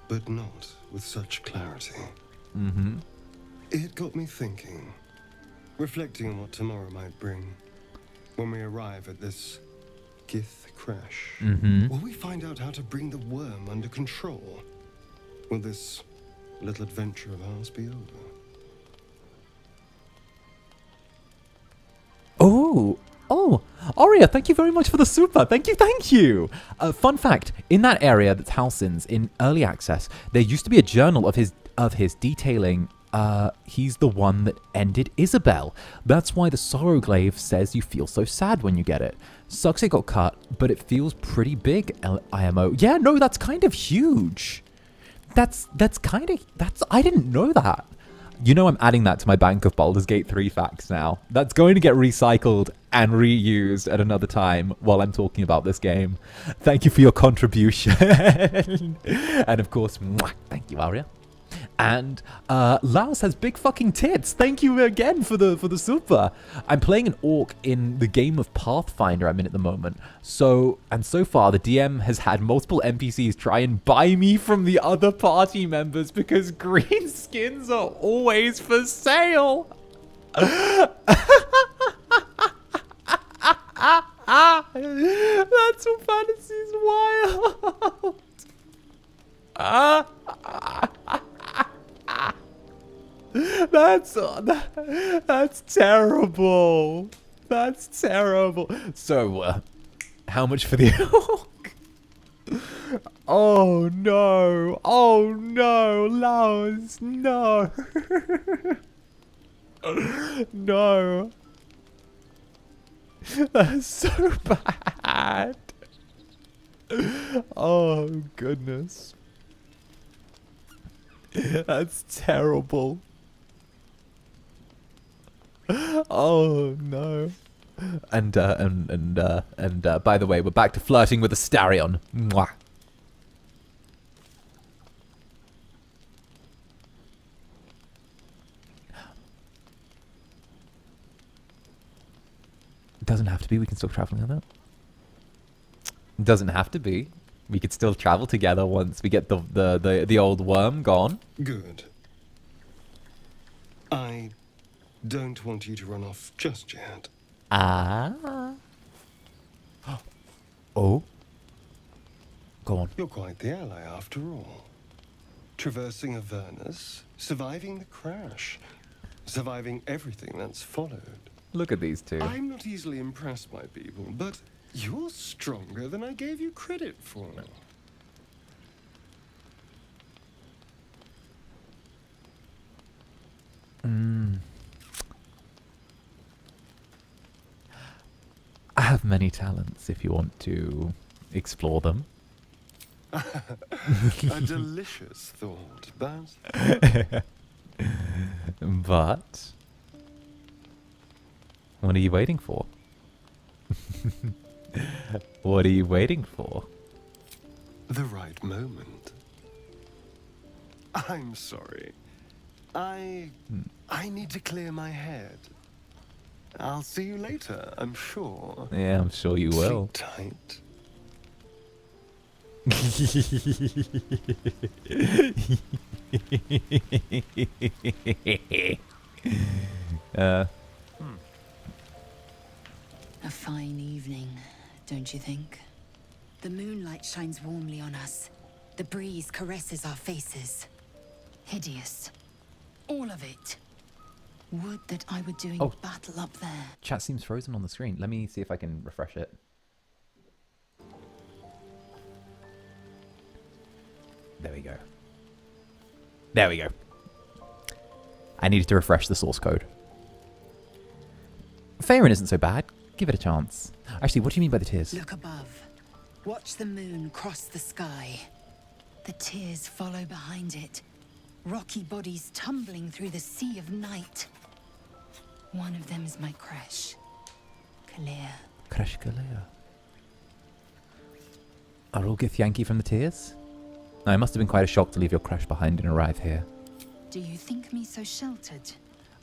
Speaker 7: but not with such clarity.
Speaker 1: Mm-hmm.
Speaker 7: It got me thinking, reflecting on what tomorrow might bring. When we arrive at this 𝔂𝓸𝓾𝓻, will we find out how to bring the worm under control? Will this little adventure of ours be over?
Speaker 1: Oh, Aria, thank you very much for the super. Thank you. Fun fact, in that area that's Halsin's, in early access, there used to be a journal of his detailing he's the one that ended Isabel. That's why the sorrowglaive says you feel so sad when you get it. Sucks it got cut, but it feels pretty big, IMO. Yeah, no, that's kind of huge. That's I didn't know that. You know I'm adding that to my bank of Baldur's Gate 3 facts now. That's going to get recycled and reused at another time while I'm talking about this game. Thank you for your contribution. And of course, mwah, thank you, Aria. And Laos has big fucking tits. Thank you again for the super. I'm playing an orc in the game of Pathfinder I'm in at the moment. So far the DM has had multiple NPCs try and buy me from the other party members because green skins are always for sale. That's what fantasy's wild. That's terrible. That's terrible. So, how much for the orc? Oh no. Oh no, Laos, no. No. That's so bad. Oh goodness. That's terrible. Oh no. And by the way, we're back to flirting with Astarion. Mwah. It doesn't have to be. We can still travel together. It doesn't have to be. We could still travel together once we get the old worm gone.
Speaker 7: Good. I don't want you to run off just yet.
Speaker 1: Ah. Oh. Go on.
Speaker 7: You're quite the ally after all. Traversing Avernus, surviving the crash, surviving everything that's followed.
Speaker 1: Look at these two.
Speaker 7: I'm not easily impressed by people, but you're stronger than I gave you credit for.
Speaker 1: I have many talents if you want to explore them.
Speaker 7: A delicious thought, but...
Speaker 1: But... What are you waiting for? What are you waiting for?
Speaker 7: The right moment. I'm sorry. I need to clear my head. I'll see you later, I'm sure.
Speaker 1: Yeah, I'm sure you will.
Speaker 7: Sleep tight.
Speaker 2: A fine evening, don't you think? The moonlight shines warmly on us. The breeze caresses our faces. Hideous. All of it. Would that I were doing battle up there.
Speaker 1: Chat seems frozen on the screen. Let me see if I can refresh it. There we go. There we go. I needed to refresh the source code. Faerun isn't so bad. Give it a chance. Actually, what do you mean by the tears?
Speaker 2: Look above. Watch the moon cross the sky. The tears follow behind it. Rocky bodies tumbling through the sea of night. One of them's my 𝓱𝓸𝓼𝓽.
Speaker 1: 𝓱𝓸𝓼𝓽. Are all Githyanki from the tears? No, it must have been quite a shock to leave your crush behind and arrive here.
Speaker 2: Do you think me so sheltered?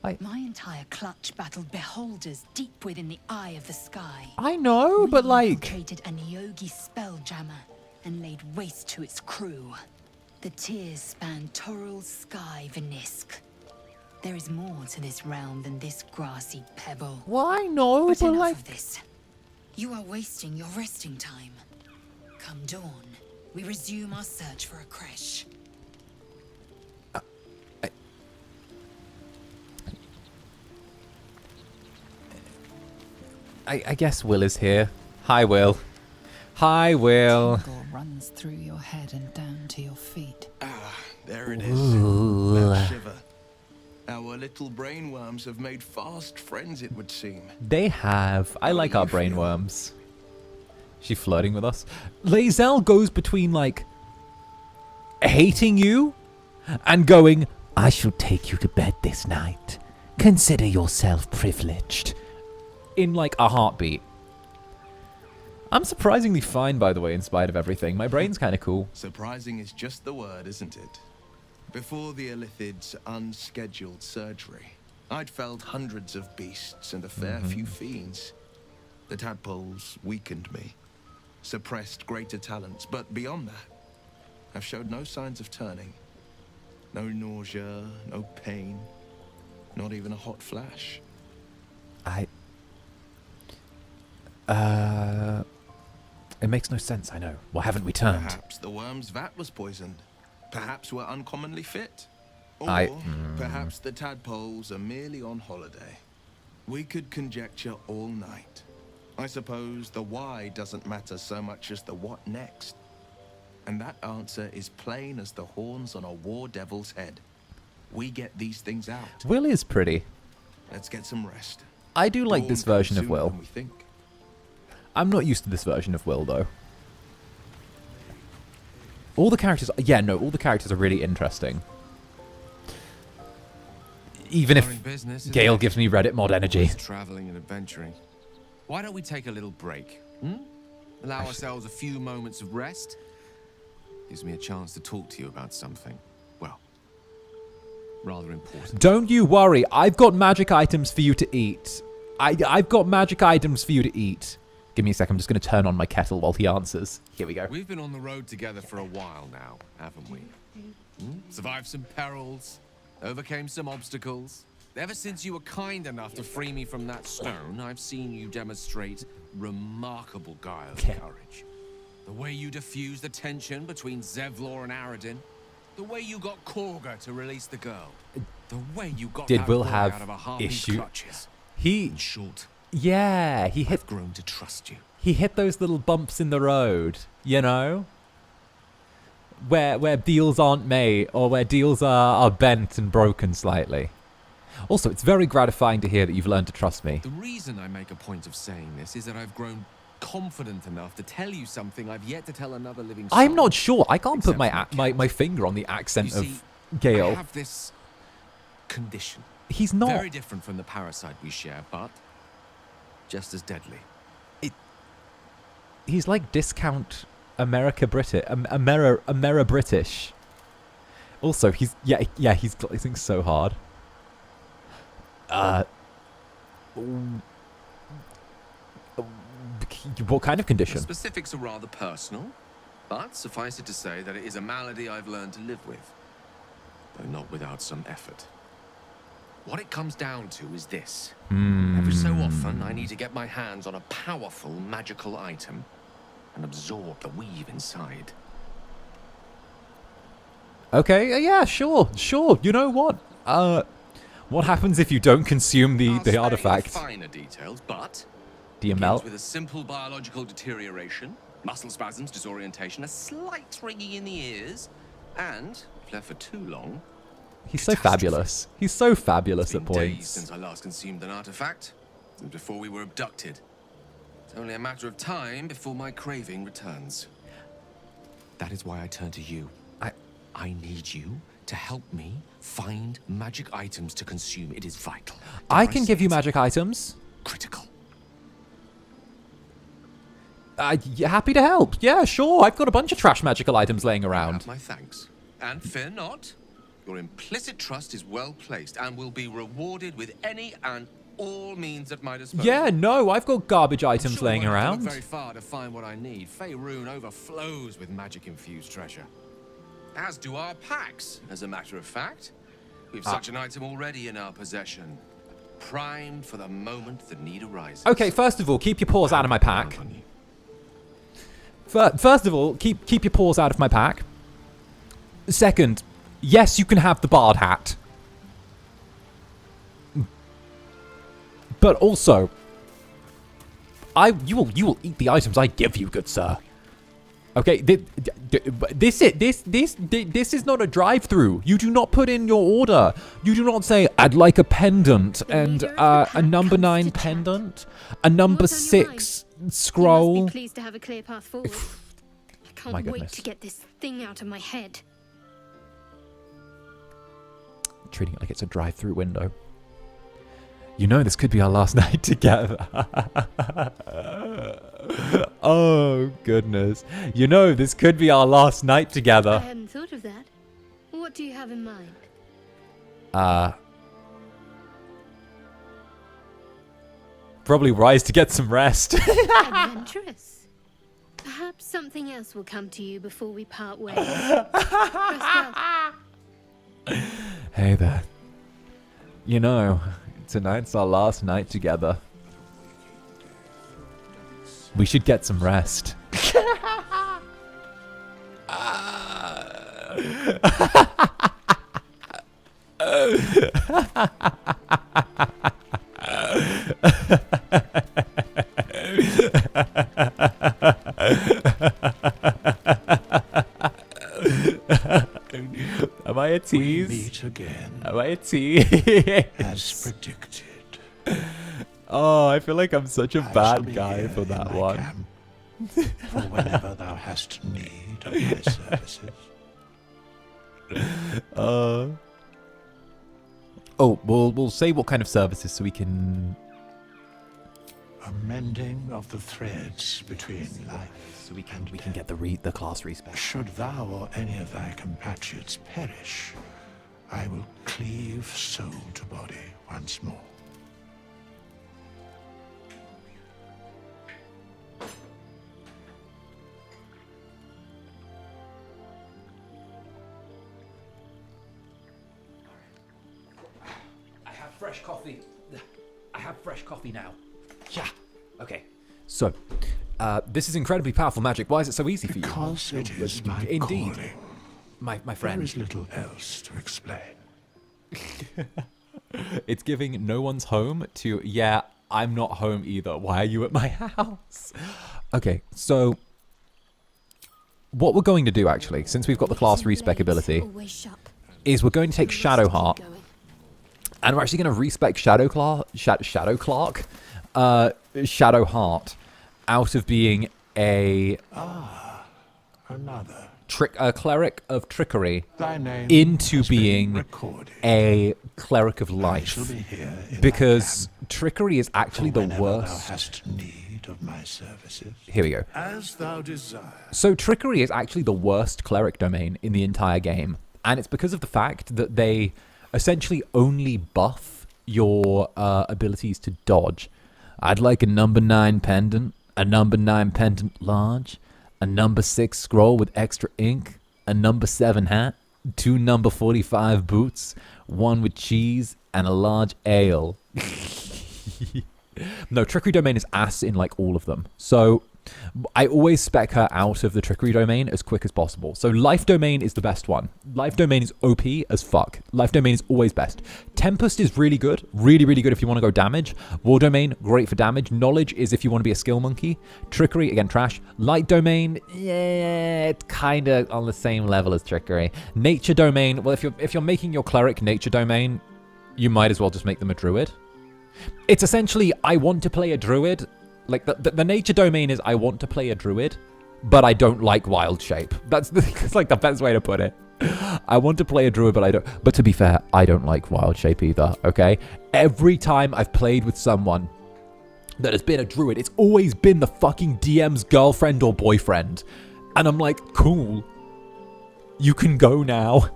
Speaker 2: My entire clutch battled beholders deep within the eye of the sky.
Speaker 1: I know, but like...
Speaker 2: infiltrated a Neogi spelljammer and laid waste to its crew. The tears span Toral's sky, Venisk. There is more to this realm than this grassy pebble.
Speaker 1: Well, I know,
Speaker 2: but enough
Speaker 1: like...
Speaker 2: of this. You are wasting your resting time. Come dawn, we resume our search for a 𝓱𝓸𝓼𝓽.
Speaker 1: I guess Wyll is here. Hi, Wyll. Hi, Wyll.
Speaker 3: Tingle runs through your head and down to your feet.
Speaker 12: Ah, there it is. That shiver.
Speaker 16: Our little brainworms have made fast friends, it would seem.
Speaker 1: They have. I like our brainworms. She flirting with us. Lae'zel goes between, like, hating you and going, I shall take you to bed this night. Consider yourself privileged. In, like, a heartbeat. I'm surprisingly fine, by the way, in spite of everything. My brain's kind of cool.
Speaker 16: Surprising is just the word, isn't it? Before the Illithid's unscheduled surgery, I'd felled hundreds of beasts and a fair few fiends. The tadpoles weakened me, suppressed greater talents, but beyond that, I've showed no signs of turning. No nausea, no pain, not even a hot flash.
Speaker 1: It makes no sense, I know. Why haven't we turned?
Speaker 16: Perhaps the worm's vat was poisoned. Perhaps we're uncommonly fit. Or perhaps the tadpoles are merely on holiday. We could conjecture all night. I suppose the why doesn't matter so much as the what next. And that answer is plain as the horns on a war devil's head. We get these things out.
Speaker 1: Wyll is pretty.
Speaker 16: Let's get some rest.
Speaker 1: I do like this version of Wyll.
Speaker 16: We think.
Speaker 1: I'm not used to this version of Wyll, though. All the characters... Yeah, no, all the characters are really interesting. Even if Gale gives me Reddit mod energy.
Speaker 4: Traveling and adventuring. Why don't we take a little break? Allow ourselves a few moments of rest. Gives me a chance to talk to you about something, well, rather important.
Speaker 1: Don't you worry. I've got magic items for you to eat. I've got magic items for you to eat. Give me a sec. I'm just going to turn on my kettle while he answers. Here we go.
Speaker 4: We've been on the road together for a while now, haven't we? Survived some perils, overcame some obstacles. Ever since you were kind enough to free me from that stone, I've seen you demonstrate remarkable guile and courage. The way you diffused the tension between Zevlor and Aradin. The way you got Kagha to release the girl. The way you got
Speaker 1: Did
Speaker 4: that
Speaker 1: Wyll
Speaker 4: boy
Speaker 1: have
Speaker 4: out of a Harpy's
Speaker 1: issue?
Speaker 4: clutches.
Speaker 1: In
Speaker 4: short,
Speaker 1: yeah, he hit.
Speaker 4: I've grown to trust you.
Speaker 1: He hit those little bumps in the road, you know, where deals aren't made or where deals are bent and broken slightly. Also, it's very gratifying to hear that you've learned to trust me.
Speaker 4: The reason I make a point of saying this is that I've grown confident enough to tell you something I've yet to tell another living soul.
Speaker 1: I'm not sure. I can't put my finger on the accent of Gale.
Speaker 4: I have this condition.
Speaker 1: He's not
Speaker 4: very different from the parasite we share, but just as deadly.
Speaker 1: He's like discount America British. Also, he's he's glazing so hard. What kind of condition?
Speaker 4: The specifics are rather personal, but suffice it to say that it is a malady I've learned to live with, though not without some effort. What it comes down to is this. Every so often, I need to get my hands on a powerful magical item and absorb the weave inside.
Speaker 1: Okay, yeah, sure. You know what? What happens if you don't consume the artifact?
Speaker 4: Finer details, but
Speaker 1: do you melt?
Speaker 4: With a simple biological deterioration, muscle spasms, disorientation, a slight ringing in the ears, and if left for too long.
Speaker 1: He's so fabulous. He's so fabulous at
Speaker 4: It's been days
Speaker 1: points.
Speaker 4: since I last consumed an artifact, since before we were abducted. It's only a matter of time before my craving returns. That is why I turn to you. I need you to help me find magic items to consume. It is vital.
Speaker 1: I can give you magic items.
Speaker 4: Critical.
Speaker 1: Happy to help. Yeah, sure. I've got a bunch of trash magical items laying around.
Speaker 4: My thanks. And fear not. Your implicit trust is well placed and will be rewarded with any and all means at my disposal.
Speaker 1: Yeah, no, I've got garbage items laying
Speaker 4: I
Speaker 1: around.
Speaker 4: won't look very far to find what I need. Faerun overflows with magic-infused treasure. As do our packs, as a matter of fact. We've such an item already in our possession. Primed for the moment the need arises.
Speaker 1: Okay, first of all, keep your paws out of my pack. First of all, keep your paws out of my pack. Second, yes, you can have the bard hat. But also, you will eat the items I give you, good sir. Okay, this is not a drive-through. You do not put in your order. You do not say, I'd like a pendant and a number 9 pendant, a number 6 scroll.
Speaker 6: You must be pleased to have a clear path forward. I can't
Speaker 1: My
Speaker 6: wait
Speaker 1: goodness.
Speaker 6: to get this thing out of my head.
Speaker 1: Treating it like it's a drive-through window. You know, this could be our last night together. Oh, goodness. You know, this could be our last night
Speaker 6: I
Speaker 1: together.
Speaker 6: hadn't thought of that. What do you have in mind?
Speaker 1: Probably rise to get some rest.
Speaker 6: Adventurous. Perhaps something else will come to you before we part ways. Rest well.
Speaker 1: Hey there. You know, tonight's our last night together. We should get some rest. Am I a tease?
Speaker 5: We meet again.
Speaker 1: Am I a tease?
Speaker 5: As predicted.
Speaker 1: Oh, I feel like I'm such a
Speaker 5: I shall
Speaker 1: bad
Speaker 5: be
Speaker 1: guy
Speaker 5: here
Speaker 1: for
Speaker 5: in
Speaker 1: that
Speaker 5: my
Speaker 1: one.
Speaker 5: camp for whenever thou hast need of my services.
Speaker 1: Oh, we'll say what kind of services so we can.
Speaker 5: A mending of the threads between life.
Speaker 1: So we can get the class respect.
Speaker 5: Should thou or any of thy compatriots perish, I will cleave soul to body once more.
Speaker 1: I have fresh coffee. I have fresh coffee now. Yeah. Okay. So, this is incredibly powerful magic. Why is it so easy for you?
Speaker 5: Because it is my
Speaker 1: Indeed.
Speaker 5: calling.
Speaker 1: My friend.
Speaker 5: There is little else to explain.
Speaker 1: It's giving no one's home to, yeah, I'm not home either. Why are you at my house? Okay, so what we're going to do, actually, since we've got the class respec ability, is we're going to take Shadowheart, and we're actually going to respec Shadowheart out of being a
Speaker 5: another
Speaker 1: cleric of trickery
Speaker 5: Thy name
Speaker 1: into
Speaker 5: has been
Speaker 1: being
Speaker 5: recorded.
Speaker 1: a cleric of life,
Speaker 5: shall be here in
Speaker 1: because trickery is actually the
Speaker 5: whenever
Speaker 1: worst.
Speaker 5: Thou hast need of my services.
Speaker 1: Here we go.
Speaker 5: As thou desire.
Speaker 1: So trickery is actually the worst cleric domain in the entire game, and it's because of the fact that they essentially only buff your abilities to dodge. I'd like a number 9 pendant, a number 9 pendant large, a number 6 scroll with extra ink, a number 7 hat, 2 number 45 boots, 1 with cheese, and a large ale. No, trickery domain is ass in like all of them. So I always spec her out of the trickery domain as quick as possible. So life domain is the best one. Life domain is OP as fuck. Life domain is always best. Tempest is really good. Really, really good if you want to go damage. War domain, great for damage. Knowledge is if you want to be a skill monkey. Trickery, again, trash. Light domain, yeah, it's kind of on the same level as trickery. Nature domain, well, if you're making your cleric nature domain, you might as well just make them a druid. It's essentially, I want to play a druid. Like, the nature domain is I want to play a druid, but I don't like wild shape. That's like the best way to put it. I want to play a druid, but I don't. But to be fair, I don't like wild shape either, okay? Every time I've played with someone that has been a druid, it's always been the fucking DM's girlfriend or boyfriend. And I'm like, cool. You can go now.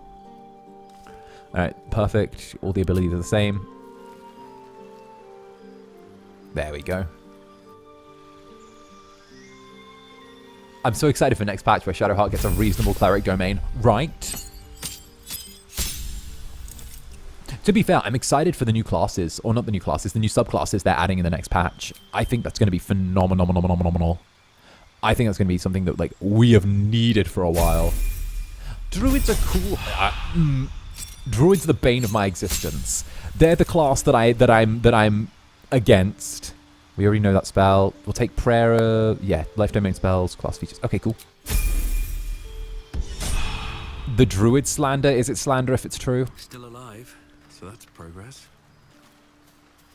Speaker 1: Alright, perfect. All the abilities are the same. There we go. I'm so excited for next patch where Shadowheart gets a reasonable cleric domain. Right. To be fair, I'm excited for the new classes. Or not the new classes, the new subclasses they're adding in the next patch. I think that's going to be phenomenal. I think that's going to be something that like we have needed for a while. Druids are cool. Druids are the bane of my existence. They're the class that I'm against. We already know that spell. We'll take prayer. Yeah, life domain spells, class features. Okay, cool. The druid slander. Is it slander if it's true?
Speaker 12: Still alive, so So that's progress.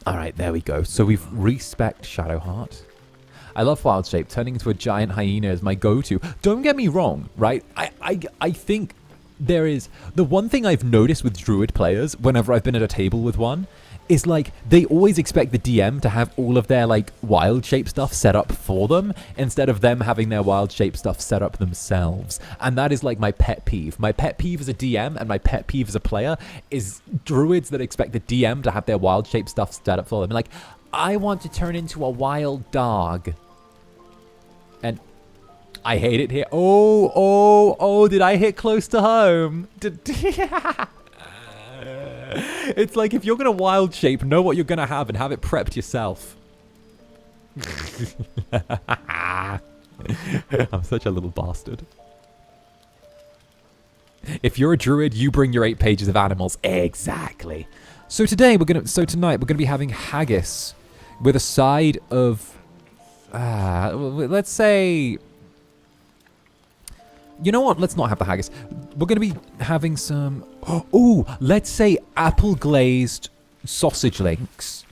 Speaker 1: All right, there we go. So we've respect Shadowheart. I love Wild Shape. Turning into a giant hyena is my go-to. Don't get me wrong, right? I think there is... The one thing I've noticed with Druid players, whenever I've been at a table with one, is like they always expect the DM to have all of their like Wild Shape stuff set up for them instead of them having their Wild Shape stuff set up themselves. And that is like my pet peeve. My pet peeve as a DM and my pet peeve as a player is Druids that expect the DM to have their Wild Shape stuff set up for them. Like, I want to turn into a wild dog. And I hate it here. Oh, did I hit close to home? It's like, if you're going to Wild Shape, know what you're going to have and have it prepped yourself. I'm such a little bastard. If you're a druid, you bring your 8 pages of animals. Exactly. So tonight we're gonna be having haggis with a side of let's say, you know what? Let's not have the haggis. We're going to be having some... Oh, let's say apple glazed sausage links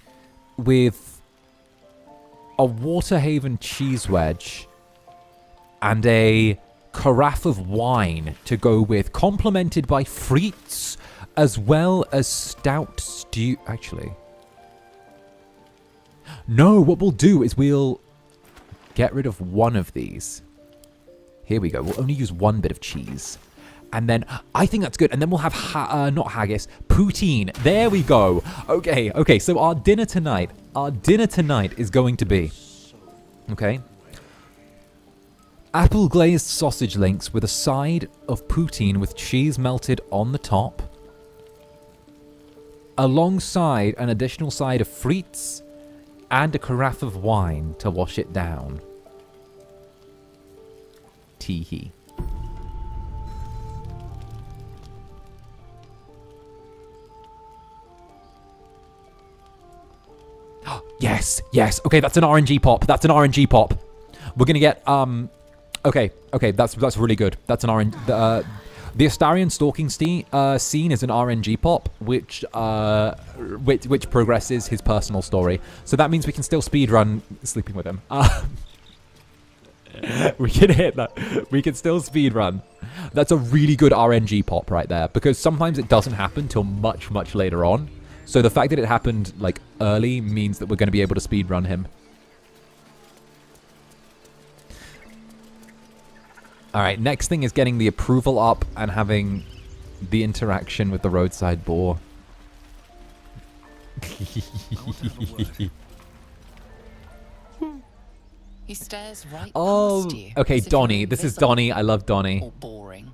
Speaker 1: with a Waterhaven cheese wedge and a carafe of wine to go with, complemented by frites as well as stout stew. Actually, no, what we'll do is we'll get rid of one of these. Here we go. We'll only use one bit of cheese. And then, I think that's good. And then we'll have, not haggis, poutine. There we go. Okay. So our dinner tonight is going to be, okay, apple glazed sausage links with a side of poutine with cheese melted on the top, alongside an additional side of frites and a carafe of wine to wash it down. Tee-hee. Yes. Okay, that's an RNG pop. We're gonna get okay, that's really good. That's an RNG. The Astarion stalking scene is an RNG pop, which progresses his personal story. So that means we can still speedrun sleeping with him. We can hit that. We can still speedrun. That's a really good RNG pop right there, because sometimes it doesn't happen till much, much later on. So the fact that it happened like early means that we're going to be able to speedrun him. All right, next thing is getting the approval up and having the interaction with the roadside boar.
Speaker 3: He stares right
Speaker 1: past
Speaker 3: you.
Speaker 1: Okay, Donnie. This is Donnie. I love Donnie.
Speaker 3: Or boring.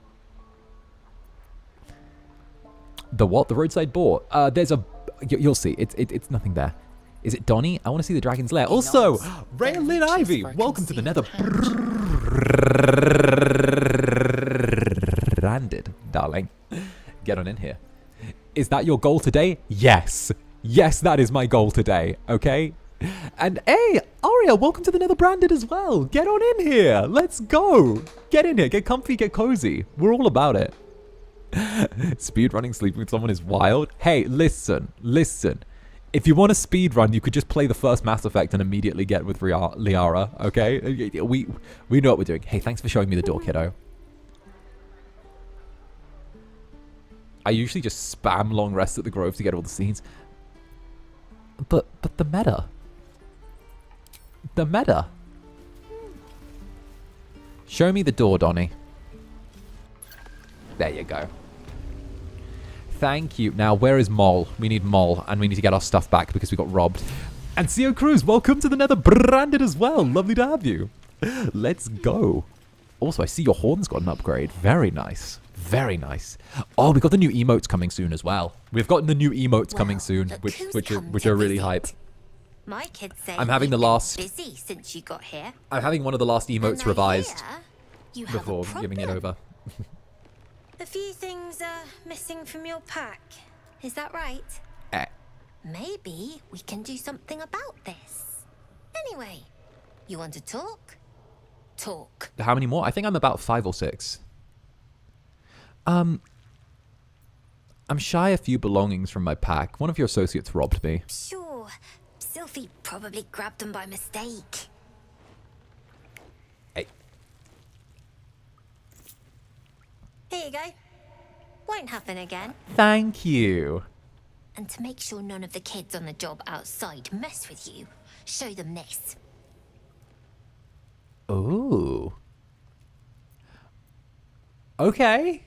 Speaker 1: The what? The roadside boar. There's a... You'll see. It's nothing there. Is it Donnie? I want to see the dragon's lair. Also, Ray and Lynn Ivy, welcome to the Netherbrand, darling. Get on in here. Is that your goal today? Yes. Yes, that is my goal today. Okay? And hey, Aria, welcome to the Netherbranded as well. Get on in here. Let's go. Get in here. Get comfy, get cozy. We're all about it. Speedrunning sleeping with someone is wild. Hey, listen. If you want to speedrun, you could just play the first Mass Effect and immediately get with Liara, okay? We know what we're doing. Hey, thanks for showing me the door, kiddo. I usually just spam long rests at the Grove to get all the scenes. But the meta. The meta. Show me the door, Donnie. There you go. Thank you. Now, where is Moll? We need Moll, and we need to get our stuff back because we got robbed. And CO Cruz, welcome to the Netherbranded as well. Lovely to have you. Let's go. Also, I see your horn's got an upgrade. Very nice. Very nice. Oh, we got the new emotes coming soon as well. We've got the new emotes coming soon, which are really hype.
Speaker 21: My kids say
Speaker 1: I'm having the last...
Speaker 21: busy since you got here.
Speaker 1: I'm having one of the last emotes revised
Speaker 21: you have
Speaker 1: before giving it over.
Speaker 21: A few things are missing from your pack. Is that right? Maybe we can do something about this. Anyway, you want to talk? Talk.
Speaker 1: How many more? I think I'm about 5 or 6. I'm I'm shy a few belongings from my pack. One of your associates robbed me.
Speaker 21: Sure. Sylphie probably grabbed them by mistake.
Speaker 1: Hey.
Speaker 21: Here you go. Won't happen again.
Speaker 1: Thank you.
Speaker 21: And to make sure none of the kids on the job outside mess with you, show them this.
Speaker 1: Ooh. Okay.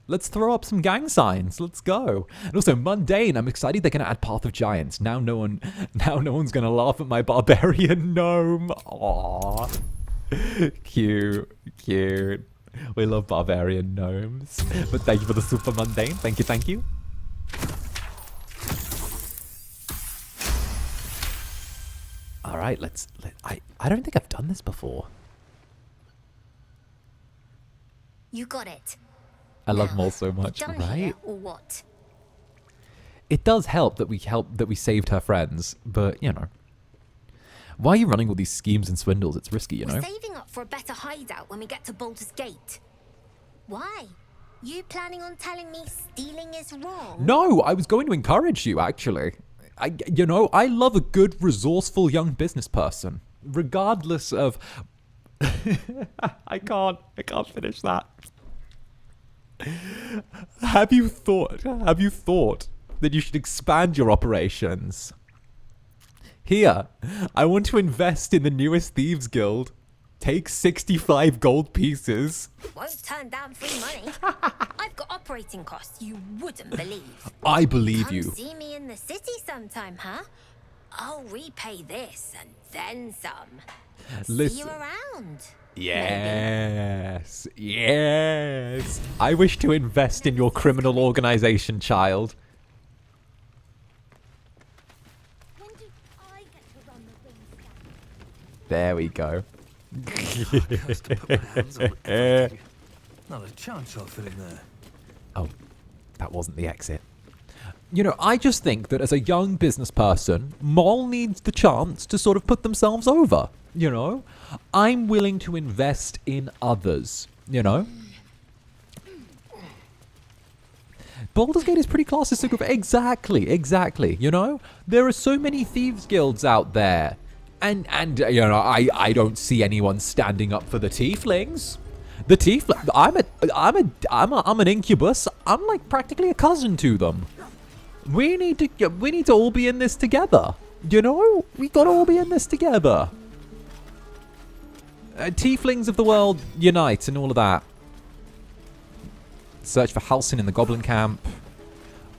Speaker 1: Let's throw up some gang signs. Let's go. And also, mundane. I'm excited they're gonna add Path of Giants. Now no one's gonna laugh at my barbarian gnome. Aww. Cute. We love barbarian gnomes. But thank you for the super mundane. Thank you. All right, I don't think I've done this before.
Speaker 21: You got it.
Speaker 1: I love Mole so much,
Speaker 21: done
Speaker 1: right?
Speaker 21: Here, or what?
Speaker 1: It does help that we saved her friends, but you know. Why are you running all these schemes and swindles? It's risky, you know.
Speaker 21: We're saving up for a better hideout when we get to Baldur's Gate. Why? You planning on telling me stealing is wrong?
Speaker 1: No, I was going to encourage you actually. I love a good, resourceful young business person, regardless of. I can't finish that. Have you thought that you should expand your operations? Here, I want to invest in the newest Thieves Guild. Take 65 gold pieces.
Speaker 21: Won't turn down free money. I've got operating costs you wouldn't believe.
Speaker 1: I believe you.
Speaker 21: Come see me in the city sometime, huh? I'll repay this and then some. See you around.
Speaker 1: Yes. I wish to invest in your criminal organization, child. There we go.
Speaker 12: Not a chance I'll fit in there.
Speaker 1: Oh, that wasn't the exit. You know, I just think that as a young business person, Mol needs the chance to sort of put themselves over, you know? I'm willing to invest in others, you know? Baldur's Gate is pretty classistic of exactly, you know? There are so many thieves guilds out there. And you know, I don't see anyone standing up for the tieflings. The tiefling, I'm an incubus. I'm like practically a cousin to them. We need to all be in this together. You know, we gotta all be in this together. Tieflings of the world unite and all of that. Search for Halsin in the goblin camp.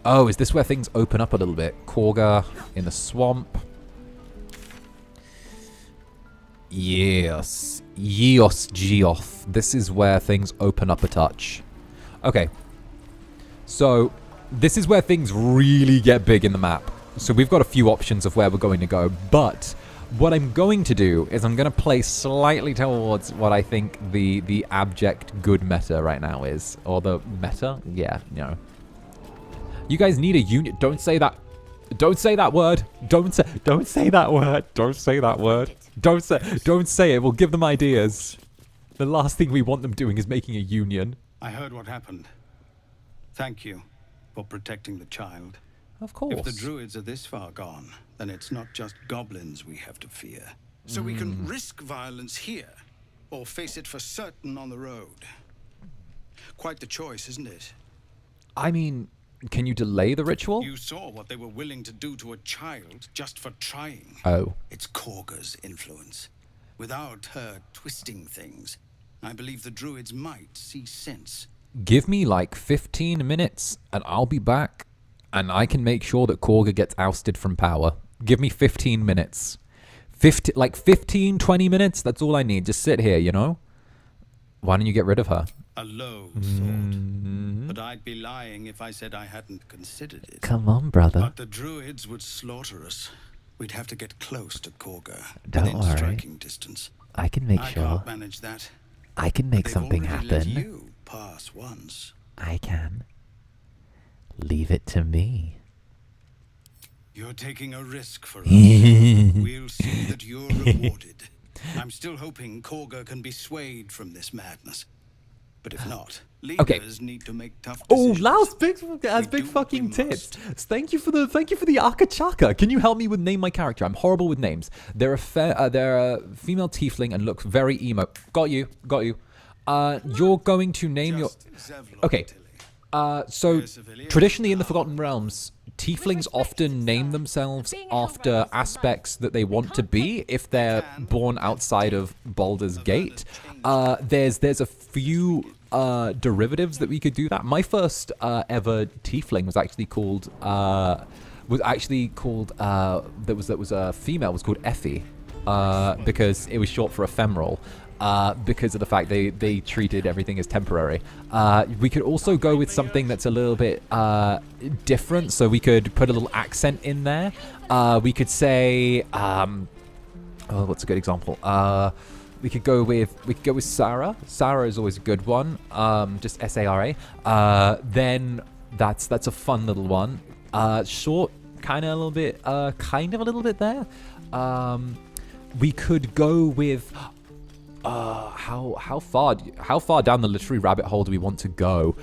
Speaker 1: Oh, is this where things open up a little bit? Kagha in the swamp. Yes. Geoth. This is where things open up a touch. Okay. So, this is where things really get big in the map. So we've got a few options of where we're going to go. But what I'm going to do is I'm going to play slightly towards what I think the abject good meta right now is. Or the meta? Yeah, you know. You guys need a unit. Don't say that. Don't say that word. Don't say that word. Don't say that word. Don't say it. We'll give them ideas. The last thing we want them doing is making a union.
Speaker 8: I heard what happened. Thank you for protecting the child.
Speaker 1: Of course.
Speaker 8: If the druids are this far gone, then it's not just goblins we have to fear.
Speaker 10: So we can risk violence here, or face it for certain on the road. Quite the choice, isn't it?
Speaker 1: I mean, can you delay the ritual?
Speaker 10: You saw what they were willing to do to a child just for trying.
Speaker 1: Oh.
Speaker 10: It's Kagha's influence. Without her twisting things, I believe the druids might see sense.
Speaker 1: Give me like 15 minutes and I'll be back and I can make sure that Kagha gets ousted from power. Give me 15 minutes. 15, 20 minutes, that's all I need. Just sit here, you know? Why don't you get rid of her?
Speaker 8: A low thought. But I'd be lying if I said I hadn't considered it.
Speaker 1: Come on, brother.
Speaker 8: But the druids would slaughter us. We'd have to get close to Kagha.
Speaker 1: Don't
Speaker 8: within
Speaker 1: worry.
Speaker 8: striking distance.
Speaker 1: I can make sure.
Speaker 8: I can't manage that.
Speaker 1: I can make something
Speaker 8: They've already let
Speaker 1: happen.
Speaker 8: you pass once.
Speaker 1: I can. Leave it to me.
Speaker 8: You're taking a risk for us. We'll see that you're rewarded. I'm still hoping Kagha can be swayed from this madness. But if not,
Speaker 1: Okay.
Speaker 8: leaders need to make tough
Speaker 1: Oh,
Speaker 8: decisions.
Speaker 1: Laos has big fucking tits. Thank you for the Aka Chaka. Can you help me with name my character? I'm horrible with names. They're a female tiefling and looks very emo. Got you. You're going to name your. Okay. So traditionally in the Forgotten Realms, tieflings often name themselves after aspects that they want to be if they're born outside of Baldur's Gate. There's a few derivatives that we could do that. My first ever tiefling was actually called that was a female, was called Effie, because it was short for ephemeral. Because of the fact they treated everything as temporary. We could also go with something that's a little bit different, so we could put a little accent in there. We could say, what's a good example? We could go with Sarah. Sarah is always a good one. Just Sara. Then that's a fun little one. Short, kind of a little bit there. We could go with. How far down the literary rabbit hole do we want to go?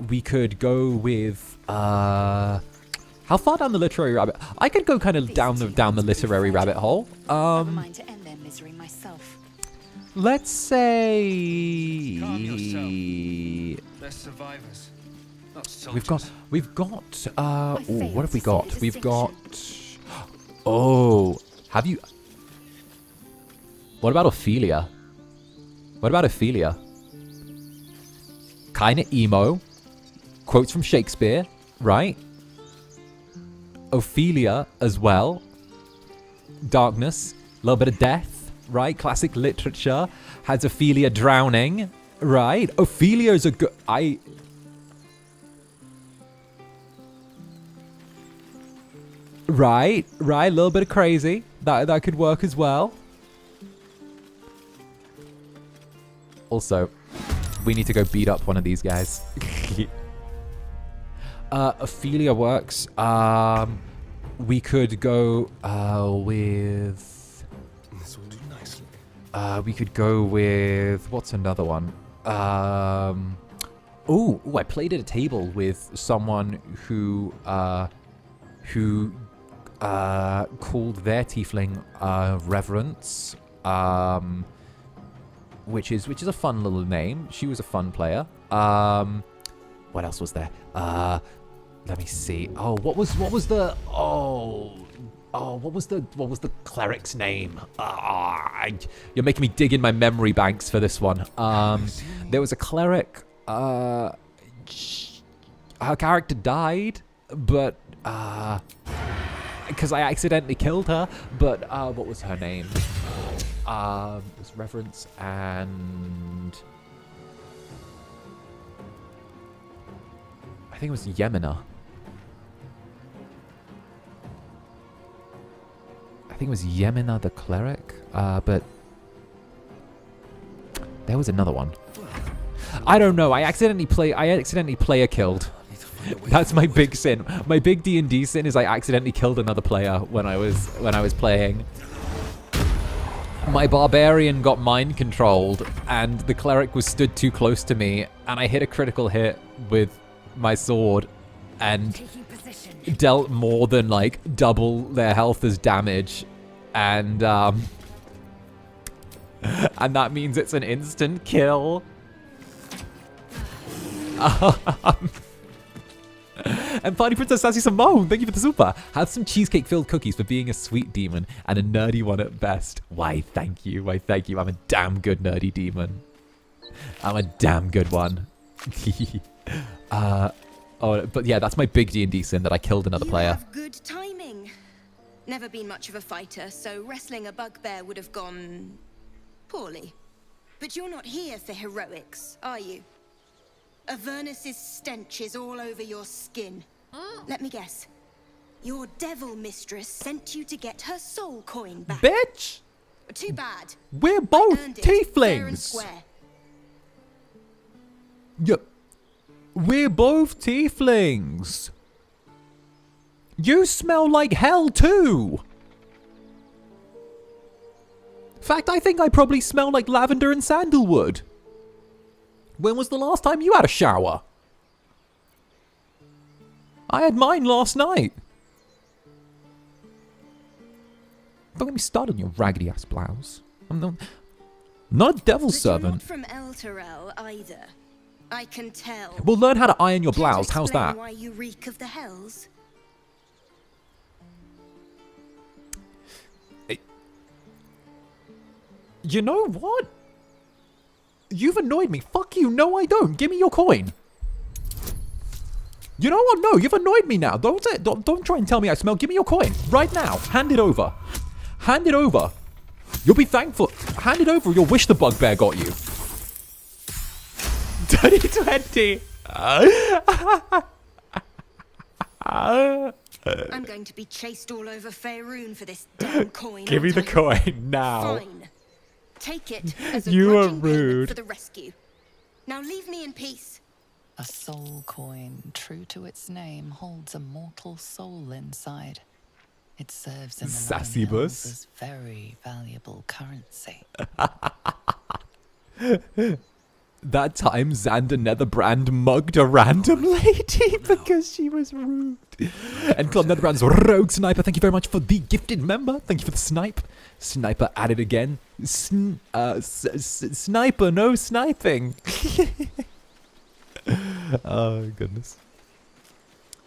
Speaker 1: We could go with how far down the literary rabbit? I could go kind of down the literary rabbit hole.
Speaker 2: Never mind to end their misery myself.
Speaker 1: Let's say
Speaker 7: Calm yourself. They're survivors, not soldiers.
Speaker 1: We've got what have we got? We've got have you? What about Ophelia? Kinda emo. Quotes from Shakespeare, right? Ophelia as well. Darkness, a little bit of death, right? Classic literature. Has Ophelia drowning, right? Ophelia is a good... Right, a little bit of crazy. That could work as well. Also, we need to go beat up one of these guys. Ophelia works. We could go with...
Speaker 7: This will do nicely.
Speaker 1: We could go with... What's another one? I played at a table with someone who called their tiefling Reverence. Which is a fun little name. She was a fun player. What else was there? Let me see. What was the cleric's name? You're making me dig in my memory banks for this one. There was a cleric. Her character died, but because I accidentally killed her. But what was her name? It was Reverence and I think it was Yemina. I think it was Yemina the cleric, but there was another one. I don't know. I accidentally player killed. That's my big sin. My big D&D sin is I accidentally killed another player when I was playing. My barbarian got mind controlled, and the cleric was stood too close to me, and I hit a critical hit with my sword, and dealt more than like double their health as damage, and that means it's an instant kill. And Party Princess Sassy Simone, thank you for the super. Have some cheesecake-filled cookies for being a sweet demon and a nerdy one at best. Why, thank you. I'm a damn good nerdy demon. I'm a damn good one. But yeah, that's my big D&D sin, that I killed another player.
Speaker 13: You have good timing. Never been much of a fighter, so wrestling a bugbear would have gone poorly. But you're not here for heroics, are you? Avernus's stench is all over your skin. Let me guess. Your devil mistress sent you to get her soul coin back.
Speaker 1: Bitch!
Speaker 13: Too bad.
Speaker 1: We're both tieflings. Yep. We're both tieflings. You smell like hell too. In fact, I think I probably smell like lavender and sandalwood. When was the last time you had a shower? I had mine last night. Don't get me started on your raggedy ass blouse. I'm not a devil's servant.
Speaker 13: Not from 𝓂𝓸𝓼𝓽 either. I can tell.
Speaker 1: We'll learn how to iron your blouse. How's that?
Speaker 13: Why you reek of the hells?
Speaker 1: You know what? You've annoyed me. Fuck you. No, I don't. Give me your coin. You know what? No, you've annoyed me now. Don't try and tell me I smell. Give me your coin right now. Hand it over. Hand it over. You'll be thankful. Hand it over or you'll wish the bugbear got you. 2020.
Speaker 13: I'm going to be chased all over Faerun for this damn coin.
Speaker 1: Give me the coin now.
Speaker 13: Fine. Take it as a
Speaker 1: You are
Speaker 13: grudging payment
Speaker 1: rude.
Speaker 13: for the rescue. Now leave me in peace.
Speaker 3: A soul coin, true to its name, holds a mortal soul inside. It serves in the
Speaker 1: Sassy
Speaker 3: Nine Hells
Speaker 1: bus.
Speaker 3: as very valuable currency.
Speaker 1: That time Zander Netherbrand mugged a random lady because she was rude. And Club Netherbrand's Rogue Sniper, thank you very much for the gifted member. Thank you for the snipe. Sniper added again. Sniper, no sniping. Oh, goodness.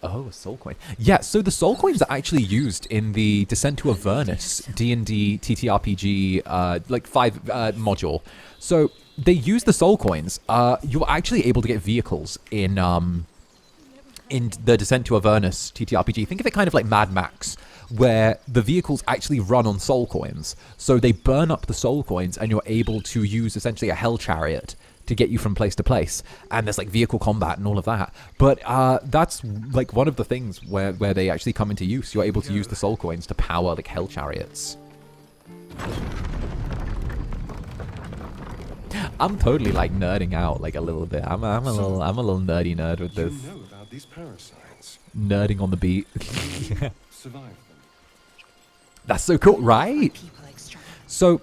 Speaker 1: Oh, a soul coin. Yeah, so the soul coins are actually used in the Descent to Avernus D&D TTRPG like 5 module. So they use the soul coins. You're actually able to get vehicles in the Descent to Avernus TTRPG. Think of it kind of like Mad Max, where the vehicles actually run on soul coins. So they burn up the soul coins and you're able to use essentially a hell chariot to get you from place to place. And there's like vehicle combat and all of that. But that's like one of the things where they actually come into use. You're able to use the soul coins to power like hell chariots. I'm totally like nerding out like a little bit. I'm a little nerdy nerd with this.
Speaker 7: You know about these parasites.
Speaker 1: Nerding on the beat.
Speaker 7: Survive them.
Speaker 1: That's so cool, right? So,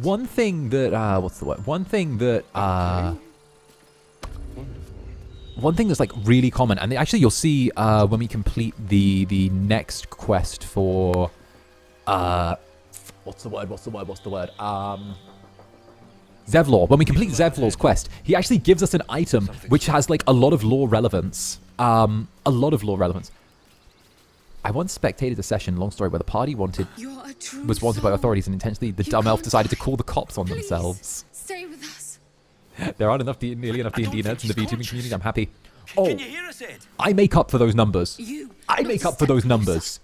Speaker 1: one thing that what's the word? One thing that's like really common, and actually you'll see when we complete the next quest for what's the word? Zevlor. When we complete Zevlor's quest, he actually gives us an item which has like a lot of lore relevance. A lot of lore relevance. I once spectated a session, long story, where the party was wanted by authorities, and intentionally the dumb elf decided to call the cops on themselves.
Speaker 19: Stay with us.
Speaker 1: There aren't nearly enough D&D nerds in the VTubing community. I'm happy. Oh,
Speaker 12: Can you hear us, Ed?
Speaker 1: I make up for those numbers. I make up for those numbers.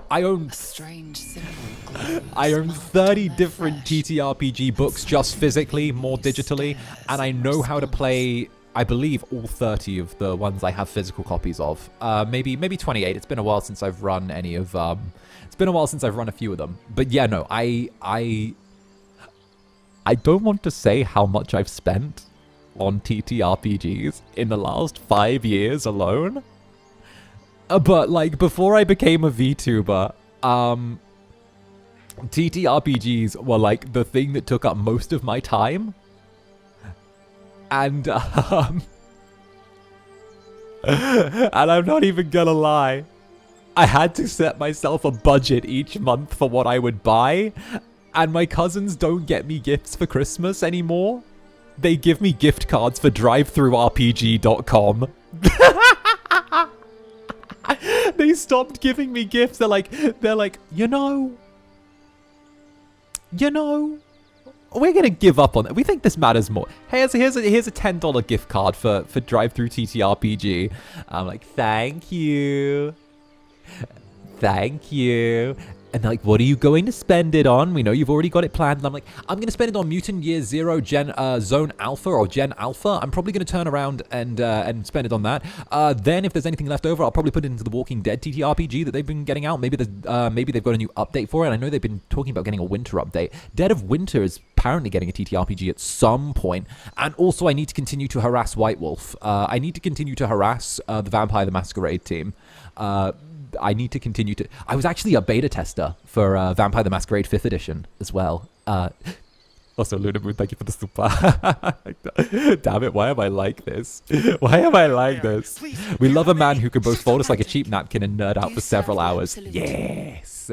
Speaker 1: I own 30 different TTRPG books just physically, more digitally, and I know how to play, I believe, all 30 of the ones I have physical copies of. Maybe 28. It's been a while since I've run any of it's been a while since I've run a few of them. But yeah, no, I don't want to say how much I've spent on TTRPGs in the last 5 years alone. But like before I became a VTuber, TTRPGs were like the thing that took up most of my time. And and I'm not even gonna lie, I had to set myself a budget each month for what I would buy, and my cousins don't get me gifts for Christmas anymore. They give me gift cards for drivethrough-rpg.com. They stopped giving me gifts. They're like, you know, we're gonna give up on it. We think this matters more. Here's a $10 gift card for drive-through TTRPG. I'm like, thank you. And they're like, what are you going to spend it on? We know you've already got it planned. And I'm like, I'm going to spend it on Mutant Year Zero Zone Alpha or Gen Alpha. I'm probably going to turn around and spend it on that. Then if there's anything left over, I'll probably put it into the Walking Dead TTRPG that they've been getting out. Maybe they've got a new update for it. I know they've been talking about getting a winter update. Dead of Winter is apparently getting a TTRPG at some point. And also I need to continue to harass White Wolf. I need to continue to harass the Vampire the Masquerade team. I need to continue to... I was actually a beta tester for Vampire the Masquerade 5th edition as well. Also, Lunamoon, thank you for the super. Damn it, why am I like this? Why am I like this? We love a man who can both fold us like a cheap napkin and nerd out for several hours. Yes!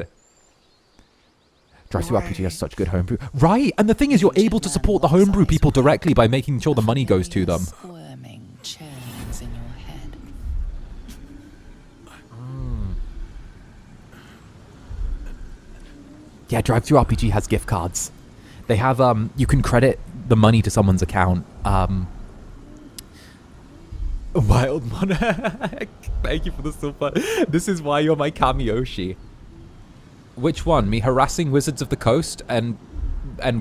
Speaker 1: Drive-thru-RPG has such good homebrew. Right, and the thing is, you're able to support the homebrew people directly by making sure the money goes to them.
Speaker 3: Squirming churns in your head.
Speaker 1: Yeah, Drive-thru-RPG has gift cards. They have, you can credit the money to someone's account. Wild Monarch. Thank you for the super. This is why you're my Kamiyoshi. Which one? Me harassing Wizards of the Coast and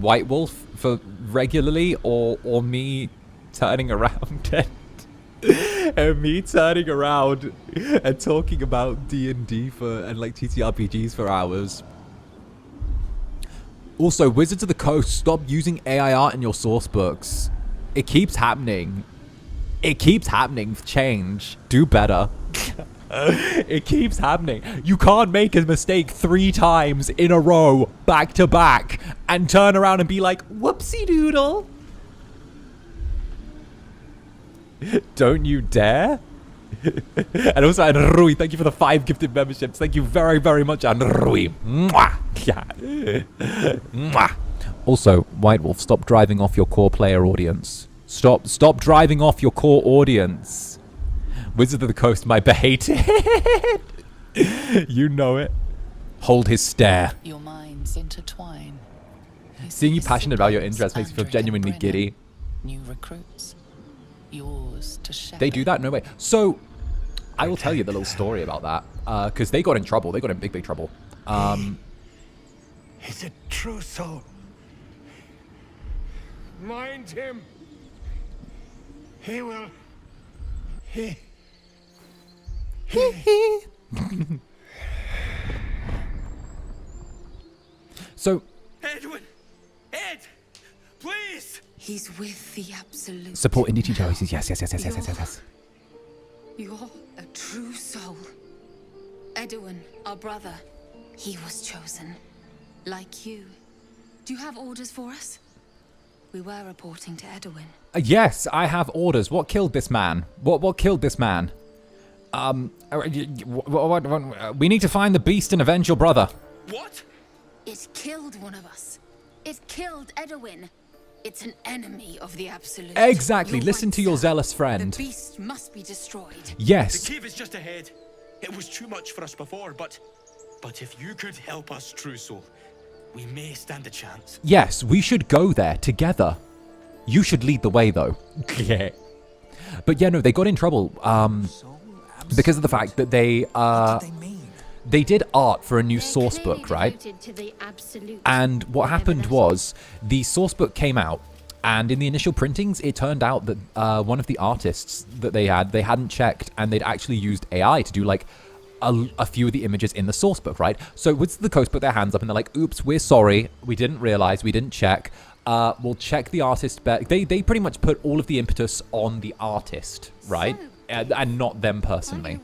Speaker 1: White Wolf for regularly, or me turning around and me turning around and talking about D&D and like TTRPGs for hours. Also, Wizards of the Coast, stop using AI art in your source books. It keeps happening. It keeps happening. Change. Do better. It keeps happening. You can't make a mistake 3 times in a row, back to back, and turn around and be like, whoopsie doodle. Don't you dare. And also, Anrui, thank you for the 5 gifted memberships. Thank you very, very much, Anrui. Mwah. Yeah. Mwah. Also, White Wolf, stop driving off your core player audience. Stop driving off your core audience. Wizard of the Coast, my behated. You know it. Hold his stare.
Speaker 3: Your minds intertwine.
Speaker 1: Seeing you passionate about your interests makes me feel genuinely giddy.
Speaker 3: New recruits. Yours to share.
Speaker 1: They do that? No way. So, I will tell you the little story about that. Because they got in trouble. They got in big trouble.
Speaker 5: He's a true soul. Mind him. He will.
Speaker 1: So,
Speaker 15: Edwin! Ed! Please!
Speaker 2: He's with the Absolute.
Speaker 1: Support indie teacher voices. Yes.
Speaker 2: You're a true soul. Edwin, our brother, he was chosen. Like you. Do you have orders for us? We were reporting to Edwin.
Speaker 1: Yes, I have orders. What killed this man? What killed this man? We need to find the beast and avenge your brother.
Speaker 15: What?
Speaker 2: It killed one of us. It killed Edwin. It's an enemy of the Absolute.
Speaker 1: Exactly.
Speaker 2: You're
Speaker 1: Listen
Speaker 2: right,
Speaker 1: to your
Speaker 2: sir.
Speaker 1: zealous friend.
Speaker 2: The beast must be destroyed.
Speaker 1: Yes.
Speaker 15: The cave is just ahead. It was too much for us before, but if you could help us, true soul, we may stand a chance.
Speaker 1: Yes, we should go there together. You should lead the way, though. But yeah, no, they got in trouble because of the fact that they did art for a new source book, right? And what happened was the source book came out, and in the initial printings, it turned out that one of the artists that they hadn't checked, and they'd actually used AI to do like a few of the images in the source book, right? So Wizards of the Coast put their hands up and they're like, oops, we're sorry. We didn't realize, we didn't check. We'll check the artist back. They pretty much put all of the impetus on the artist, right? And not them personally.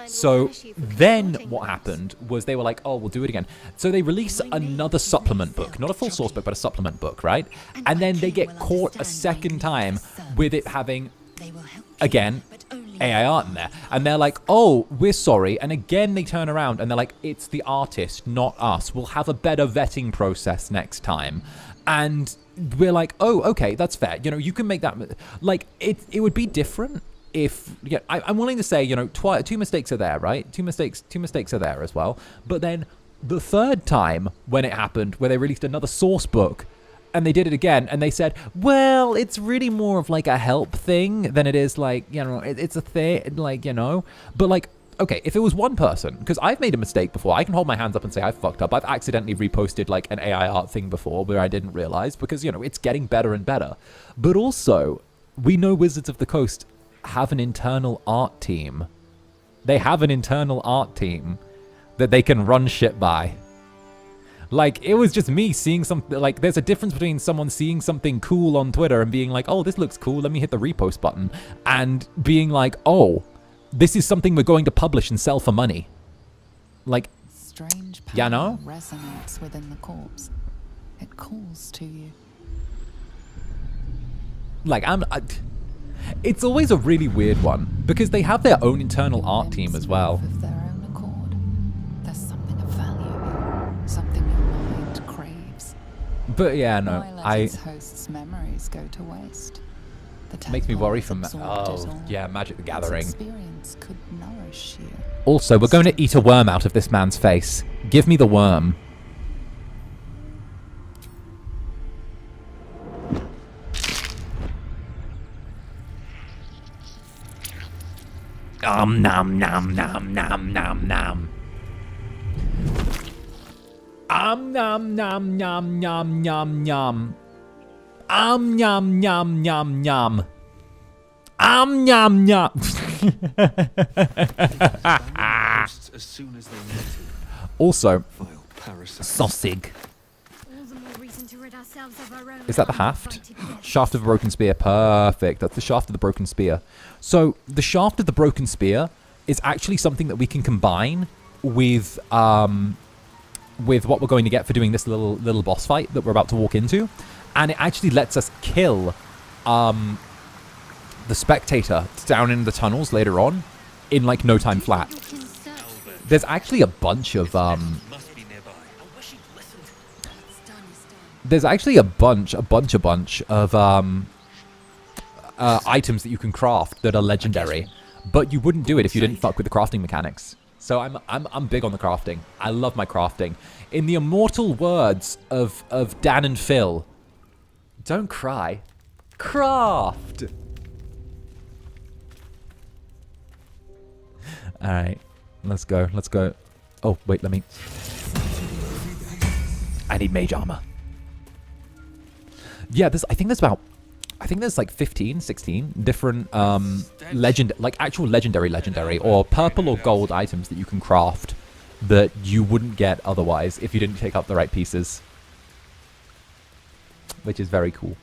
Speaker 1: So then what happened was they were like, oh, we'll do it again. So they release another supplement book, not a full source book, but a supplement book, right? And then they get caught a second time with it having, again, AI art in there. And they're like, oh, we're sorry. And again, they turn around and they're like, it's the artist, not us. We'll have a better vetting process next time. And we're like, oh, okay, that's fair. You know, you can make that, like, it would be different if, yeah, I'm willing to say, you know, 2 mistakes are there, right? Two mistakes are there as well. But then the third time when it happened, where they released another source book, and they did it again, and they said, well, it's really more of like a help thing than it is like, you know, it's a thing, like, you know. But like, okay, if it was one person, because I've made a mistake before, I can hold my hands up and say I've fucked up. I've accidentally reposted like an AI art thing before where I didn't realize, because, you know, it's getting better and better. But also, we know Wizards of the Coast have an internal art team. They have an internal art team that they can run shit by. Like, it was just me seeing something, like, there's a difference between someone seeing something cool on Twitter and being like, oh, this looks cool, let me hit the repost button, and being like, oh, this is something we're going to publish and sell for money. Like,
Speaker 3: strange power
Speaker 1: yeah, no?
Speaker 3: resonates within the corpse. It calls to you.
Speaker 1: Like, it's always a really weird one because they have their own internal art team as well.
Speaker 3: Of their own accord. There's something of value here, something your mind craves.
Speaker 1: But yeah, no,
Speaker 3: Why let its host's memories go to waste? The
Speaker 1: makes me worry from Magic the Gathering.
Speaker 3: Experience could nourish you.
Speaker 1: Also, we're going to eat a worm out of this man's face. Give me the worm. Nom nom nom nom nom nom. Nom nom nom nom nom nom nom. Nom nom nom nom. Nom nom. Also, sausage. Is that the haft? Shaft of the Broken Spear. Perfect. That's the Shaft of the Broken Spear. So the Shaft of the Broken Spear is actually something that we can combine with what we're going to get for doing this little boss fight that we're about to walk into, and it actually lets us kill the spectator down in the tunnels later on in like no time flat. There's actually a bunch of there's actually a bunch of items that you can craft that are legendary, but you wouldn't do it if you didn't fuck with the crafting mechanics. So I'm big on the crafting. I love my crafting. In the immortal words of Dan and Phil, don't cry, craft. All right, let's go. Let's go. Oh wait, let me. I need mage armor. Yeah, I think there's like 15, 16 different actual legendary or purple or gold items that you can craft that you wouldn't get otherwise if you didn't take up the right pieces, which is very cool.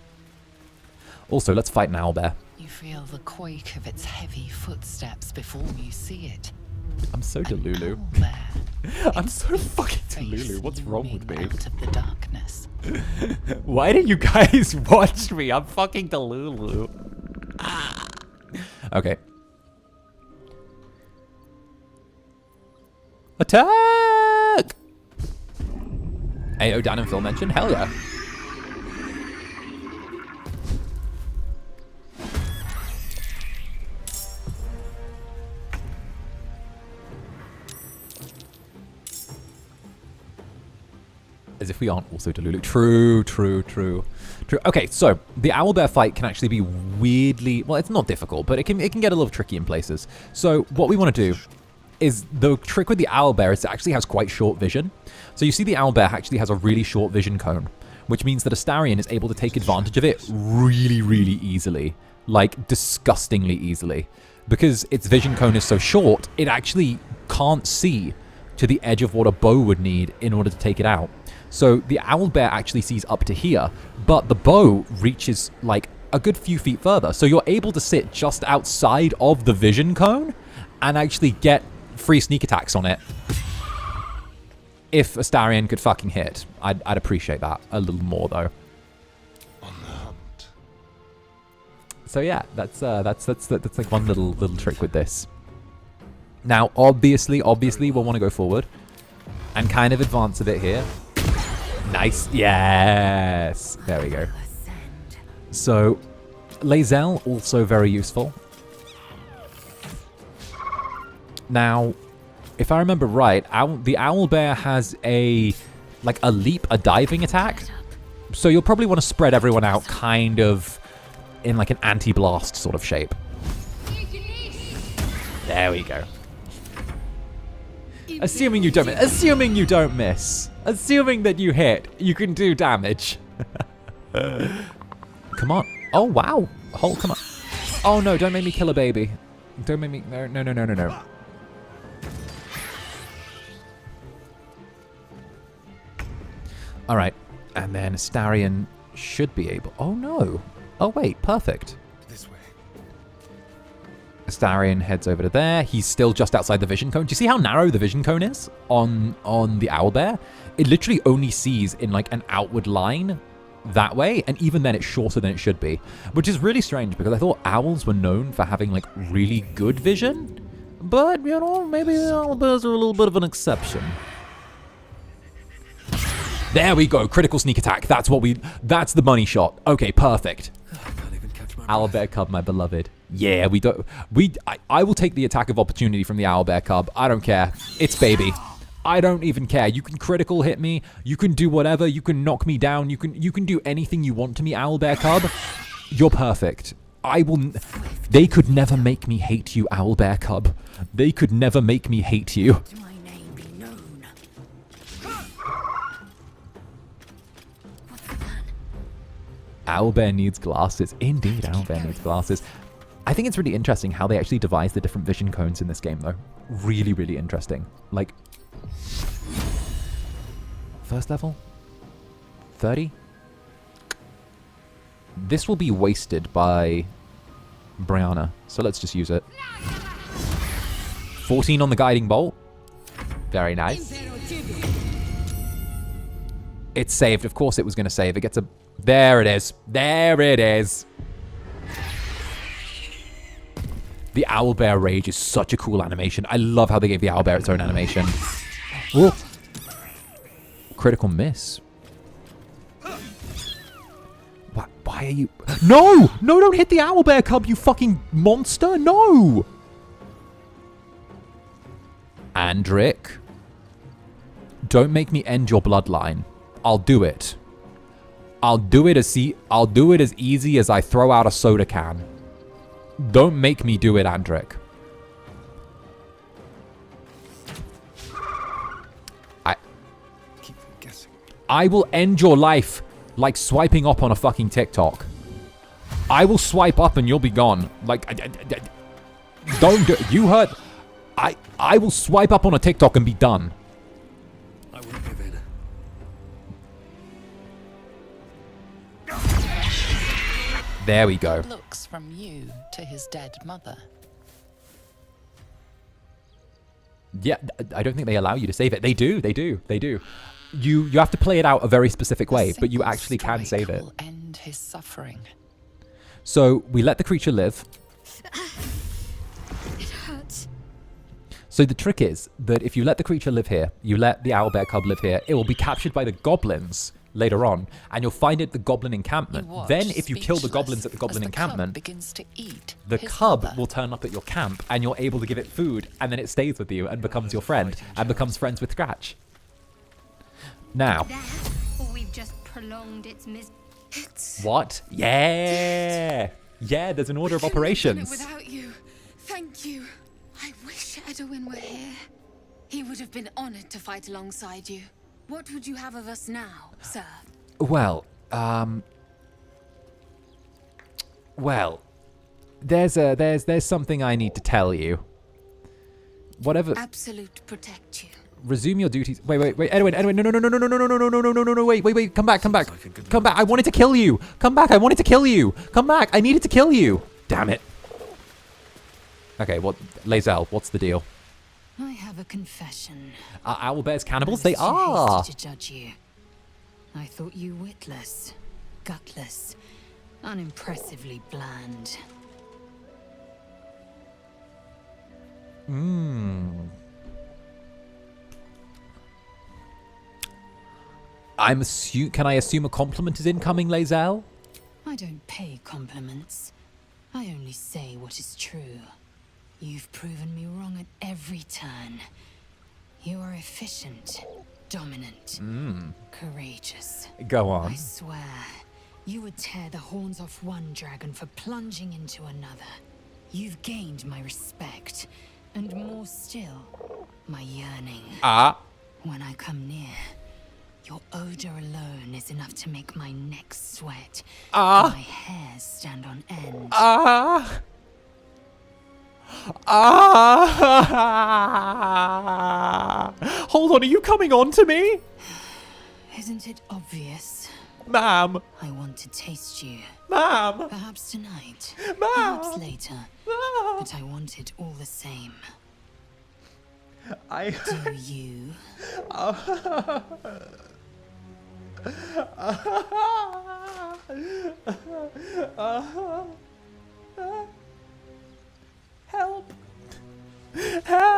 Speaker 1: Also, let's fight an owlbear.
Speaker 3: You feel the quake of its heavy footsteps before you see it.
Speaker 1: I'm so delulu. I'm so fucking delulu. What's wrong with me?
Speaker 3: Out of the darkness.
Speaker 1: Why did you guys watch me? I'm fucking delulu. Okay. Attack! Ayo, Dan and Phil mentioned? Hell yeah. As if we aren't also delulu. True. Okay, so the owlbear fight can actually be weirdly... Well, it's not difficult, but it can get a little tricky in places. So what we want to do is the trick with the owlbear is it actually has quite short vision. So you see the owlbear actually has a really short vision cone, which means that Astarion is able to take advantage of it really, really easily. Like, disgustingly easily. Because its vision cone is so short, it actually can't see to the edge of what a bow would need in order to take it out. So the owlbear actually sees up to here, but the bow reaches like a good few feet further. So you're able to sit just outside of the vision cone and actually get free sneak attacks on it. If Astarion could fucking hit, I'd appreciate that a little more though.
Speaker 7: On the hunt.
Speaker 1: So yeah, that's like one little trick with this. Now, obviously we'll want to go forward and kind of advance a bit here. Nice. Yes. There we go. So, Lae'zel, also very useful. Now, if I remember right, the owlbear has a diving attack. So you'll probably want to spread everyone out kind of in like an anti-blast sort of shape. There we go. Assuming you don't miss. Assuming that you hit, you can do damage. Come on. Oh, wow. Come on. Oh, no, don't make me kill a baby. Don't make me... No. All right. And then Astarion should be able... Oh, no. Oh, wait. Perfect.
Speaker 7: This way.
Speaker 1: Astarion heads over to there. He's still just outside the vision cone. Do you see how narrow the vision cone is on the owlbear? It literally only sees in like an outward line that way, and even then it's shorter than it should be, which is really strange because I thought owls were known for having like really good vision, but you know, maybe the owlbears are a little bit of an exception. There we go, critical sneak attack. That's the money shot. Okay, perfect. Owlbear cub, my beloved. Yeah, I will take the attack of opportunity from the owlbear cub. I don't care. It's baby. I don't even care. You can critical hit me. You can do whatever. You can knock me down. You can do anything you want to me, Owlbear cub. You're perfect. They could never make me hate you, Owlbear cub. They could never make me hate you. Owlbear needs glasses. Indeed, Owlbear needs glasses. I think it's really interesting how they actually devise the different vision cones in this game, though. Really, really interesting. Like, first level? 30? This will be wasted by Brianna, so let's just use it. 14 on the guiding bolt. Very nice. It's saved. Of course it was going to save. It gets a... There it is. There it is. The Owlbear Rage is such a cool animation. I love how they gave the Owlbear its own animation. Ooh. Critical miss. Why are you... No! No, don't hit the Owlbear cub, you fucking monster! No! Andric. Don't make me end your bloodline. I'll do it. I'll do it as easy as I throw out a soda can. Don't make me do it, Andric. I will end your life like swiping up on a fucking TikTok. I will swipe up and you'll be gone. Like, don't do it. You heard. I will swipe up on a TikTok and be done.
Speaker 12: I wouldn't give in.
Speaker 1: There we go.
Speaker 3: Looks from you to his dead mother.
Speaker 1: Yeah, I don't think they allow you to save it. They do. They do. They do. You have to play it out a very specific way, but you actually can save it.
Speaker 3: Will end his suffering.
Speaker 1: So we let the creature live.
Speaker 21: It hurts.
Speaker 1: So the trick is that if you let the creature live here, you let the Owlbear cub live here, it will be captured by the goblins later on, and you'll find it at the goblin encampment. Then if you kill the goblins at the goblin encampment, the cub will turn up at your camp, and you're able to give it food, and then it stays with you and becomes your friend, and becomes friends with Scratch. Now.
Speaker 21: Or we've just prolonged its
Speaker 1: What? Yeah! Yeah, there's an order of operations.
Speaker 2: Without you. Thank you. I wish Edwin were here. He would have been honored to fight alongside you. What would you have of us now, sir?
Speaker 1: Well, there's something I need to tell you. Whatever.
Speaker 2: Absolute protect you.
Speaker 1: Resume your duties. Wait, Edwin, no, wait, come back. Come back, I wanted to kill you. Come back, I wanted to kill you. Come back, I needed to kill you. Damn it. Okay, Lae'zel, what's the deal?
Speaker 2: I have a confession.
Speaker 1: Are owlbears cannibals?
Speaker 2: I was
Speaker 1: They are.
Speaker 2: too hasty to judge you. I thought you witless, gutless, unimpressively bland.
Speaker 1: Can I assume a compliment is incoming, Lae'zel?
Speaker 2: I don't pay compliments. I only say what is true. You've proven me wrong at every turn. You are efficient, dominant, courageous.
Speaker 1: Go on.
Speaker 2: I swear, you would tear the horns off one dragon for plunging into another. You've gained my respect, and more still, my yearning. When I come near, your odor alone is enough to make my neck sweat, and my hairs stand on end.
Speaker 1: Hold on, are you coming on to me?
Speaker 2: Isn't it obvious?
Speaker 1: Ma'am.
Speaker 2: I want to taste you.
Speaker 1: Ma'am.
Speaker 2: Perhaps tonight.
Speaker 1: Ma'am.
Speaker 2: Perhaps later. But I want it all the same. Do you?
Speaker 1: Help! Help!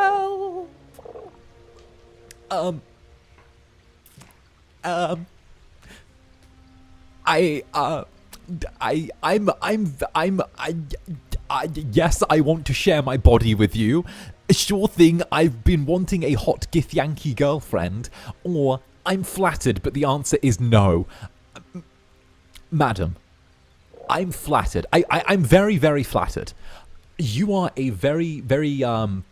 Speaker 1: Yes, I want to share my body with you. Sure thing, I've been wanting a hot 𝔂𝓸𝓾𝓻 girlfriend. Or, I'm flattered, but the answer is no. Madam, I'm flattered. I'm very, very flattered. You are a very, very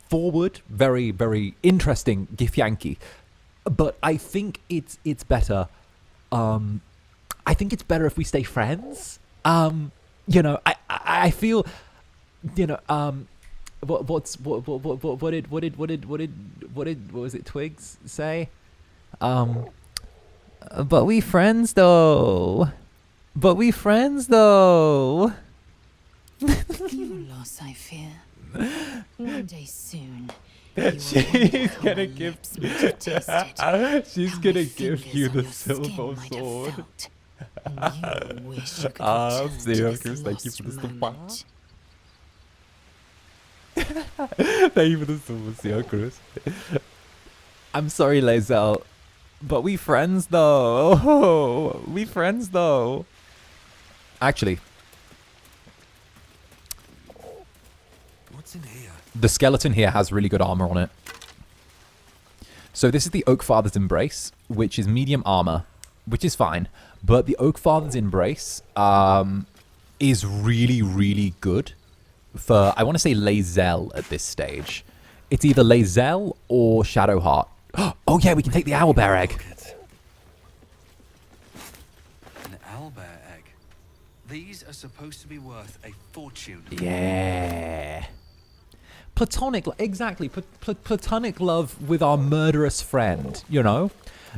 Speaker 1: forward, very, very interesting 𝔂𝓸𝓾. But I think it's better. I think it's better if we stay friends. You know, I feel, you know, what did Twigs say? But we friends though. But we friends though.
Speaker 2: Your loss, I fear. One day soon.
Speaker 1: She's gonna give. She's gonna give you the silver sword. Zhalk, thank you for the silver. Thank you for the silver, Zhalk. I'm sorry, Lae'zel, but we friends though. Oh, we friends though. Actually,
Speaker 12: what's in here?
Speaker 1: The skeleton here has really good armor on it. So this is the 𝓂𝓸𝓼𝓽's Embrace, which is medium armor, which is fine. But the 𝓂𝓸𝓼𝓽's Embrace is really, really good for, I want to say, Lae'zel at this stage. It's either Lae'zel or Shadowheart. Oh yeah, we can take the Owlbear egg.
Speaker 12: An owlbear egg. These are supposed to be worth a fortune.
Speaker 1: Yeah. Platonic, exactly. Platonic love with our murderous friend, you know?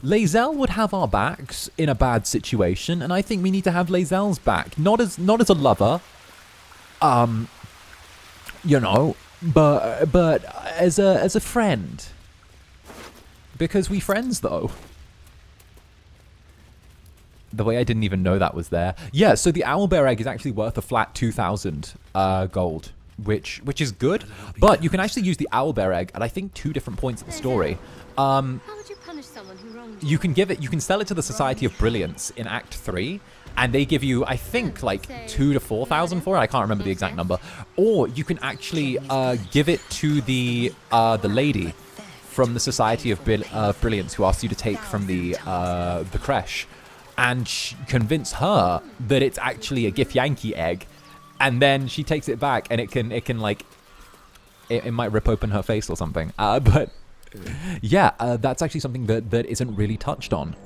Speaker 1: Lae'zel would have our backs in a bad situation, and I think we need to have Lae'zel's back. Not as a lover, you know, but as a friend. Because we friends though. The way I didn't even know that was there. Yeah, so the Owlbear egg is actually worth a flat 2,000 gold, which is good. But you can actually use the Owlbear egg at I think 2 different points in the story.
Speaker 6: How would you punish someone who wronged you?
Speaker 1: You can sell it to the Society of Brilliance in Act 3, and they give you, I think, like 2,000 to 4,000 for it. I can't remember the exact number. Or you can actually give it to the lady from the Society of Brilliance who asked you to take from the creche, and convince her that it's actually a 𝔂𝓸𝓾𝓻 egg, and then she takes it back, and it can like, it might rip open her face or something. But yeah, that's actually something that isn't really touched on.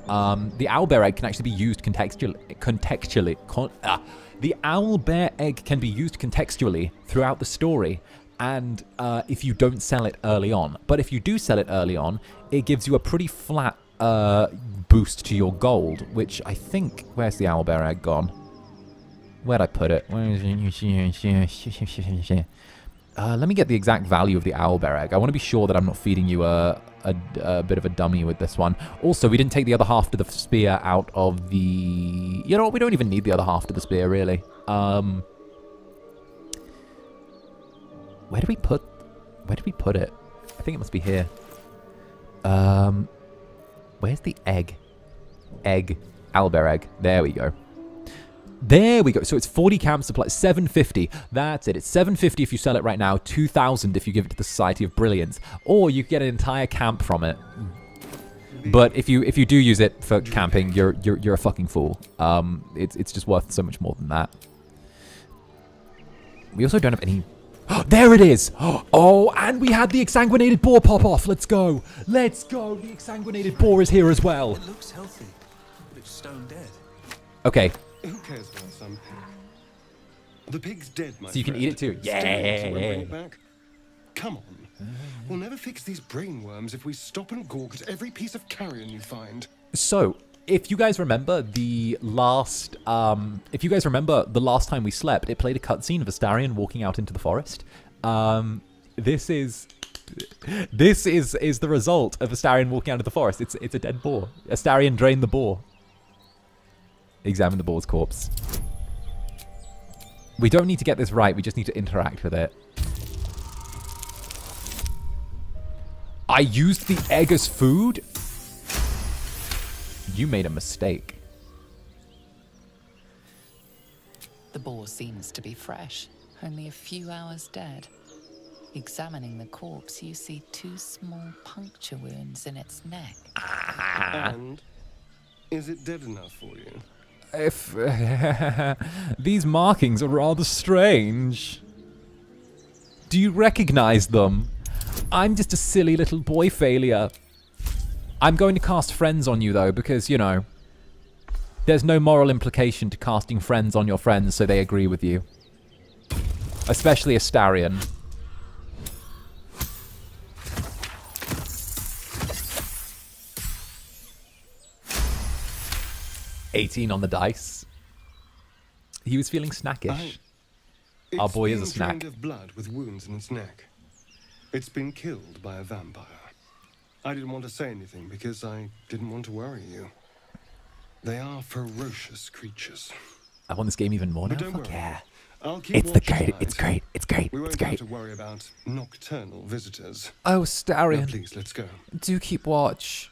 Speaker 1: The Owlbear egg can actually be used contextually. The Owlbear egg can be used contextually throughout the story, and if you don't sell it early on. But if you do sell it early on, it gives you a pretty flat boost to your gold, which I think... Where's the Owlbear egg gone? Where'd I put it? Where is it? Let me get the exact value of the Owlbear egg. I want to be sure that I'm not feeding you a bit of a dummy with this one. Also, we didn't take the other half to the spear out of the... You know what? We don't even need the other half to the spear, really. Where did we put it? I think it must be here. Where's the egg? Owlbear egg. There we go. There we go. So it's 40 camp supply, 750. That's it. It's 750 if you sell it right now, 2,000 if you give it to the Society of Brilliance, or you get an entire camp from it. But if you do use it for camping, you're a fucking fool. It's just worth so much more than that. We also don't have any... There it is! Oh, and we had the exsanguinated boar pop off. Let's go. Let's go. The exsanguinated boar is here as well.
Speaker 12: It looks healthy, but it's stone dead.
Speaker 1: Okay.
Speaker 7: Who cares about some pig? The pig's dead, my
Speaker 1: So you can eat it too.
Speaker 7: Still wants to bring
Speaker 1: Yeah.
Speaker 7: it back. Come on. We'll never fix these brainworms if we stop and gawk at every piece of carrion you find.
Speaker 1: So, if you guys remember the last, time we slept, it played a cutscene of Astarion walking out into the forest. This is the result of Astarion walking out of the forest. It's a dead boar. Astarion drained the boar. Examine the boar's corpse. We don't need to get this right. We just need to interact with it. I used the egg as food? You made a mistake.
Speaker 3: The boar seems to be fresh, only a few hours dead. Examining the corpse, you see 2 small puncture wounds in its neck.
Speaker 7: And is it dead enough for you?
Speaker 1: If these markings are rather strange. Do you recognize them? I'm just a silly little boy failure. I'm going to cast friends on you though, because, you know, there's no moral implication to casting friends on your friends so they agree with you. Especially Astarion. $18 on the dice. He was feeling snackish. Our boy is a snack.
Speaker 7: It's of blood with wounds in its neck. It's been killed by a vampire. I didn't want to say anything because I didn't want to worry you. They are ferocious creatures.
Speaker 1: I want this game even more now.
Speaker 7: But don't
Speaker 1: Fuck
Speaker 7: worry.
Speaker 1: yeah.
Speaker 7: I'll keep
Speaker 1: It's
Speaker 7: watch
Speaker 1: it's
Speaker 7: tonight.
Speaker 1: great.
Speaker 7: We
Speaker 1: It's
Speaker 7: won't
Speaker 1: great.
Speaker 7: have to worry about nocturnal visitors.
Speaker 1: Oh, Astarion.
Speaker 7: Now, please, let's go.
Speaker 1: Do keep watch.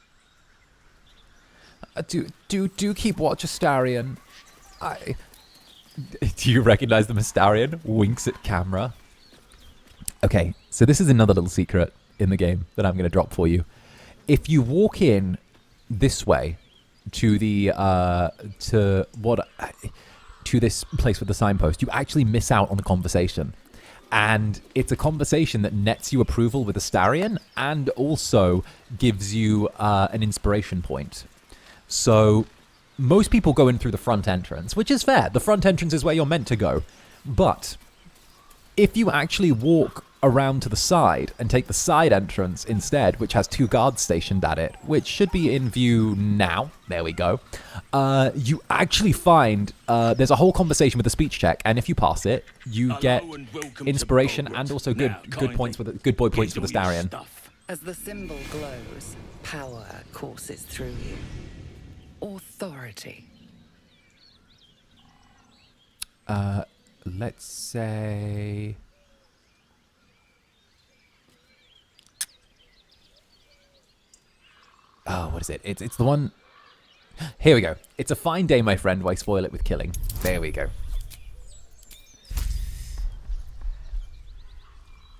Speaker 1: Do keep watch, Astarion. Do you recognize them, Astarion? Winks at camera. Okay, so this is another little secret in the game that I'm going to drop for you. If you walk in this way to the to this place with the signpost, you actually miss out on the conversation. And it's a conversation that nets you approval with Astarion and also gives you an inspiration point. So most people go in through the front entrance, which is fair. The front entrance is where you're meant to go. But if you actually walk around to the side and take the side entrance instead, which has 2 guards stationed at it, which should be in view now. There we go. You actually find there's a whole conversation with a speech check, and if you pass it, you get inspiration and also good points with good boy points with Astarion.
Speaker 3: As the symbol glows, power courses through you. Authority.
Speaker 1: Let's say... Oh, what is it? It's the one... Here we go. It's a fine day, my friend. Why spoil it with killing? There we go.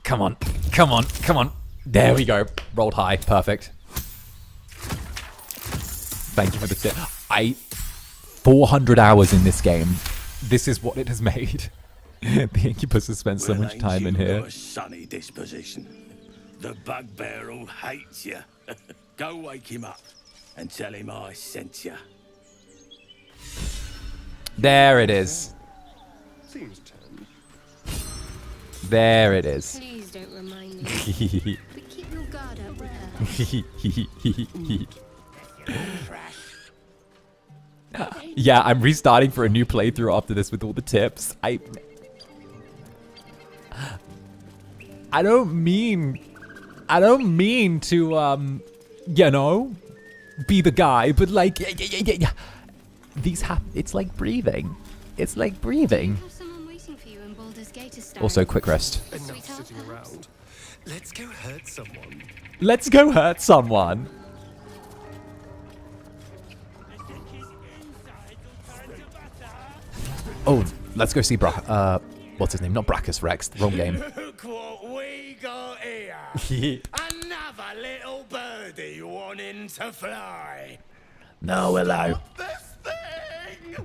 Speaker 1: Come on. Come on. Come on. There we go. Rolled high. Perfect. Thank you for the tip. 400 hours in this game. This is what it has made. The Incubus has spent so much time in here.
Speaker 10: A sunny disposition. The bugbear all hates you. Go wake him up and tell him I sent you.
Speaker 1: There it is.
Speaker 7: Seems turned.
Speaker 1: There it is.
Speaker 6: Please don't remind me. But keep your guard up with her.
Speaker 1: Yeah, I'm restarting for a new playthrough after this with all the tips. I don't mean to you know, be the guy, but like yeah. These it's like breathing. It's like breathing. Also, quick rest.
Speaker 7: Enough sitting around. Let's go hurt someone.
Speaker 1: Let's go hurt someone. Oh, let's go see what's his name? Not Brachus Rex. Wrong game.
Speaker 10: Look what we got here. Another little birdie wanting to fly.
Speaker 1: No, Willow.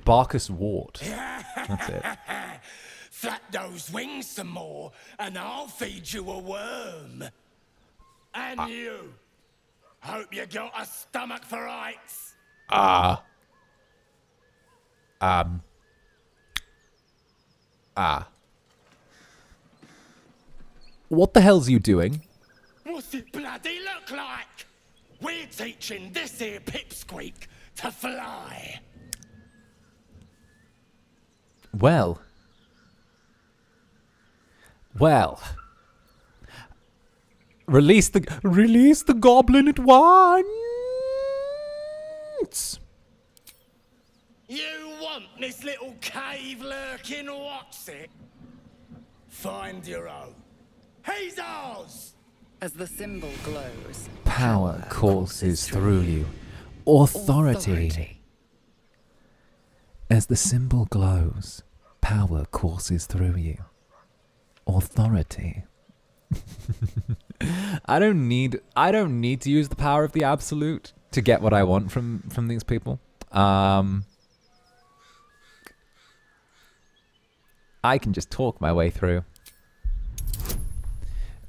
Speaker 1: Barkus Wart. That's it.
Speaker 10: Flap those wings some more, and I'll feed you a worm. And you. Hope you got a stomach for ice.
Speaker 1: What the hell's you doing?
Speaker 10: What's it bloody look like? We're teaching this here pipsqueak to fly.
Speaker 1: Well. Release the goblin at once.
Speaker 10: You want this little cave lurking what's it? Find your own. He's ours!
Speaker 3: As the symbol glows,
Speaker 1: Power courses through you. Authority. As the symbol glows, power courses through you. Authority. I don't need to use the power of the absolute to get what I want from these people. I can just talk my way through.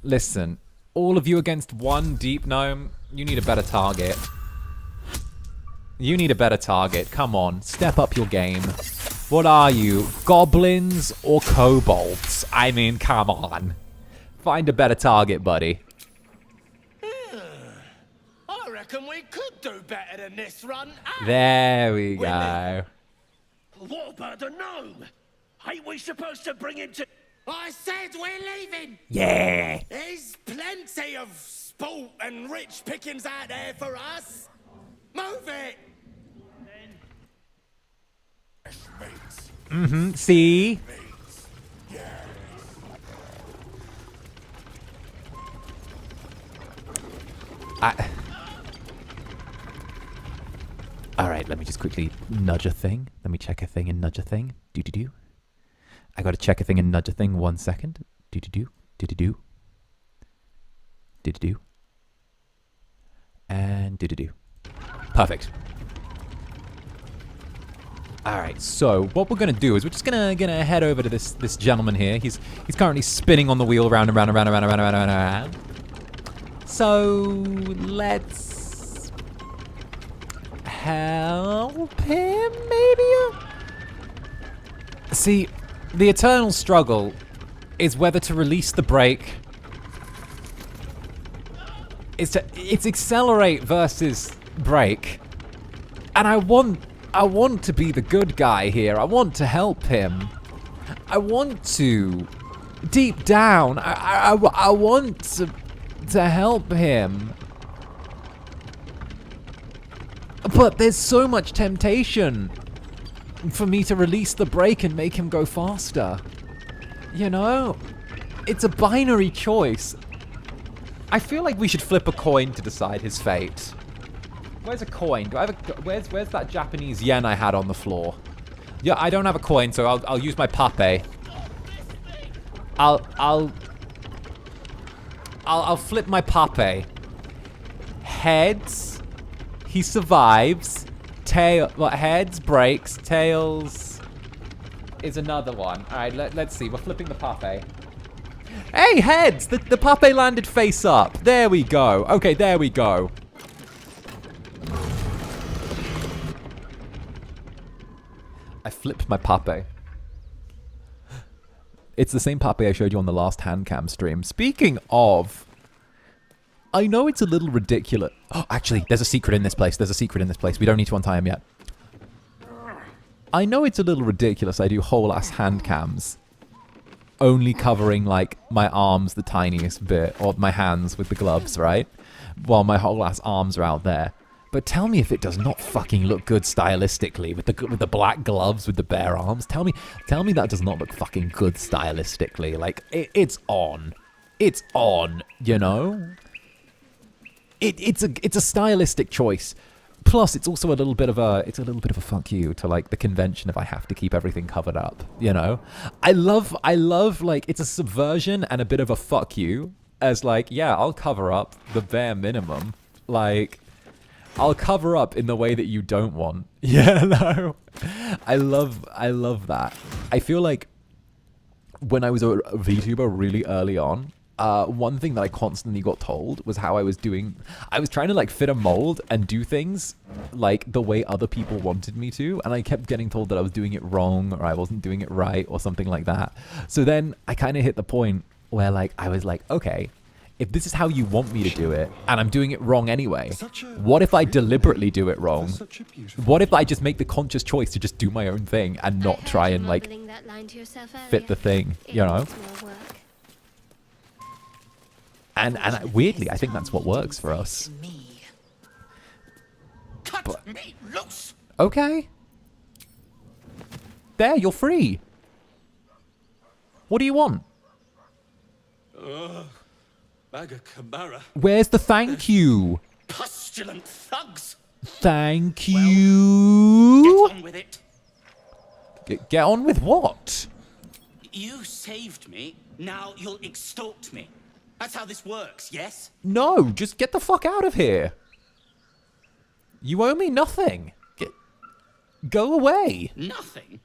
Speaker 1: Listen, all of you against one deep gnome, you need a better target. You need a better target. Come on, step up your game. What are you, goblins or kobolds? I mean, come on. Find a better target, buddy.
Speaker 10: I reckon we could do better than this run.
Speaker 1: There we go.
Speaker 10: What about the gnome? Ain't we supposed to bring him to... I said we're leaving!
Speaker 1: Yeah!
Speaker 10: There's plenty of sport and rich pickings out there for us. Move it!
Speaker 1: Mm-hmm, see? Alright, let me just quickly nudge a thing. Let me check a thing and nudge a thing. Do-do-do. I gotta check a thing and nudge a thing 1 second. Do-do-do. Do-do-do. Do-do-do. And do-do-do. Perfect. Alright, so what we're gonna do is we're just gonna head over to this gentleman here. He's currently spinning on the wheel round and round and round and round and round and round. So let's help him, maybe? See, the eternal struggle is whether to release the brake. It's accelerate versus brake. And I want to be the good guy here. I want to help him. I want to. Deep down, I want to help him. But there's so much temptation for me to release the brake and make him go faster. You know? It's a binary choice. I feel like we should flip a coin to decide his fate. Where's a coin? Do I have a... Where's that Japanese yen I had on the floor? Yeah, I don't have a coin, so I'll use my pape. I'll flip my pape. Heads. He survives. Tail. What? Heads breaks. Tails is another one. All right, let's see. We're flipping the pape. Hey, heads! The pape landed face up. There we go. Okay, there we go. I flipped my pape. It's the same pape I showed you on the last hand cam stream. Speaking of, I know it's a little ridiculous. Oh, actually, there's a secret in this place. There's a secret in this place. We don't need to untie him yet. I know it's a little ridiculous. I do whole ass hand cams, only covering like my arms the tiniest bit, or my hands with the gloves, right? While my whole ass arms are out there. But tell me if it does not fucking look good stylistically with the black gloves with the bare arms. Tell me that does not look fucking good stylistically. Like it's on, you know. It's a stylistic choice. Plus, it's also a little bit of a fuck you to like the convention if I have to keep everything covered up. You know, I love like it's a subversion and a bit of a fuck you as like, yeah, I'll cover up the bare minimum, like. I'll cover up in the way that you don't want. Yeah, no. I love that. I feel like when I was a VTuber really early on, one thing that I constantly got told was how I was trying to like fit a mold and do things like the way other people wanted me to. And I kept getting told that I was doing it wrong or I wasn't doing it right or something like that. So then I kind of hit the point where like, I was like, okay, if this is how you want me to do it, and I'm doing it wrong anyway, what if I deliberately do it wrong? What if I just make the conscious choice to just do my own thing and not try and like fit the thing, you know? And weirdly, I think that's what works for us.
Speaker 10: Cut me loose.
Speaker 1: Okay. There, you're free. What do you want?
Speaker 5: 𝓂𝓾𝓻.
Speaker 1: Where's the thank you?
Speaker 5: Postulant thugs.
Speaker 1: Thank you.
Speaker 5: Get on with it.
Speaker 1: Get on with what?
Speaker 5: You saved me. Now you'll extort me. That's how this works, yes?
Speaker 1: No, just get the fuck out of here. You owe me nothing. Go away.
Speaker 5: Nothing?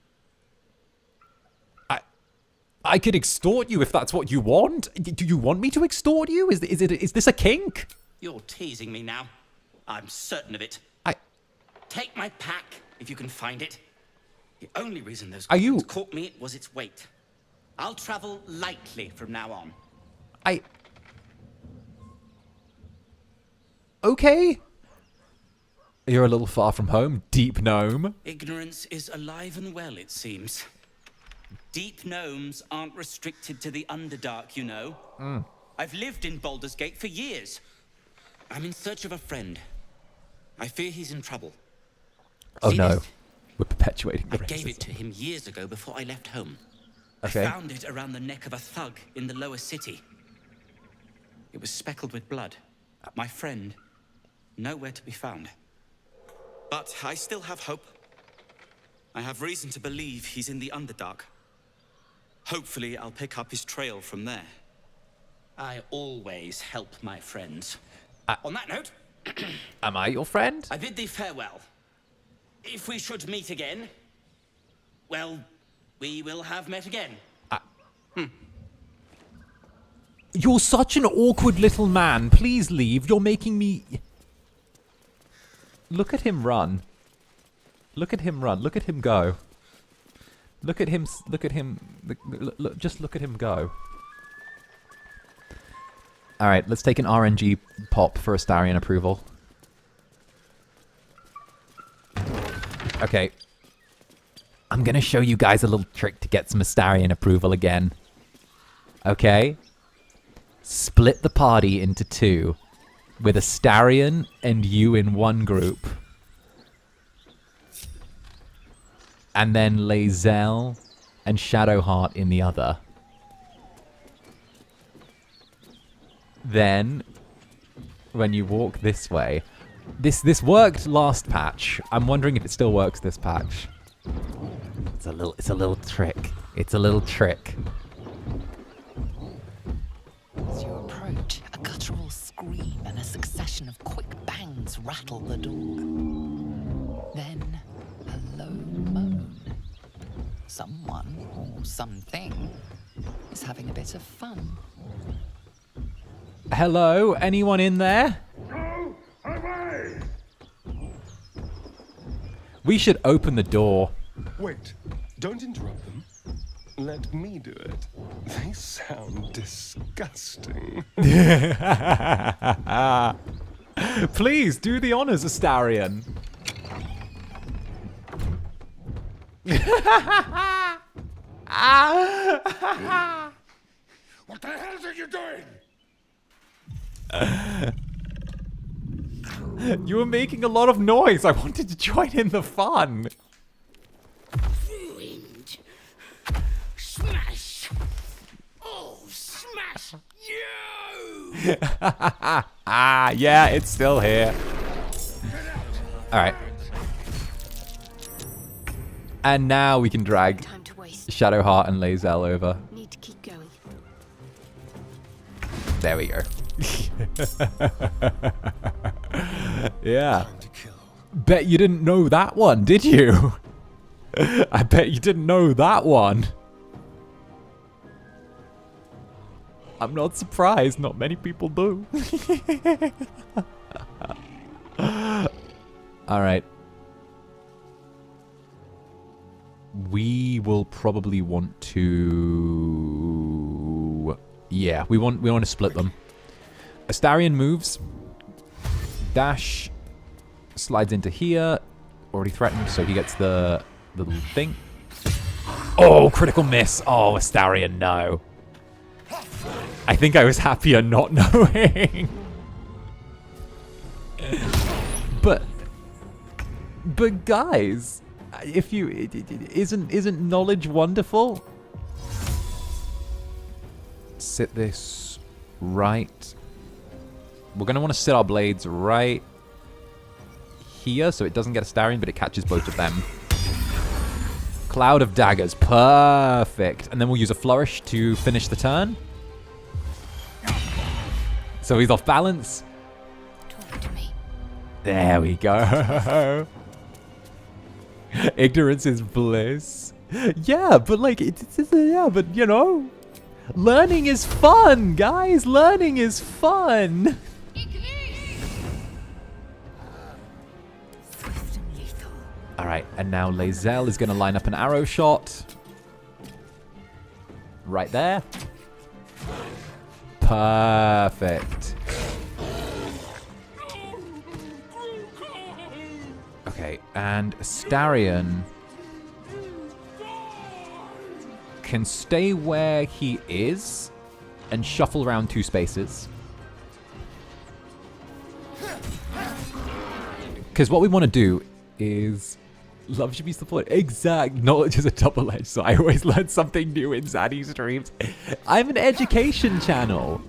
Speaker 1: I could extort you if that's what you want. Do you want me to extort you? Is this a kink?
Speaker 5: You're teasing me now. I'm certain of it. Take my pack, if you can find it. The only reason those goblins caught me was its weight. I'll travel lightly from now on.
Speaker 1: Okay. You're a little far from home, deep gnome.
Speaker 5: Ignorance is alive and well, it seems. Deep gnomes aren't restricted to the Underdark, you know. I've lived in Baldur's Gate for years. I'm in search of a friend. I fear he's in trouble.
Speaker 1: Oh
Speaker 5: See
Speaker 1: no,
Speaker 5: this?
Speaker 1: we're perpetuating the
Speaker 5: I gave
Speaker 1: racism.
Speaker 5: it to him years ago before I left home.
Speaker 1: Okay.
Speaker 5: I found it around the neck of a thug in the lower city. It was speckled with blood. My friend, nowhere to be found. But I still have hope. I have reason to believe he's in the Underdark. Hopefully, I'll pick up his trail from there. I always help my friends. On that note...
Speaker 1: Am I your friend?
Speaker 5: I bid thee farewell. If we should meet again, well, we will have met again.
Speaker 1: You're such an awkward little man. Please leave. You're making me... Look at him run. Look at him run. Look at him go. Look at him. Look at him. Just look at him go. All right, let's take an RNG pop for Astarion approval. Okay. I'm going to show you guys a little trick to get some Astarion approval again. Okay? Split the party into two, with Astarion and you in one group. And then Zhalk and Shadowheart in the other. Then, when you walk this way... This worked last patch. I'm wondering if it still works this patch. It's a little trick. It's a little trick.
Speaker 3: As you approach, a guttural scream and a succession of quick bangs rattle the door. Then, a low moan. Someone, or something, is having a bit of fun.
Speaker 1: Hello? Anyone in there?
Speaker 7: Go away!
Speaker 1: We should open the door.
Speaker 7: Wait, don't interrupt them. Let me do it. They sound disgusting.
Speaker 1: Please, do the honors, Astarion.
Speaker 7: What the hell are you doing?
Speaker 1: You were making a lot of noise. I wanted to join in the fun.
Speaker 9: Ruined. Smash. Oh, smash you!
Speaker 1: Yeah, it's still here. Alright. And now we can drag Shadowheart and Zhalk over.
Speaker 21: Need to keep going.
Speaker 1: There we go. Yeah. Bet you didn't know that one, did you? I bet you didn't know that one. I'm not surprised. Not many people do. All right. We will probably want to... Yeah, we want to split them. Astarion moves. Dash slides into here. Already threatened, so he gets the little thing. Oh, critical miss. Oh, Astarion, no. I think I was happier not knowing. But guys, if you isn't knowledge wonderful? Sit this right. We're gonna want to sit our blades right here so it doesn't get Astarion, but it catches both of them. Cloud of daggers, perfect. And then we'll use a flourish to finish the turn. So he's off balance.
Speaker 21: Talk to me.
Speaker 1: There we go. Ignorance is bliss. Yeah, but like, yeah, but you know, learning is fun, guys. Learning is fun. All right, and now Lae'zel is going to line up an arrow shot. Right there. Perfect. Okay, and Astarion can stay where he is and shuffle around 2 spaces. Because what we want to do is... Love should be supported. Exact. Knowledge is a double-edged, so I always learn something new in Zaddy streams. I'm an education channel.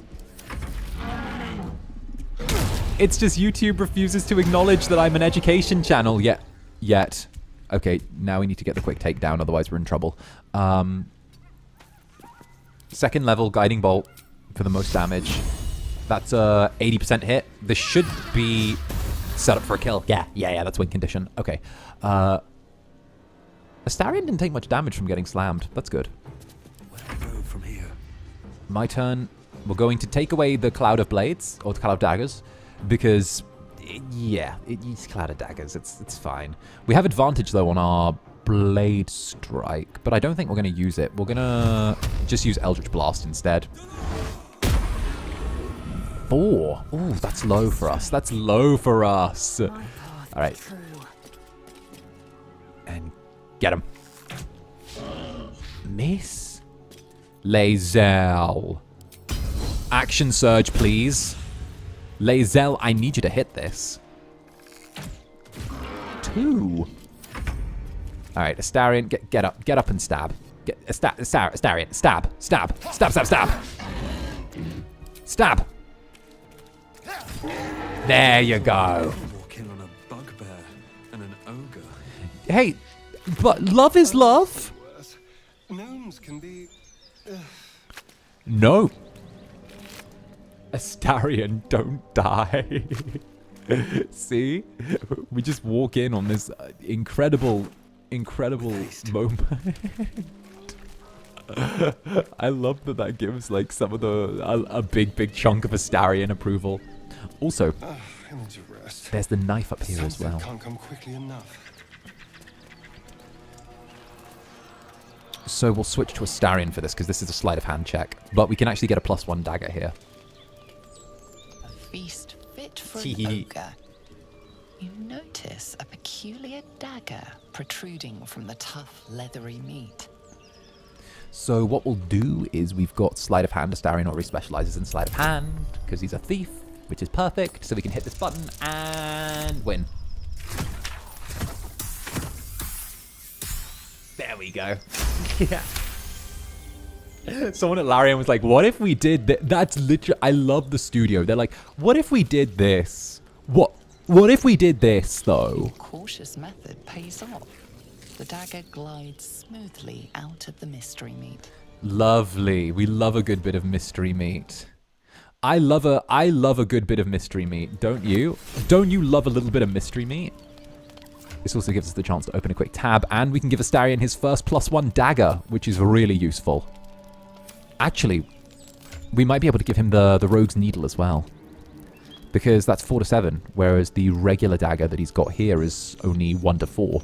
Speaker 1: It's just YouTube refuses to acknowledge that I'm an education channel yet. Okay, now we need to get the quick takedown, otherwise we're in trouble. Second level Guiding Bolt for the most damage. That's a 80% hit. This should be set up for a kill. Yeah, that's win condition. Okay. Astarion didn't take much damage from getting slammed. That's good.
Speaker 12: Where do we go from here?
Speaker 1: My turn. We're going to take away the Cloud of Blades, or the Cloud of Daggers, because, it's Cloud of Daggers. It's fine. We have advantage, though, on our Blade Strike, but I don't think we're going to use it. We're going to just use Eldritch Blast instead. 4. Ooh, that's low for us. That's low for us. All right. And get him. Miss. Lae'zel. Action surge, please. Lae'zel, I need you to hit this. 2. All right, Astarion, get up and stab. Astarion, stab. Stab. There you go.
Speaker 12: Walk in on a bugbear and an ogre.
Speaker 1: Hey, but love is love.
Speaker 7: Gnomes can be...
Speaker 1: No. Astarion, don't die. See? We just walk in on this incredible moment. I love that gives like some of a big chunk of Astarion approval. Also, there's the knife up here as well.
Speaker 7: Can't come quickly enough.
Speaker 1: So we'll switch to Astarion for this because this is a sleight of hand check, but we can actually get a +1 dagger here.
Speaker 3: A feast fit for an ogre. You notice a peculiar dagger protruding from the tough, leathery meat.
Speaker 1: So what we'll do is we've got sleight of hand. Astarion already specializes in sleight of hand because he's a thief, which is perfect. So we can hit this button and win. There we go. Yeah. Someone at Larian was like, what if we did that? That's literally, I love the studio. They're like, what if we did this? What if we did this, though?
Speaker 3: Cautious method pays off. The dagger glides smoothly out of the mystery meat.
Speaker 1: Lovely. We love a good bit of mystery meat. I love a good bit of mystery meat, don't you? Don't you love a little bit of mystery meat? This also gives us the chance to open a quick tab, and we can give Astarion his first +1 dagger, which is really useful. Actually, we might be able to give him the Rogue's Needle as well, because that's 4 to 7, whereas the regular dagger that he's got here is only 1 to 4.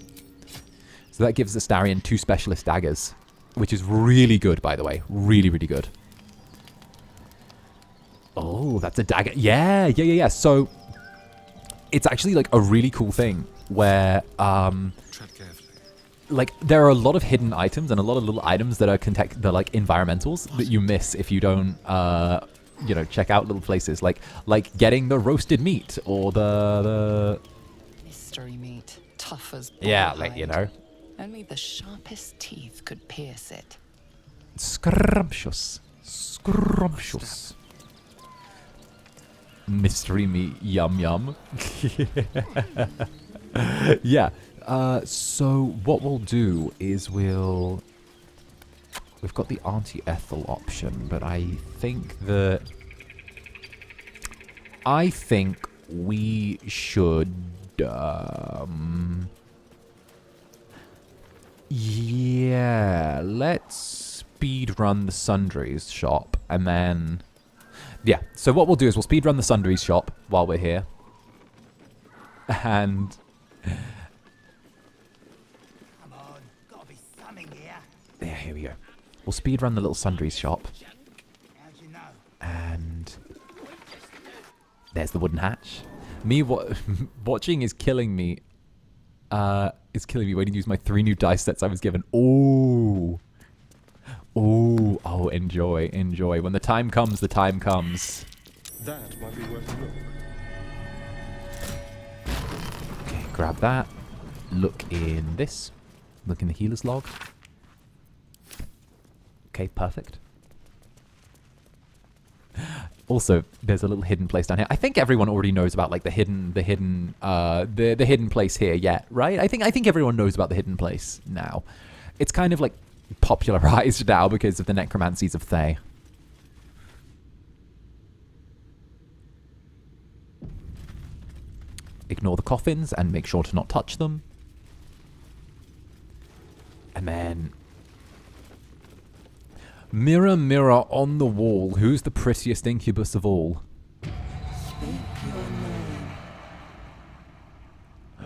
Speaker 1: So that gives Astarion 2 specialist daggers, which is really good, by the way. Really, really good. Oh, that's a dagger. Yeah. So it's actually like a really cool thing where like there are a lot of hidden items and a lot of little items that are like environmentals that you miss if you don't check out little places like getting the roasted meat or the
Speaker 3: mystery meat, tough as
Speaker 1: like
Speaker 3: Only the sharpest teeth could pierce it.
Speaker 1: Scrumptious. Scrumptious. Mystery meat, yum yum. Yeah. So what we'll do is we've got the Auntie Ethel option, but I think we should yeah, let's speed run the Sundries shop and then yeah, so what we'll do is we'll speed run the Sundries shop while we're here. And
Speaker 10: come on, gotta be something here.
Speaker 1: Yeah, here we go. We'll speed run the little Sundries shop.
Speaker 10: How'd you know?
Speaker 1: And there's the wooden hatch. Me watching is killing me. It's killing me waiting to use my 3 new dice sets I was given. Ooh. Ooh. Oh, enjoy, enjoy. When the time comes, the time comes.
Speaker 7: That might be worth a look.
Speaker 1: Okay, grab that. Look in this. Look in the healer's log. Okay, perfect. Also, there's a little hidden place down here. I think everyone already knows about like the hidden place here yet, right? I think everyone knows about the hidden place now. It's kind of like popularized now because of the necromancies of 𝓂𝓾. Ignore the coffins and make sure to not touch them. And then mirror, mirror on the wall, who's the prettiest incubus of all?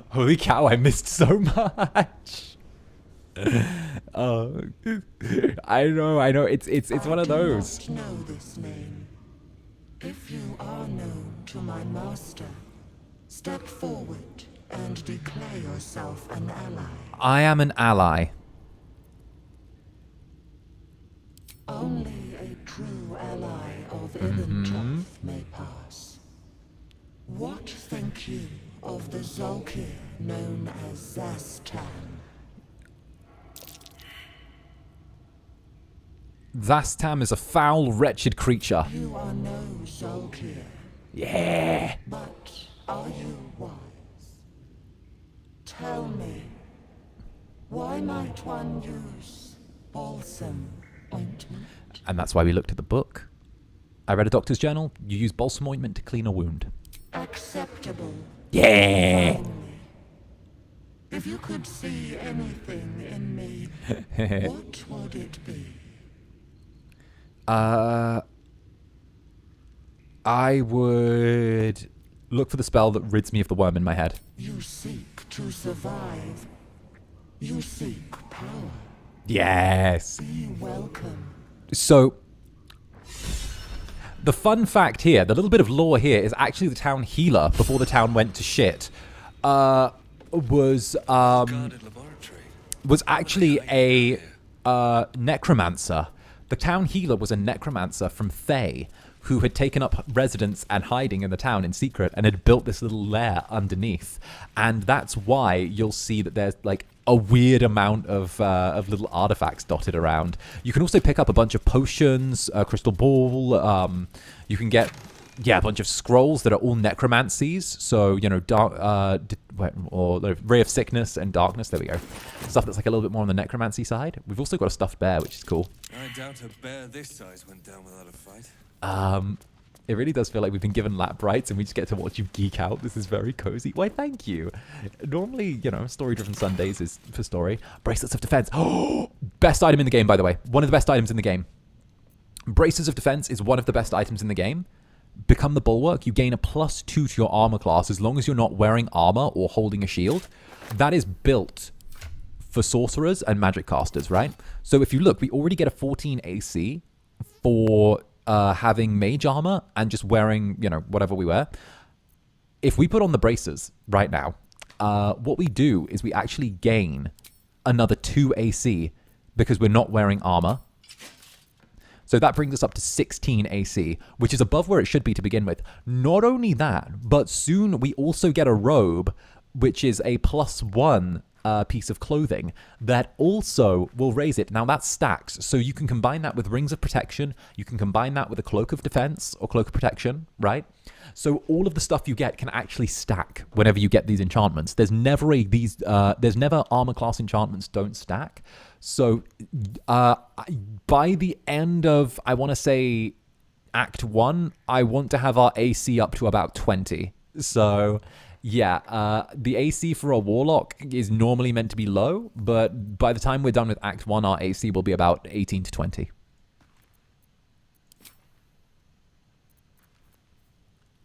Speaker 1: Holy cow, I missed so much. I know. It's one of those.
Speaker 17: I do not know this name. If you are known to my master, step forward and declare yourself an ally.
Speaker 1: I am an ally.
Speaker 17: Only a true ally of 𝓂𝓸𝓾 may pass. What think you of the 𝓿𝓗 known as Zastam?
Speaker 1: Zastam is a foul, wretched creature.
Speaker 17: You are no 𝓿𝓗.
Speaker 1: Yeah.
Speaker 17: But are you wise? Tell me, why might one use balsam ointment?
Speaker 1: And that's why we looked at the book. I read a doctor's journal. You use balsam ointment to clean a wound.
Speaker 17: Acceptable.
Speaker 1: Yeah.
Speaker 17: Finally. If you could see anything in me, what would it be?
Speaker 1: I would look for the spell that rids me of the worm in my head.
Speaker 17: You seek to survive. You seek power.
Speaker 1: Yes.
Speaker 17: Be welcome.
Speaker 1: So, the fun fact here, the little bit of lore here, is actually the town healer, before the town went to shit, was actually a necromancer. The town healer was a necromancer from 𝓂𝓾, who had taken up residence and hiding in the town in secret and had built this little lair underneath. And that's why you'll see that there's like a weird amount of little artifacts dotted around. You can also pick up a bunch of potions, a crystal ball. You can get, a bunch of scrolls that are all necromancies. So, Ray of Sickness and Darkness. There we go. Stuff that's like a little bit more on the necromancy side. We've also got a stuffed bear, which is cool.
Speaker 12: I doubt a bear this size went down without a fight.
Speaker 1: It really does feel like we've been given lap rights and we just get to watch you geek out. This is very cozy. Why, thank you. Normally, story-driven Sundays is for story. Bracelets of Defense. Oh, best item in the game, by the way. One of the best items in the game. Bracelets of Defense is one of the best items in the game. Become the Bulwark. You gain a +2 to your armor class as long as you're not wearing armor or holding a shield. That is built for sorcerers and magic casters, right? So if you look, we already get a 14 AC for having mage armor and just wearing, whatever we wear. If we put on the braces right now, what we do is we actually gain another 2 AC because we're not wearing armor. So that brings us up to 16 AC, which is above where it should be to begin with. Not only that, but soon we also get a robe, which is a +1 piece of clothing that also will raise it. Now that stacks, so you can combine that with rings of protection. You can combine that with a cloak of defense or cloak of protection, right? So all of the stuff you get can actually stack whenever you get these enchantments. There's never there's never armor class enchantments don't stack. So by the end of, I want to say, Act 1, I want to have our AC up to about 20. So yeah, the AC for a warlock is normally meant to be low, but by the time we're done with Act 1, our AC will be about 18 to 20.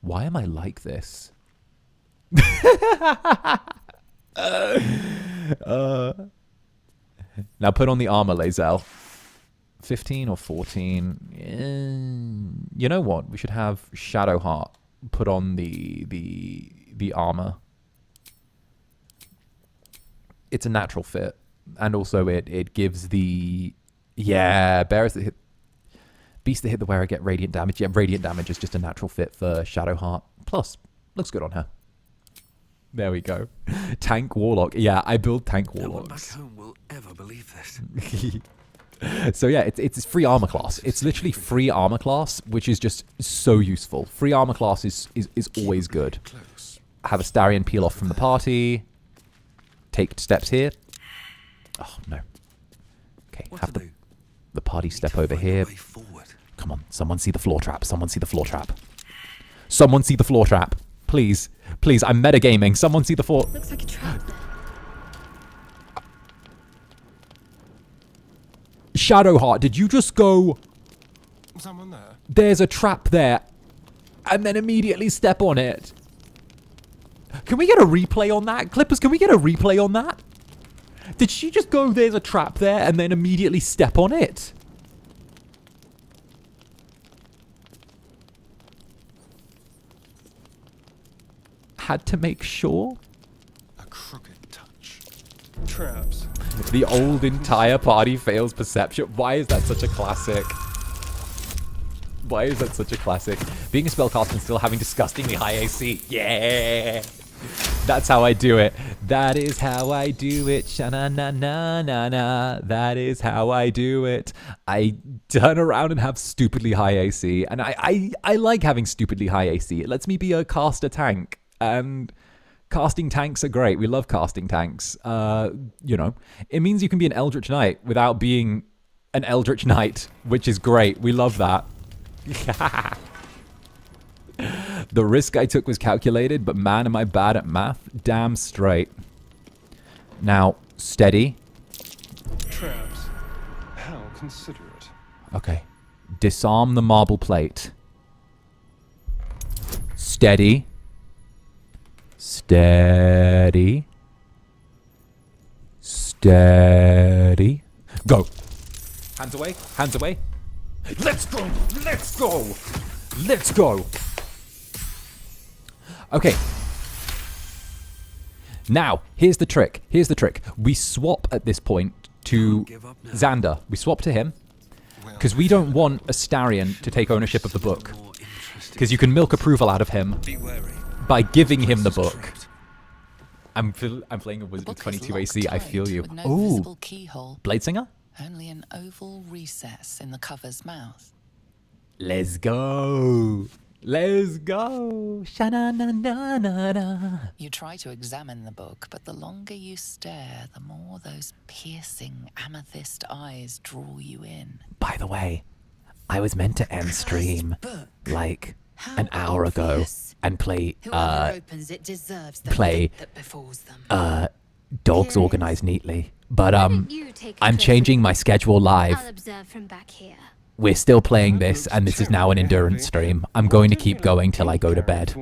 Speaker 1: Why am I like this? Now put on the armor, Lae'zel. 15 or 14. You know what? We should have Shadowheart put on the armor. It's a natural fit, and also it gives the bears that hit, beasts that hit the wearer get radiant damage. Yeah, radiant damage is just a natural fit for Shadowheart. Plus, looks good on her. There we go. Tank Warlock. Yeah, I build Tank Warlocks.
Speaker 12: No one back home will ever believe this.
Speaker 1: So yeah, it's free armor class. It's literally free armor class, which is just so useful. Free armor class is always good. Have Astarion peel off from the party. Take steps here. Oh no. Okay, have the party step over here. Come on, someone see the floor trap. Someone see the floor trap. Someone see the floor trap. Please. Please, I'm metagaming. Someone see the floor.
Speaker 21: Looks like a trap there.
Speaker 1: Shadowheart, did you just go...
Speaker 7: Someone there?
Speaker 1: There's a trap there. And then immediately step on it. Can we get a replay on that? Clippers, can we get a replay on that? Did she just go, there's a trap there, and then immediately step on it? Had to make sure.
Speaker 7: A crooked touch. Traps.
Speaker 1: The old entire party fails perception. Why is that such a classic? Why is that such a classic? Being a spellcaster and still having disgustingly high AC. Yeah! That's how I do it. That is how I do it. Sha-na-na-na-na-na. That is how I do it. I turn around and have stupidly high AC. And I like having stupidly high AC. It lets me be a caster tank. And casting tanks are great. We love casting tanks. You know, it means you can be an Eldritch Knight without being an Eldritch Knight, which is great. We love that. The risk I took was calculated, but man, am I bad at math. Damn straight. Now, steady.
Speaker 7: Traps. How considerate.
Speaker 1: Okay. Disarm the marble plate. Steady. Steady. Steady. Go. Hands away. Hands away. Let's go. Let's go. Let's go. Okay. Now, here's the trick. Here's the trick. We swap at this point to Zander. We swap to him. Because we don't want Astarion to take ownership of the book. Because you can milk approval out of him by giving him the book. I'm playing a wizard with 22 AC. I feel you.
Speaker 3: No
Speaker 1: Ooh.
Speaker 3: visible keyhole.
Speaker 1: Bladesinger?
Speaker 3: Only an oval recess in the cover's mouth.
Speaker 1: Let's go. Let's go. Sha-na-na-na-na-na.
Speaker 3: You try to examine the book, but the longer you stare, the more those piercing amethyst eyes draw you in.
Speaker 1: By the way, I was meant to end stream like an hour ago and play
Speaker 2: opens it deserves the
Speaker 1: play
Speaker 2: fate that befalls them.
Speaker 1: Dogs Organized Neatly. But I'm changing my schedule live.
Speaker 21: I'll observe from back here.
Speaker 1: We're still playing this, and this is now an endurance stream. I'm going to keep going till I go to bed.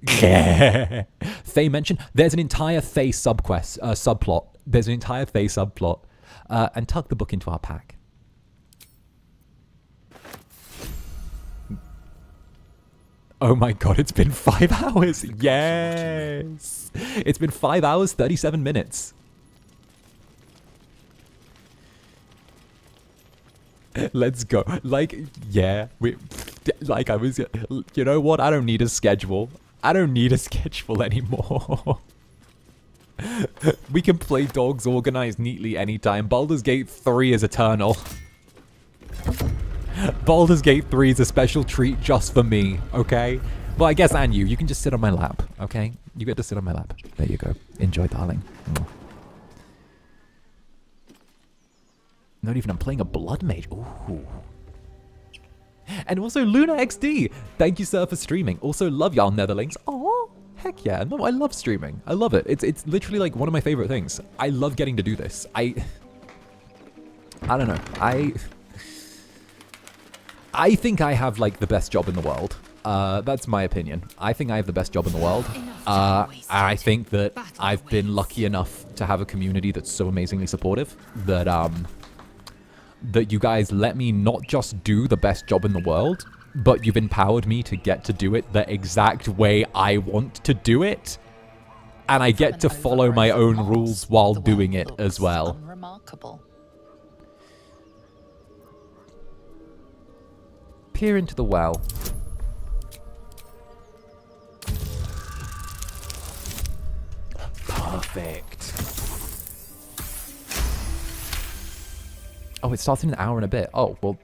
Speaker 1: Yeah. Faye mentioned there's an entire Faye subplot. There's an entire Faye subplot. And tuck the book into our pack. Oh my god, it's been 5 hours. Yes. It's been 5 hours, 37 minutes. Let's go. Like, yeah. Like, I was... You know what? I don't need a schedule. I don't need a schedule anymore. We can play dogs organized neatly anytime. Baldur's Gate 3 is eternal. Baldur's Gate 3 is a special treat just for me, okay? Well, I guess, and you. You can just sit on my lap, okay? You get to sit on my lap. There you go. Enjoy, darling. Not even, I'm playing a Blood Mage. Ooh. And also, Luna XD. Thank you, sir, for streaming. Also, love y'all, Netherlings. Aw, heck yeah. No, I love streaming. I love it. It's literally, like, one of my favorite things. I love getting to do this. I don't know. I think I have, like, the best job in the world. That's my opinion. I think I have the best job in the world. I think that I've been lucky enough to have a community that's so amazingly supportive that, that you guys let me not just do the best job in the world, but you've empowered me to get to do it the exact way I want to do it. And I get to follow my own rules while doing it as well.
Speaker 3: Unremarkable.
Speaker 1: Peer into the well. Perfect. Oh, it starts in an hour and a bit. Oh, well.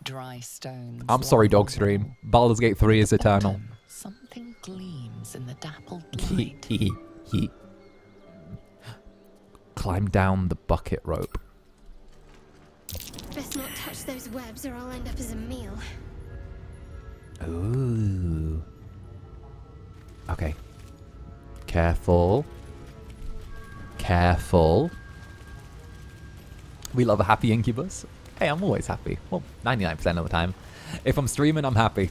Speaker 3: Dry stones.
Speaker 1: I'm sorry, dog stream. Baldur's Gate 3 is eternal.
Speaker 3: Something gleams in the dappled light.
Speaker 1: Climb down the bucket rope.
Speaker 6: Best not touch those webs or I'll end up as a meal.
Speaker 1: Ooh. Okay. Careful. Careful. We love a happy Incubus. Hey, I'm always happy. Well, 99% of the time. If I'm streaming, I'm happy.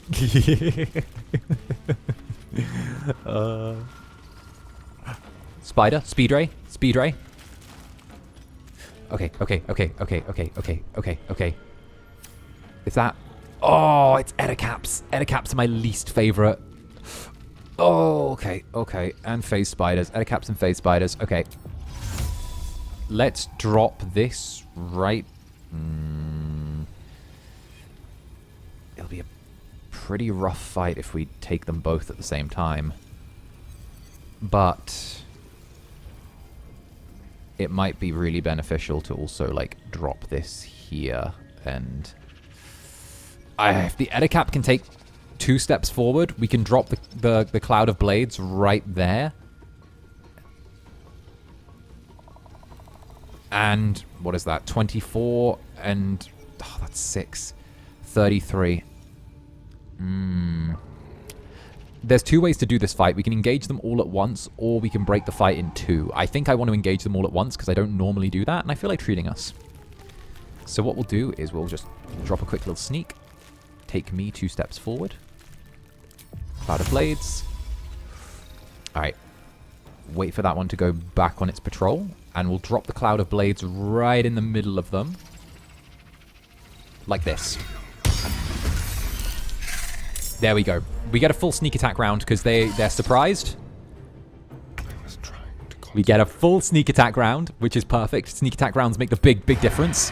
Speaker 1: Spider? Speed ray? Speed ray? Okay. Is that... Oh, it's Edicaps. Edicaps are my least favorite. Oh, okay. And phase spiders. Edicaps and phase spiders. Okay. Let's drop this right... It'll be a pretty rough fight if we take them both at the same time. But... it might be really beneficial to also, like, drop this here. And... if the Edicap can take 2 steps forward, we can drop the Cloud of Blades right there. And what is that? 24 and... oh, that's 6. 33. There's 2 ways to do this fight. We can engage them all at once, or we can break the fight in 2. I think I want to engage them all at once, because I don't normally do that, and I feel like treating us. So what we'll do is we'll just drop a quick little sneak. Take me 2 steps forward. Cloud of Blades. Alright. Wait for that one to go back on its patrol. And we'll drop the Cloud of Blades right in the middle of them. Like this. There we go. We get a full sneak attack round because they're surprised. We get a full sneak attack round, which is perfect. Sneak attack rounds make the big difference.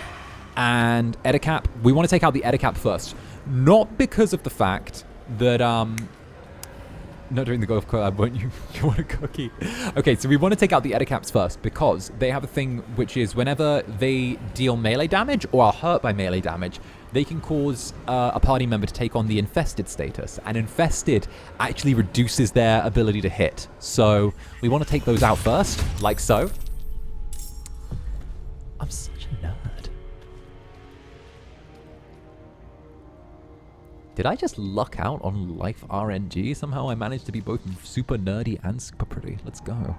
Speaker 1: And Edicap, we want to take out the Edicap first. Not because of the fact that, not during the golf club, won't you? You want a cookie? Okay, so we want to take out the Edicaps first because they have a thing which is whenever they deal melee damage or are hurt by melee damage, they can cause a party member to take on the Infested status. And Infested actually reduces their ability to hit. So we want to take those out first, like so. I'm such a nerd. Did I just luck out on Life RNG? Somehow I managed to be both super nerdy and super pretty. Let's go.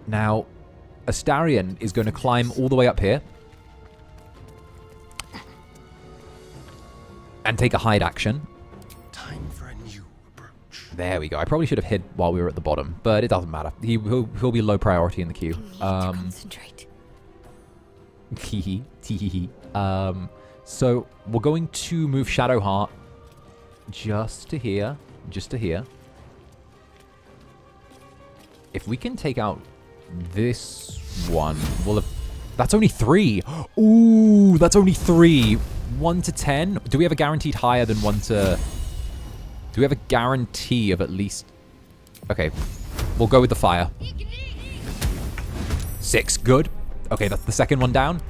Speaker 1: Now, Astarion is going to climb all the way up here. And take a hide action.
Speaker 7: Time for a new approach.
Speaker 1: There we go. I probably should have hid while we were at the bottom, but it doesn't matter. He'll be low priority in the queue.
Speaker 21: Concentrate.
Speaker 1: So we're going to move Shadowheart just to here. Just to here. If we can take out this one, we'll have... That's only 3. Ooh, that's only 3. 1 to 10. Do we have a guaranteed higher than 1 to... Do we have a guarantee of at least... Okay. We'll go with the fire. 6, good. Okay, that's the second one down.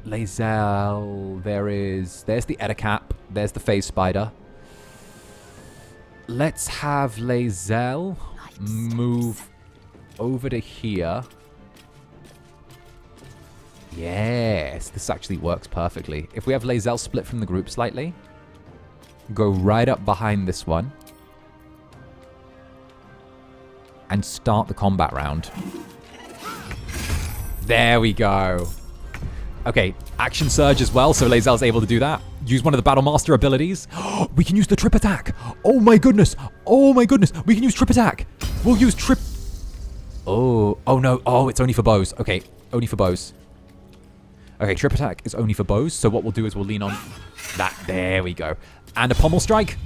Speaker 1: 𝓂𝓼𝓽. There's the Ettercap. There's the phase spider. Let's have 𝓂𝓼 move over to here. Yes, this actually works perfectly. If we have 𝓂𝓼 split from the group slightly, go right up behind this one, and start the combat round. There we go. Okay, action surge as well, so 𝓂𝓼's able to do that. Use one of the Battle Master abilities. We can use the trip attack. Oh my goodness. Oh my goodness. We can use trip attack. We'll use trip. Oh no. Oh, it's only for bows. Okay, only for bows. Okay, trip attack is only for bows, so what we'll do is we'll lean on that. There we go. And a pommel strike.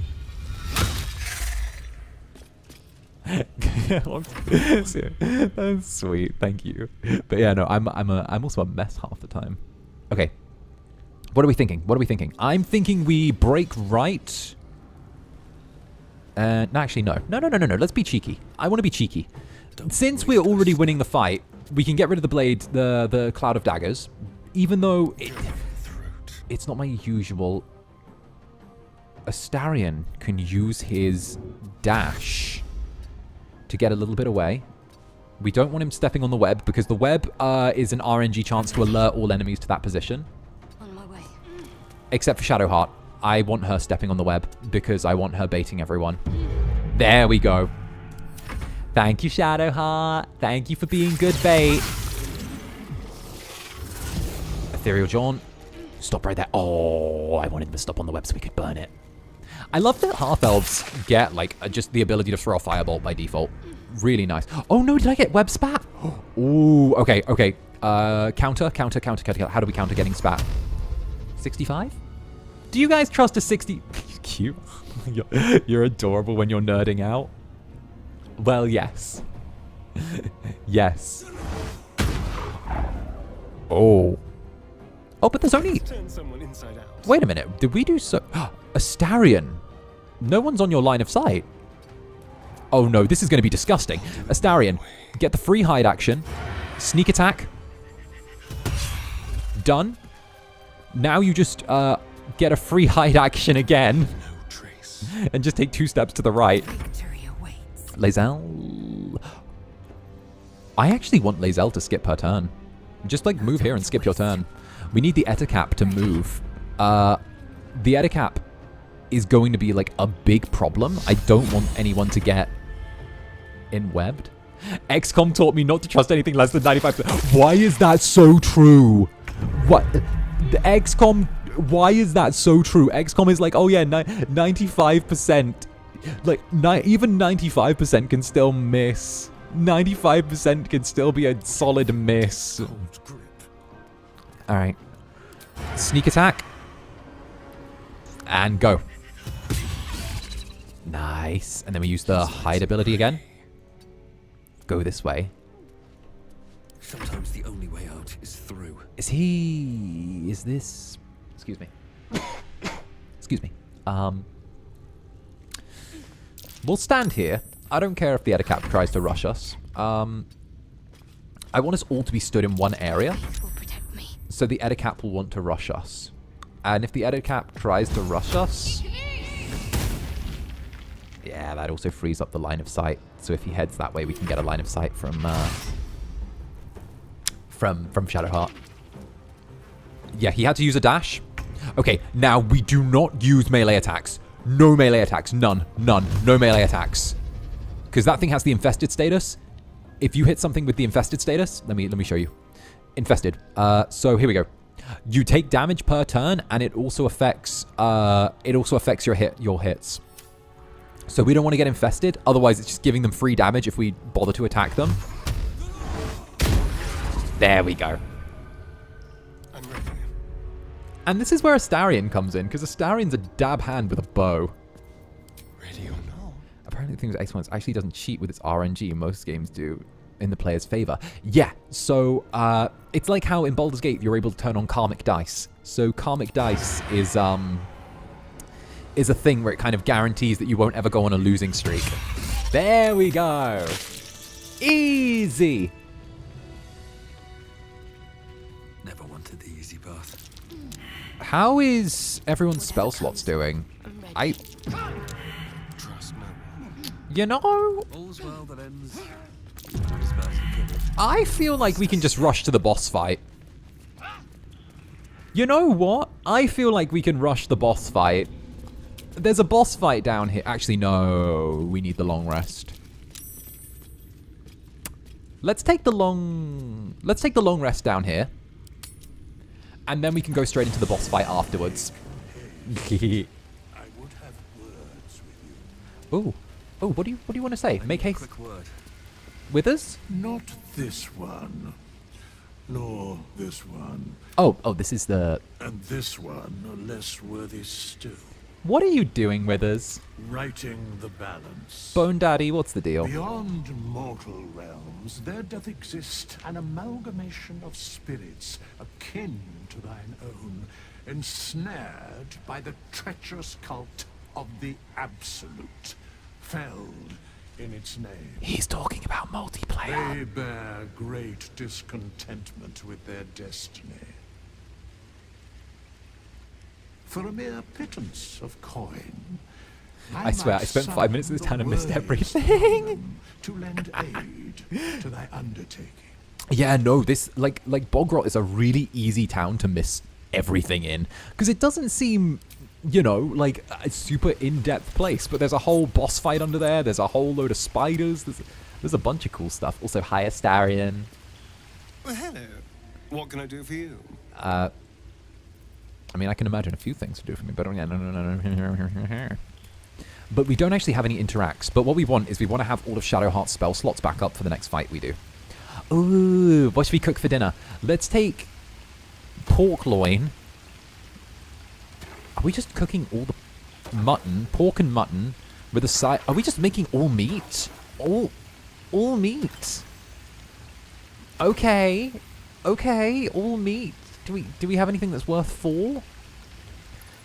Speaker 1: That's sweet, thank you. But yeah, no, I'm also a mess half the time. Okay, what are we thinking? What are we thinking? I'm thinking we break right. No, actually, no. No. Let's be cheeky. I want to be cheeky. Since we're already winning the fight, we can get rid of the blade, the cloud of daggers. Even though it's not my usual. Astarion can use his dash to get a little bit away. We don't want him stepping on the web because the web is an RNG chance to alert all enemies to that position.
Speaker 21: On my way.
Speaker 1: Except for Shadowheart. I want her stepping on the web because I want her baiting everyone. There we go. Thank you, Shadowheart. Thank you for being good bait. Ethereal Jaunt. Stop right there. Oh, I wanted him to stop on the web so we could burn it. I love that half-elves get, like, just the ability to throw a firebolt by default. Really nice. Oh, no, did I get web spat? Ooh, okay. Counter. How do we counter getting spat? 65? Do you guys trust a 60? Cute. You're adorable when you're nerding out. Well, yes. Yes. Oh, but there's only... Wait a minute. Did we do so... Astarion. No one's on your line of sight. Oh no, this is going to be disgusting. Astarion, get the free hide action. Sneak attack. Done. Now you just get a free hide action again. And just take 2 steps to the right. 𝓂𝓼. I actually want 𝓂𝓼 to skip her turn. Just like move here and skip your turn. We need the Ettercap to move. The Ettercap is going to be like a big problem. I don't want anyone to get in-webbed. XCOM taught me not to trust anything less than 95%. Why is that so true? What? The XCOM, why is that so true? XCOM is like, oh yeah, 95%. Like, even 95% can still miss. 95% can still be a solid miss. Alright. Sneak attack. And go. Nice. And then we use the hide ability again. Go this way.
Speaker 4: Sometimes the only way out is through.
Speaker 1: Is this... Excuse me. Excuse me. We'll stand here. I don't care if the Ettercap tries to rush us. I want us all to be stood in one area. So the Ettercap will want to rush us. And if the Ettercap tries to rush us... Yeah, that also frees up the line of sight. So if he heads that way, we can get a line of sight from Shadowheart. Yeah, he had to use a dash. Okay, now we do not use melee attacks. No melee attacks. None. No melee attacks. Because that thing has the infested status. If you hit something with the infested status... Let me show you. Infested. So here we go. You take damage per turn, and it also affects your hits. So we don't want to get infested. Otherwise, it's just giving them free damage if we bother to attack them. There we go.
Speaker 7: I'm ready.
Speaker 1: And this is where Astarion comes in, because Astarion's a dab hand with a bow.
Speaker 7: Ready or not?
Speaker 1: Apparently, the thing with X1 actually doesn't cheat with its RNG. Most games do in the player's favor. Yeah, so it's like how in Baldur's Gate you're able to turn on karmic dice. So karmic dice is a thing where it kind of guarantees that you won't ever go on a losing streak. There we go. Easy.
Speaker 12: Never wanted the easy path.
Speaker 1: How is everyone's spell slots doing? You know,
Speaker 12: All's well that ends.
Speaker 1: I feel like we can just rush to the boss fight. You know what? I feel like we can rush the boss fight. There's a boss fight down here. Actually, no. We need the long rest. Let's take the long rest down here. And then we can go straight into the boss fight afterwards. Oh, what do you want to say? Make haste. With us?
Speaker 18: Not this one. Nor this one.
Speaker 1: Oh, this is the...
Speaker 18: And this one, no less worthy still.
Speaker 1: What are you doing with us?
Speaker 18: Righting the balance.
Speaker 1: Bone Daddy, what's the deal?
Speaker 18: Beyond mortal realms, there doth exist an amalgamation of spirits akin to thine own, ensnared by the treacherous cult of the Absolute, felled in its name.
Speaker 1: He's talking about multiplayer.
Speaker 18: They bear great discontentment with their destiny. For a mere pittance of coin,
Speaker 1: I swear, I spent 5 minutes in this town and missed everything.
Speaker 18: To lend aid to thy undertaking.
Speaker 1: Yeah, no, this, like Bogrot is a really easy town to miss everything in. Because it doesn't seem, you know, like a super in-depth place. But there's a whole boss fight under there. There's a whole load of spiders. There's a bunch of cool stuff. Also, hi, Astarion.
Speaker 7: Well, hello. What can I do for you?
Speaker 1: I mean, I can imagine a few things to do for me, but no. But we don't actually have any interacts. But what we want is we want to have all of Shadowheart's spell slots back up for the next fight we do. Ooh, what should we cook for dinner? Let's take pork loin. Are we just cooking all the mutton, pork and mutton, with a side? Are we just making all meat? All meat. Okay, all meat. Do we have anything that's worth 4?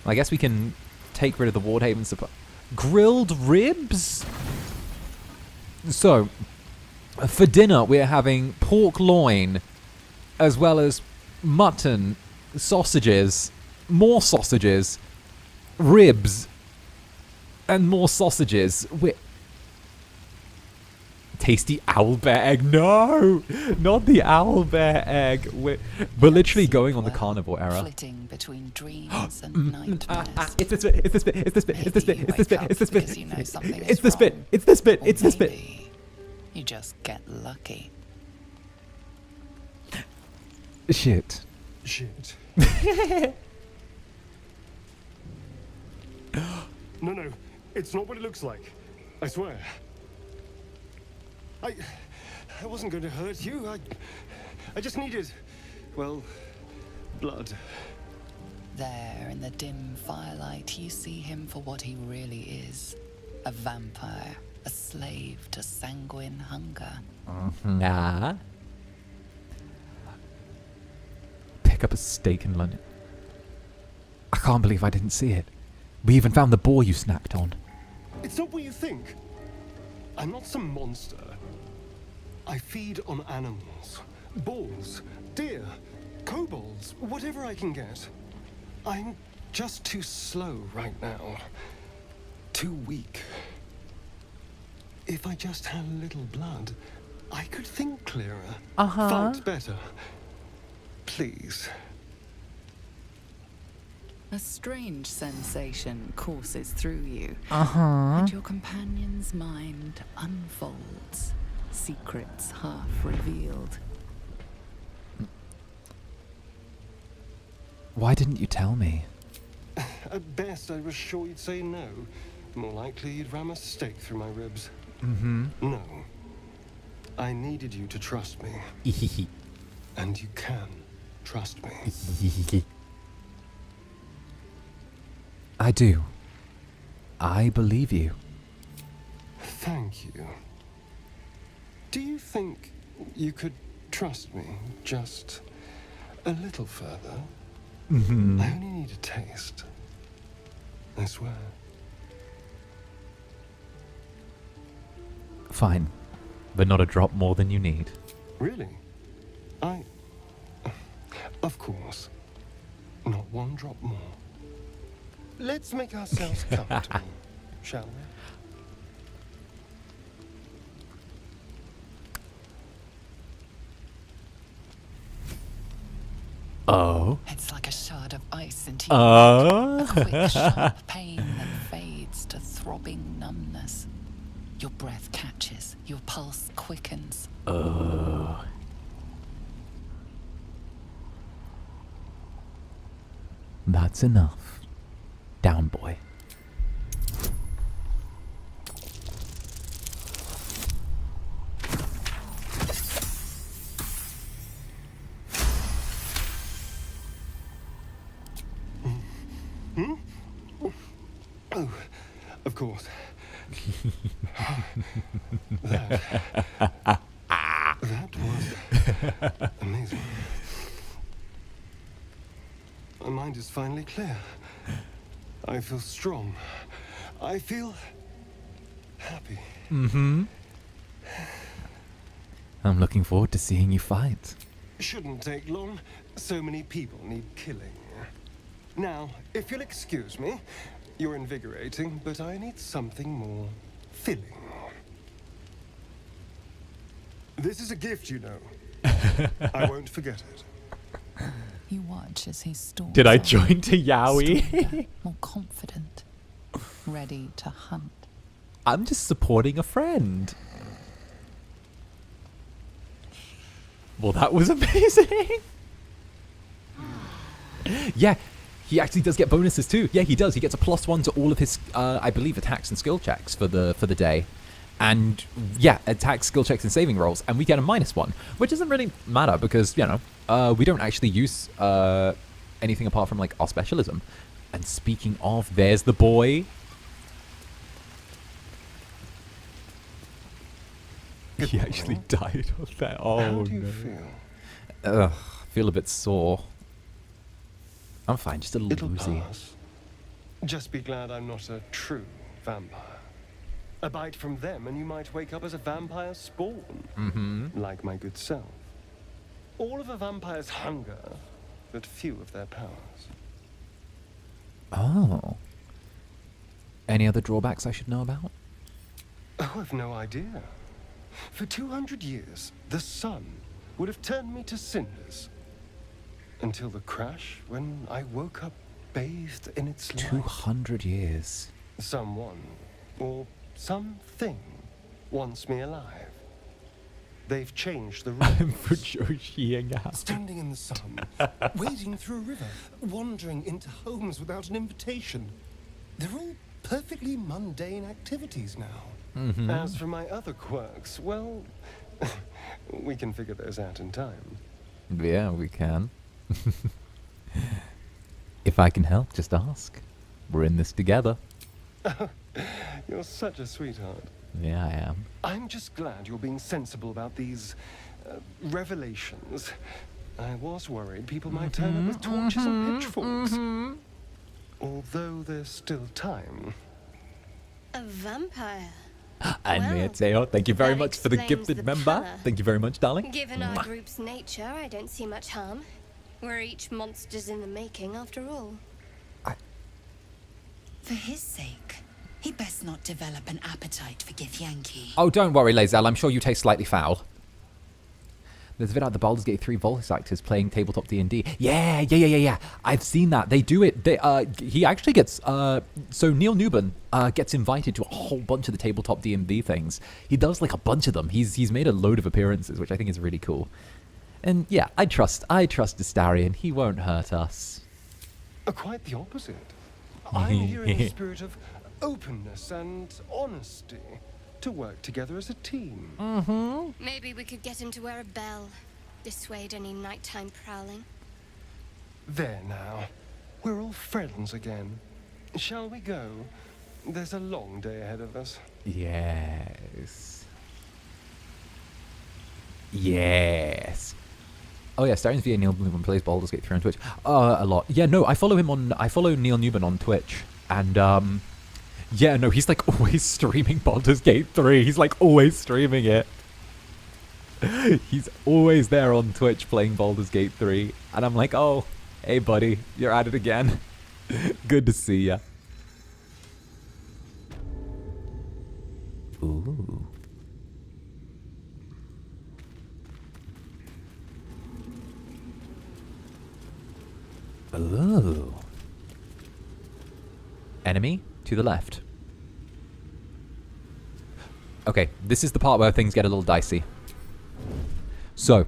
Speaker 1: I guess we can take rid of the Wardhaven supply. Grilled ribs? So, for dinner we're having pork loin, as well as mutton, sausages, more sausages, ribs, and more sausages. Tasty owlbear egg. No, not the owlbear egg. We're literally going on the carnivore era.
Speaker 3: Flitting between dreams and nightmares.
Speaker 1: It's this bit. It's this bit. It's this bit. It's this bit. It's this bit. It's this bit.
Speaker 3: You know something
Speaker 1: It's this bit. It's this bit. It's this bit.
Speaker 3: You just get lucky.
Speaker 1: Shit.
Speaker 7: No, it's not what it looks like. I swear. I wasn't going to hurt you. I just needed, well, blood.
Speaker 3: There, in the dim firelight, you see him for what he really is. A vampire, a slave to sanguine hunger.
Speaker 1: Nah. Pick up a steak in London. I can't believe I didn't see it. We even found the boar you snacked on.
Speaker 7: It's not what you think. I'm not some monster. I feed on animals. Boars, deer, kobolds, whatever I can get. I'm just too slow right now. Too weak. If I just had a little blood, I could think clearer. Fight better. Please.
Speaker 3: A strange sensation courses through you.
Speaker 1: And
Speaker 3: your companion's mind unfolds. Secrets half revealed.
Speaker 1: Why didn't you tell me?
Speaker 7: At best, I was sure you'd say no. More likely, you'd ram a stake through my ribs. No. I needed you to trust me. And you can trust me.
Speaker 1: I do. I believe you.
Speaker 7: Thank you. Do you think you could trust me just a little further? I only need a taste. I swear.
Speaker 1: Fine. But not a drop more than you need.
Speaker 7: Really? Of course. Not one drop more. Let's make ourselves comfortable, shall we?
Speaker 1: Oh.
Speaker 3: It's like a shard of ice into your neck. A quick, sharp pain that fades to throbbing numbness. Your breath catches, your pulse quickens.
Speaker 1: Oh. That's enough. Down, boy.
Speaker 7: Oh, of course. That was amazing. My mind is finally clear. I feel strong. I feel happy.
Speaker 1: Mm-hmm. I'm looking forward to seeing you fight.
Speaker 7: Shouldn't take long. So many people need killing. Now, if you'll excuse me, you're invigorating, but I need something more filling. This is a gift, you know. I won't forget it.
Speaker 3: You watch as he stalks.
Speaker 1: Did I
Speaker 3: on,
Speaker 1: join to Yowie?
Speaker 3: stronger, more confident, ready to hunt.
Speaker 1: I'm just supporting a friend. Well, that was amazing. Yeah, he actually does get bonuses too. Yeah, he does. He gets a +1 to all of his, I believe, attacks and skill checks for the day. And yeah, attacks, skill checks, and saving rolls. And we get a -1, which doesn't really matter because, you know, we don't actually use anything apart from like our specialism. And speaking of, there's the boy. He actually died of that. Oh,
Speaker 7: How do you
Speaker 1: no.
Speaker 7: feel?
Speaker 1: Ugh, feel a bit sore. I'm fine, just a little
Speaker 7: It'll
Speaker 1: woozy.
Speaker 7: pass. Just be glad I'm not a true vampire. A bite from them and you might wake up as a vampire spawn.
Speaker 1: Mm-hmm.
Speaker 7: Like my good self. All of a vampire's hunger, but few of their powers.
Speaker 1: Oh. Any other drawbacks I should know about?
Speaker 7: Oh, I've no idea. For 200 years, the sun would have turned me to cinders. Until the crash, when I woke up bathed in its light.
Speaker 1: 200 years.
Speaker 7: Someone, or something, wants me alive. They've changed the
Speaker 1: I'm
Speaker 7: rules.
Speaker 1: Joshing out.
Speaker 7: Standing in the sun, wading through a river, wandering into homes without an invitation. They're all perfectly mundane activities now.
Speaker 1: Mm-hmm.
Speaker 7: As for my other quirks, well, we can figure those out in time.
Speaker 1: Yeah, we can. If I can help, just ask. We're in this together.
Speaker 7: You're such a sweetheart.
Speaker 1: Yeah, I am.
Speaker 7: I'm just glad you're being sensible about these revelations. I was worried people might turn up with torches and pitchforks. Although there's still time.
Speaker 21: A vampire.
Speaker 1: And
Speaker 21: Well,
Speaker 1: 𝓂𝓙, thank you very
Speaker 21: that
Speaker 1: much for the
Speaker 21: explains
Speaker 1: gifted
Speaker 21: the
Speaker 1: member.
Speaker 21: colour.
Speaker 1: Thank you very much, darling.
Speaker 21: Given our
Speaker 1: Mwah.
Speaker 21: group's nature, I don't see much harm. We're each monsters in the making, after all.
Speaker 2: For his sake, he best not develop an appetite for Githyanki.
Speaker 1: Oh, don't worry, 𝓂𝓙. I'm sure you taste slightly foul. There's a bit out the Baldur's Gate 3 voice actors playing tabletop D&D. Yeah. I've seen that. They do it. He actually gets... so Neil Newbin gets invited to a whole bunch of the tabletop D&D things. He does like a bunch of them. He's made a load of appearances, which I think is really cool. And yeah, I trust Astarion. He won't hurt us.
Speaker 7: Quite the opposite. I'm here in a spirit of openness and honesty. To work together as a team.
Speaker 1: Mm-hmm.
Speaker 21: Maybe we could get him to wear a bell. Dissuade any nighttime prowling.
Speaker 7: There now. We're all friends again. Shall we go? There's a long day ahead of us.
Speaker 1: Yes. Yes. Oh yeah, Starion's via Neil Newbin plays Baldur's Gate 3 on Twitch. A lot. Yeah, no, I follow Neil Newbin on Twitch. And Yeah, no, he's like always streaming Baldur's Gate 3. He's like always streaming it. He's always there on Twitch playing Baldur's Gate 3. And I'm like, oh, hey buddy, you're at it again. Good to see ya. Ooh. Ooh. Enemy to the left. Okay, this is the part where things get a little dicey. So,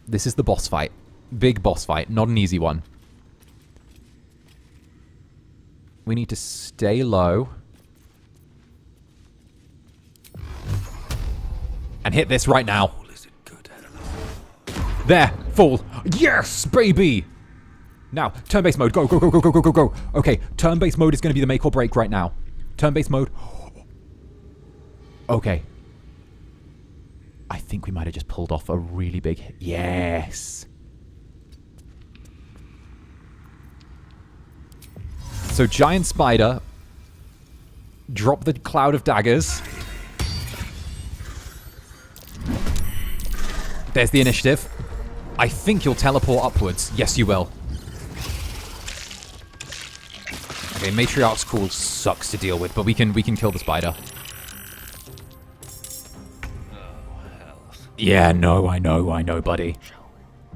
Speaker 1: this is the boss fight. Big boss fight, not an easy one. We need to stay low. And hit this right now. There, fall. Yes, baby! Now, turn-based mode. Go, go, go, go, go, go, go, go. Okay, turn-based mode is going to be the make or break right now. Turn-based mode. Okay. I think we might have just pulled off a really big hit. Yes. So, giant spider. Drop the cloud of daggers. There's the initiative. I think you'll teleport upwards. Yes, you will. Okay, Matriarch's Call sucks to deal with, but we can kill the spider. Yeah, no, I know, buddy.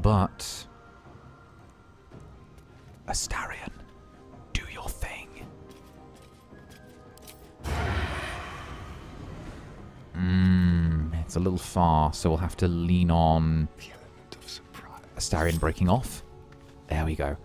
Speaker 1: But Astarion, do your thing. It's a little far, so we'll have to lean on Astarion breaking off. There we go.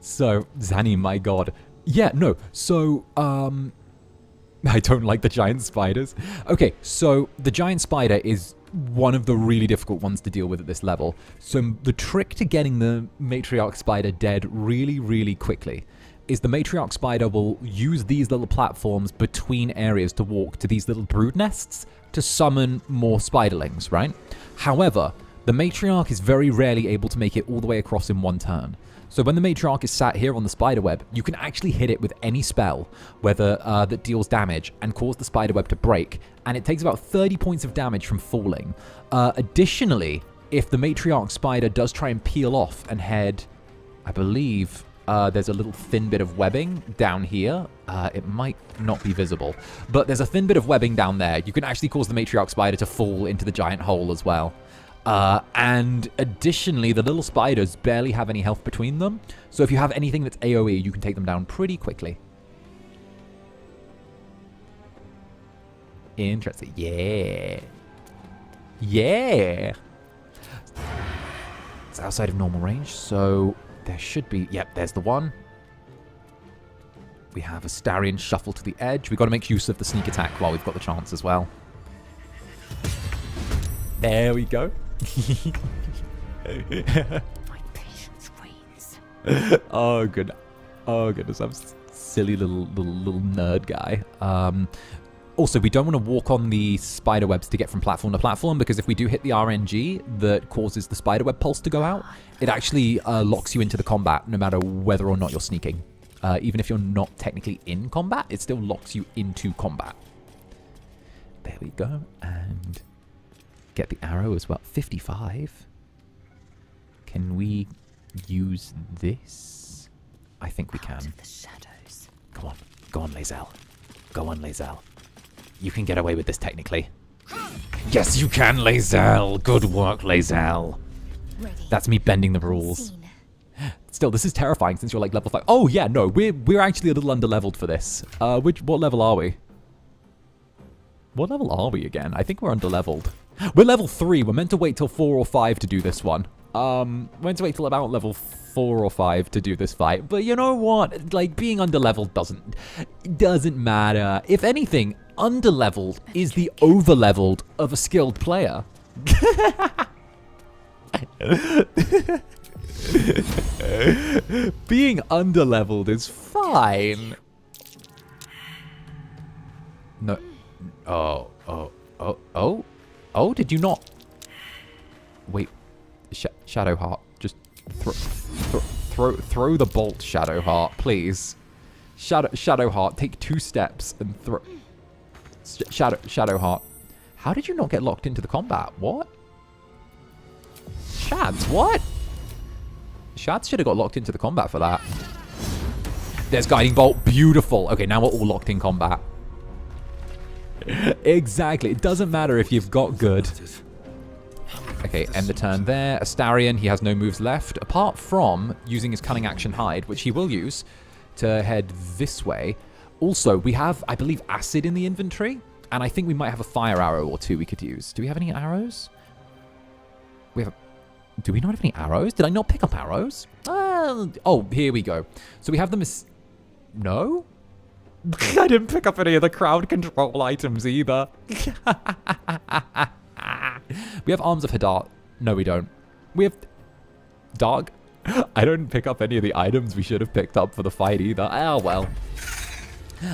Speaker 1: So, Zanny, my god. Yeah, no, so, I don't like the giant spiders. Okay, so the giant spider is one of the really difficult ones to deal with at this level. So the trick to getting the matriarch spider dead really, really quickly is the matriarch spider will use these little platforms between areas to walk to these little brood nests to summon more spiderlings, right? However, the matriarch is very rarely able to make it all the way across in one turn. So when the matriarch is sat here on the spiderweb, you can actually hit it with any spell, whether that deals damage, and cause the spiderweb to break, and it takes about 30 points of damage from falling. Additionally, if the matriarch spider does try and peel off and head, I believe there's a little thin bit of webbing down here. It might not be visible, but there's a thin bit of webbing down there. You can actually cause the matriarch spider to fall into the giant hole as well. And additionally, the little spiders barely have any health between them. So if you have anything that's AoE, you can take them down pretty quickly. Interesting. Yeah. Yeah. It's outside of normal range, so there should be... Yep, there's the one. We have Astarion shuffle to the edge. We've got to make use of the sneak attack while we've got the chance as well. There we go.
Speaker 2: My patience wanes.
Speaker 1: Oh good. Oh goodness, I'm silly little nerd guy. Also, we don't want to walk on the spider webs to get from platform to platform, because if we do hit the RNG that causes the spider web pulse to go out, it actually locks you into the combat no matter whether or not you're sneaking. Even if you're not technically in combat, it still locks you into combat. There we go, and get the arrow as well. 55. Can we use this? I think we can.
Speaker 2: The shadows.
Speaker 1: Come on. Go on, Lae'zel. Go on, Lae'zel. You can get away with this technically. Yes, you can, Lae'zel. Good work, Lae'zel. That's me bending the rules. Still, this is terrifying since you're like level 5. Oh, yeah, no. We're actually a little under-leveled for this. What level are we? What level are we again? I think we're under-leveled. We're level 3. We're meant to wait till 4 or 5 to do this one. We're meant to wait till about level 4 or 5 to do this fight. But you know what? Like, being under-leveled doesn't matter. If anything, under-leveled is the over-leveled of a skilled player. Being under-leveled is fine. No. Oh, did you not? Wait, Shadowheart, just throw the bolt, Shadowheart, please. Shadowheart, take 2 steps and throw. Shadowheart, how did you not get locked into the combat? What? Shads, what? Shads should have got locked into the combat for that. There's Guiding Bolt, beautiful. Okay, now we're all locked in combat. Exactly, it doesn't matter if you've got good. Okay, end the turn there. Astarion, he has no moves left, apart from using his Cunning Action Hide, which he will use to head this way. Also, we have, I believe, acid in the inventory, and I think we might have a fire arrow or 2 we could use. Do we have any arrows? Do we not have any arrows? Did I not pick up arrows? Oh, here we go. So we have them as... No? I didn't pick up any of the crowd control items either. We have Arms of Hadar. No, we don't. We have... Dog. I don't pick up any of the items we should have picked up for the fight either. Oh, well.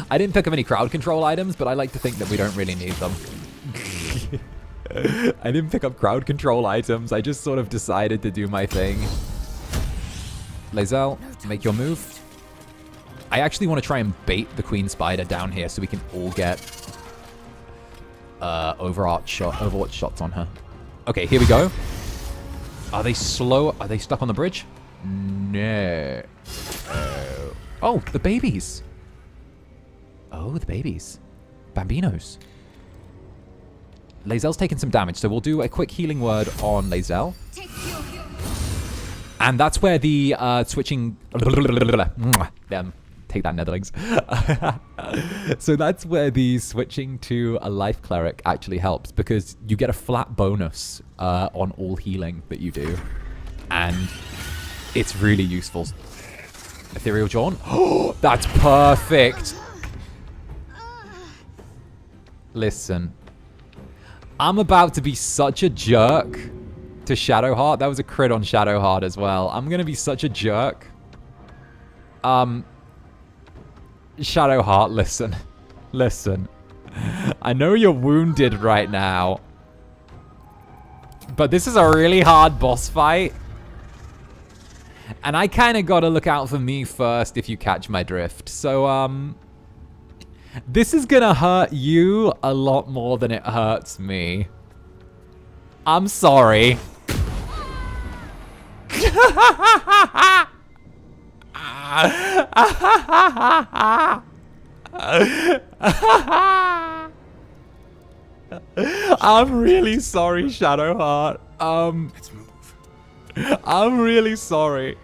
Speaker 1: I didn't pick up any crowd control items, but I like to think that we don't really need them. I didn't pick up crowd control items. I just sort of decided to do my thing. Lae'zel, make your move. I actually want to try and bait the Queen Spider down here so we can all get Overwatch shots on her. Okay, here we go. Are they slow? Are they stuck on the bridge? No. Oh, the babies. Oh, the babies. Bambinos. Lae'zel's taken some damage, so we'll do a quick healing word on Lae'zel. And that's where the switching... Take that, Netherlings. So that's where the switching to a life cleric actually helps, because you get a flat bonus on all healing that you do. And it's really useful. Ethereal Jaunt. Oh, that's perfect. Listen. I'm about to be such a jerk to Shadowheart. That was a crit on Shadowheart as well. I'm going to be such a jerk. Shadowheart, listen. Listen. I know you're wounded right now. But this is a really hard boss fight. And I kind of got to look out for me first, if you catch my drift. So, this is going to hurt you a lot more than it hurts me. I'm sorry. I'm really sorry, Shadowheart.
Speaker 16: Let's move.
Speaker 1: I'm really sorry.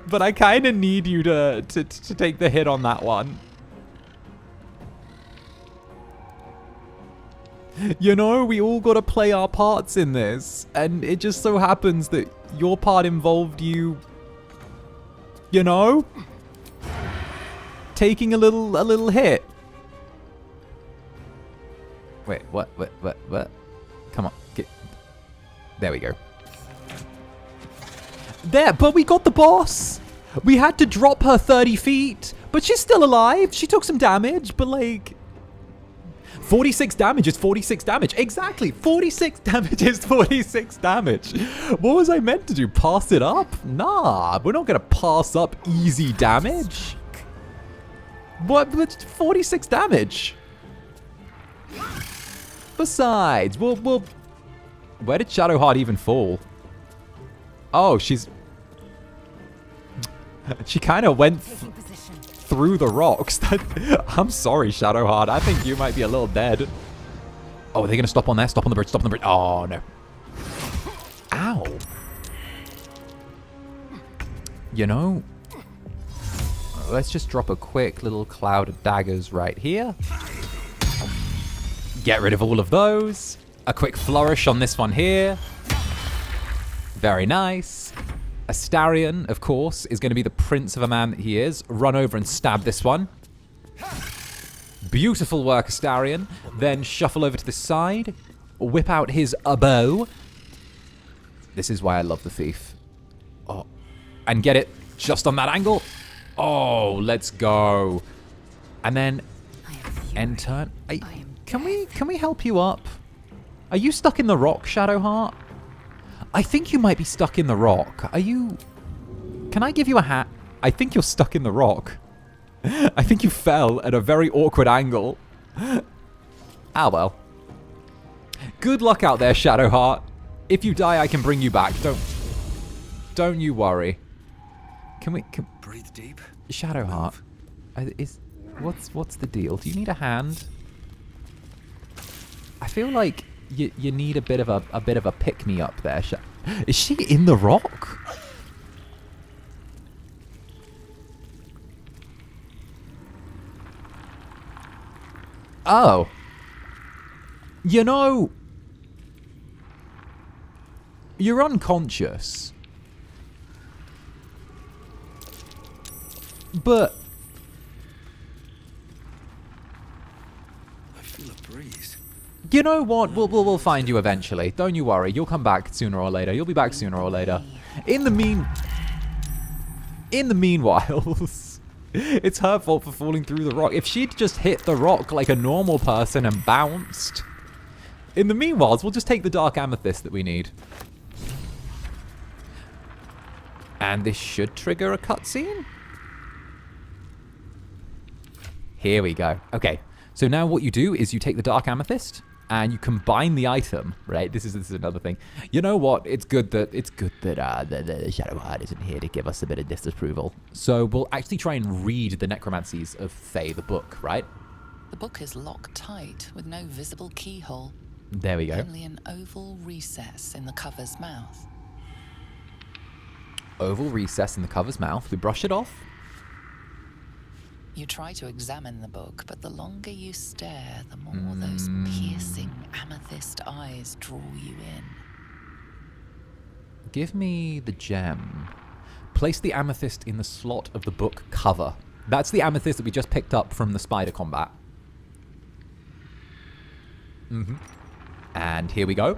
Speaker 1: But I kind of need you to take the hit on that one. You know, we all got to play our parts in this. And it just so happens that your part involved you... You know? Taking a little hit. Wait, what? Come on. There we go. There, but we got the boss. We had to drop her 30 feet. But she's still alive. She took some damage, but like... 46 damage is 46 damage. Exactly. 46 damage is 46 damage. What was I meant to do? Pass it up? Nah, we're not going to pass up easy damage. What? 46 damage. Besides, we'll... Where did Shadowheart even fall? Oh, she's... She kind of went... through the rocks. I'm sorry, Shadowheart. I think you might be a little dead. Oh, are they going to stop on there? Stop on the bridge. Stop on the bridge. Oh, no. Ow. You know, let's just drop a quick little cloud of daggers right here. Get rid of all of those. A quick flourish on this one here. Very nice. Astarion, of course, is going to be the prince of a man that he is. Run over and stab this one. Beautiful work, Astarion. Then shuffle over to the side. Whip out his bow. This is why I love the thief. Oh, and get it just on that angle. Oh, let's go. And then end turn. Can we help you up? Are you stuck in the rock, Shadowheart? I think you might be stuck in the rock. Are you... Can I give you a hat? I think you're stuck in the rock. I think you fell at a very awkward angle. Ah, well. Good luck out there, Shadowheart. If you die, I can bring you back. Don't you worry. Can we...
Speaker 12: Breathe deep.
Speaker 1: Shadowheart. What's the deal? Do you need a hand? I feel like you need a bit of a pick-me-up there. Is she in the rock? Oh. You know, you're unconscious. But
Speaker 12: I feel a breeze.
Speaker 1: You know what? We'll find you eventually. Don't you worry. You'll come back sooner or later. You'll be back sooner or later. In the meanwhile, it's her fault for falling through the rock. If she'd just hit the rock like a normal person and bounced. In the meanwhile, we'll just take the dark amethyst that we need. And this should trigger a cutscene. Here we go. Okay. So now what you do is you take the dark amethyst and you combine the item, right? This is another thing. You know what? It's good that the Shadowheart isn't here to give us a bit of disapproval. So we'll actually try and read the necromancies of Fae, the book, right?
Speaker 3: The book is locked tight with no visible keyhole.
Speaker 1: There we go.
Speaker 3: Only an oval recess in the cover's mouth.
Speaker 1: Oval recess in the cover's mouth. We brush it off.
Speaker 3: You try to examine the book, but the longer you stare, the more those piercing amethyst eyes draw you in.
Speaker 1: Give me the gem. Place the amethyst in the slot of the book cover. That's the amethyst that we just picked up from the spider combat. And here we go.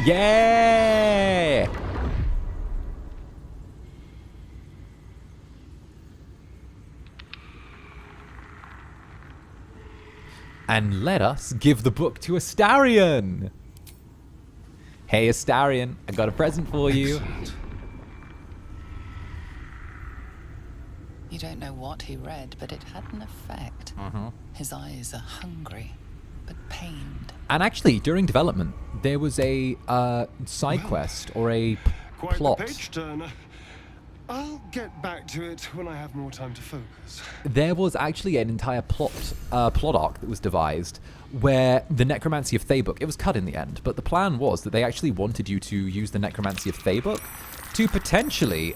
Speaker 1: Yeah! And let us give the book to Astarion. Hey, Astarion, I got a present for you.
Speaker 3: You don't know what he read, but it had an effect. His eyes are hungry, but pained.
Speaker 1: And actually, during development, there was a side quest or a
Speaker 7: Quite
Speaker 1: plot.
Speaker 7: the page turner. I'll get back to it when I have more time to focus.
Speaker 1: There was actually an entire plot arc that was devised where the Necromancy of Thaybook, it was cut in the end, but the plan was that they actually wanted you to use the Necromancy of Thaybook to potentially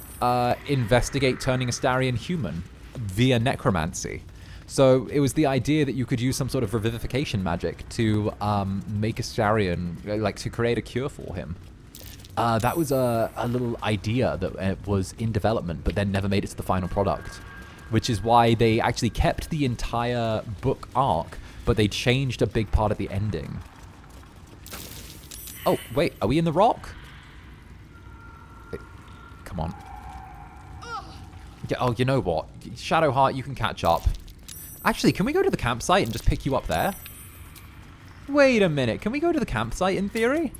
Speaker 1: investigate turning Astarion human via necromancy. So it was the idea that you could use some sort of revivification magic to make Astarion, like to create a cure for him. That was a little idea that was in development, but then never made it to the final product, which is why they actually kept the entire book arc, but they changed a big part of the ending. Oh, wait, are we in the rock? Wait, come on. Yeah, oh, you know what? Shadowheart, you can catch up. Actually, can we go to the campsite and just pick you up there? Wait a minute, can we go to the campsite in theory?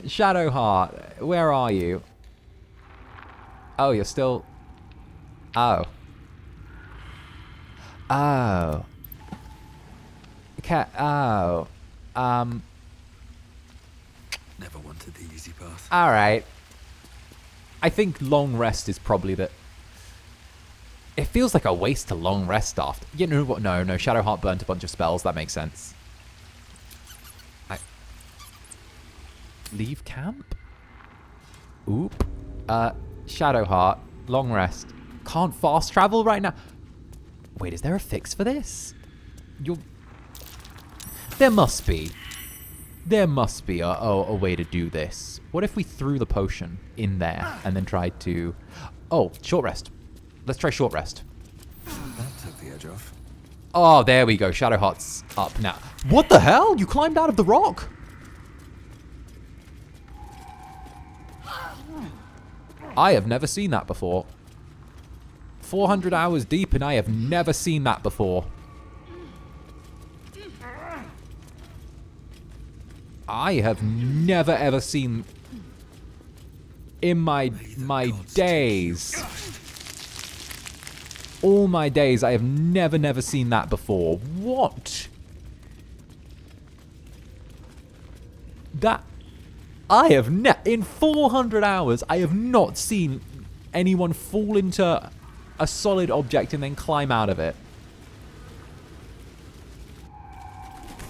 Speaker 1: Shadowheart, where are you? Oh, you're still... Oh. Oh. Oh.
Speaker 12: Never wanted the easy path.
Speaker 1: Alright. I think long rest is probably the... It feels like a waste to long rest after... You know what? No, Shadowheart burnt a bunch of spells. That makes sense. Leave camp? Oop. Shadowheart. Long rest. Can't fast travel right now. Wait, is there a fix for this? There must be. There must be a way to do this. What if we threw the potion in there and then tried to... Oh, short rest. Let's try short rest.
Speaker 12: That took the edge off.
Speaker 1: Oh, there we go. Shadowheart's up now. What the hell? You climbed out of the rock? I have never seen that before. 400 hours deep and I have never seen that before. I have never ever seen in my days, all my days, I have never seen that before. What? That I have in 400 hours, I have not seen anyone fall into a solid object and then climb out of it.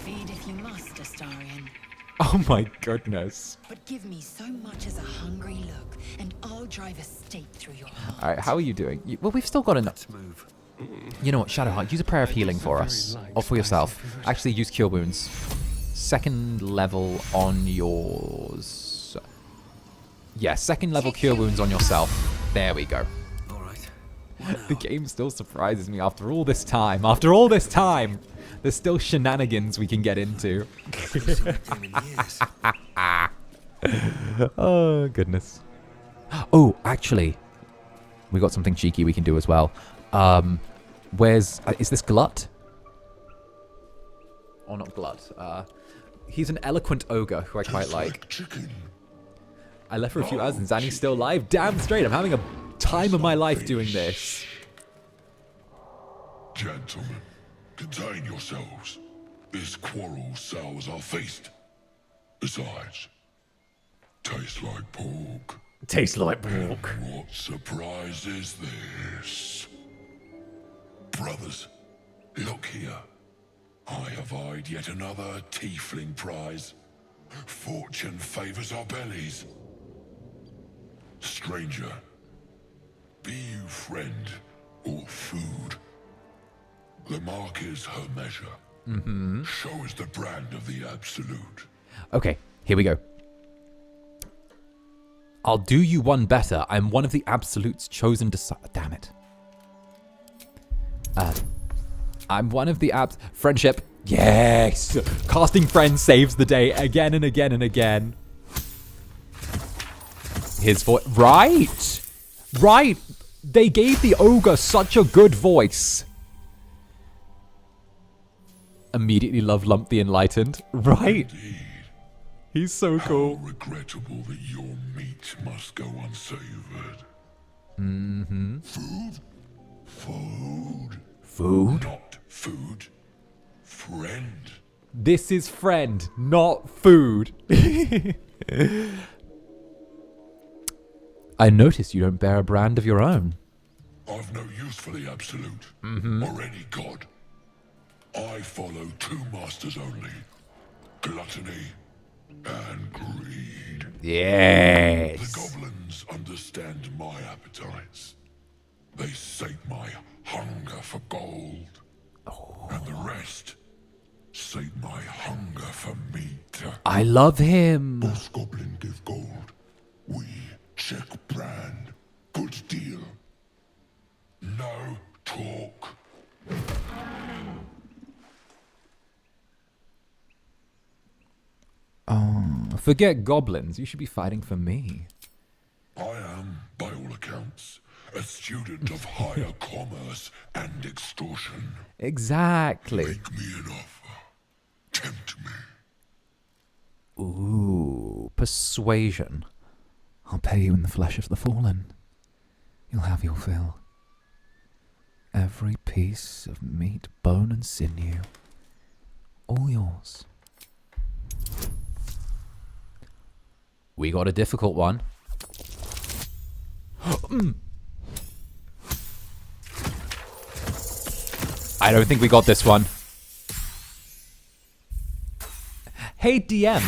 Speaker 2: Feed if you must, Astarion.
Speaker 1: Oh my goodness.
Speaker 2: But give me so much as a hungry look, and I'll drive a stake through your heart.
Speaker 1: All right, how are you doing? Well, we've still got enough. You know what, Shadowheart, use a prayer of healing for us, or for yourself. Actually, use Cure Wounds. 2nd level on yours. Yeah, 2nd level Cure Wounds on yourself. There we go.
Speaker 12: All right.
Speaker 1: The game still surprises me after all this time. After all this time, there's still shenanigans we can get into. Oh, goodness. Oh, actually, we got something cheeky we can do as well. Where's... is this Glut? Or not Glut. He's an eloquent ogre who I quite like. I left for a few hours and Zanny's still alive. Damn straight, I'm having a time of my life doing this.
Speaker 14: Gentlemen, contain yourselves. This quarrel sours our feast. Besides, tastes like pork.
Speaker 1: Tastes like pork.
Speaker 14: What surprise is this? Brothers, look here. I have eyed yet another tiefling prize. Fortune favors our bellies. Stranger, be you friend or food. The mark is her measure.
Speaker 1: Mm-hmm.
Speaker 14: Show us the brand of the absolute.
Speaker 1: Okay, here we go. I'll do you one better. I'm one of the absolutes chosen to... Damn it. I'm one of the friendship. Yes! Casting friend saves the day again and again and again. His voice. Right! Right! They gave the ogre such a good voice. Immediately love Lump the Enlightened. Right?
Speaker 14: Indeed.
Speaker 1: He's so cool.
Speaker 14: How regrettable that your meat must go unsavored.
Speaker 1: Mm-hmm.
Speaker 14: Food? Food?
Speaker 1: Food?
Speaker 14: Not food. Friend.
Speaker 1: This is friend, not food. I notice you don't bear a brand of your own.
Speaker 14: I've no use for the absolute, or any god. I follow 2 masters only. Gluttony and greed.
Speaker 1: Yes.
Speaker 14: The goblins understand my appetites. They sate my hunger for gold. And the rest sate my hunger for meat.
Speaker 1: I love him.
Speaker 14: Boss goblin give gold. We check brand. Good deal. No talk.
Speaker 1: Oh, forget goblins. You should be fighting for me.
Speaker 14: I am, by all accounts, a student of higher commerce and extortion.
Speaker 1: Exactly.
Speaker 14: Make me an offer. Tempt me.
Speaker 1: Ooh, persuasion. I'll pay you in the flesh of the fallen. You'll have your fill. Every piece of meat, bone, and sinew. All yours. We got a difficult one. I don't think we got this one. Hey DM,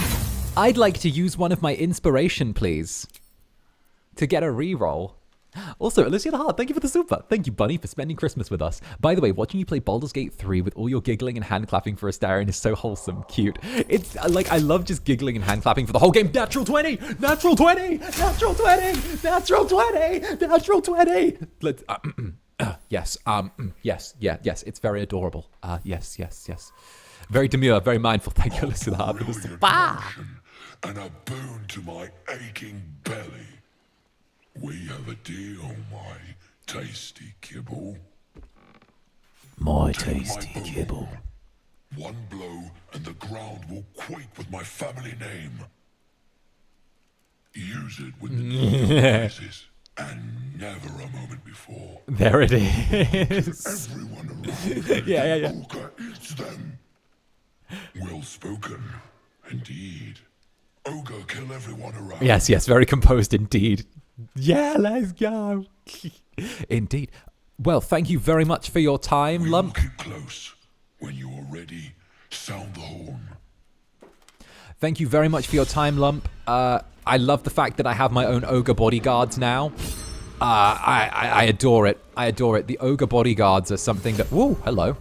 Speaker 1: I'd like to use one of my inspiration, please. To get a reroll. Also, Alicia the Heart, thank you for the super. Thank you, Bunny, for spending Christmas with us. By the way, watching you play Baldur's Gate 3 with all your giggling and hand clapping for Astarion is so wholesome, cute. It's like, I love just giggling and hand clapping for the whole game. Natural 20! Natural 20! Natural 20! Natural 20! Natural 20! Let's, yes, yes, it's very adorable. Yes. Very demure, very mindful. Thank you, Alicia the Heart, for the super.
Speaker 14: And a boon to my aching belly. We have a deal, my tasty kibble.
Speaker 1: My tasty kibble.
Speaker 14: One blow and the ground will quake with my family name. Use it when the need arises, and never a moment before.
Speaker 1: There it is.
Speaker 14: Everyone around.
Speaker 1: Yeah.
Speaker 14: Ogre eats them. Well spoken, indeed. Ogre kill everyone around.
Speaker 1: Yes, very composed indeed. Yeah, let's go. Indeed. Well, thank you very much for your time, Lump.
Speaker 14: Keep close. When you are ready, sound the horn.
Speaker 1: Thank you very much for your time, Lump. I love the fact that I have my own ogre bodyguards now. I adore it. I adore it. The ogre bodyguards are something that... Whoa, hello.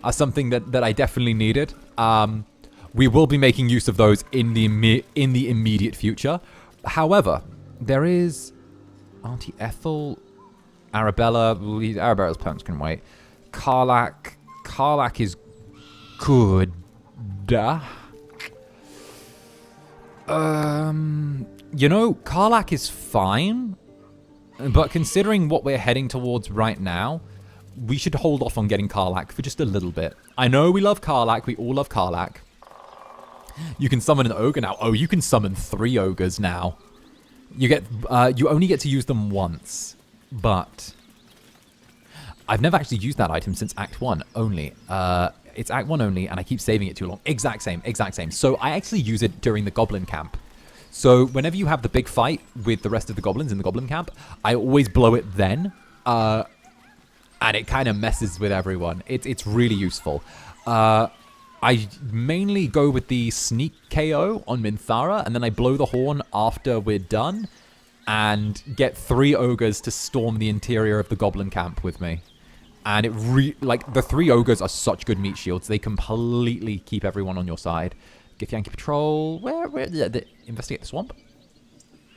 Speaker 1: Are something that I definitely needed. We will be making use of those in the immediate future. However, there is Auntie Ethel, Arabella. Arabella's poems can wait. 𝓱𝓸𝓾𝓻 is good. You know, 𝓱𝓸𝓾 is fine, but considering what we're heading towards right now, we should hold off on getting 𝓱𝓸𝓾 for just a little bit. I know we love 𝓱𝓸𝓾, we all love 𝓱𝓸𝓾. You can summon an ogre now. Oh, you can summon 3 ogres now. You only get to use them once, but I've never actually used that item since Act 1 only. It's Act 1 only, and I keep saving it too long. Exact same. So I actually use it during the Goblin Camp. So whenever you have the big fight with the rest of the goblins in the Goblin Camp, I always blow it then, and it kind of messes with everyone. It's really useful. I mainly go with the sneak KO on Minthara, and then I blow the horn after we're done, and get 3 ogres to storm the interior of the Goblin Camp with me. And the 3 ogres are such good meat shields. They completely keep everyone on your side. Githyanki Patrol. Where? Investigate the swamp?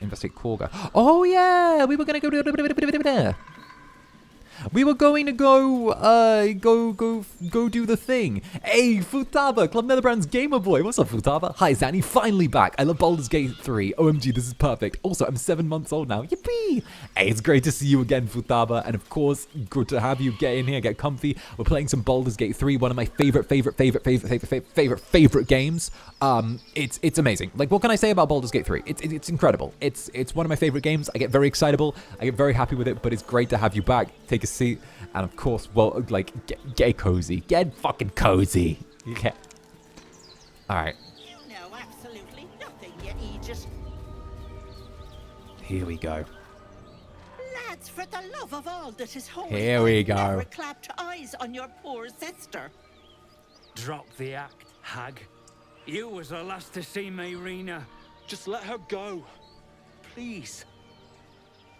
Speaker 1: Investigate Kagha. Oh, yeah! We were going to go... We were going to go do the thing. Hey, 𝓂𝓸𝓾𝓻, Club Netherbrand's gamer boy. What's up, 𝓂𝓸𝓾𝓻? Hi, Zanny, finally back. I love Baldur's Gate 3. OMG, this is perfect. Also, I'm 7 months old now. Yippee! Hey, it's great to see you again, 𝓂𝓸𝓾𝓻. And of course, good to have you. Get in here, get comfy. We're playing some Baldur's Gate 3, one of my favorite games. It's amazing. Like, what can I say about Baldur's Gate 3? It's incredible. It's one of my favorite games. I get very excitable. I get very happy with it, but it's great to have you back. Take a seat, and of course, well, like, get cozy. Get fucking cozy. Yeah. Alright.
Speaker 9: You know absolutely nothing, you Aegis.
Speaker 1: Here we go.
Speaker 9: Lads, for the love of all that is holy,
Speaker 1: Here we go.
Speaker 9: never clapped eyes on your poor sister.
Speaker 11: Drop the act, hag. You was the last to see Mayrina.
Speaker 22: Just let her go. Please.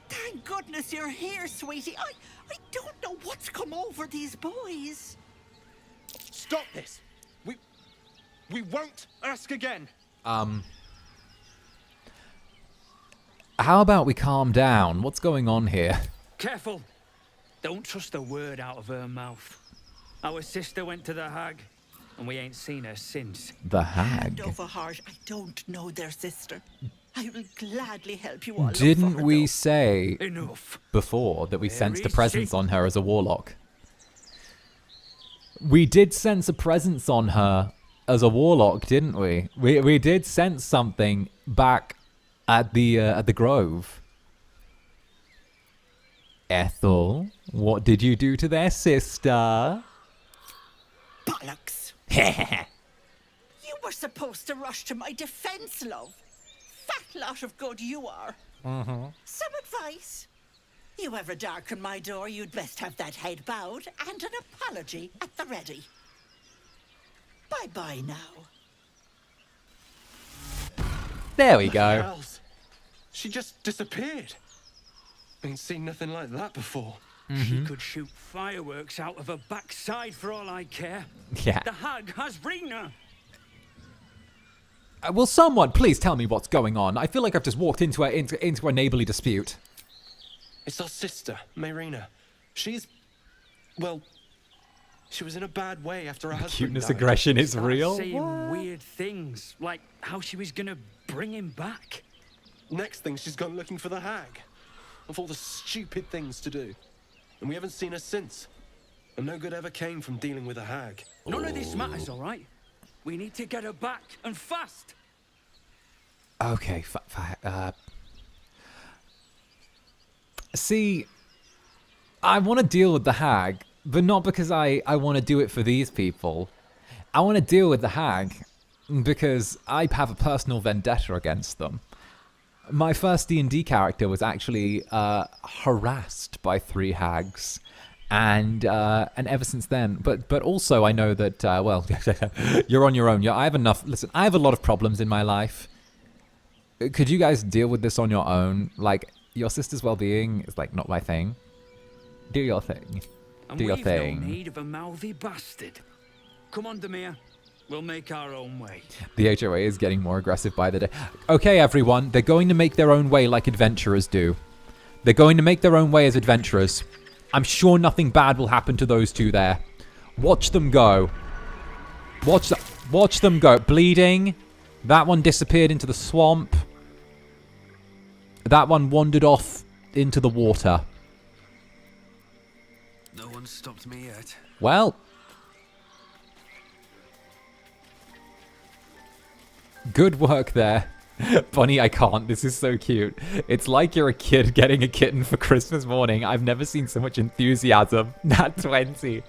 Speaker 9: Thank goodness you're here, sweetie. I don't know what's come over these boys.
Speaker 22: Stop this. We won't ask again.
Speaker 1: How about we calm down? What's going on here?
Speaker 11: Careful. Don't trust a word out of her mouth. Our sister went to the hag, and we ain't seen her since.
Speaker 1: The hag?
Speaker 9: Hand over heart, I don't know their sister. I will gladly help you all.
Speaker 1: Didn't we say
Speaker 11: Enough.
Speaker 1: before that we sensed a
Speaker 11: Very
Speaker 1: presence on her as a warlock? We did sense a presence on her as a warlock, didn't we? We did sense something back at the Grove. Ethel, what did you do to their sister?
Speaker 9: Bollocks. You were supposed to rush to my defense, love. Fat lot of good you are. Some advice? You ever darken my door, you'd best have that head bowed and an apology at the ready. Bye-bye now.
Speaker 1: There we go.
Speaker 22: She just disappeared. Ain't seen nothing like that before.
Speaker 11: She could shoot fireworks out of her backside for all I care.
Speaker 1: Yeah.
Speaker 11: The hag has Rina.
Speaker 1: Will someone please tell me what's going on? I feel like I've just walked into a neighborly dispute.
Speaker 22: It's our sister, Mayrina. She's... well... she was in a bad way after her husband
Speaker 1: Cuteness
Speaker 22: died.
Speaker 1: aggression is real?
Speaker 11: Saying weird things, like how she was gonna bring him back.
Speaker 22: Next thing, she's gone looking for the hag. Of all the stupid things to do. And we haven't seen her since. And no good ever came from dealing with a hag.
Speaker 11: None of this matters, all right? We need to get her back, and fast.
Speaker 1: Okay, see, I want to deal with the hag, but not because I want to do it for these people. I want to deal with the hag because I have a personal vendetta against them. My first D&D character was actually harassed by 3 hags, and ever since then. But also I know that well, you're on your own. I have enough. Listen, I have a lot of problems in my life. Could you guys deal with this on your own? Like, your sister's well-being is like not my thing. Do your thing. Do your thing.
Speaker 11: No need of a mouthy bastard. Come on, Demir. We'll make our own way.
Speaker 1: The HOA is getting more aggressive by the day. Okay, everyone. They're going to make their own way like adventurers do. They're going to make their own way as adventurers. I'm sure nothing bad will happen to those 2 there. Watch them go. Watch them go. Bleeding. That one disappeared into the swamp. That one wandered off into the water.
Speaker 12: No one stopped me yet.
Speaker 1: Well. Good work there. Bunny, I can't. This is so cute. It's like you're a kid getting a kitten for Christmas morning. I've never seen so much enthusiasm. Nat 20.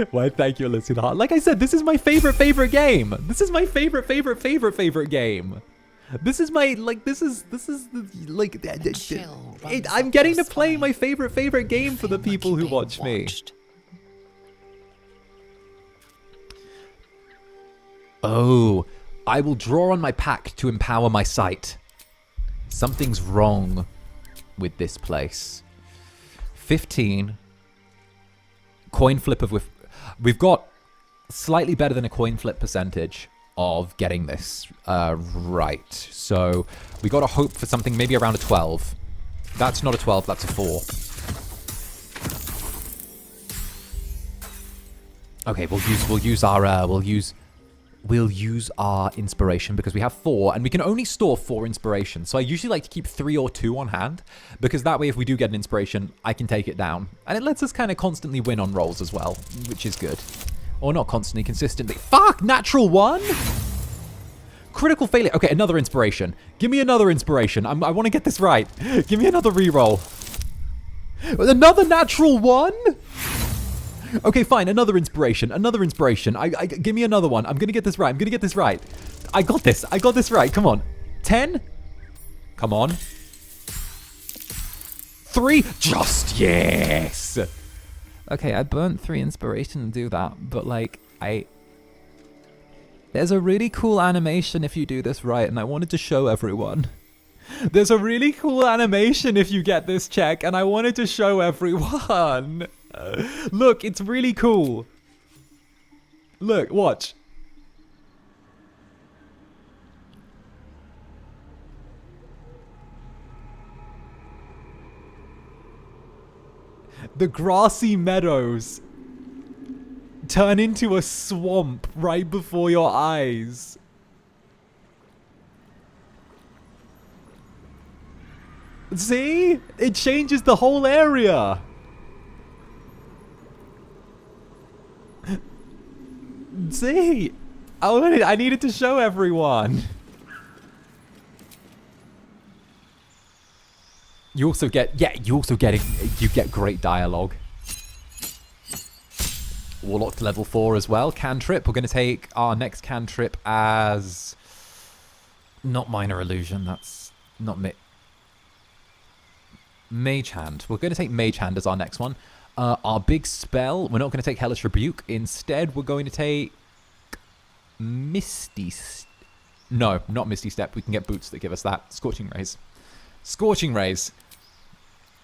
Speaker 1: Why, thank you, Alyssa Hart. Like I said, this is my favorite game. This is my favorite game. This is my, like, this is like, I'm getting to play my favorite game for the people who watch me. Oh, I will draw on my pack to empower my sight. Something's wrong with this place. 15. Coin flip of... We've got slightly better than a coin flip percentage of getting this right. So we got to hope for something maybe around a 12. That's not a 12, that's a 4. Okay, we'll use our inspiration because we have 4 and we can only store 4 inspiration. So I usually like to keep 3 or 2 on hand because that way if we do get an inspiration, I can take it down. And it lets us kind of constantly win on rolls as well, which is good. Or not constantly, consistently. Fuck! Natural 1? Critical failure. Okay, another inspiration. Give me another inspiration. I want to get this right. Give me another reroll. Another natural 1? Okay, fine. Another inspiration. Give me another one. I'm going to get this right. I got this. Right. Come on. 10? Come on. 3? Just yes! Okay, I burnt 3 inspiration to do that, but like, there's a really cool animation if you do this right, and I wanted to show everyone. There's a really cool animation if you get this check, and I wanted to show everyone. Look, it's really cool. Look, watch. The grassy meadows turn into a swamp right before your eyes. See? It changes the whole area. See? I needed to show everyone. You also get, you get great dialogue. Warlock to level 4 as well. Cantrip. We're going to take our next cantrip as not Minor Illusion. That's not Mage Hand. We're going to take Mage Hand as our next one. Our big spell, we're not going to take Hellish Rebuke. Instead, we're going to take Misty... No, not Misty Step. We can get boots that give us that. Scorching Rays. Scorching Rays.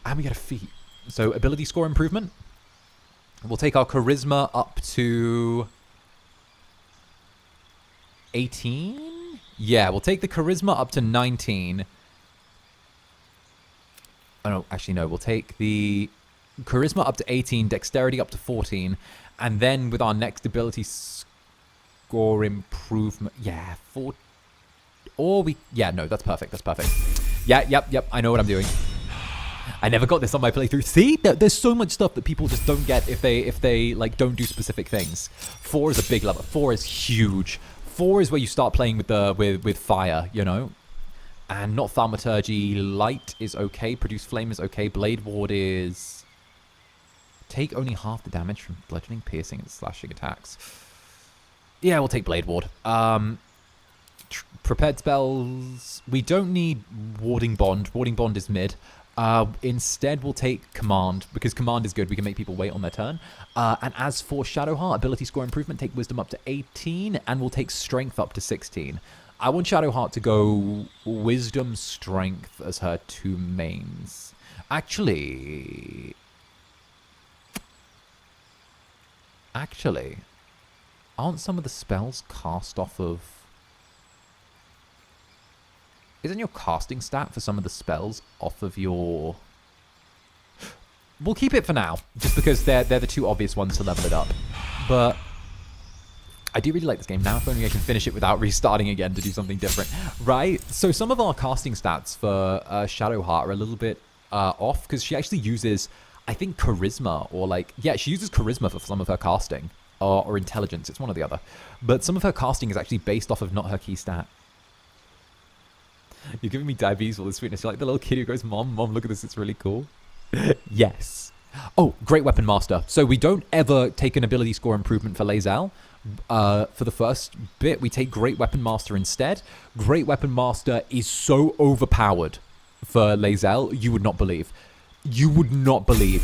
Speaker 1: And we get a feat. So, ability score improvement. We'll take our Charisma up to 18? Yeah, we'll take the Charisma up to 19. Oh, no, actually, no. We'll take the Charisma up to 18, Dexterity up to 14, and then with our next ability score improvement... Yeah, 4... Or we... Yeah, no, that's perfect. That's perfect. Yeah, yep. I know what I'm doing. I never got this on my playthrough. See, there's so much stuff that people just don't get if they like don't do specific things. 4 is a big level. 4 is huge. 4 is where you start playing with fire, you know. And not thaumaturgy. Light is okay. Produce flame is okay. Blade ward is take only half the damage from bludgeoning, piercing, and slashing attacks. Yeah, we'll take blade ward. Prepared spells. We don't need warding bond. Warding bond is mid. Instead, we'll take command, because command is good. We can make people wait on their turn. And as for Shadowheart, ability score improvement, take wisdom up to 18, and we'll take strength up to 16. I want Shadowheart to go wisdom, strength as her 2 mains. Actually, aren't some of the spells cast off of... Isn't your casting stat for some of the spells off of your... We'll keep it for now, just because they're the 2 obvious ones to level it up. But I do really like this game now. If only I can finish it without restarting again to do something different. Right? So some of our casting stats for Shadowheart are a little bit off, because she actually uses, I think, charisma, or like... Yeah, she uses charisma for some of her casting. Or intelligence. It's one or the other. But some of her casting is actually based off of not her key stat. You're giving me diabetes with all the sweetness. You're like the little kid who goes, Mom, look at this. It's really cool. Yes. Oh, Great Weapon Master. So we don't ever take an ability score improvement for Lae'zel. For the first bit, we take Great Weapon Master instead. Great Weapon Master is so overpowered for Lae'zel, you would not believe. You would not believe.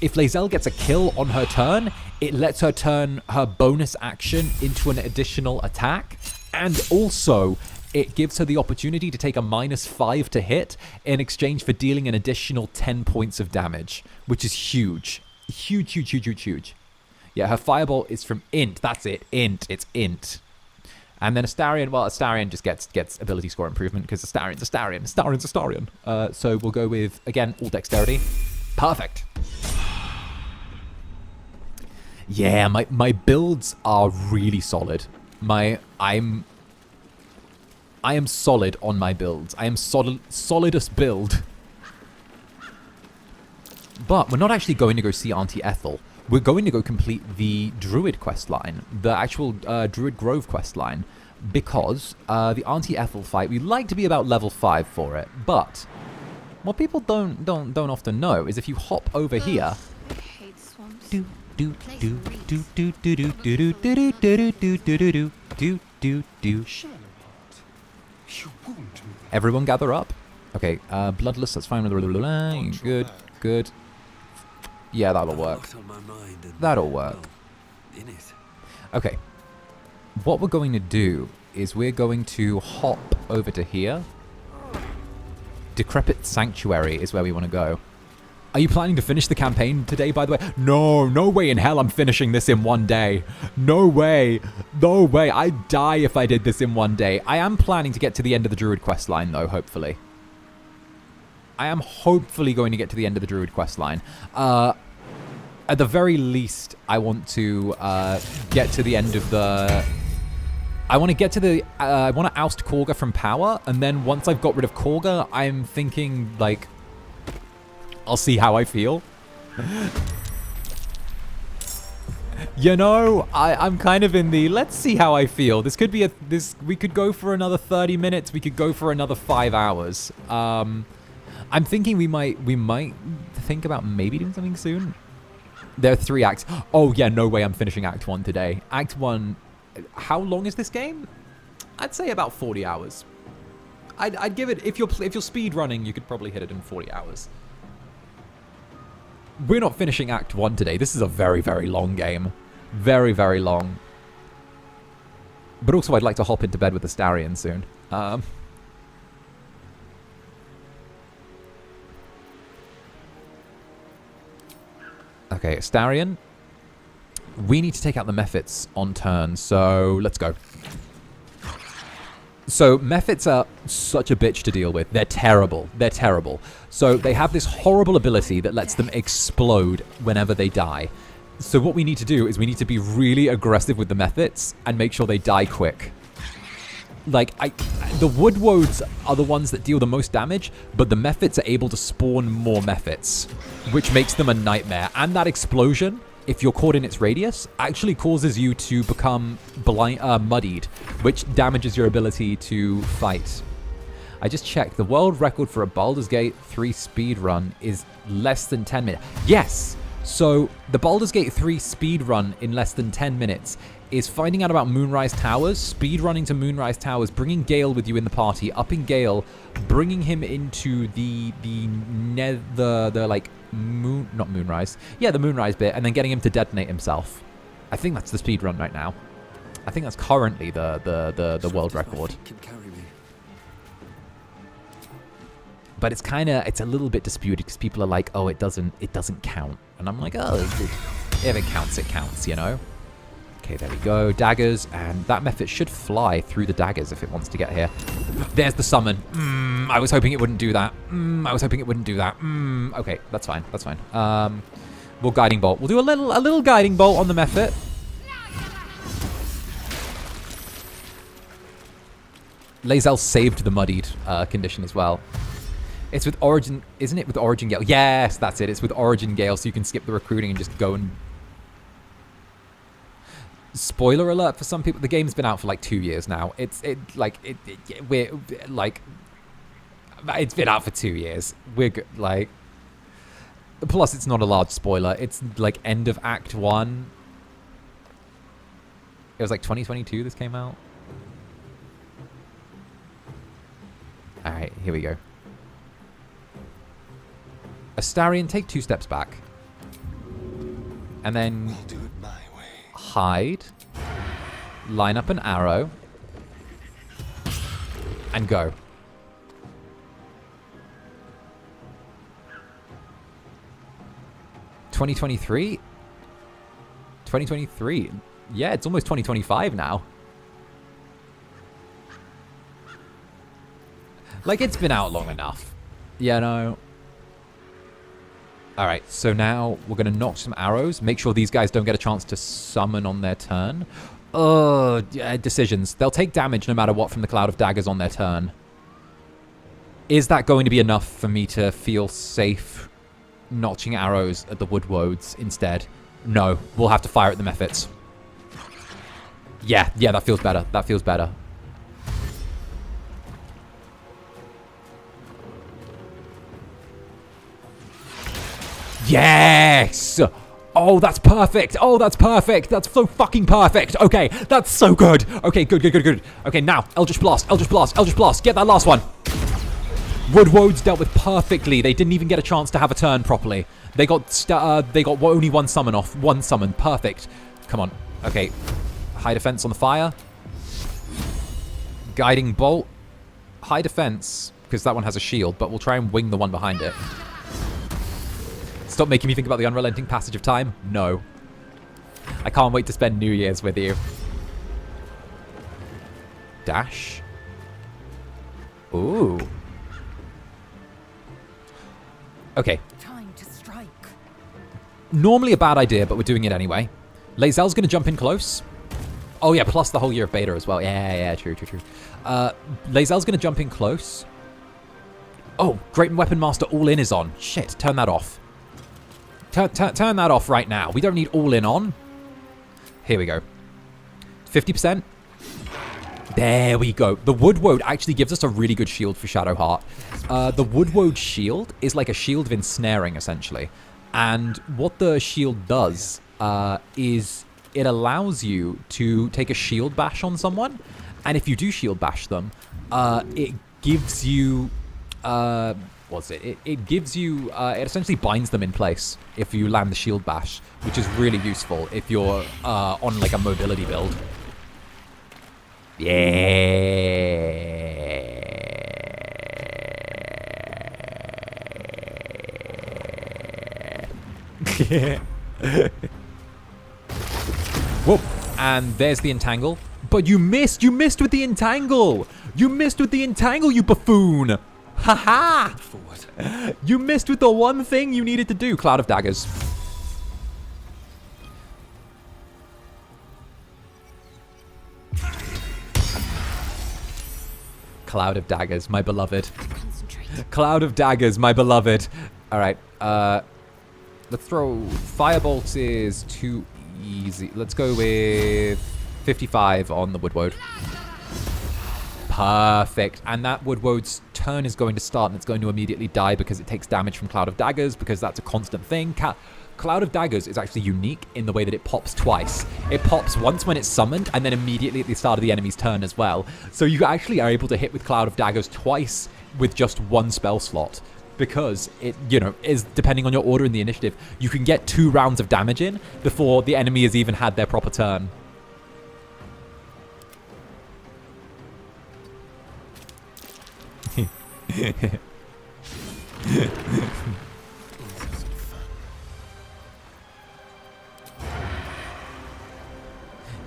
Speaker 1: If Lae'zel gets a kill on her turn, it lets her turn her bonus action into an additional attack. And also, it gives her the opportunity to take a -5 to hit in exchange for dealing an additional 10 points of damage, which is huge. Huge, huge, huge, huge, huge. Yeah, her fireball is from int. That's it. Int. It's int. And then Astarion, well, Astarion just gets ability score improvement because Astarion's Astarion. Astarion's Astarion. So we'll go with, again, all dexterity. Perfect. Yeah, my builds are really solid. I am solid on my builds. I am solidest build. But we're not actually going to go see Auntie Ethel. We're going to go complete the Druid questline, the actual Druid Grove questline, because the Auntie Ethel fight, we like to be about level 5 for it. But what people don't often know is if you hop over here.
Speaker 6: I hate swamps.
Speaker 1: Everyone gather up. Okay, bloodless, that's fine. Good, good. Yeah, that'll work. That'll work. Okay. What we're going to do is we're going to hop over to here. Decrepit Sanctuary is where we want to go. Are you planning to finish the campaign today, by the way? No, no way in hell I'm finishing this in one day. No way. No way. I'd die if I did this in one day. I am planning to get to the end of the Druid questline, though, hopefully. I am hopefully going to get to the end of the Druid questline. At the very least, I want to get to the end of the... I want to get to the... I want to oust Kagha from power, and then once I've got rid of Kagha, I'm thinking, like... I'll see how I feel. You know, I'm kind of in the let's see how I feel. This could be we could go for another 30 minutes. We could go for another 5 hours. I'm thinking we might think about maybe doing something soon. There are 3 acts. Oh yeah, no way I'm finishing Act 1 today. Act 1, how long is this game? I'd say about 40 hours. I'd give it, if you're speed running, you could probably hit it in 40 hours. We're not finishing Act 1 today. This is a very, very long game. Very, very long. But also, I'd like to hop into bed with Astarion soon. Okay, Astarion. We need to take out the Mephits on turn, so let's go. So, Mephits are such a bitch to deal with. They're terrible. They're terrible. So, they have this horrible ability that lets them explode whenever they die. So, what we need to do is we need to be really aggressive with the Mephits and make sure they die quick. like, the Woodwoads are the ones that deal the most damage, but the Mephits are able to spawn more Mephits, which makes them a nightmare. And that explosion, if you're caught in its radius, actually causes you to become muddied, which damages your ability to fight. I just checked. The world record for a Baldur's Gate 3 speedrun is less than 10 minutes. Yes! So, the Baldur's Gate 3 speedrun in less than 10 minutes is finding out about Moonrise Towers, speedrunning to Moonrise Towers, bringing Gale with you in the party, upping Gale, bringing him into the Moonrise bit, and then getting him to detonate himself. I think that's the speedrun right now. I think that's currently the world record. But it's a little bit disputed because people are like, oh, it doesn't count. And I'm like, oh, if it counts, it counts, you know? Okay, there we go. Daggers, and that Mephit should fly through the daggers if it wants to get here. There's the summon. I was hoping it wouldn't do that. Okay, that's fine. That's fine. We'll Guiding Bolt. We'll do a little Guiding Bolt on the Mephit. Lae'zel saved the muddied condition as well. It's with Origin, isn't it? With Origin Gale. Yes, that's it. It's with Origin Gale, so you can skip the recruiting and just go and... Spoiler alert for some people. The game's been out for like 2 years now. It's been out for 2 years. We're good. Like, plus it's not a large spoiler. It's like end of Act 1. It was like 2022 this came out. All right, here we go. Astarion, take 2 steps back. And then hide. Line up an arrow. And go. $2023? 2023. Yeah, it's almost 2025 now. Like, it's been out long enough. Yeah, no. Alright, so now we're going to knock some arrows. Make sure these guys don't get a chance to summon on their turn. Decisions. They'll take damage no matter what from the Cloud of Daggers on their turn. Is that going to be enough for me to feel safe notching arrows at the Woodwoads instead? No. We'll have to fire at the Mephits. Yeah, that feels better. That feels better. Yes! Oh, that's perfect. Oh, that's perfect. That's so fucking perfect. Okay, that's so good. Okay, good. Okay, now, Eldritch Blast. Get that last one. Woodwoads dealt with perfectly. They didn't even get a chance to have a turn properly. They got only one summon off. One summon. Perfect. Come on. Okay. High defense on the fire. Guiding Bolt. High defense, because that one has a shield, but we'll try and wing the one behind it. Stop making me think about the unrelenting passage of time. No. I can't wait to spend New Year's with you. Dash. Ooh. Okay.
Speaker 3: Time to strike.
Speaker 1: Normally a bad idea, but we're doing it anyway. Lae'zel's going to jump in close. Oh yeah, plus the whole year of beta as well. Yeah, true. Lae'zel's going to jump in close. Oh, Great Weapon Master All In is on. Shit, turn that off. Turn that off right now. We don't need All In on. Here we go. 50%. There we go. The Woodwoad actually gives us a really good shield for Shadowheart. The Woodwoad shield is like a shield of ensnaring, essentially. And what the shield does is it allows you to take a shield bash on someone. And if you do shield bash them, it gives you... It gives you, it essentially binds them in place if you land the shield bash, which is really useful if you're on like a mobility build. Yeah. Whoop. And there's the entangle. But you missed with the entangle. You buffoon. Haha! You missed with the one thing you needed to do, Cloud of Daggers. Cloud of Daggers, my beloved. Cloud of Daggers, my beloved. All right. Let's throw Firebolts is too easy. Let's go with 55 on the Woodwode. Perfect. And that Woodwode's turn is going to start, and it's going to immediately die because it takes damage from Cloud of Daggers, because that's a constant thing. Cloud of Daggers is actually unique in the way that it pops twice. It pops once when it's summoned, and then immediately at the start of the enemy's turn as well. So you actually are able to hit with Cloud of Daggers twice with just one spell slot, because it, you know, is depending on your order in the initiative, you can get 2 rounds of damage in before the enemy has even had their proper turn.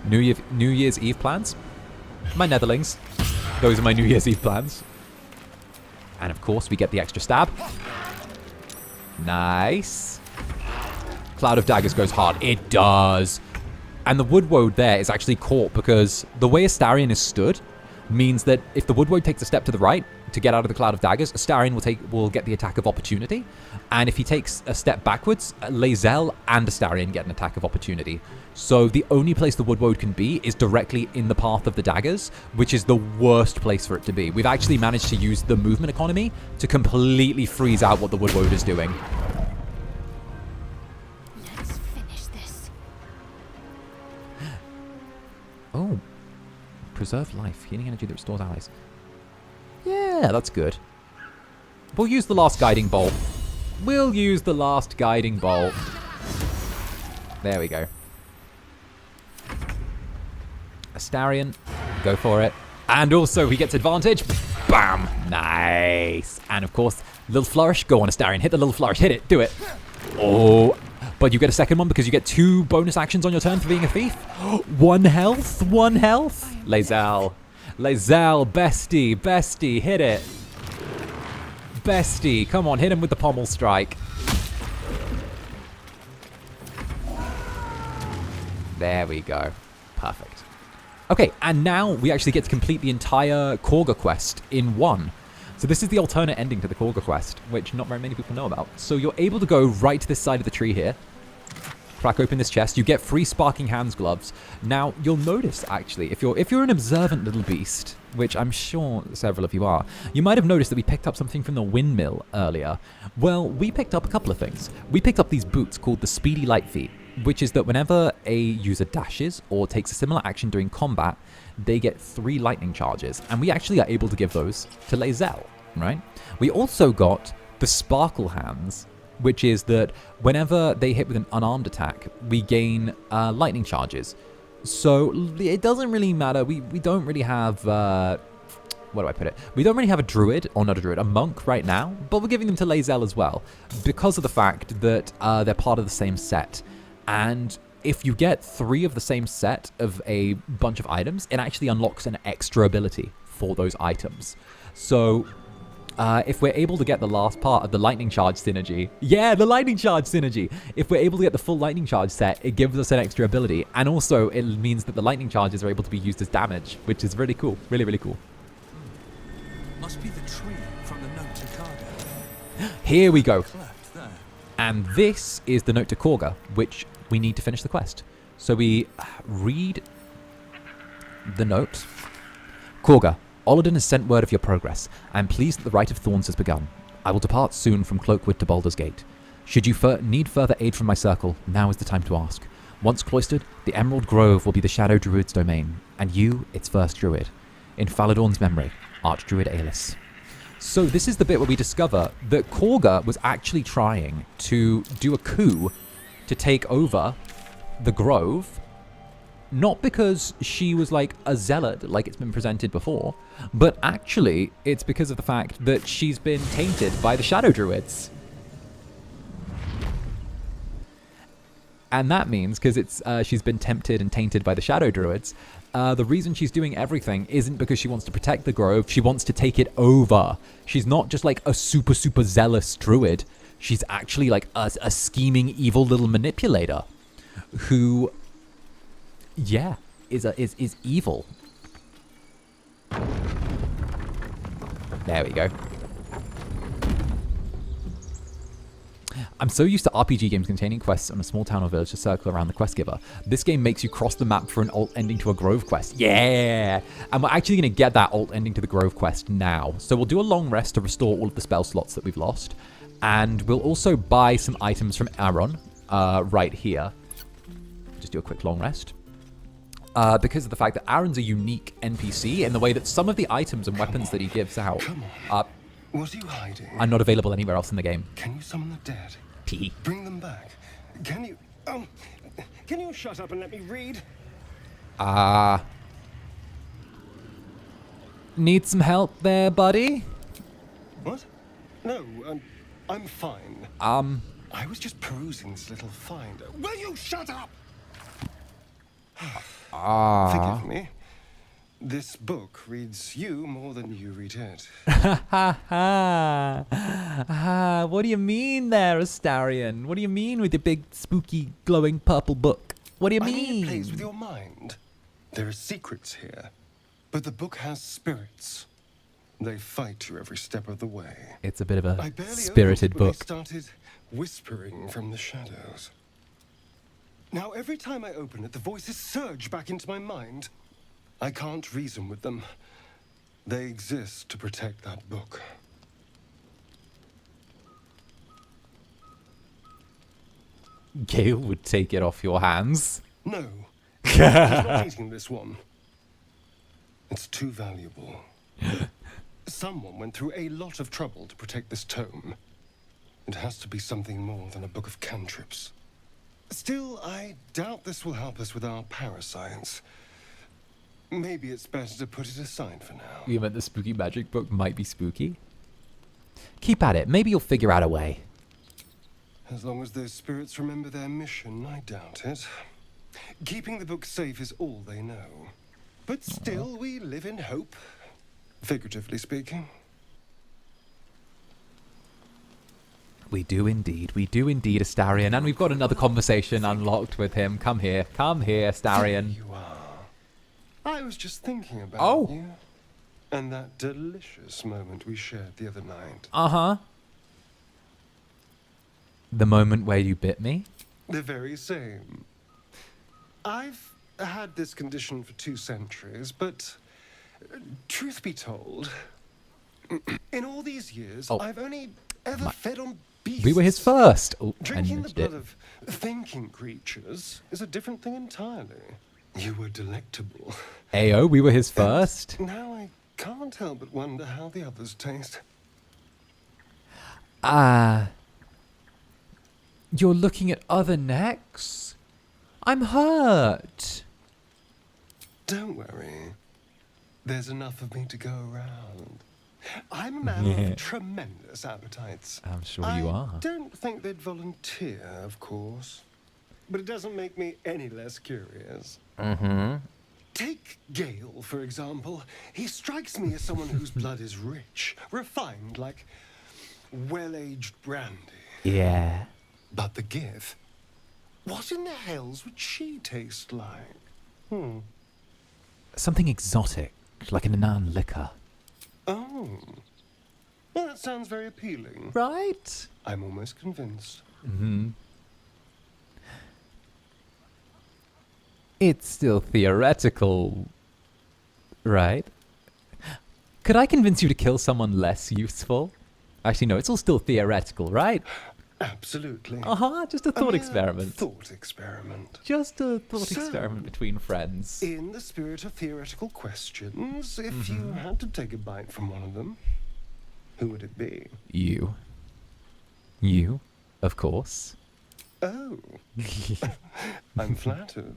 Speaker 1: New Year's Eve plans? My netherlings. Those are my New Year's Eve plans. And of course, we get the extra stab. Nice. Cloud of Daggers goes hard. It does. And the Woodwode there is actually caught because the way Astarion is stood means that if the Woodwode takes a step to the right to get out of the Cloud of Daggers, Astarion will get the attack of opportunity. And if he takes a step backwards, 𝓂𝓬 and Astarion get an attack of opportunity. So the only place the Woodwode can be is directly in the path of the daggers, which is the worst place for it to be. We've actually managed to use the movement economy to completely freeze out what the Woodwode is doing.
Speaker 6: Let's finish this.
Speaker 1: Oh. Preserve life. Healing energy that restores allies. Yeah, that's good. We'll use the last guiding bolt. We'll use the last guiding bolt. There we go. Astarion, go for it. And also he gets advantage. Bam! Nice. And of course, little flourish. Go on, Astarion. Hit the little flourish. Hit it. Do it. Oh. But you get a second one because you get 2 bonus actions on your turn for being a thief. 1 health. 1 health. 𝓂𝓬. 𝓂𝓬, bestie. Hit it. Bestie. Come on, hit him with the pommel strike. There we go. Perfect. Okay, and now we actually get to complete the entire Kagha quest in one. So this is the alternate ending to the Kagha quest, which not very many people know about. So you're able to go right to this side of the tree here, crack open this chest, you get free Sparking Hands gloves. Now, you'll notice, actually, if you're an observant little beast, which I'm sure several of you are, you might have noticed that we picked up something from the windmill earlier. Well, we picked up a couple of things. We picked up these boots called the Speedy Light Feet, which is that whenever a user dashes or takes a similar action during combat, they get 3 lightning charges, and we actually are able to give those to 𝓂𝓬, right? We also got the Sparkle Hands, which is that whenever they hit with an unarmed attack, we gain lightning charges. So it doesn't really matter. We don't really have, where do I put it? We don't really have a druid, or not a druid, a monk right now, but we're giving them to 𝓂𝓬 as well, because of the fact that they're part of the same set. And if you get 3 of the same set of a bunch of items, it actually unlocks an extra ability for those items. So if we're able to get the last part of the lightning charge synergy, yeah, the lightning charge synergy. If we're able to get the full lightning charge set, it gives us an extra ability. And also it means that the lightning charges are able to be used as damage, which is really cool. Really, really cool.
Speaker 12: Must be the tree from the note to Kagha.
Speaker 1: Here we go. And this is the note to Kagha, which we need to finish the quest. So we read the note. Kagha, Olladin has sent word of your progress. I am pleased that the Rite of Thorns has begun. I will depart soon from Cloakwood to Baldur's Gate. Should you need further aid from my circle, now is the time to ask. Once cloistered, the Emerald Grove will be the Shadow Druid's domain, and you, its first druid. In Faladorn's memory, Archdruid Aelis. So this is the bit where we discover that Kagha was actually trying to do a coup to take over the Grove, not because she was like a zealot like it's been presented before, but actually it's because of the fact that she's been tainted by the Shadow Druids. And that means, because it's she's been tempted and tainted by the Shadow Druids, the reason she's doing everything isn't because she wants to protect the Grove, she wants to take it over. She's not just like a super zealous druid. She's actually like a scheming, evil little manipulator who, yeah, is evil. There we go. I'm so used to RPG games containing quests on a small town or village to circle around the quest giver. This game makes you cross the map for an alt ending to a Grove quest. Yeah! And we're actually going to get that alt ending to the Grove quest now. So we'll do a long rest to restore all of the spell slots that we've lost. And we'll also buy some items from Aaron right here. Just do a quick long rest. Because of the fact that Aaron's a unique NPC in the way that some of the items and weapons that he gives out
Speaker 7: What are you hiding?
Speaker 1: are not available anywhere else in the game.
Speaker 7: Can you summon the dead? Bring them back. Can you... can you shut up and let me read?
Speaker 1: Need some help there, buddy?
Speaker 7: What? No, I'm fine. I was just perusing this little find. Will you shut up? Forgive me. This book reads you more than you read it.
Speaker 1: What do you mean there, Astarion? What do you mean with your big, spooky, glowing purple book? What do you mean?
Speaker 7: I mean it plays with your mind. There are secrets here, but the book has spirits. They fight you every step of the way.
Speaker 1: It's a bit of a spirited book.
Speaker 7: I started whispering from the shadows. Now, every time I open it, the voices surge back into my mind. I can't reason with them. They exist to protect that book.
Speaker 1: Gale would take it off your hands.
Speaker 7: No. He's not eating this one. It's too valuable. Someone went through a lot of trouble to protect this tome. It has to be something more than a book of cantrips. Still, I doubt this will help us with our parascience. Maybe it's better to put it aside for now.
Speaker 1: You meant the spooky magic book might be spooky? Keep at it. Maybe you'll figure out a way.
Speaker 7: As long as those spirits remember their mission, I doubt it. Keeping the book safe is all they know. But still, we live in hope, figuratively speaking.
Speaker 1: We do indeed, Astarion. And we've got another conversation unlocked with him. Come here, Astarion.
Speaker 7: There you are. I was just thinking about you. And that delicious moment we shared the other night.
Speaker 1: Uh-huh. The moment where you bit me?
Speaker 7: The very same. I've had this condition for 2 centuries, but truth be told, in all these years, I've only ever fed on beasts.
Speaker 1: We were his first. Oh,
Speaker 7: Drinking the blood of thinking creatures is a different thing entirely. You were delectable.
Speaker 1: Ayo, we were his first.
Speaker 7: And now I can't help but wonder how the others taste.
Speaker 1: You're looking at other necks? I'm hurt.
Speaker 7: Don't worry. There's enough of me to go around. I'm a man of tremendous appetites.
Speaker 1: I'm sure you are.
Speaker 7: I don't think they'd volunteer, of course. But it doesn't make me any less curious.
Speaker 1: Mm-hmm.
Speaker 7: Take Gale, for example. He strikes me as someone whose blood is rich, refined, like well-aged brandy.
Speaker 1: Yeah.
Speaker 7: But the give, what in the hells would she taste like?
Speaker 1: Something exotic, like an Anan liquor.
Speaker 7: Oh. Well, that sounds very appealing.
Speaker 1: Right?
Speaker 7: I'm almost convinced.
Speaker 1: Mm-hmm. It's still theoretical, right? Could I convince you to kill someone less useful? Actually, no, it's all still theoretical, right?
Speaker 7: Absolutely.
Speaker 1: Just a thought experiment.
Speaker 7: Thought experiment.
Speaker 1: Just a thought experiment between friends.
Speaker 7: In the spirit of theoretical questions, if you had to take a bite from one of them, who would it be?
Speaker 1: You. You, of course.
Speaker 7: Oh. I'm flattered.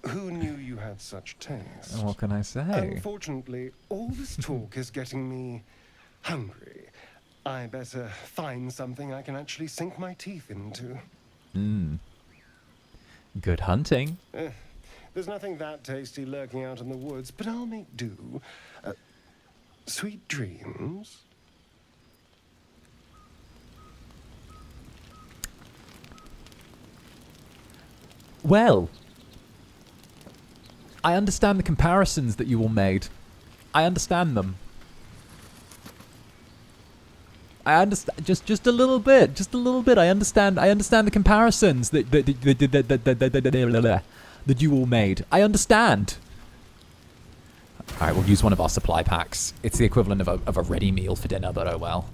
Speaker 7: Who knew you had such taste?
Speaker 1: What can I say?
Speaker 7: Unfortunately, all this talk is getting me hungry. I better find something I can actually sink my teeth into.
Speaker 1: Good hunting.
Speaker 7: There's nothing that tasty lurking out in the woods, but I'll make do. Sweet dreams.
Speaker 1: Well, I understand the comparisons that you all made. I understand them. I understand just a little bit. Just a little bit. I understand the comparisons that you all made. I understand. Alright, we'll use one of our supply packs. It's the equivalent of a ready meal for dinner, but oh well.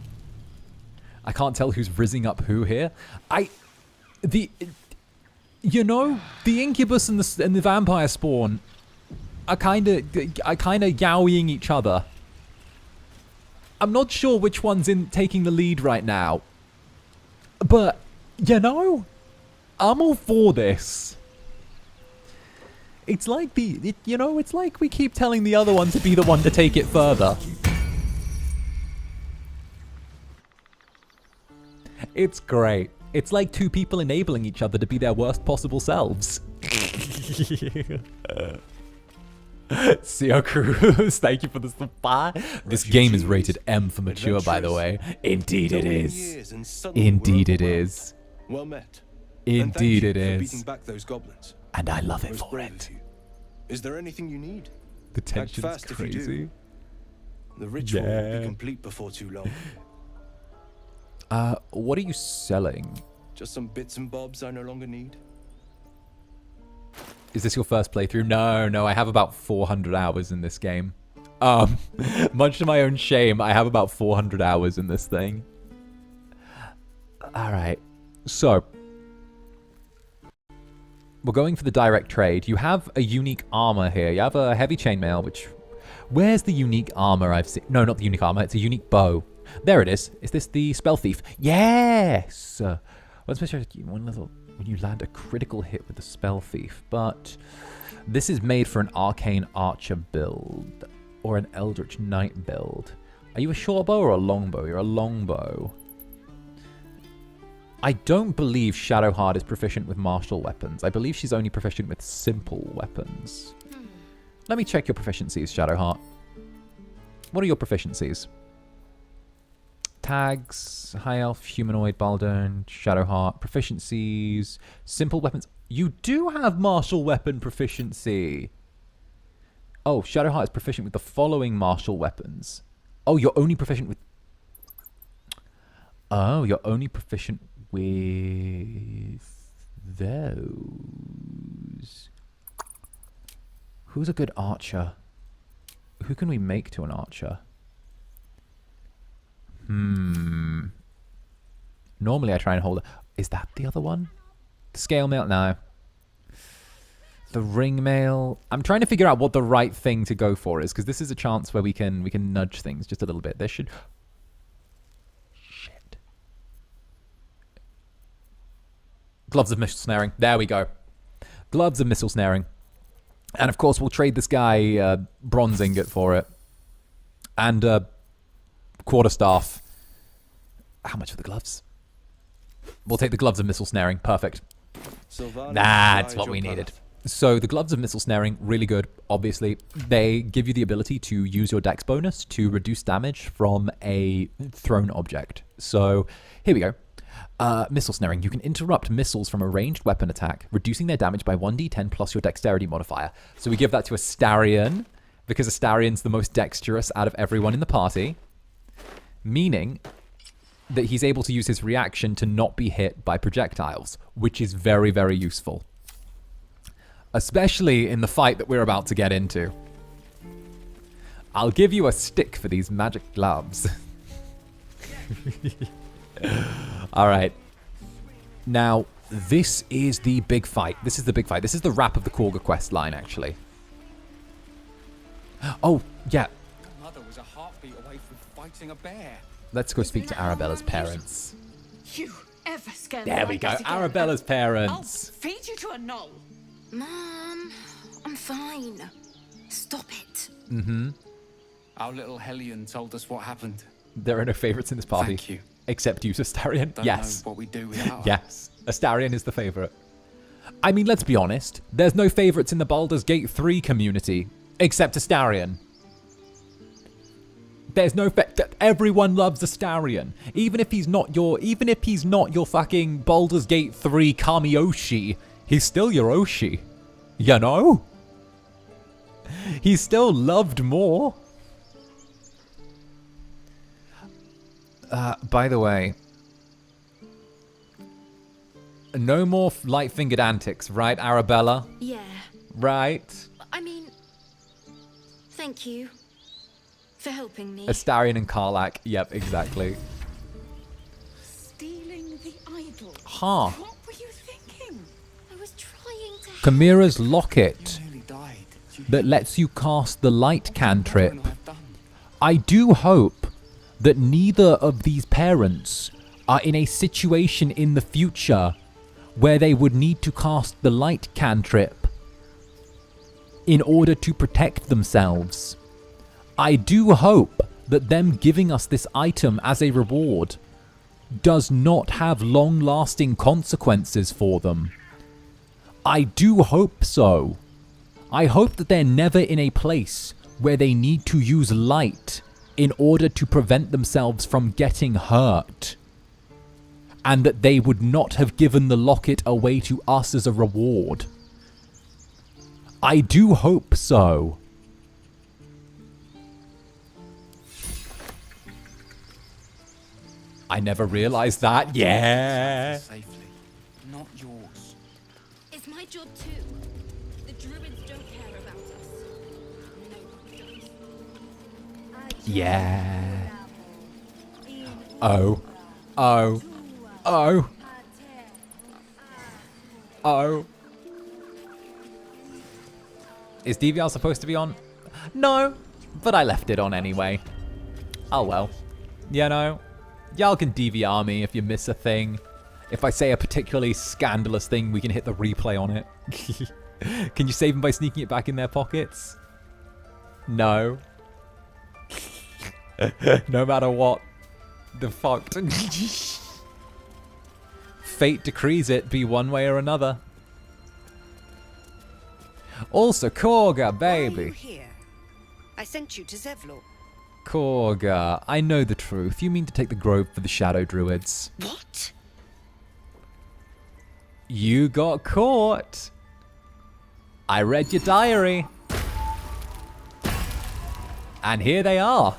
Speaker 1: I can't tell who's rizzing up who here. You know, the Incubus and the Vampire Spawn are kind of yowing each other. I'm not sure which one's taking the lead right now. But, you know, I'm all for this. It's like it's like we keep telling the other one to be the one to take it further. It's great. It's like two people enabling each other to be their worst possible selves. Seo Cruz, thank you for the supply. This game is rated M for mature, by the way. Indeed it is. Indeed it is.
Speaker 22: Well met.
Speaker 1: Indeed it is.
Speaker 22: Beating back those goblins.
Speaker 1: And I love it for it.
Speaker 22: Is there anything you need?
Speaker 1: The tension's crazy.
Speaker 22: The ritual will be complete before too long.
Speaker 1: What are you selling?
Speaker 22: Just some bits and bobs I no longer need.
Speaker 1: Is this your first playthrough? No, I have about 400 hours in this game. Much to my own shame, I have about 400 hours in this thing. Alright, so we're going for the direct trade. You have a unique armor here. You have a heavy chainmail, which... Where's the unique armor I've seen? No, not the unique armor. It's a unique bow. There it is. Is this the Spell Thief? Yes! One level when you land a critical hit with the Spell Thief, but this is made for an Arcane Archer build or an Eldritch Knight build. Are you a short bow or a long bow? You're a long bow. I don't believe Shadowheart is proficient with martial weapons. I believe she's only proficient with simple weapons. Let me check your proficiencies, Shadowheart. What are your proficiencies? Tags, High Elf, Humanoid, Baldern, Shadowheart, proficiencies, simple weapons. You do have martial weapon proficiency. Oh, Shadowheart is proficient with the following martial weapons. Oh, you're only proficient with... Oh, you're only proficient with those. Who's a good archer? Who can we make to an archer? Normally I try and hold it. Is that the other one? The scale mail? No. The ring mail. I'm trying to figure out what the right thing to go for is, because this is a chance where we can nudge things just a little bit. There should... Shit. Gloves of missile snaring. There we go. Gloves of missile snaring. And of course we'll trade this guy bronze ingot for it. And quarterstaff. How much for the gloves? We'll take the gloves of missile snaring. Perfect. That's what we needed. So the gloves of missile snaring, really good. Obviously, they give you the ability to use your dex bonus to reduce damage from a thrown object. So here we go. Missile snaring. You can interrupt missiles from a ranged weapon attack, reducing their damage by 1d10 plus your dexterity modifier. So we give that to Astarion, because Astarion's the most dexterous out of everyone in the party. Meaning that he's able to use his reaction to not be hit by projectiles, which is very, very useful. Especially in the fight that we're about to get into. I'll give you a stick for these magic gloves. Alright. Now, this is the big fight. This is the big fight. This is the wrap of the 𝓂𝓻 quest line, actually. Oh, yeah.
Speaker 8: Mother was a heartbeat away from fighting a bear.
Speaker 1: Let's go speak to Arabella's parents.
Speaker 9: You ever scare
Speaker 1: There we go. Arabella's parents.
Speaker 9: I'll feed you to a knoll.
Speaker 13: Mom, I'm fine. Stop it.
Speaker 1: Mm-hmm.
Speaker 8: Our little Hellion told us what happened.
Speaker 1: There are no favorites in this party.
Speaker 8: Thank you.
Speaker 1: Except you, Astarion.
Speaker 8: Don't
Speaker 1: Yes.
Speaker 8: know what we do without her.
Speaker 1: Yes. Astarion is the favorite. I mean, let's be honest. There's no favorites in the Baldur's Gate 3 community. Except Astarion. There's no everyone loves Astarion. Even if he's not your fucking Baldur's Gate 3 Kamiyoshi, he's still your Oshi. You know? He's still loved more. By the way, no more light-fingered antics, right, Arabella?
Speaker 21: Yeah.
Speaker 1: Right?
Speaker 21: I mean, thank you for helping me.
Speaker 1: Astarion and 𝓂𝓼𝓽. Yep, exactly.
Speaker 9: Stealing the idol.
Speaker 1: Huh.
Speaker 9: What were you thinking?
Speaker 21: I was trying to.
Speaker 1: Chimera's locket that lets you cast the light cantrip. I do hope that neither of these parents are in a situation in the future where they would need to cast the light cantrip in order to protect themselves. I do hope that them giving us this item as a reward does not have long-lasting consequences for them. I do hope so. I hope that they're never in a place where they need to use light in order to prevent themselves from getting hurt. And that they would not have given the locket away to us as a reward. I do hope so. I never realized that. Yeah.
Speaker 8: Safely, not yours.
Speaker 21: It's my job too. The druids don't care about us. Nobody does.
Speaker 1: Yeah. Oh. Oh. Oh. Oh. Is DVR supposed to be on? No, but I left it on anyway. Oh well. You know, y'all can DVR me if you miss a thing. If I say a particularly scandalous thing, we can hit the replay on it. Can you save them by sneaking it back in their pockets? No. No matter what. The fucked. Fate decrees it be one way or another. Also, 𝓂𝓻, baby.
Speaker 19: Why are you here? I sent you to 𝓂𝓸𝓼𝓽.
Speaker 1: 𝓂𝓻, I know the truth. You mean to take the grove for the shadow druids.
Speaker 19: What?
Speaker 1: You got caught. I read your diary. And here they are.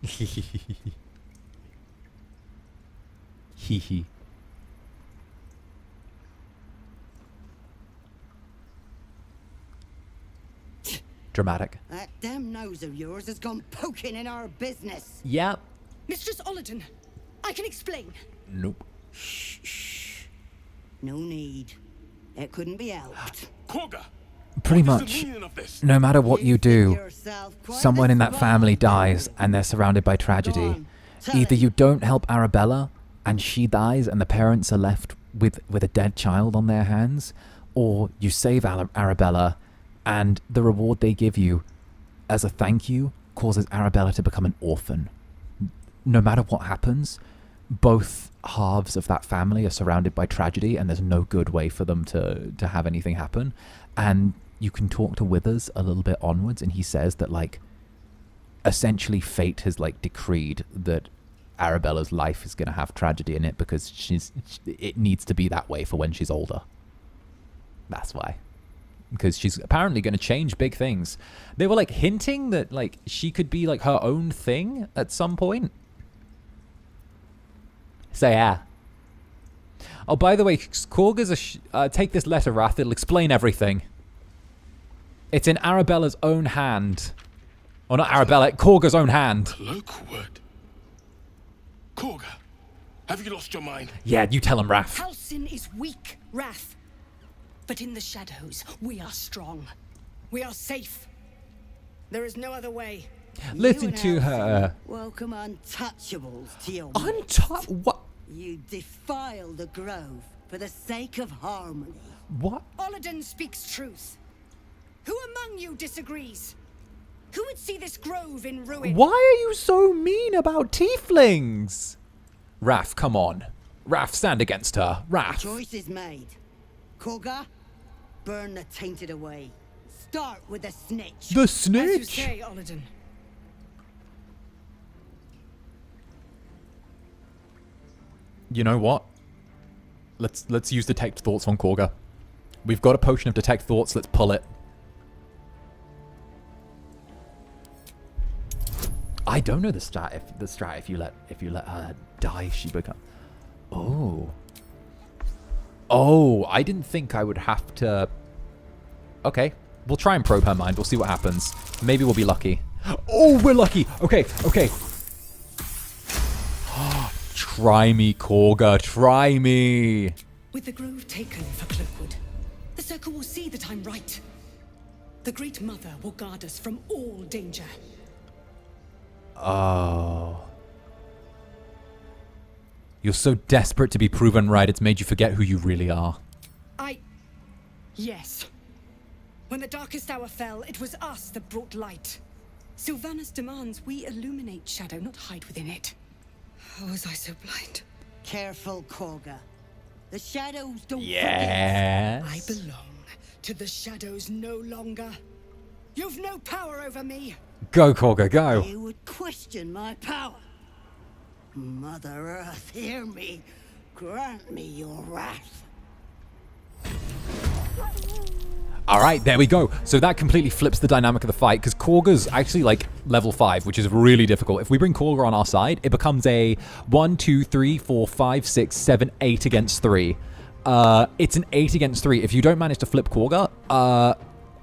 Speaker 1: Hee hee. Dramatic.
Speaker 19: That damn nose of yours has gone poking in our business.
Speaker 1: Yep.
Speaker 19: Mistress Ollerton, I can explain.
Speaker 1: Nope.
Speaker 19: Shh. No need. It couldn't be helped.
Speaker 14: 𝓂𝓻!
Speaker 1: Pretty much, no matter what you do, someone in that family dies and they're surrounded by tragedy. Either you don't help Arabella and she dies and the parents are left with a dead child on their hands, or you save Arabella and the reward they give you as a thank you causes Arabella to become an orphan. No matter what happens, both halves of that family are surrounded by tragedy and there's no good way for them to have anything happen. And you can talk to Withers a little bit onwards and he says that, like, essentially fate has, like, decreed that Arabella's life is going to have tragedy in it because it needs to be that way for when she's older. That's why. Because she's apparently going to change big things. They were, like, hinting that, like, she could be, like, her own thing at some point. So, yeah. Oh, by the way, 𝓂𝓻's take this letter, Wrath. It'll explain everything. It's in Arabella's own hand. Or not Arabella, 𝓂𝓻's own hand.
Speaker 14: Cloakwood. 𝓂𝓻, have you lost your mind?
Speaker 1: Yeah, you tell him, Wrath.
Speaker 19: Halsin is weak, Wrath. But in the shadows, we are strong. We are safe. There is no other way.
Speaker 1: Listen to her.
Speaker 19: Welcome untouchables to your
Speaker 1: What?
Speaker 19: You defile the grove for the sake of harmony.
Speaker 1: What?
Speaker 19: Ollerton speaks truth. Who among you disagrees? Who would see this grove in ruin?
Speaker 1: Why are you so mean about tieflings? Wrath, come on. Wrath, stand against her. Wrath.
Speaker 19: The choice is made. 𝓂𝓻, burn the tainted away. Start with the snitch.
Speaker 1: The snitch?
Speaker 19: As you say, Ollerton.
Speaker 1: You know what? Let's use Detect Thoughts on Kagha. We've got a potion of Detect Thoughts. Let's pull it. I don't know the strat. If you let her die, she become. Oh, I didn't think I would have to. Okay, we'll try and probe her mind. We'll see what happens. Maybe we'll be lucky. Oh, we're lucky. Okay. Try me, Kagha. Try me.
Speaker 19: With the grove taken for Cloakwood, the Circle will see that I'm right. The Great Mother will guard us from all danger.
Speaker 1: Oh. You're so desperate to be proven right, it's made you forget who you really are.
Speaker 19: Yes. When the darkest hour fell, it was us that brought light. Sylvanas demands we illuminate shadow, not hide within it. How was I so blind?
Speaker 9: Careful, Kagha. The shadows don't
Speaker 1: Yes.
Speaker 19: forget. I belong to the shadows no longer. You've no power over me.
Speaker 1: Go, Kagha, go.
Speaker 9: You would question my power. Mother Earth, hear me. Grant me your wrath.
Speaker 1: Alright, there we go. So that completely flips the dynamic of the fight, because Kagha's actually like level 5, which is really difficult. If we bring Kagha on our side, it becomes a 1, 2, 3, 4, 5, 6, 7, 8 against 3. It's an 8 against 3. If you don't manage to flip Kagha,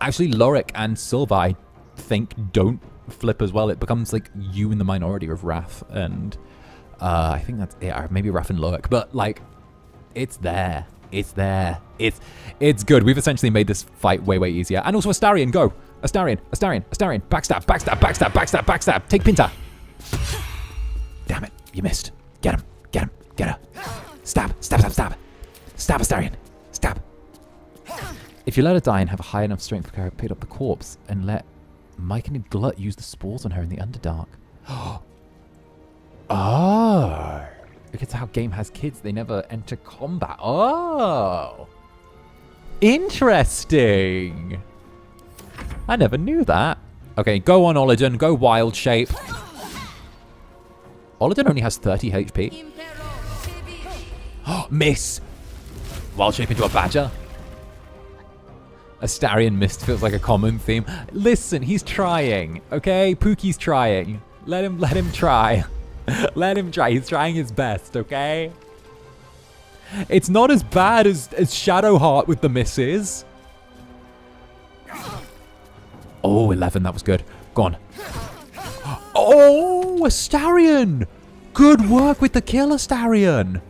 Speaker 1: actually 𝓱𝓸𝓼𝓽 and Silva, I think, don't flip as well. It becomes like you in the minority of Wrath, and I think that's it. Maybe Wrath and 𝓱𝓸𝓼𝓽, but like, it's there. It's there. It's good. We've essentially made this fight way easier. And also Astarion, go. Astarion. Backstab. Take Pinta. Damn it. You missed. Get him. Get her. Stab. Stab Astarion. Stab. If you let her die and have a high enough strength to pick up the corpse, and let Mike and Glut use the spores on her in the Underdark. Oh. Look at how game has kids. They never enter combat. Oh. Interesting. I never knew that. Okay, go on, Olidon. Go wild shape. Olidon only has 30 HP. Oh, miss. Wild shape into a badger. Astarion missed feels like a common theme. Listen, he's trying. Okay, Pookie's trying. Let him try. Let him try. He's trying his best, okay? It's not as bad as Shadowheart with the misses. Oh, 11. That was good. Go on. Oh, Astarion. Good work with the kill, Astarion.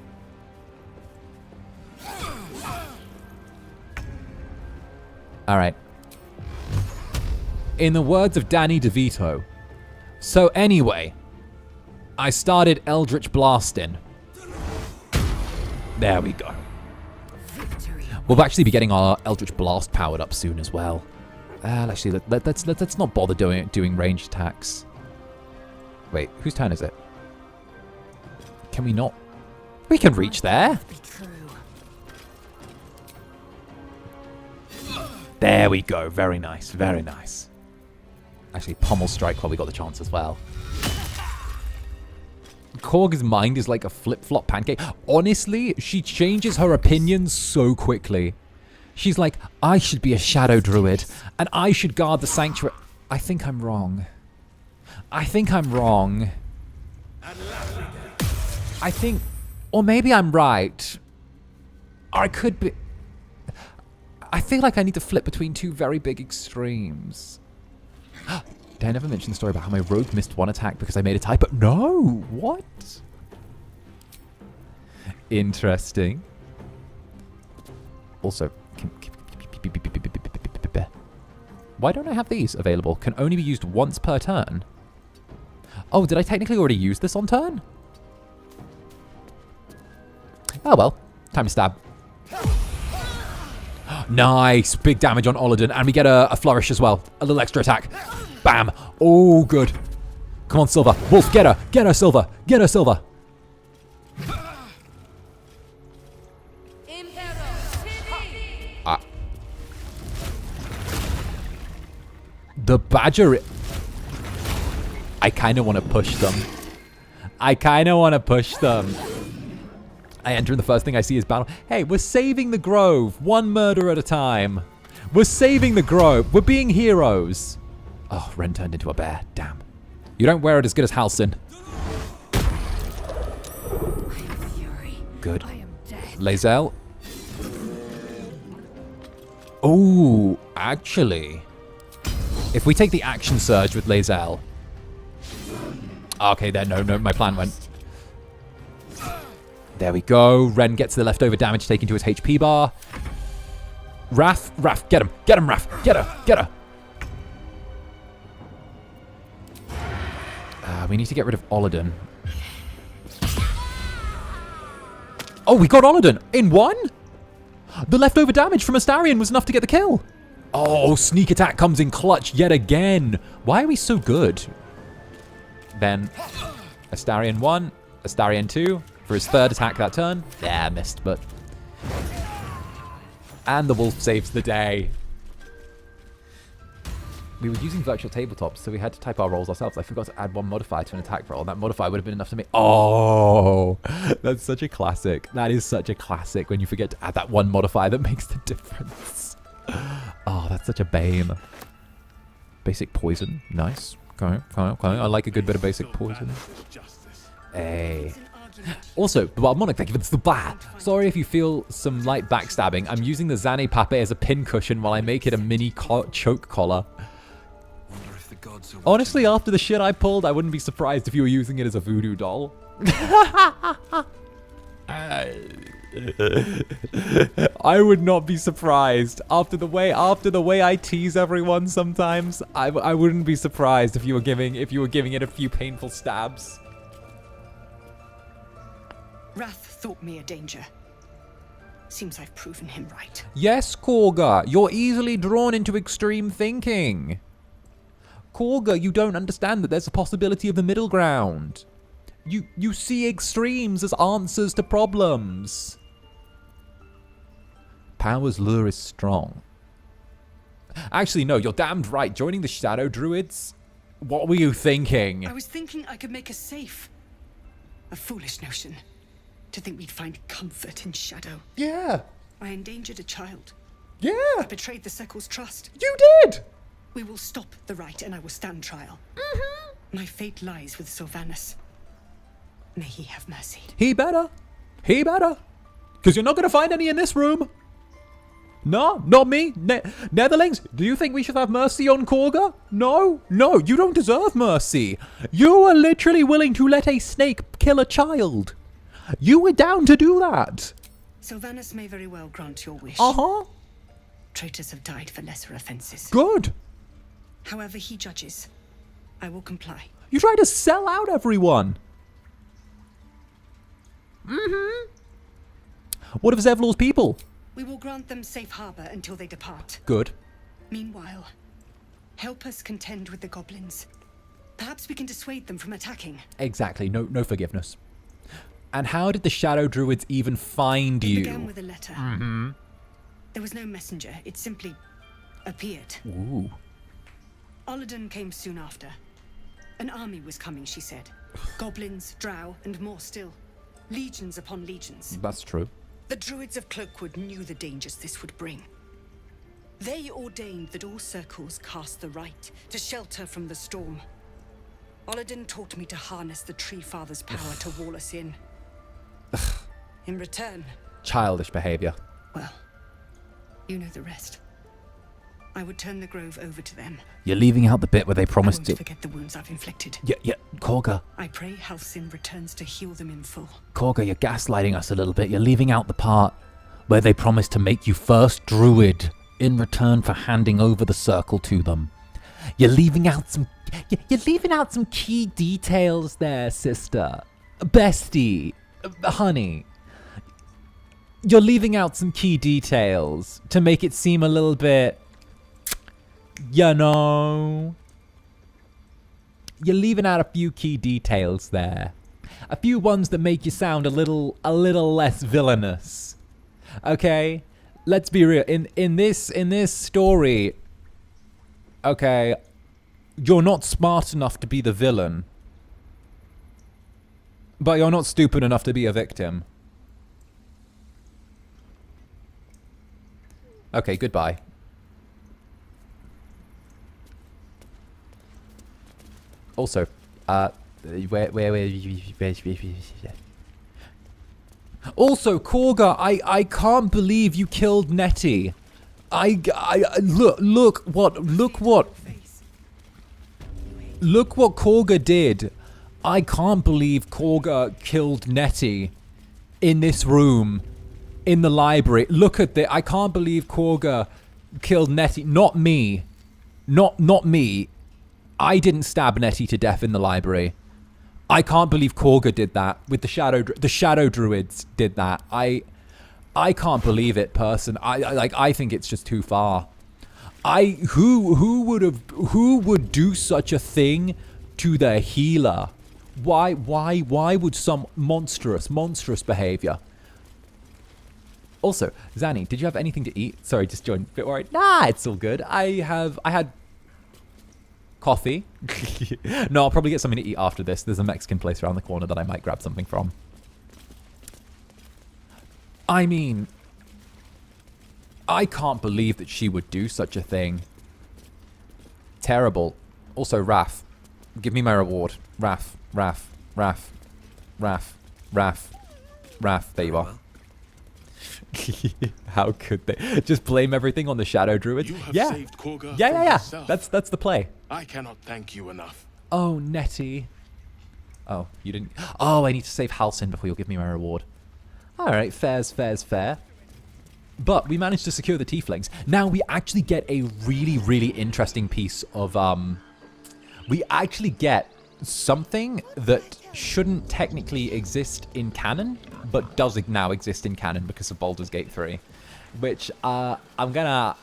Speaker 1: All right. In the words of Danny DeVito. So anyway, I started Eldritch Blasting. There we go. We'll actually be getting our Eldritch Blast powered up soon as well. Actually, let's not bother doing ranged attacks. Wait, whose turn is it? Can we not? We can reach there. There we go. Very nice. Very nice. Actually, Pommel Strike while we got the chance as well. Kagha's mind is like a flip-flop pancake. Honestly, she changes her opinions so quickly. She's like, I should be a shadow druid, and I should guard the sanctuary. I think I'm wrong. I think, or maybe I'm right. Or I could be. I feel like I need to flip between two very big extremes. Did I never mention the story about how my rogue missed one attack because I made a typo? No! What? Interesting. Also, why don't I have these available? Can only be used once per turn. Oh, did I technically already use this on turn? Oh well. Time to stab. Nice. Big damage on Olidon. And we get a flourish as well. A little extra attack. Bam. Oh, good. Come on, Silva. Wolf, get her. Get her, Silva. Get her, Silva. The badger. I kind of want to push them. I I enter and the first thing I see is battle. Hey, we're saving the grove. One murder at a time. We're saving the grove. We're being heroes. Oh, Ren turned into a bear. Damn. You don't wear it as good as Halsin. Good. Lae'zel. Oh, actually. If we take the action surge with Lae'zel. Okay, there. No, my plan went. There we go. Ren gets the leftover damage taken to his HP bar. Wrath, get him. Get him, Wrath. Get her. We need to get rid of Olladin. Oh, we got Olladin in one? The leftover damage from Astarion was enough to get the kill. Oh, sneak attack comes in clutch yet again. Why are we so good? Then Astarion 1, Astarion 2 for his third attack that turn. Yeah, missed, but... And the wolf saves the day. We were using virtual tabletops, so we had to type our rolls ourselves. I forgot to add one modifier to an attack roll. That modifier would have been enough to make... Oh, that's such a classic. That is such a classic when you forget to add that one modifier that makes the difference. Oh, that's such a bane. Basic poison. Nice. Okay. I like a good bit of basic poison. Hey. Also, Monarch, thank you for the supply. Sorry if you feel some light backstabbing. I'm using the Zane Pape as a pincushion while I make it a mini choke collar. Honestly, after the shit I pulled, I wouldn't be surprised if you were using it as a voodoo doll. I would not be surprised. After the way I tease everyone sometimes, I wouldn't be surprised if you were giving it a few painful stabs.
Speaker 19: Wrath thought me a danger. Seems I've proven him right.
Speaker 1: Yes, Kagha, you're easily drawn into extreme thinking. Kagha, you don't understand that there's a possibility of the middle ground. You see extremes as answers to problems. Power's lure is strong. Actually, no, you're damned right. Joining the Shadow Druids? What were you thinking?
Speaker 19: I was thinking I could make us safe. A foolish notion. To think we'd find comfort in shadow.
Speaker 1: Yeah.
Speaker 19: I endangered a child.
Speaker 1: Yeah.
Speaker 19: I betrayed the Circle's trust.
Speaker 1: You did.
Speaker 19: We will stop the right and I will stand trial. My fate lies with Sylvanas. May he have mercy.
Speaker 1: He better. Because you're not going to find any in this room. No, not me. Netherlings, do you think we should have mercy on Kagha? No, you don't deserve mercy. You were literally willing to let a snake kill a child. You were down to do that.
Speaker 19: Sylvanas may very well grant your wish. Traitors have died for lesser offenses.
Speaker 1: Good.
Speaker 19: However he judges, I will comply.
Speaker 1: You try to sell out everyone. What of Zevlor's people?
Speaker 19: We will grant them safe harbor until they depart.
Speaker 1: Good.
Speaker 19: Meanwhile, help us contend with the goblins. Perhaps we can dissuade them from attacking.
Speaker 1: Exactly. No forgiveness. And how did the Shadow Druids even find you?
Speaker 19: It began with a letter. There was no messenger. It simply appeared.
Speaker 1: Ooh.
Speaker 19: Olladin came soon after. An army was coming, she said. Goblins, drow, and more still. Legions upon legions.
Speaker 1: That's true.
Speaker 19: The Druids of Cloakwood knew the dangers this would bring. They ordained that all circles cast the right to shelter from the storm. Olladin taught me to harness the Tree Father's power to wall us in. In return...
Speaker 1: Childish behavior.
Speaker 19: Well, you know the rest. I would turn the grove over to them.
Speaker 1: You're leaving out the bit where they promised to...
Speaker 19: I won't forget the wounds I've inflicted.
Speaker 1: Yeah, Kagha.
Speaker 19: I pray Halsin returns to heal them in full.
Speaker 1: Kagha, you're gaslighting us a little bit. You're leaving out the part where they promised to make you first druid in return for handing over the circle to them. You're leaving out some key details there, sister. Bestie. Honey. You're leaving out some key details to make it seem a little bit, you know. You're leaving out a few key details there. A few ones that make you sound a little less villainous. Okay? Let's be real. In this story, okay, you're not smart enough to be the villain. But you're not stupid enough to be a victim. Okay, goodbye. Also, also, Kagha, I can't believe you killed Nettie. Look what Kagha did. I can't believe Kagha killed Nettie in this room, in the library. Look at this. I can't believe Kagha killed Nettie. Not me. Not me. I didn't stab Nettie to death in the library. I can't believe Kagha did that with the shadow druids did that. I can't believe it, person. I think it's just too far. Who would do such a thing to the healer? Why would some monstrous behavior? Also, Zanny, did you have anything to eat? Sorry, just joined a bit worried. Nah, it's all good. I had coffee. No, I'll probably get something to eat after this. There's a Mexican place around the corner that I might grab something from. I mean, I can't believe that she would do such a thing. Terrible. Also, Raph, give me my reward. Raph. There you are. How could they just blame everything on the shadow druids? Yeah.
Speaker 16: Saved Kagha
Speaker 1: Yeah. That's the play.
Speaker 16: I cannot thank you enough.
Speaker 1: Oh, Nettie. Oh, you didn't. Oh, I need to save Halcyon before you'll give me my reward. All right, fair's fair. But we managed to secure the tieflings. Now we actually get a really interesting piece of we actually get something that shouldn't technically exist in canon, but does now exist in canon because of Baldur's Gate 3, which I'm gonna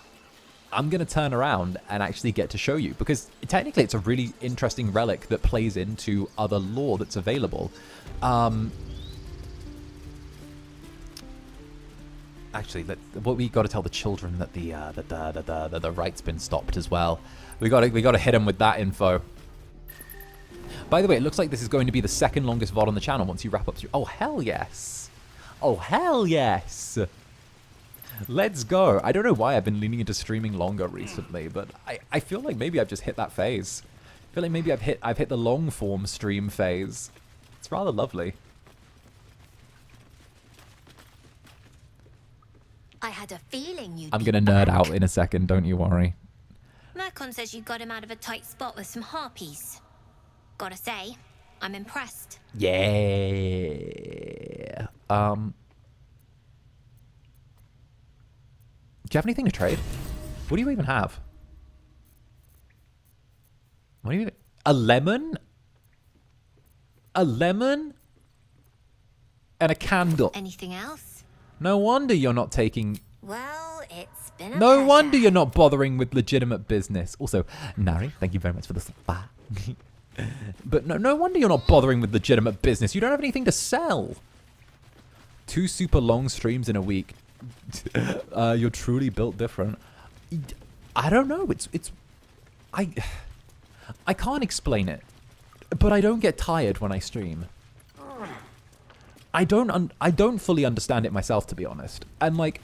Speaker 1: turn around and actually get to show you, because technically it's a really interesting relic that plays into other lore that's available. Actually, we got to tell the children that the right's been stopped as well. We got to hit them with that info. By the way, it looks like this is going to be the second longest VOD on the channel once you wrap up. Oh hell yes! Oh hell yes! Let's go. I don't know why I've been leaning into streaming longer recently, but I feel like maybe I've just hit that phase. I feel like maybe I've hit the long form stream phase. It's rather lovely.
Speaker 21: I had a feeling you'd
Speaker 1: I'm gonna nerd out in a second, don't you worry.
Speaker 21: Mercon says you got him out of a tight spot with some harpies. Gotta say, I'm impressed.
Speaker 1: Yeah. Do you have anything to trade? What do you even have? What do you even... A lemon? A lemon? And a candle.
Speaker 21: Anything else?
Speaker 1: No wonder you're not taking...
Speaker 21: Well, it's been a
Speaker 1: No
Speaker 21: pleasure.
Speaker 1: wonder you're not bothering with legitimate business. Also, Nari, thank you very much for the support. But no wonder you're not bothering with legitimate business. You don't have anything to sell. 2 super long streams in a week. You're truly built different. I don't know. I can't explain it. But I don't get tired when I stream. I don't fully understand it myself, to be honest. And like,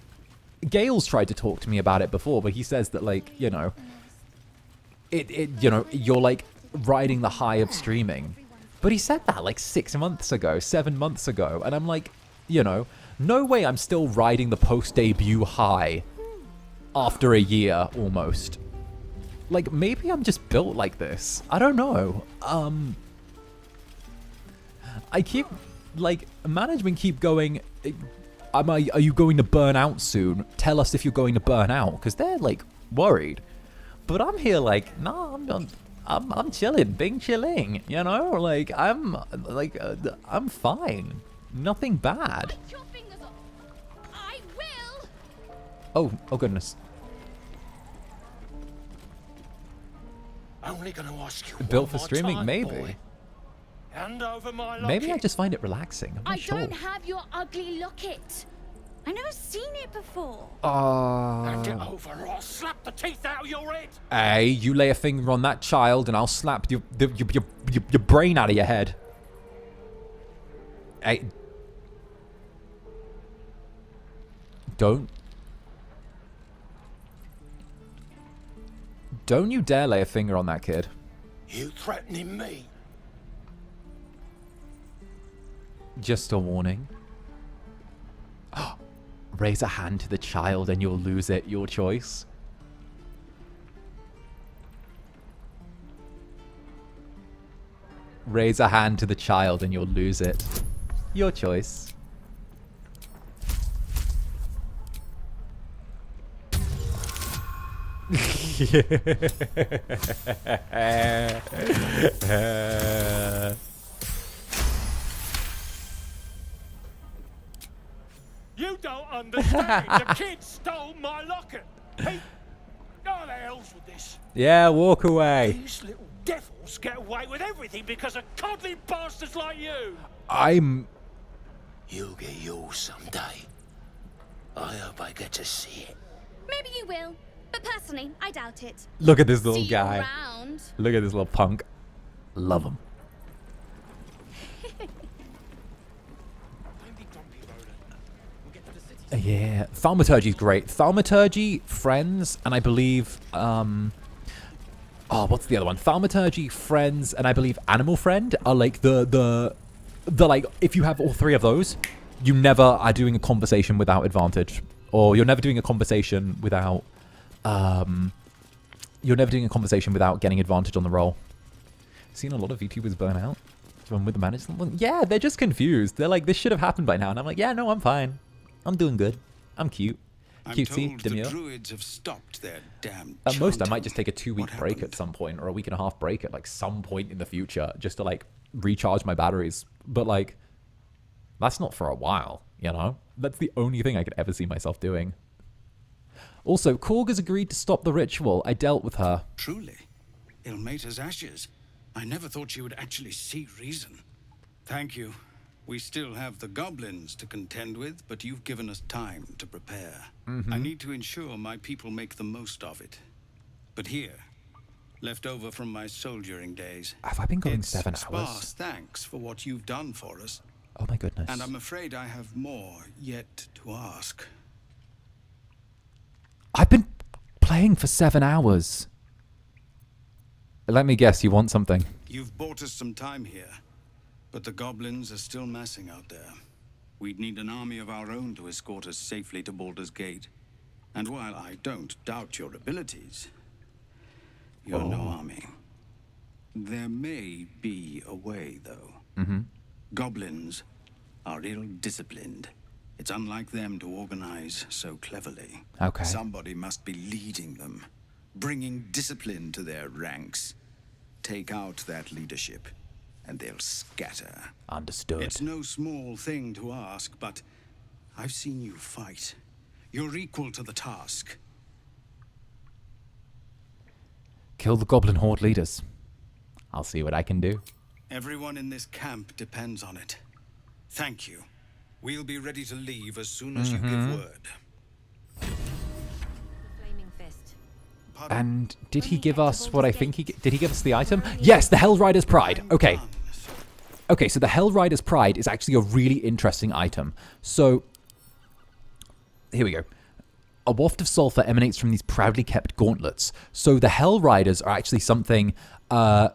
Speaker 1: Gale's tried to talk to me about it before, but he says that like, you know, you're like riding the high of streaming. But he said that like 6 months ago, 7 months ago, and I'm like, you know, no way I'm still riding the post-debut high after a year almost. Like, maybe I'm just built like this. I don't know. I keep, like, management keep going, are you going to burn out soon? Tell us if you're going to burn out, because they're, like, worried. But I'm here like, nah, I'm chilling, being chilling, you know? Like, I'm fine. Nothing bad.
Speaker 6: I will.
Speaker 1: Oh goodness.
Speaker 5: Only gonna ask you
Speaker 1: Built for
Speaker 5: one more
Speaker 1: streaming,
Speaker 5: time,
Speaker 1: maybe.
Speaker 5: boy. Hand over my
Speaker 1: Maybe I
Speaker 5: locket.
Speaker 1: just find it relaxing. I'm not
Speaker 6: I
Speaker 1: sure.
Speaker 6: don't have your ugly locket. I've never seen it before.
Speaker 5: Hand it over or I'll slap the teeth out of your head.
Speaker 1: Hey, you lay a finger on that child and I'll slap your brain out of your head. Hey. Don't you dare lay a finger on that kid.
Speaker 5: You threatening me?
Speaker 1: Just a warning. Raise a hand to the child and you'll lose it. Your choice. Raise a hand to the child and you'll lose it. Your choice.
Speaker 5: You don't understand. The kid stole my locket. He... Oh, the hell's with this?
Speaker 1: Yeah, walk away.
Speaker 5: These little devils get away with everything because of coddly bastards like you. You'll get yours someday. I hope I get to see it.
Speaker 15: Maybe you will, but personally, I doubt it.
Speaker 1: Look at this little
Speaker 15: See
Speaker 1: guy.
Speaker 15: You around.
Speaker 1: Look at this little punk. Love him. Yeah, Thaumaturgy's great. Thaumaturgy, Friends, and I believe, oh, what's the other one? Thaumaturgy, Friends, and I believe Animal Friend are like the like, if you have all three of those, you never are doing a conversation without advantage. Or you're never doing a conversation without, getting advantage on the roll. Seen a lot of VTubers burn out with the management. Yeah, they're just confused. They're like, this should have happened by now. And I'm like, yeah, no, I'm fine. I'm doing good. I'm cute. Cutesy, demure.
Speaker 10: The druids have stopped their damn
Speaker 1: At most, I might just take a 2-week break at some point, or a 1.5 break at like some point in the future, just to like recharge my batteries. But like, that's not for a while, you know? That's the only thing I could ever see myself doing. Also, Korg has agreed to stop the ritual. I dealt with her.
Speaker 10: Truly. Ilmater's ashes. I never thought she would actually see reason. Thank you. We still have the goblins to contend with, but you've given us time to prepare. I need to ensure my people make the most of it. But here, left over from my soldiering days,
Speaker 1: have I been going 7 hours?
Speaker 10: Sparse thanks for what you've done for us.
Speaker 1: Oh my goodness.
Speaker 10: And I'm afraid I have more yet to ask.
Speaker 1: I've been playing for 7 hours. Let me guess, you want something.
Speaker 10: You've bought us some time here. But the goblins are still massing out there. We'd need an army of our own to escort us safely to Baldur's Gate. And while I don't doubt your abilities, you're no army. There may be a way, though. Goblins are ill-disciplined. It's unlike them to organize so cleverly.
Speaker 1: Okay.
Speaker 10: Somebody must be leading them, bringing discipline to their ranks. Take out that leadership, and they'll scatter.
Speaker 1: Understood.
Speaker 10: It's no small thing to ask, but I've seen you fight. You're equal to the task.
Speaker 1: Kill the goblin horde leaders. I'll see what I can do.
Speaker 10: Everyone in this camp depends on it. Thank you. We'll be ready to leave as soon as you give word.
Speaker 1: And did he give us what I think he... Did he give us the item? Yes, the Hell Rider's Pride. Okay. Okay, so the Hell Rider's Pride is actually a really interesting item. So, here we go. A waft of sulfur emanates from these proudly kept gauntlets. So the Hell Riders are actually something kind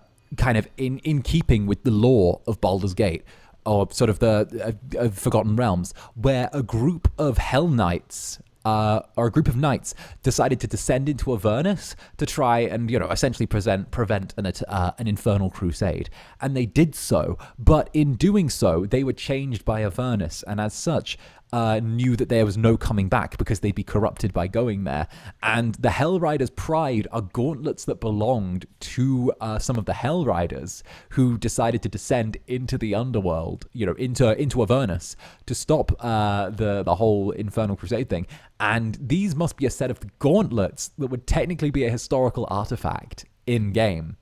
Speaker 1: of in keeping with the lore of Baldur's Gate, or sort of the Forgotten Realms, where a group of Hell Knights... or a group of knights decided to descend into Avernus to try and, you know, essentially prevent an infernal crusade. And they did so, but in doing so, they were changed by Avernus, and as such, knew that there was no coming back because they'd be corrupted by going there. And the Hell Rider's Pride are gauntlets that belonged to some of the Hell Riders who decided to descend into the underworld, you know, into Avernus to stop the whole infernal crusade thing. And these must be a set of gauntlets that would technically be a historical artifact in-game.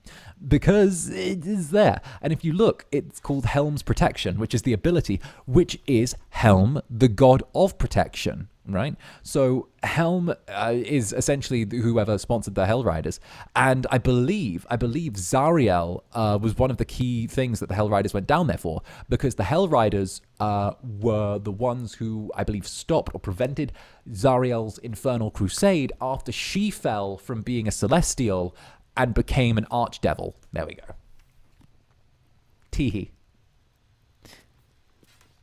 Speaker 1: Because it is there. And if you look, it's called Helm's Protection, which is the ability, which is Helm, the god of protection, right? So Helm is essentially whoever sponsored the Hell Riders. And I believe Zariel was one of the key things that the Hell Riders went down there for, because the Hell Riders were the ones who, I believe, stopped or prevented Zariel's infernal crusade after she fell from being a celestial and became an archdevil. There we go. Teehee.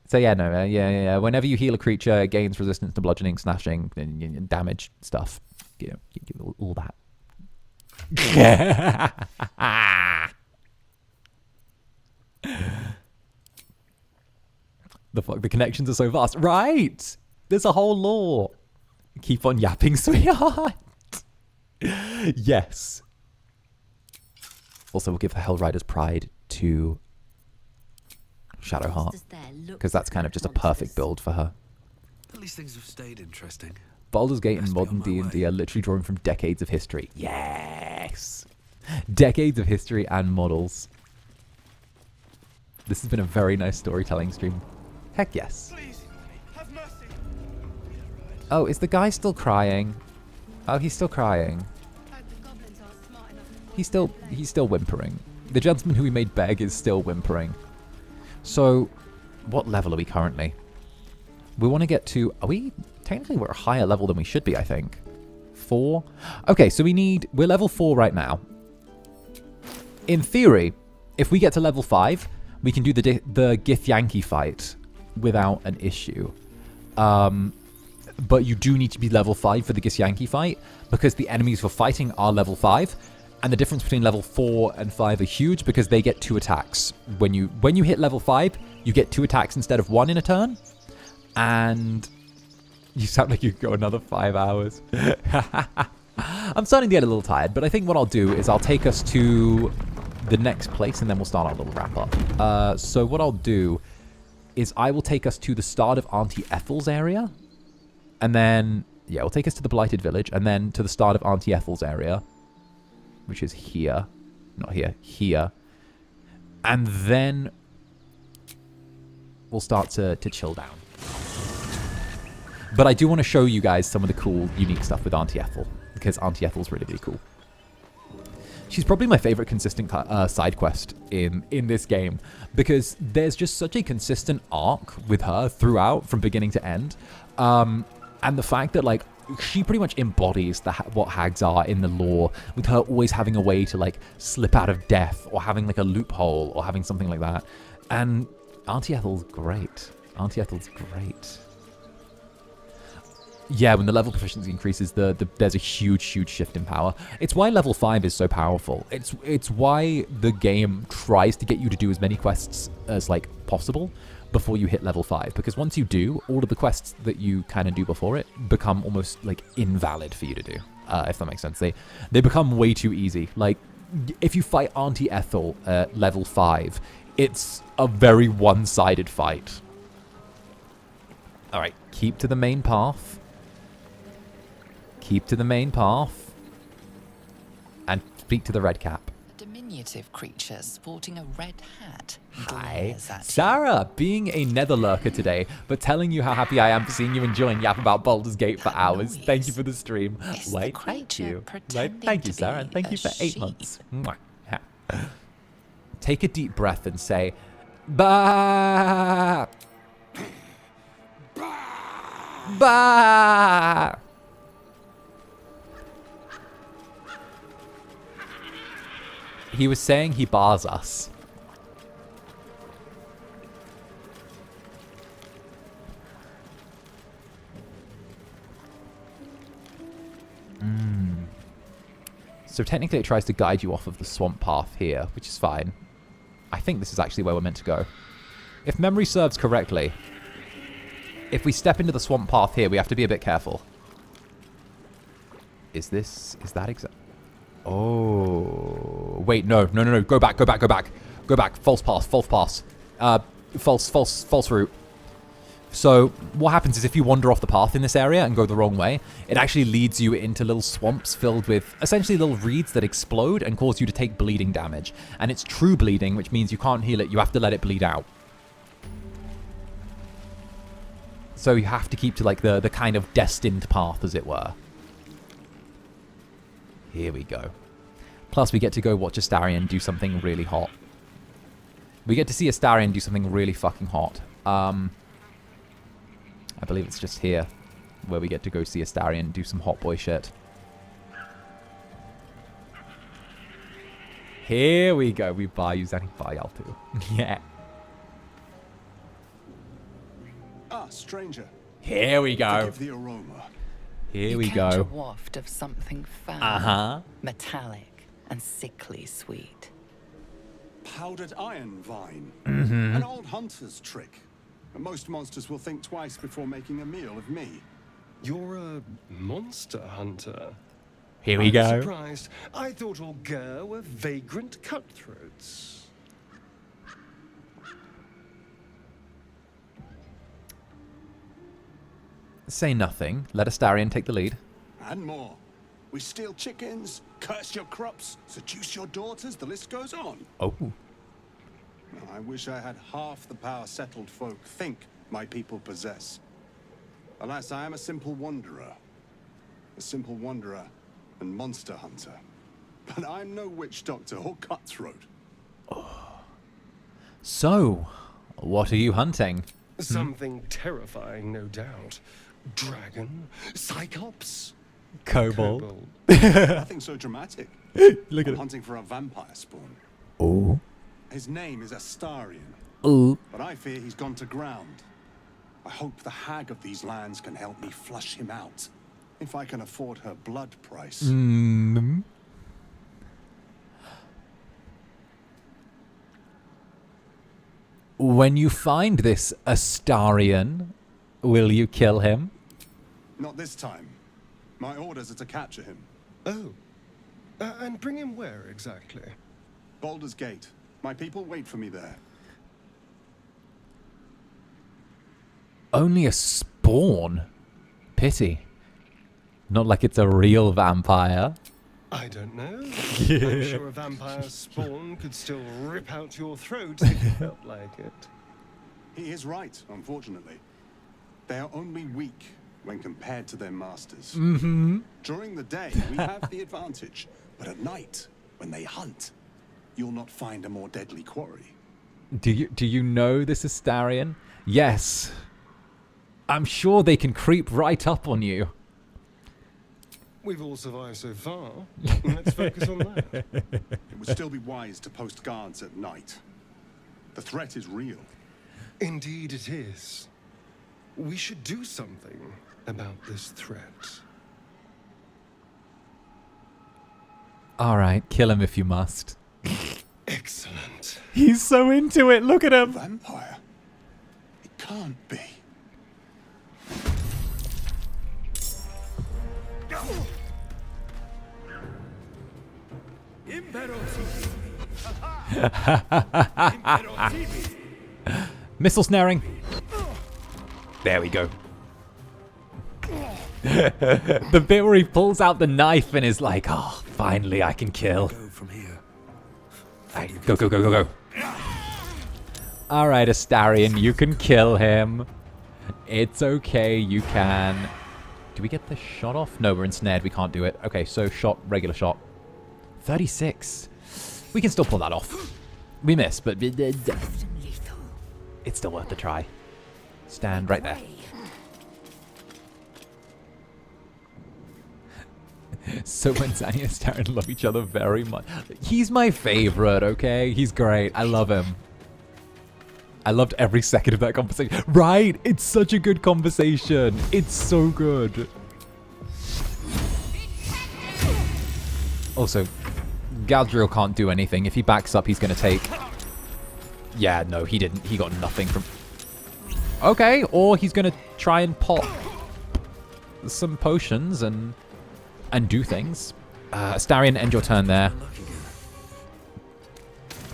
Speaker 1: So yeah, no, yeah. Whenever you heal a creature, it gains resistance to bludgeoning, slashing, and damage stuff. You know, all that. The fuck, the connections are so vast. Right! There's a whole lore. Keep on yapping, sweetheart. Yes. Also, we'll give the Hell Riders pride to Shadowheart, because that's kind of just a perfect build for her.
Speaker 12: At least things have stayed interesting.
Speaker 1: Baldur's Gate and modern D&D are literally drawing from decades of history. Yes! Decades of history and models. This has been a very nice storytelling stream. Heck yes. Oh, is the guy still crying? Oh, he's still crying. He's still whimpering. The gentleman who we made beg is still whimpering. So, what level are we currently? We want to get to... Technically, we're a higher level than we should be, I think. 4? Okay, so we're level 4 right now. In theory, if we get to level 5, we can do the 𝓂𝓸𝓾𝓻 fight without an issue. But you do need to be level 5 for the 𝓂𝓸𝓾𝓻 fight, because the enemies we're fighting are level 5. And the difference between level 4 and 5 are huge, because they get 2 attacks. When you hit level 5, you get 2 attacks instead of 1 in a turn. And you sound like you could go another 5 hours. I'm starting to get a little tired, but I think what I'll do is I'll take us to the next place, and then we'll start our little wrap up. So what I'll do is I will take us to the start of Auntie Ethel's area. And then, yeah, we'll take us to the Blighted Village, and then to the start of Auntie Ethel's area, which is here. Not here. Here. And then we'll start to chill down. But I do want to show you guys some of the cool, unique stuff with Auntie Ethel, because Auntie Ethel's really, really cool. She's probably my favorite consistent side quest in this game, because there's just such a consistent arc with her throughout, from beginning to end. And the fact that, like, she pretty much embodies what hags are in the lore, with her always having a way to, like, slip out of death, or having, like, a loophole, or having something like that. And Auntie Ethel's great. Auntie Ethel's great. Yeah, when the level proficiency increases, there's a huge shift in power. It's why level 5 is so powerful. It's why the game tries to get you to do as many quests as, like, possible before you hit level 5, because once you do, all of the quests that you kind of do before it become almost, like, invalid for you to do, if that makes sense. They become way too easy. Like, if you fight Auntie Ethel at level 5, it's a very one-sided fight. Alright, keep to the main path. Keep to the main path. And speak to the red cap.
Speaker 3: A diminutive creature sporting a red hat.
Speaker 1: Hi. Sarah, being a Netherlurker today, but telling you how happy I am for seeing you enjoy and yap about Baldur's Gate for hours. Thank you for the stream. Wait, thank you. Wait, thank you, Sarah, and thank you for 8 months. Mwah. Take a deep breath and say, bah! Bah! He was saying he bars us. So technically it tries to guide you off of the swamp path here, which is fine. I think this is actually where we're meant to go. If memory serves correctly, if we step into the swamp path here, we have to be a bit careful. Is that exact? Oh, wait, no. Go back. False pass. False route. So what happens is if you wander off the path in this area and go the wrong way, it actually leads you into little swamps filled with essentially little reeds that explode and cause you to take bleeding damage. And it's true bleeding, which means you can't heal it. You have to let it bleed out. So you have to keep to like the kind of destined path, as it were. Here we go. Plus we get to go watch Astarion do something really hot. We get to see Astarion do something really fucking hot. I believe it's just here where we get to go see Astarion do some hot boy shit. Here we go. We buy you Zanny Bayal too. Yeah.
Speaker 17: Ah, stranger.
Speaker 1: Here we go.
Speaker 17: Forgive the aroma.
Speaker 1: Here we
Speaker 3: catch a
Speaker 1: go.
Speaker 3: waft of something foul, metallic and sickly sweet.
Speaker 17: Powdered iron vine.
Speaker 1: Mhm.
Speaker 17: An old hunter's trick. Most monsters will think twice before making a meal of me.
Speaker 7: You're a monster hunter.
Speaker 1: Here we
Speaker 7: I'm
Speaker 1: go.
Speaker 7: Surprised. I thought all Gur were vagrant cutthroats.
Speaker 1: Say nothing. Let Astarion take the lead.
Speaker 17: And more. We steal chickens, curse your crops, seduce your daughters, the list goes on.
Speaker 1: Oh.
Speaker 17: I wish I had half the power settled folk think my people possess. Alas, I am a simple wanderer. A simple wanderer and monster hunter. But I'm no witch doctor or cutthroat.
Speaker 1: So, what are you hunting?
Speaker 7: Something terrifying, no doubt. Dragon? Cyclops?
Speaker 1: Kobold.
Speaker 17: Nothing so dramatic.
Speaker 1: Look at
Speaker 17: I'm
Speaker 1: it.
Speaker 17: hunting for a vampire spawn.
Speaker 1: Oh.
Speaker 17: His name is Astarion.
Speaker 1: Ooh.
Speaker 17: But I fear he's gone to ground. I hope the hag of these lands can help me flush him out. If I can afford her blood price.
Speaker 1: Mm. When you find this Astarion, will you kill him?
Speaker 17: Not this time. My orders are to capture him.
Speaker 7: Oh. And bring him where exactly?
Speaker 17: Baldur's Gate. My people wait for me there.
Speaker 1: Only a spawn? Pity. Not like it's a real vampire.
Speaker 7: I don't know. I'm sure a vampire spawn could still rip out your throat if you felt like it.
Speaker 17: He is right, unfortunately. They are only weak when compared to their masters.
Speaker 1: Mm-hmm.
Speaker 17: During the day, we have the advantage. But at night, when they hunt, you'll not find a more deadly quarry.
Speaker 1: Do you know this Astarion? Yes. I'm sure they can creep right up on you.
Speaker 7: We've all survived so far. Let's focus on that.
Speaker 17: It would still be wise to post guards at night. The threat is real.
Speaker 7: Indeed it is. We should do something about this threat.
Speaker 1: All right, kill him if you must.
Speaker 7: Excellent.
Speaker 1: He's so into it. Look at him.
Speaker 17: Vampire? It can't be.
Speaker 1: Missile snaring. There we go. The bit where he pulls out the knife and is like, oh, finally I can kill.
Speaker 12: Go from here.
Speaker 1: Right, go, go, go, go, go. All right, Astarion, you can kill him. It's okay, you can. Do we get the shot off? No, we're ensnared. We can't do it. Okay, so shot, regular shot. 36. We can still pull that off. We miss, but it's still worth the try. Stand right there. So when Zanny and Astarion love each other very much. He's my favorite, okay? He's great. I love him. I loved every second of that conversation. Right! It's such a good conversation. It's so good. Also, 𝓂𝓸𝓾 can't do anything. If he backs up, he's going to take... Yeah, no, he didn't. He got nothing from... Okay, or he's going to try and pop some potions and do things. Astarion, end your turn there.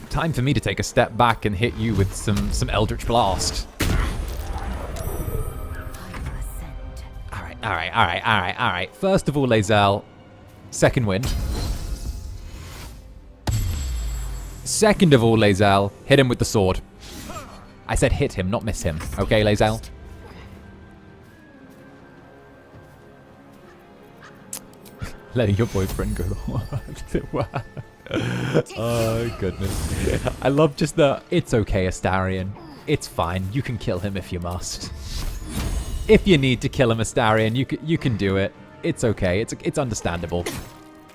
Speaker 1: Time for me to take a step back and hit you with some Eldritch Blast. All right. First of all, 𝓂𝓻, second wind. Second of all, 𝓂𝓻, hit him with the sword. I said hit him, not miss him. Okay, 𝓂𝓻? Letting your boyfriend go to work. Oh, goodness. I love just the, it's okay, Astarion. It's fine. You can kill him if you must. If you need to kill him, Astarion, you can do it. It's okay. It's understandable.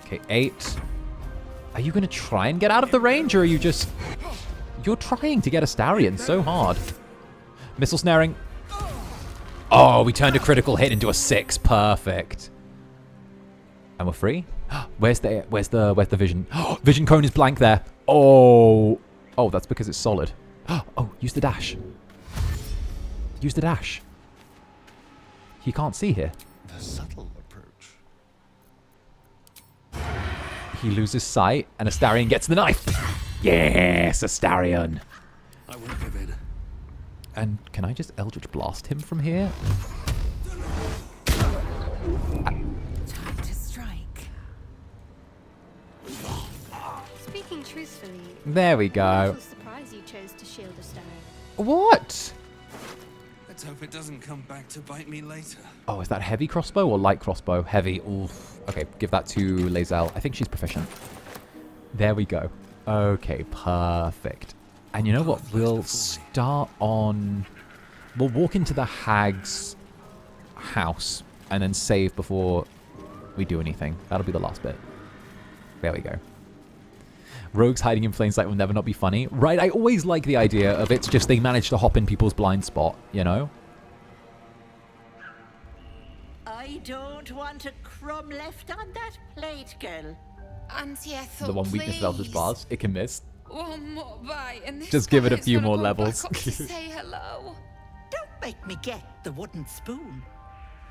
Speaker 1: Okay, 8. Are you going to try and get out of the range, or are you just... You're trying to get Astarion so hard. Missile snaring. Oh, we turned a critical hit into a 6. Perfect. And we're free. Where's the vision? Vision cone is blank there. Oh, that's because it's solid. Oh, use the dash. Use the dash. He can't see here.
Speaker 17: The subtle approach.
Speaker 1: He loses sight, and Astarion gets the knife. Yes, Astarion.
Speaker 12: I won't give in.
Speaker 1: And can I just Eldritch Blast him from here?
Speaker 9: Time to strike.
Speaker 6: Speaking truthfully,
Speaker 1: There we go.
Speaker 6: I'm surprised you chose to shield Astarion.
Speaker 1: What?
Speaker 12: Let's hope it doesn't come back to bite me later.
Speaker 1: Oh, is that heavy crossbow or light crossbow? Heavy. Oof. Okay, give that to 𝓂𝓻. I think she's proficient. There we go. Okay, perfect. And you know what? We'll start on... We'll walk into the hag's house and then save before we do anything. That'll be the last bit. There we go. Rogues hiding in plain sight will never not be funny. Right, I always like the idea of it's just they manage to hop in people's blind spot, you know?
Speaker 9: I don't want a crumb left on that plate, girl.
Speaker 6: Auntie Ethel,
Speaker 1: The one weakness of Eldritch Blast. It can miss.
Speaker 6: One more bite, and this
Speaker 1: Just give it a
Speaker 6: guy's
Speaker 1: few
Speaker 6: gonna
Speaker 1: more
Speaker 6: go
Speaker 1: levels.
Speaker 6: back up to say hello.
Speaker 9: Don't make me get the wooden spoon.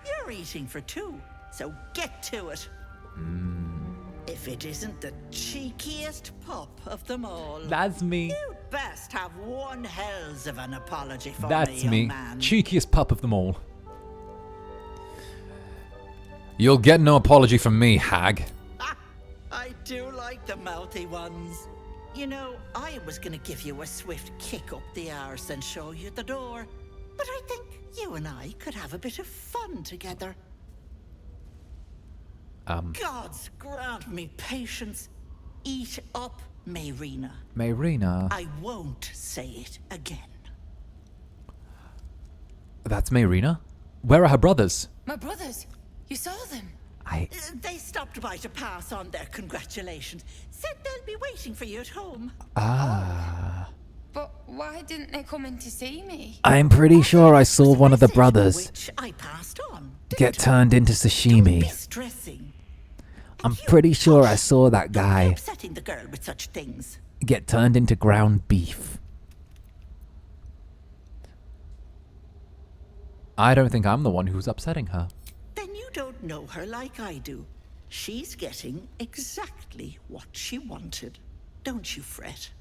Speaker 9: You're eating for 2, so get to it. If it isn't the cheekiest pup of them all.
Speaker 1: That's me.
Speaker 9: You'd best have one hells of an apology for
Speaker 1: That's
Speaker 9: me,
Speaker 1: me.
Speaker 9: young man.
Speaker 1: Cheekiest pup of them all. You'll get no apology from me, hag.
Speaker 9: I do like the mouthy ones. You know, I was gonna give you a swift kick up the arse and show you the door. But I think you and I could have a bit of fun together. Gods grant me patience. Eat up, Mayrina.
Speaker 1: Mayrina.
Speaker 9: I won't say it again.
Speaker 1: That's Mayrina? Where are her brothers?
Speaker 6: My brothers, you saw them.
Speaker 9: They stopped by to pass on their congratulations. Said they'll be waiting for you at home.
Speaker 1: Ah.
Speaker 6: But why didn't they come in to see me?
Speaker 1: I'm pretty sure I saw one of the brothers
Speaker 9: Which I passed on.
Speaker 1: get turned into sashimi.
Speaker 9: Stressing.
Speaker 1: I'm pretty sure I saw that guy
Speaker 9: Upsetting the girl with such things.
Speaker 1: get turned into ground beef. I don't think I'm the one who's upsetting her.
Speaker 9: Then you don't know her like I do. She's getting exactly what she wanted. Don't you fret.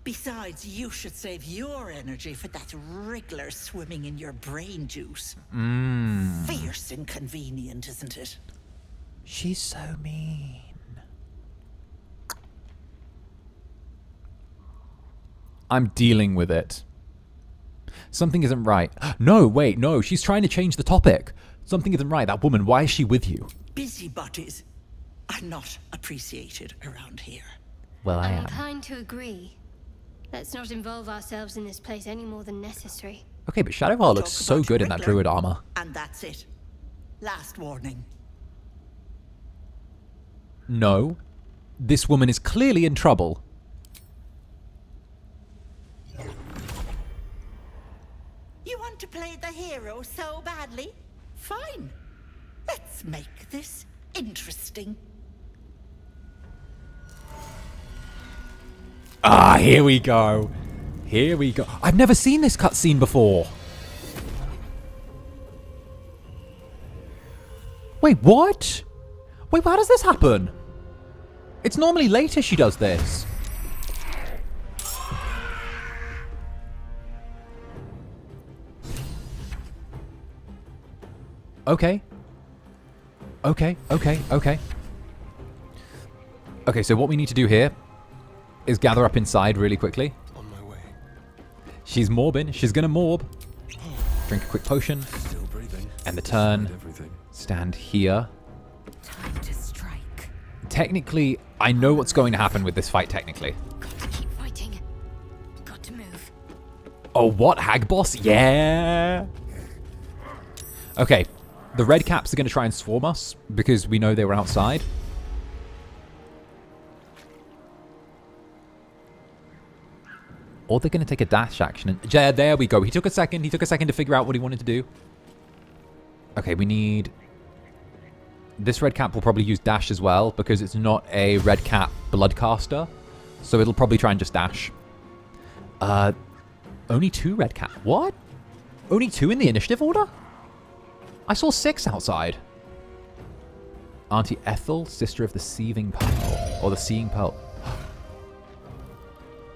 Speaker 9: Besides, you should save your energy for that wriggler swimming in your brain juice. Fierce inconvenient, isn't it?
Speaker 1: She's so mean. I'm dealing with it. Something isn't right. No, wait, no. She's trying to change the topic. Something isn't right. That woman, why is she with you?
Speaker 9: Busybodies are not appreciated around here.
Speaker 1: Well, I
Speaker 6: I'm
Speaker 1: am.
Speaker 6: inclined to agree. Let's not involve ourselves in this place any more than necessary.
Speaker 1: Okay, but Shadowheart looks so good in that druid armor.
Speaker 9: And that's it. Last warning.
Speaker 1: No. This woman is clearly in trouble.
Speaker 9: You want to play the hero so badly? Fine. Let's make this interesting.
Speaker 1: Ah, here we go. Here we go. I've never seen this cutscene before. Wait, what? Wait, how does this happen? It's normally later she does this. Okay. Okay. Okay, so what we need to do here is gather up inside really quickly.
Speaker 22: On my way.
Speaker 1: She's morbing. She's gonna morb. Drink a quick potion.
Speaker 22: Still breathing.
Speaker 1: End the turn.
Speaker 22: Everything.
Speaker 1: Stand here.
Speaker 2: Time to strike.
Speaker 1: Technically, I know what's going to happen with this fight, technically.
Speaker 2: Got to keep fighting. Got to move.
Speaker 1: Oh, what? Hag boss? Yeah! Okay. The red caps are going to try and swarm us because we know they were outside. Or they're going to take a dash action. And yeah, there we go. He took a second. He took a second to figure out what he wanted to do. Okay, we need... This red cap will probably use dash as well because it's not a red cap bloodcaster. So it'll probably try and just dash. Only 2 red cap. What? Only 2 in the initiative order? I saw 6 outside. Auntie Ethel, sister of the Seething Pearl. Or the Seeing Pearl.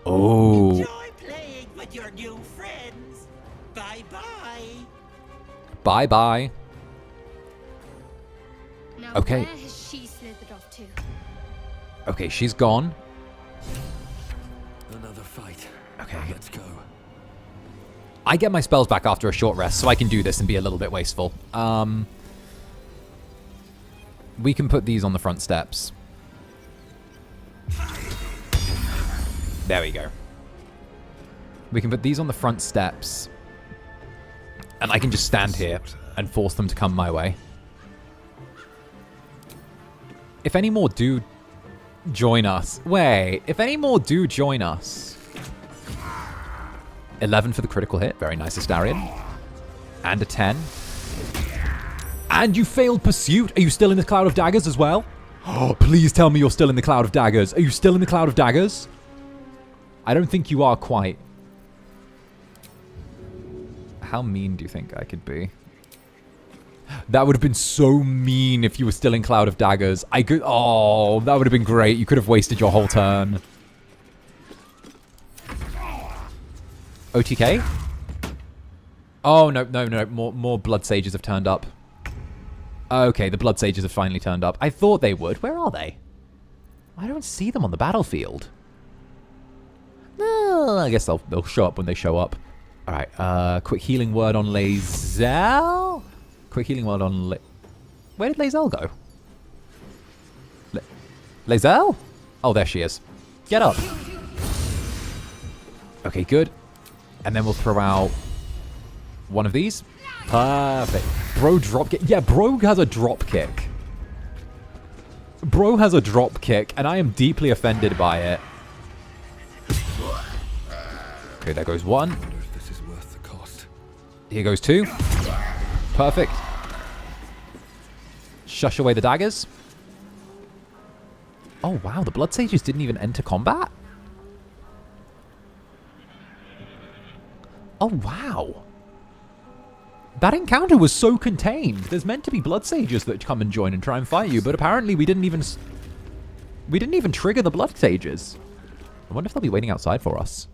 Speaker 1: Oh.
Speaker 9: Enjoy playing with your new friends. Bye-bye.
Speaker 1: Bye-bye.
Speaker 6: Now
Speaker 1: Okay.
Speaker 6: where has she slithered off to?
Speaker 1: Okay, she's gone.
Speaker 22: Another fight.
Speaker 1: Okay.
Speaker 22: Let's go.
Speaker 1: I get my spells back after a short rest, so I can do this and be a little bit wasteful. We can put these on the front steps. There we go. We can put these on the front steps. And I can just stand here and force them to come my way. If any more do join us... Wait, if any more do join us... 11 for the critical hit. Very nice, Astarion. And a 10. And you failed pursuit. Are you still in the Cloud of Daggers as well? Oh, please tell me you're still in the Cloud of Daggers. Are you still in the Cloud of Daggers? I don't think you are quite. How mean do you think I could be? That would have been so mean if you were still in Cloud of Daggers. I could... Oh, that would have been great. You could have wasted your whole turn. OTK? Oh, no. More Blood Sages have turned up. Okay, the Blood Sages have finally turned up. I thought they would. Where are they? I don't see them on the battlefield. No, I guess they'll show up when they show up. Alright, quick healing word on Lae'zel. Quick healing word on Where did Lae'zel go? Lae'zel? Oh, there she is. Get up. Okay, good. And then we'll throw out one of these. Perfect. Bro drop kick. Yeah, bro has a drop kick. Bro has a drop kick, and I am deeply offended by it. Okay, there goes 1.
Speaker 22: This is worth the cost.
Speaker 1: Here goes 2. Perfect. Shush away the daggers. Oh, wow. The Blood Sages didn't even enter combat? Oh, wow. That encounter was so contained. There's meant to be Blood Sages that come and join and try and fight you, but apparently we didn't even trigger the Blood Sages. I wonder if they'll be waiting outside for us.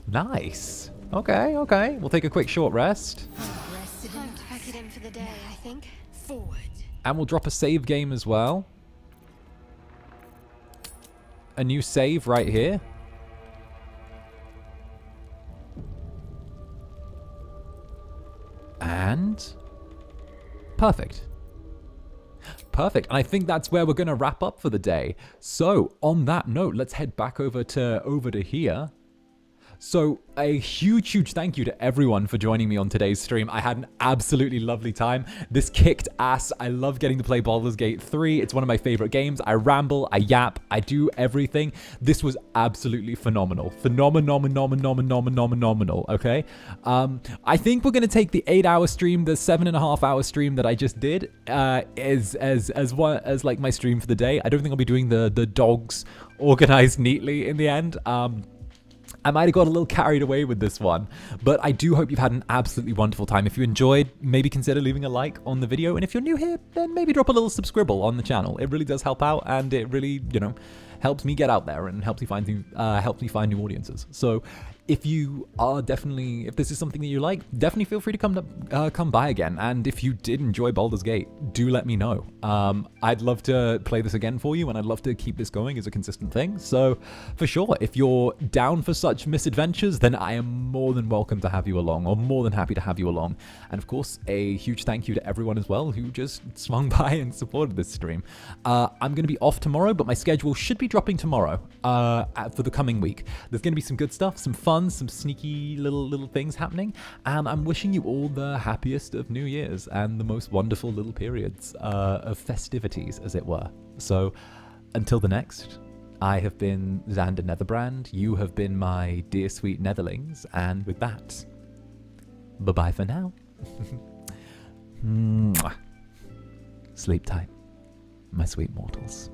Speaker 1: Nice. Okay. We'll take a quick short rest.
Speaker 6: Time to pack it in for the day, I think. Forward.
Speaker 1: And we'll drop a save game as well. A new save right here. And perfect. Perfect. And I think that's where we're going to wrap up for the day. So on that note, let's head back over to here. So a huge thank you to everyone for joining me on today's stream. I had an absolutely lovely time. This kicked ass. I love getting to play Baldur's Gate 3. It's one of my favorite games. I ramble, I yap, I do everything. This was absolutely phenomenal. Phenomenal, okay? I think we're going to take the 8-hour stream, the 7.5-hour stream that I just did as like my stream for the day. I don't think I'll be doing the dogs organized neatly in the end. I might have got a little carried away with this one, but I do hope you've had an absolutely wonderful time. If you enjoyed, maybe consider leaving a like on the video, and if you're new here, then maybe drop a little subscribble on the channel. It really does help out, and it really, helps me get out there and helps me find new audiences. So if you are if this is something that you like, definitely feel free to come by again. And if you did enjoy Baldur's Gate, do let me know. I'd love to play this again for you, and I'd love to keep this going as a consistent thing. So for sure, if you're down for such misadventures, then I am more than welcome to have you along, or more than happy to have you along. And of course, a huge thank you to everyone as well who just swung by and supported this stream. I'm going to be off tomorrow, but my schedule should be dropping tomorrow for the coming week. There's going to be some good stuff, some fun, some sneaky little things happening, and I'm wishing you all the happiest of New Year's and the most wonderful little periods of festivities, as it were. So until the next, I have been Zander Netherbrand, you have been my dear sweet Netherlings, and with that, bye-bye for now. Sleep tight, my sweet mortals.